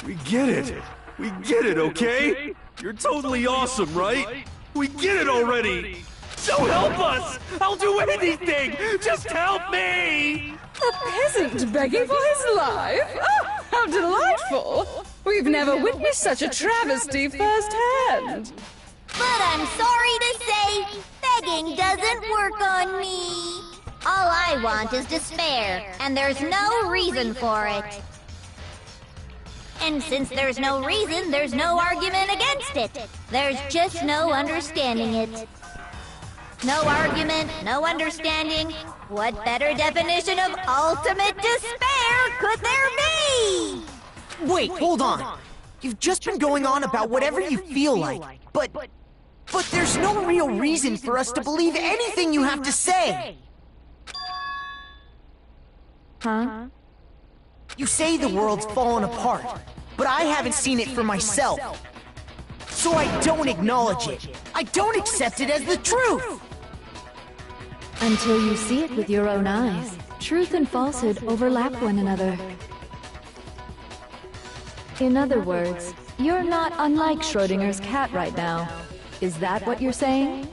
F: We get it! We get it, okay? You're totally awesome, right? We get it already! So help us! I'll do anything! Just help me!
M: A peasant begging for his life? Oh, how delightful! We've never witnessed such a travesty firsthand.
Q: But I'm sorry to say, begging doesn't work on me. All I want is despair, and there's no reason for it. And since there's no reason, there's no argument against it. There's just no understanding it. No argument, no understanding. What better definition of ultimate despair could there be?
J: Wait, hold on. You've just been going on about whatever you feel like, but there's no real reason for us to believe anything you have to say.
P: Huh?
J: You say the world's fallen apart, but I haven't seen it for myself. So I don't acknowledge it. I don't accept it as the truth.
P: Until you see it with your own eyes. Truth and falsehood overlap one another. In other words, you're not unlike Schrodinger's cat right now. Is that what you're saying?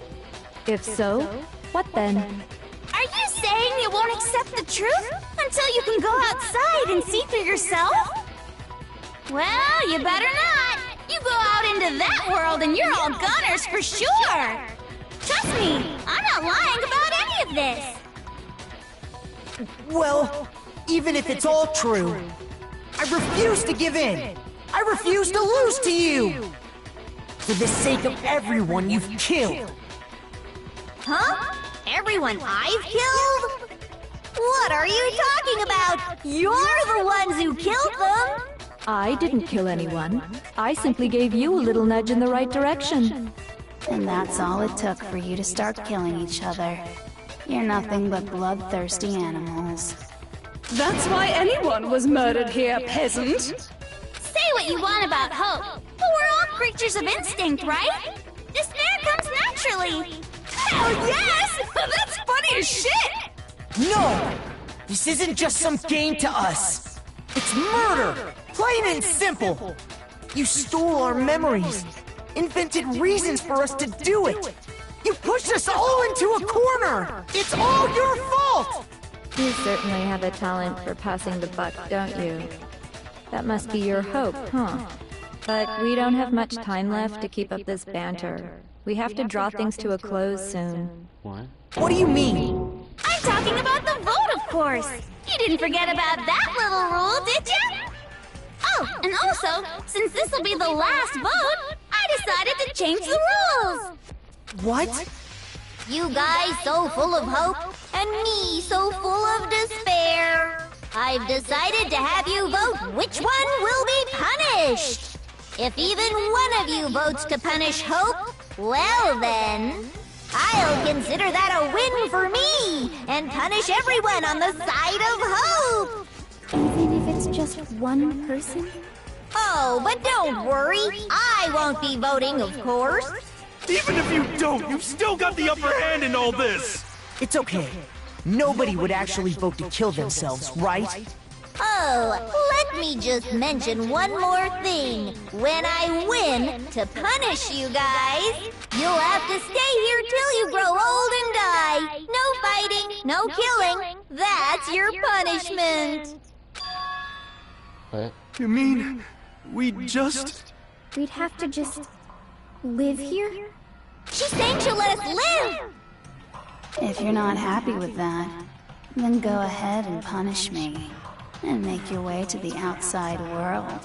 P: If so, what then?
K: Are you saying you won't accept the truth until you can go outside and see for yourself? Well, you better not. You go out into that world and you're all gunners for sure. Trust me, I'm not lying about any of this.
J: Well, even if it's all true, I refuse to give in. I refuse to lose to you. For the sake of everyone you've killed.
Q: Huh? Everyone I've killed? What are you talking about? You're the ones who killed them!
P: I didn't kill anyone. I simply gave you a little nudge in the right direction.
H: And that's all it took for you to start killing each other. You're nothing but bloodthirsty animals.
M: That's why anyone was murdered here, peasant.
K: Say what you want about hope, but we're all creatures of instinct, right? Despair comes naturally.
M: Hell yes! That's funny as shit!
J: No! This isn't just some game to us. It's murder! Plain and simple! You stole our memories, invented reasons for us to do it! You pushed us all into a corner! It's all your fault!
P: You certainly have a talent for passing the buck, don't you? That must be your hope, huh? But we don't have much time left to keep up this banter. We have to draw things to a close soon.
B: What?
J: What do you mean?
K: I'm talking about the vote, of course. You didn't forget about that little rule, did you? Oh, and also, since this will be the last vote, I decided to change the rules.
J: What?
Q: You guys so full of hope, and me so full of despair. I've decided to have you vote which one will be punished. If even one of you votes to punish hope, well then, I'll consider that a win for me, and punish everyone on the side of hope.
K: Even if it's just one person?
Q: Oh, but don't worry, I won't be voting, of course.
F: Even if you don't, you've still got the upper hand in all this!
J: It's okay. Nobody would actually vote to kill themselves, right?
Q: Oh, let me just mention one more thing. When I win, to punish you guys, you'll have to stay here till you grow old and die. No fighting, no killing. That's your punishment.
B: What?
F: You mean, we'd
K: have to just live here?
Q: She's saying she'll let us live!
H: If you're not happy with that, Then go ahead and punish me, and make your way to the outside world.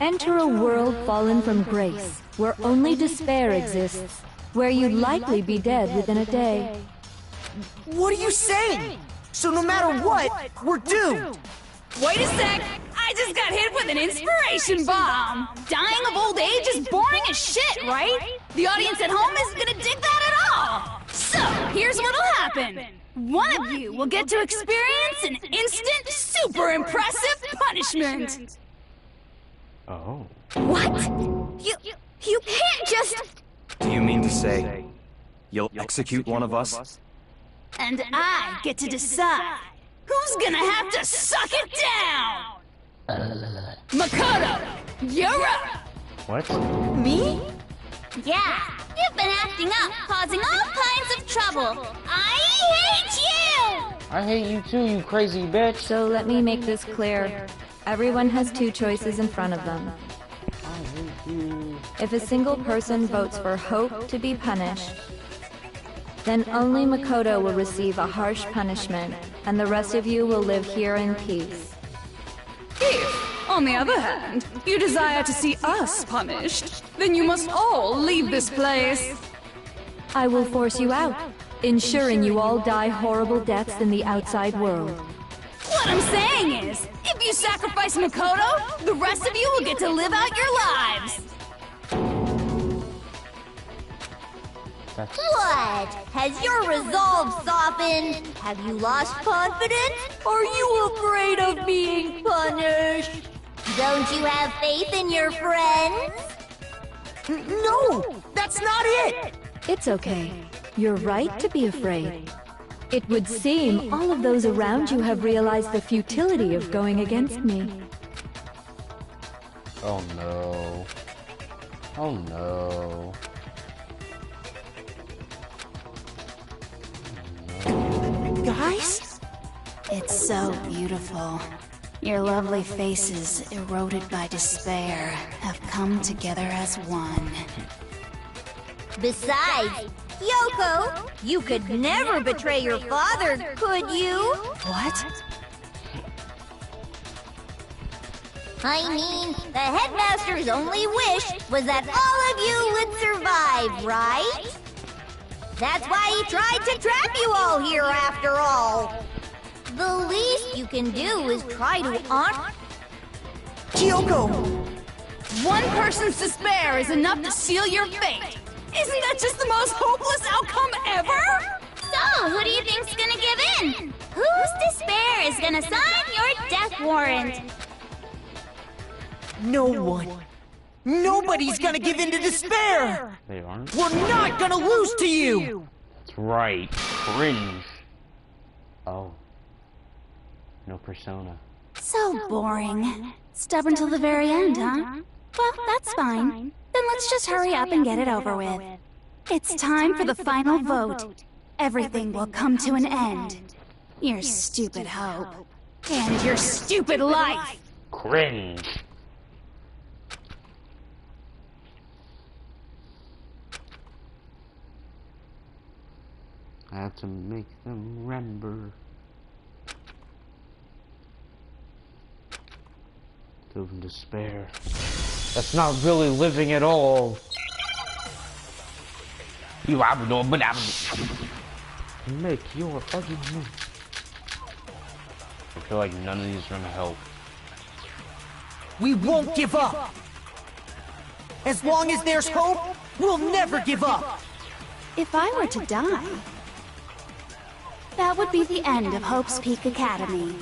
P: Enter a world fallen from grace, where only despair exists, where you'd likely be dead within a day.
J: What are you saying? So no matter what, we're doomed!
M: Wait a sec! I just got hit with an inspiration bomb! Dying of old age is boring as shit, right? The audience at home isn't gonna dig that at all! So, here's what'll happen. One of you will get to experience an instant, super impressive punishment!
B: Oh.
M: What? You can't just...
E: Do you mean to say you'll execute one of us?
M: And I get to decide who's gonna have to suck it down! Makoto, you're up!
B: What?
J: Me?
Q: Yeah, you've been acting up, causing all kinds of trouble. I hate you!
B: I hate you too, you crazy bitch.
P: So let me make this clear. Everyone has two choices in front of them. If a single person votes for Hope to be punished, then only Makoto will receive a harsh punishment, and the rest of you will live here in peace.
M: If, on the other hand, you desire to see us punished, then you must all leave this place.
P: I will force you out, ensuring you all die horrible deaths in the outside world.
M: What I'm saying is, if you sacrifice Makoto, the rest of you will get to live out your lives.
Q: What? Has your resolve softened? Have you lost confidence? Are you afraid of being punished? Don't you have faith in your friends?
J: No! That's not it!
P: It's okay. You're right to be afraid. It would seem all of those around you have realized the futility of going against me.
B: Oh no. Oh no.
J: Guys?
H: It's so beautiful. Your lovely faces, eroded by despair, have come together as one.
Q: Besides, Yoko, you could never betray your father, could you?
H: What?
Q: I mean, the headmaster's only wish was that all of you would survive, right? That's why he tried to trap you all here after all. The least you can do is try to honor...
J: Kyoko!
M: One person's despair is enough to seal your fate. Isn't that just the most hopeless outcome ever?
Q: So, who do you think's gonna give in? Whose despair is gonna sign your death warrant?
J: No one. Nobody's gonna give in to despair!
B: They aren't?
J: We're not gonna lose to you!
B: That's right. Cringe. Oh. No persona.
H: So boring. Stubborn till the very end, huh? Well, that's fine. Then let's just hurry up and get it over with. It's time for the final vote. Everything will come to an end. Your stupid hope.
M: And your stupid life!
B: Cringe. I have to make them remember. Live in despair. That's not really living at all. You make your argument. I feel like none of these are gonna help.
J: We won't give up! As long as there's hope, we'll never give up!
H: If I were to die, that would be the end of Hope's Peak Academy.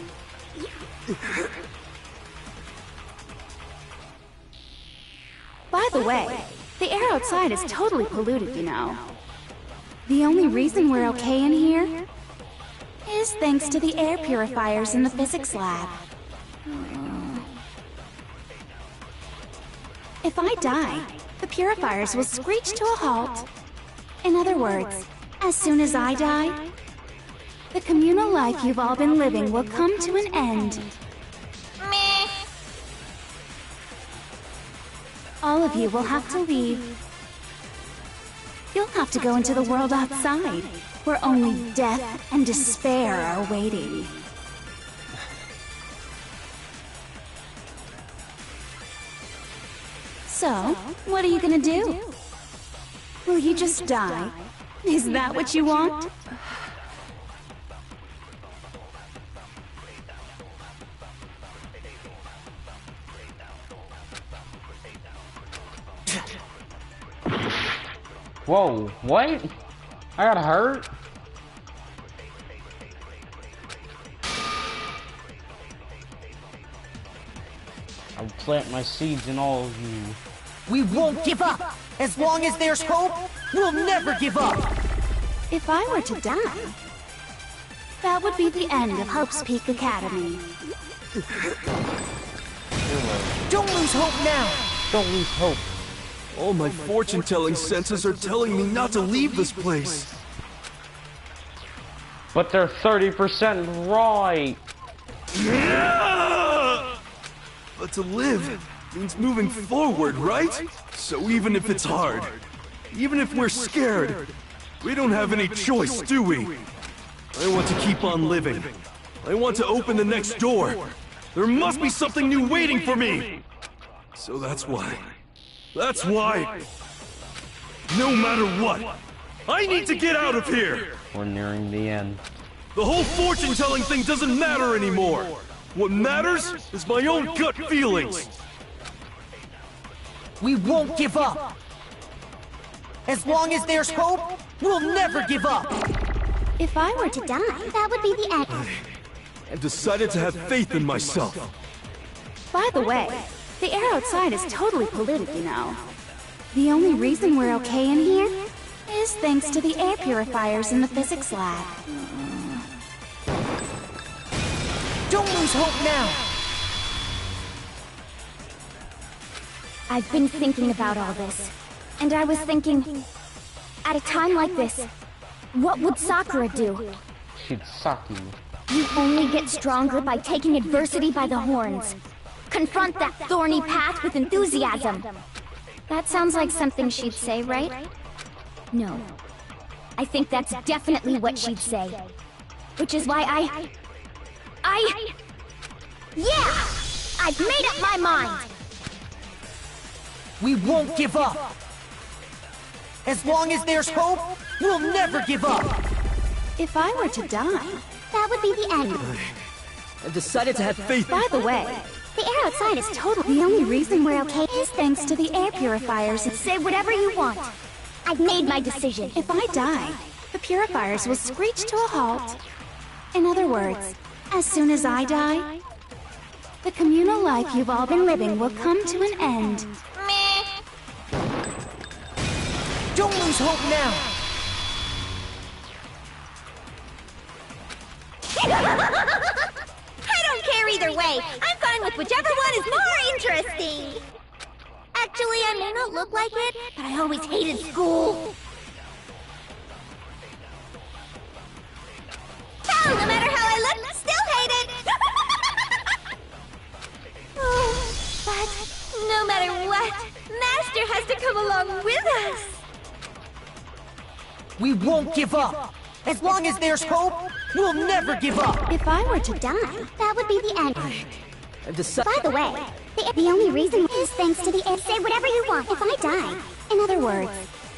H: By the way, the air outside is totally polluted, you know. The only reason we're okay in here is thanks to the air purifiers in the physics lab. If I die, the purifiers will screech to a halt. In other words, as soon as I die, the communal life you've all been living will come to an end.
Q: Meh.
H: All of you will have to leave.
M: You'll have to go into the world outside, where only death and despair are waiting. So, what are you gonna do? Will you just die? Is that what you want?
B: Whoa, what? I got hurt? I'll plant my seeds in all of you.
J: We won't give up! As long as there's hope, we'll never give up!
M: If I were to die, that would be the end of Hope's Peak Academy.
J: Don't lose hope now!
B: Don't lose hope.
F: All my fortune-telling senses are telling me not to leave this place.
B: But they're 30% right.
F: Yeah! But to live means moving forward, right? So even if it's hard, even if we're scared, we don't have any choice, do we? I want to keep on living. I want to open the next door. There must be something new waiting for me. So that's why, no matter what, I need to get out of here.
B: We're nearing the end.
F: The whole fortune-telling thing doesn't matter anymore. What matters is my own gut feelings.
J: We won't give up. As long as there's hope, we'll never give up.
K: If I were to die, that would be the end.
F: I've decided to have faith in myself.
M: By the way, the air outside is totally polluted, you know. The only reason we're okay in here is thanks to the air purifiers in the physics lab.
J: Don't lose hope now!
K: I've been thinking about all this, and I was thinking, at a time like this, what would Sakura do?
B: She'd suck you.
K: You only get stronger by taking adversity by the horns. Confront that thorny path with enthusiasm. That sounds like something she'd say, right? No. I think that's definitely what she'd say. Which is why yeah! I've made up my mind!
J: We won't give up! As long as there's hope, we'll never give up!
M: If I were to die,
K: that would be the end.
F: I've decided to have faith.
M: By the way,
K: the air outside is totally... The only reason we're okay is thanks to the air purifiers. Say whatever you want. I've made my decision.
M: If I die, the purifiers will screech to a halt. In other words, as soon as I die, the communal life you've all been living will come to an end.
K: Meh.
J: Don't lose hope now!
K: I don't care either way. I'm fine with whichever one is more interesting. Actually, I may not look like it, but I always hated school. Hell, no matter how I look, still hate it. But no matter what, Master has to come along with us.
J: We won't give up! As long as there's hope, we'll never give up!
M: If I were to die,
K: that would be the end.
J: I've decided...
K: By the way, the only reason is thanks to the air. Say whatever you want if I die.
M: In other words,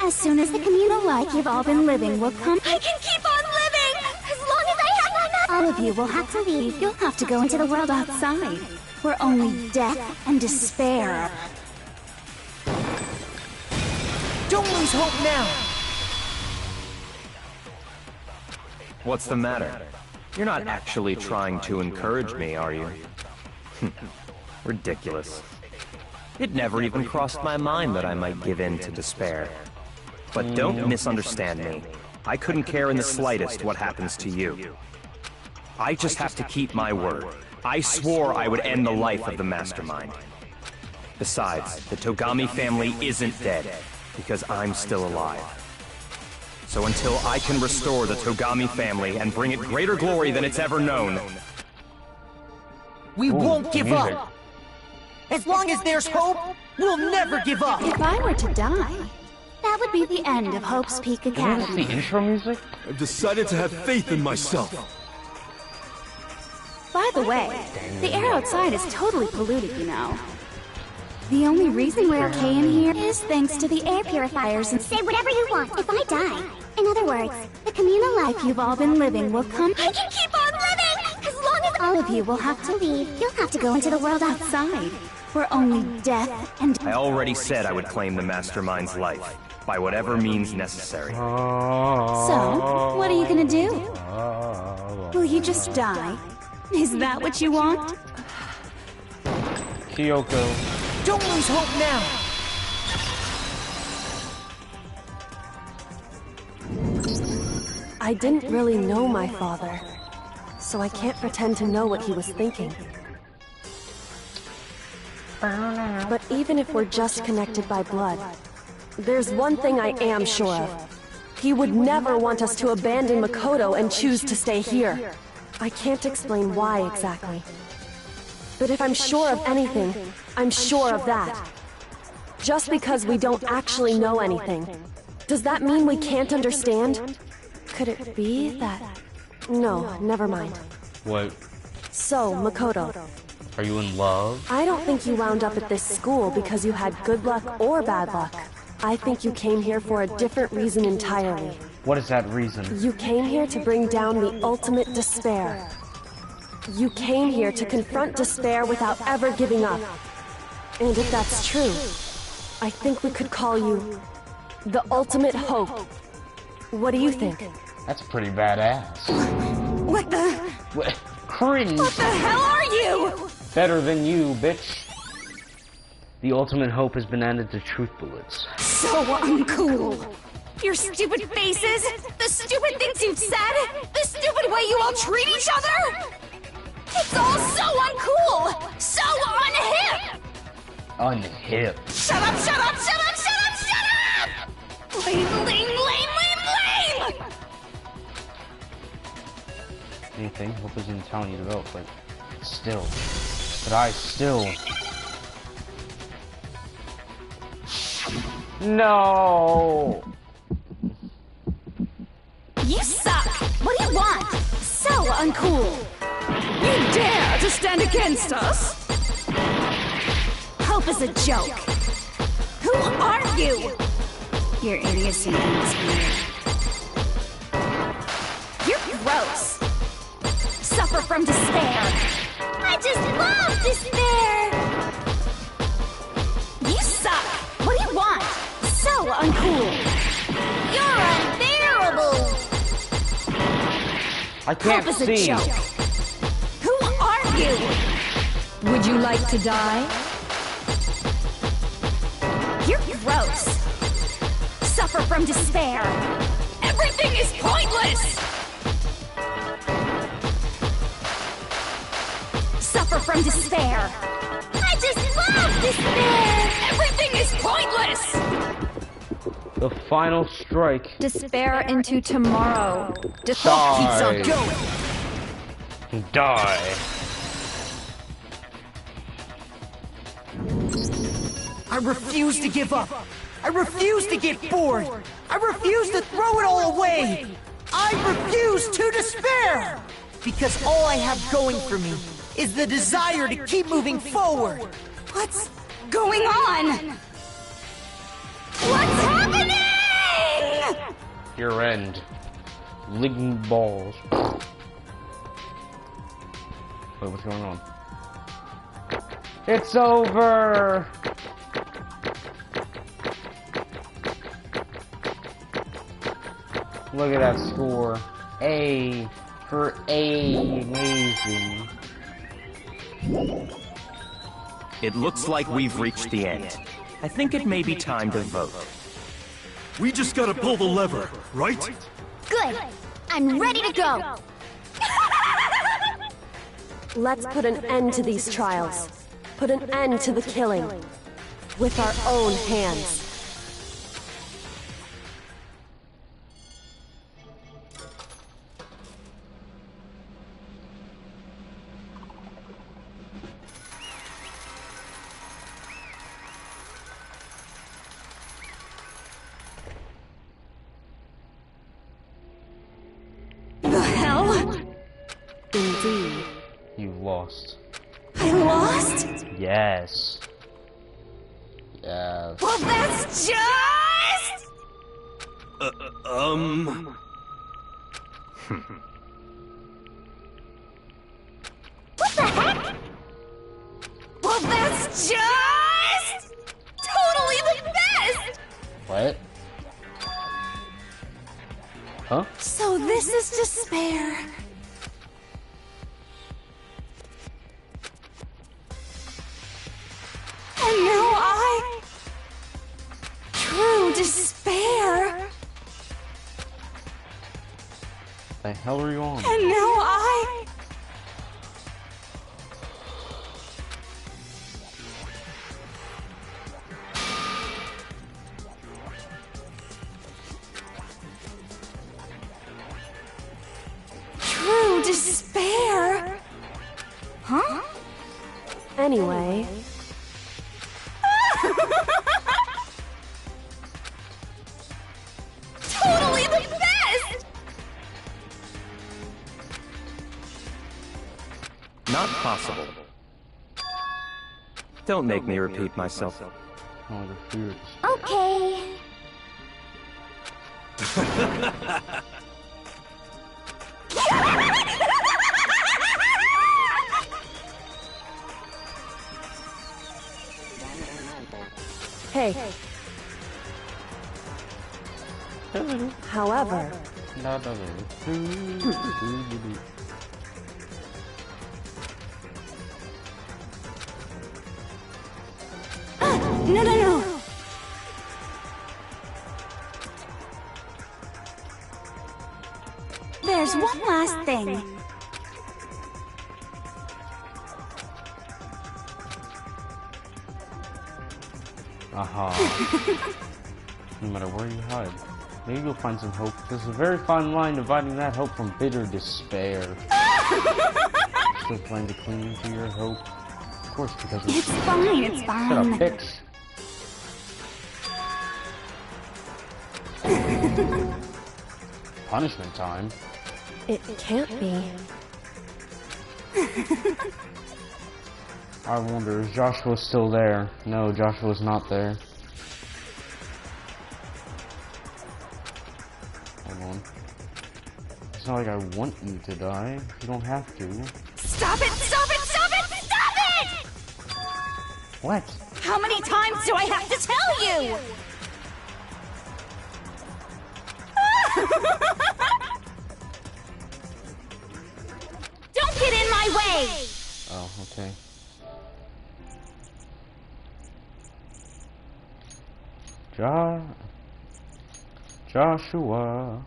M: as soon as the communal life you've all been living will come...
K: I can keep on living! As long as I have my mouth!
M: All of you will have to leave. You'll have to go into the world outside, where only death and despair are.
J: Don't lose hope now!
E: What's the matter? You're not actually trying to encourage me, are you? Ridiculous. It never even crossed my mind that I might give in to despair. But don't misunderstand me. I couldn't care in the slightest what happens to you. I just have to keep my word. I swore I would end the life of the Mastermind. Besides, the Togami family isn't dead, because I'm still alive. So until I can restore the Togami family and bring it greater glory than it's ever known...
J: We won't give up! As long as there's hope, we'll never give up!
M: If I were to die,
Q: That would be the end of Hope's Peak
B: Isn't this
Q: Academy.
B: the intro music?
F: I've decided to have faith in myself.
M: By the way, the air outside is totally polluted, you know. The only reason we're okay in here is thanks to the air purifiers and
Q: Say whatever you want if I die. In other words, the communal life
M: you've all been living will come.
Q: I can keep on living! As long as
M: All of you will have to leave.
Q: You'll have to go into the world
M: outside, where only death and...
E: I already said I would claim the Mastermind's life, by whatever means necessary.
M: So, what are you gonna do? Will you just die? Is that what you want?
B: Kyoko.
J: Don't lose hope now!
O: I didn't really know my father, so I can't pretend to know what he was thinking. But even if we're just connected by blood, there's one thing I am sure of. He would never want us to abandon Makoto and choose to stay here. I can't explain why exactly. But if I'm sure of anything, I'm sure of that. Just because we don't actually know anything, does that mean we can't understand? Could it be that... No, never mind.
B: What?
O: So, Makoto,
B: Are you in love?
O: I don't think you wound up at this school because you had good luck or bad luck. I think you came here for a different reason entirely.
B: What is that reason?
O: You came here to bring down the ultimate despair. You came here to confront despair without ever giving up. And if that's true, I think we could call you the ultimate hope. What do you think?
B: That's pretty badass.
M: What the...
B: What? Cringe!
M: What the hell are you?
B: Better than you, bitch. The ultimate hope has been added to truth bullets.
M: So uncool. Your stupid faces, the stupid things you've said, the stupid way you all treat each other. It's all so uncool, so unhip.
B: Unhip.
M: Shut up, shut up, shut up, shut up, shut up! Lame, lame, lame, lame, lame!
B: Anything? Hope isn't telling you to vote, but still. But I still... No!
M: You suck! What do you want? So uncool! You dare to stand against us? Hope is a joke. Who are you? Your idiocy is weird. You're gross. Suffer from despair.
Q: I just love despair!
M: You suck! What do you want? So uncool!
Q: You're unbearable!
B: I can't
M: Hope is
B: see.
M: a joke. Who are you?
P: Would you like to die?
M: You're gross. Suffer from despair. Everything is pointless! Suffer from despair.
Q: I just love despair!
M: Everything is pointless!
B: The final strike.
P: Despair into tomorrow.
B: Die.
J: Keeps on going.
B: Die.
J: I refuse to give up. I refuse to get bored. I refuse to throw it all away. I refuse to despair. Because all I have going for me is the desire to keep moving forward.
M: What's going on? What's happening?
B: Your end. Lignin balls. Wait, what's going on? It's over! Look at that score. A for amazing.
E: It looks like we've reached the end. I think it may be time to vote.
F: We just gotta pull the lever, right?
Q: Good! I'm ready to go!
O: Let's put an end to these trials. Put an end to the killing. With our own hands.
B: lost.
M: I lost?
B: Yes. Yes.
M: Well, that's just... What the heck? Well, that's just... totally the best!
B: What? Huh?
M: So this is despair. And now I... True despair.
B: The hell are you on?
M: And now I... True despair? Huh?
O: Anyway...
M: Totally the best!
E: Not possible. Don't make me repeat myself.
B: Oh, the fears.
K: Okay.
O: Hey. However...
M: No. There's one last thing.
B: Aha. No matter where you hide, maybe you'll find some hope. There's a very fine line dividing that hope from bitter despair. Still plan to cling to your hope? Of course, because
M: it's fine, it's fine.
B: Shut up, bitch. Punishment time?
O: It can't be.
B: I wonder, is Joshua still there? No, Joshua's not there. Hold on. It's not like I want you to die. You don't have to.
M: Stop it! Stop it! Stop it! Stop it!
B: What?
M: How many times do I have to tell you? Don't get in my way!
B: Oh, okay. Joshua.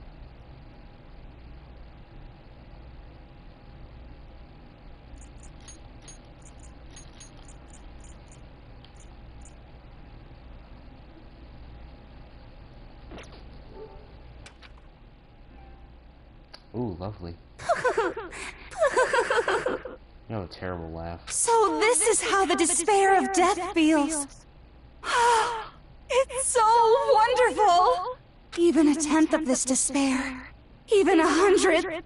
B: Ooh, lovely. You have a terrible laugh.
M: So this is how the despair of death feels. It's so wonderful. Even a tenth of this despair, even 100.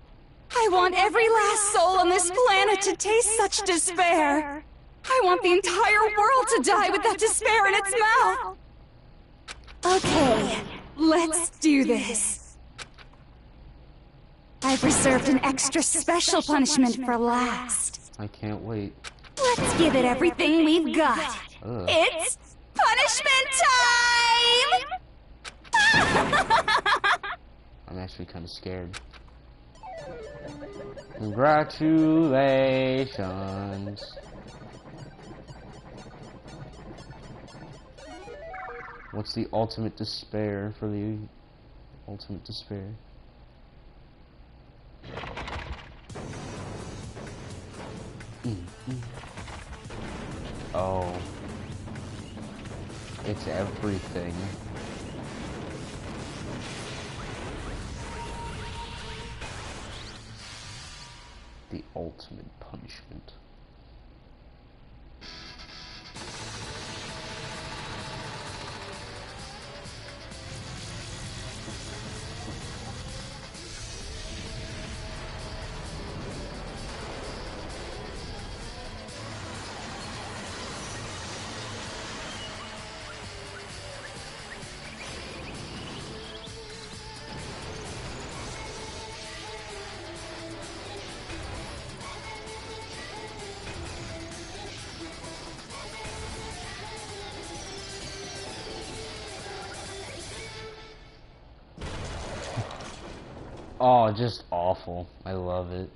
M: I want every last soul on this planet to taste such despair. I want the entire world to die with that despair in its mouth. Okay, let's do this. I've reserved an extra special punishment for last.
B: I can't wait.
M: Let's give it everything we've got.
B: Ugh.
M: It's punishment time!
B: I'm actually kind of scared. Congratulations. What's the ultimate despair for the ultimate despair? Oh. It's everything. The ultimate punishment. Oh, just awful. I love it.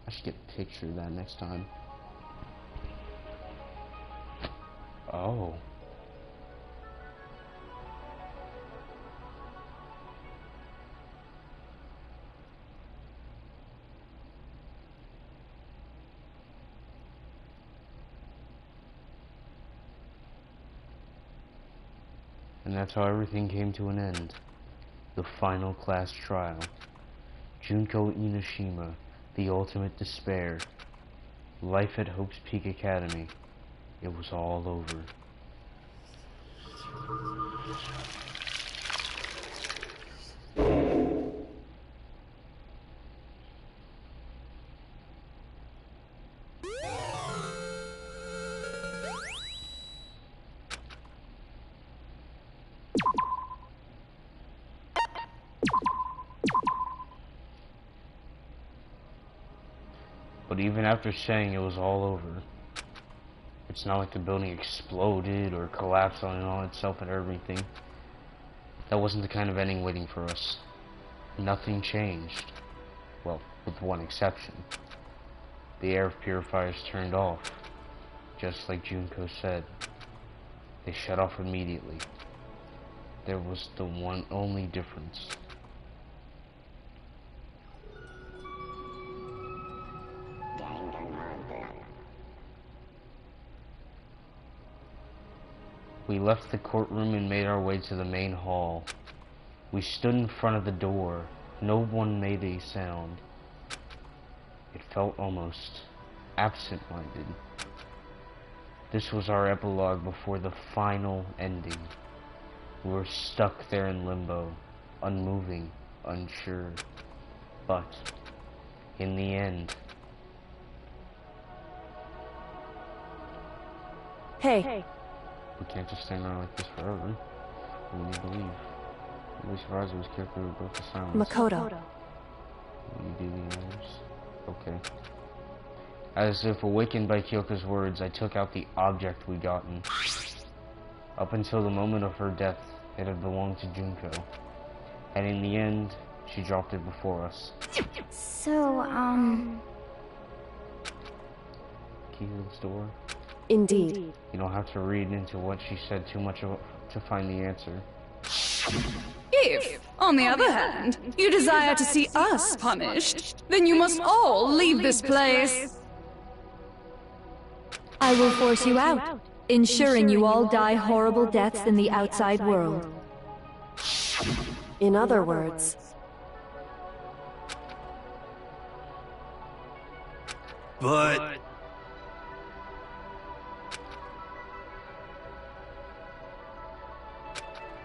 B: I should get a picture of that next time. Oh. And that's how everything came to an end. The final class trial. Junko Inoshima, the ultimate despair. Life at Hope's Peak Academy. It was all over. But even after saying it was all over, it's not like the building exploded or collapsed on itself and everything. That wasn't the kind of ending waiting for us. Nothing changed. Well, with one exception. The air purifiers turned off. Just like Junko said. They shut off immediately. There was the one only difference. We left the courtroom and made our way to the main hall. We stood in front of the door. No one made a sound. It felt almost absent-minded. This was our epilogue before the final ending. We were stuck there in limbo, unmoving, unsure. But, in the end...
O: Hey.
B: We can't just stand around like this forever. We need to leave. At least Razu's character broke the silence.
O: Makoto.
B: Will you do the honors? Okay. As if awakened by Kyoko's words, I took out the object we'd gotten. Up until the moment of her death, it had belonged to Junko. And in the end, she dropped it before us.
K: So,
B: Key to this door?
O: Indeed.
B: You don't have to read into what she said too much to find the answer.
M: If, on the other hand, you desire to see us punished, then you must all leave this place.
P: I will force you out, ensuring you all die horrible deaths in the outside world.
O: In other words...
F: But...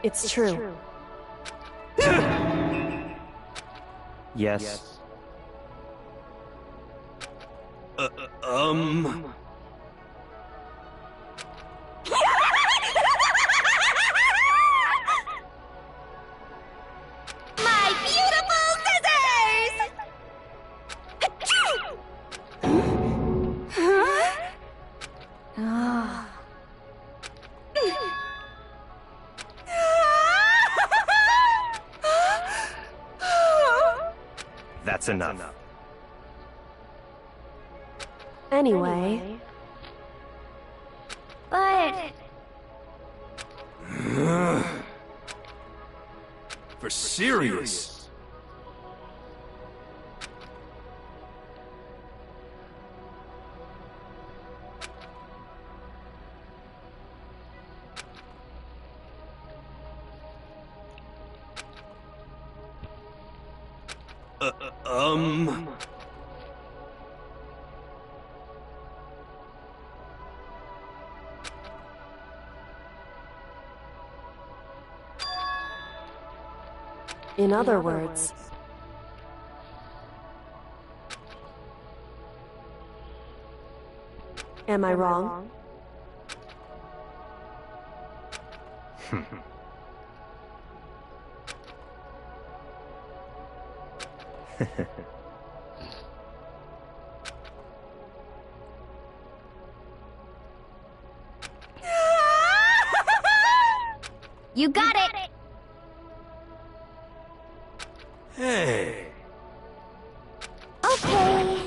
O: It's true.
E: Yes.
K: My beautiful scissors! Huh? Ah.
E: That's enough.
O: Anyway...
K: But...
F: For serious?
O: In other words... Am I wrong?
K: You got it!
F: Hey.
Q: Okay.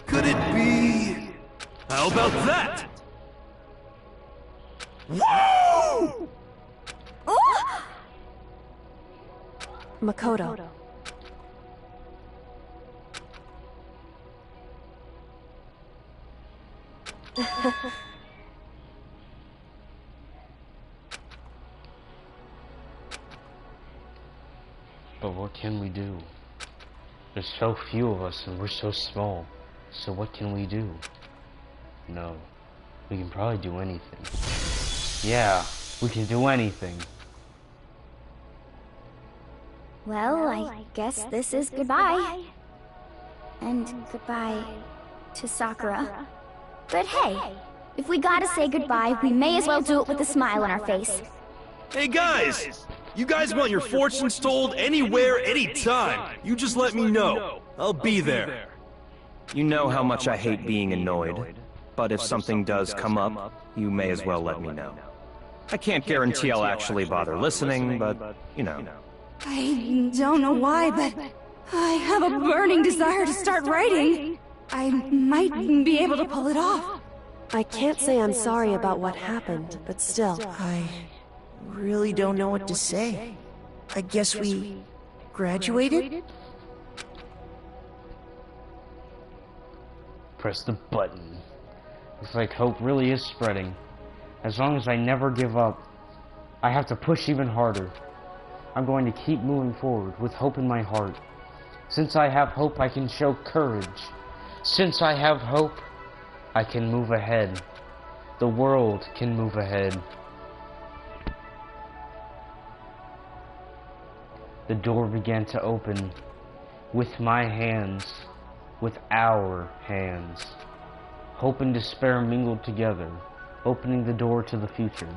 F: Could it be... How about that? Woo!
O: Makoto.
B: But what can we do? There's so few of us and we're so small. So what can we do? No. We can probably do anything. Yeah, we can do anything.
Q: Well, I guess this is goodbye. And goodbye to Sakura. But hey, if we gotta say goodbye, we may as well do it with a smile on our face.
F: Hey guys! You guys want your fortunes told anywhere, anytime. You just let me know. I'll be there.
E: You know how much I hate being annoyed, but if something does come up, you may as well let me know. I can't guarantee I'll actually bother listening, but, you know.
M: I don't know why, but I have a burning desire to start writing. I might be able to pull it off.
O: I can't say I'm sorry about what happened, but still.
J: I really don't know what to say. I guess we graduated?
B: Press the button. Looks like hope really is spreading. As long as I never give up, I have to push even harder. I'm going to keep moving forward with hope in my heart. Since I have hope, I can show courage. Since I have hope, I can move ahead. The world can move ahead. The door began to open with my hands, with our hands. Hope and despair mingled together, opening the door to the future.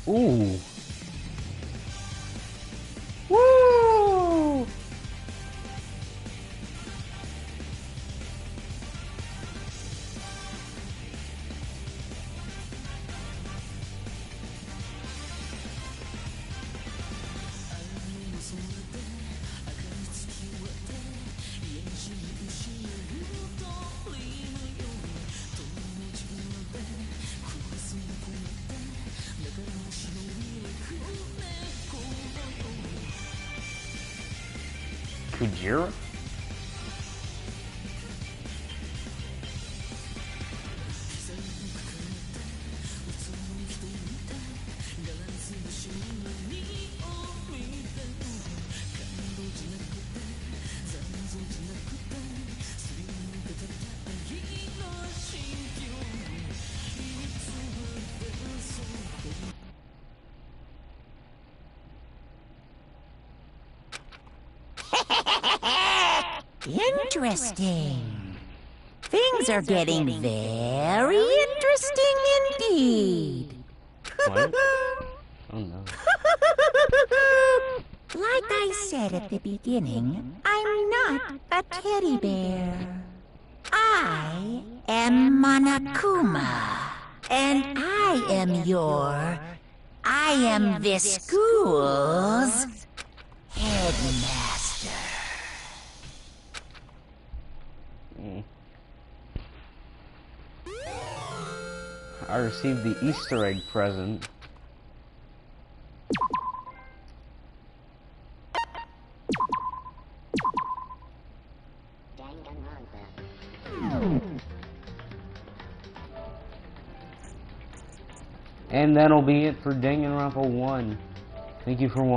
B: Ooh. Woo! Kujira?
D: Interesting. Things are getting very interesting indeed.
B: What? Oh no.
D: Like I said at the beginning, I'm not a teddy bear. I am Monokuma, and I am this school's headmaster.
B: I received the Easter egg present. And that'll be it for Danganronpa 1. Thank you for watching.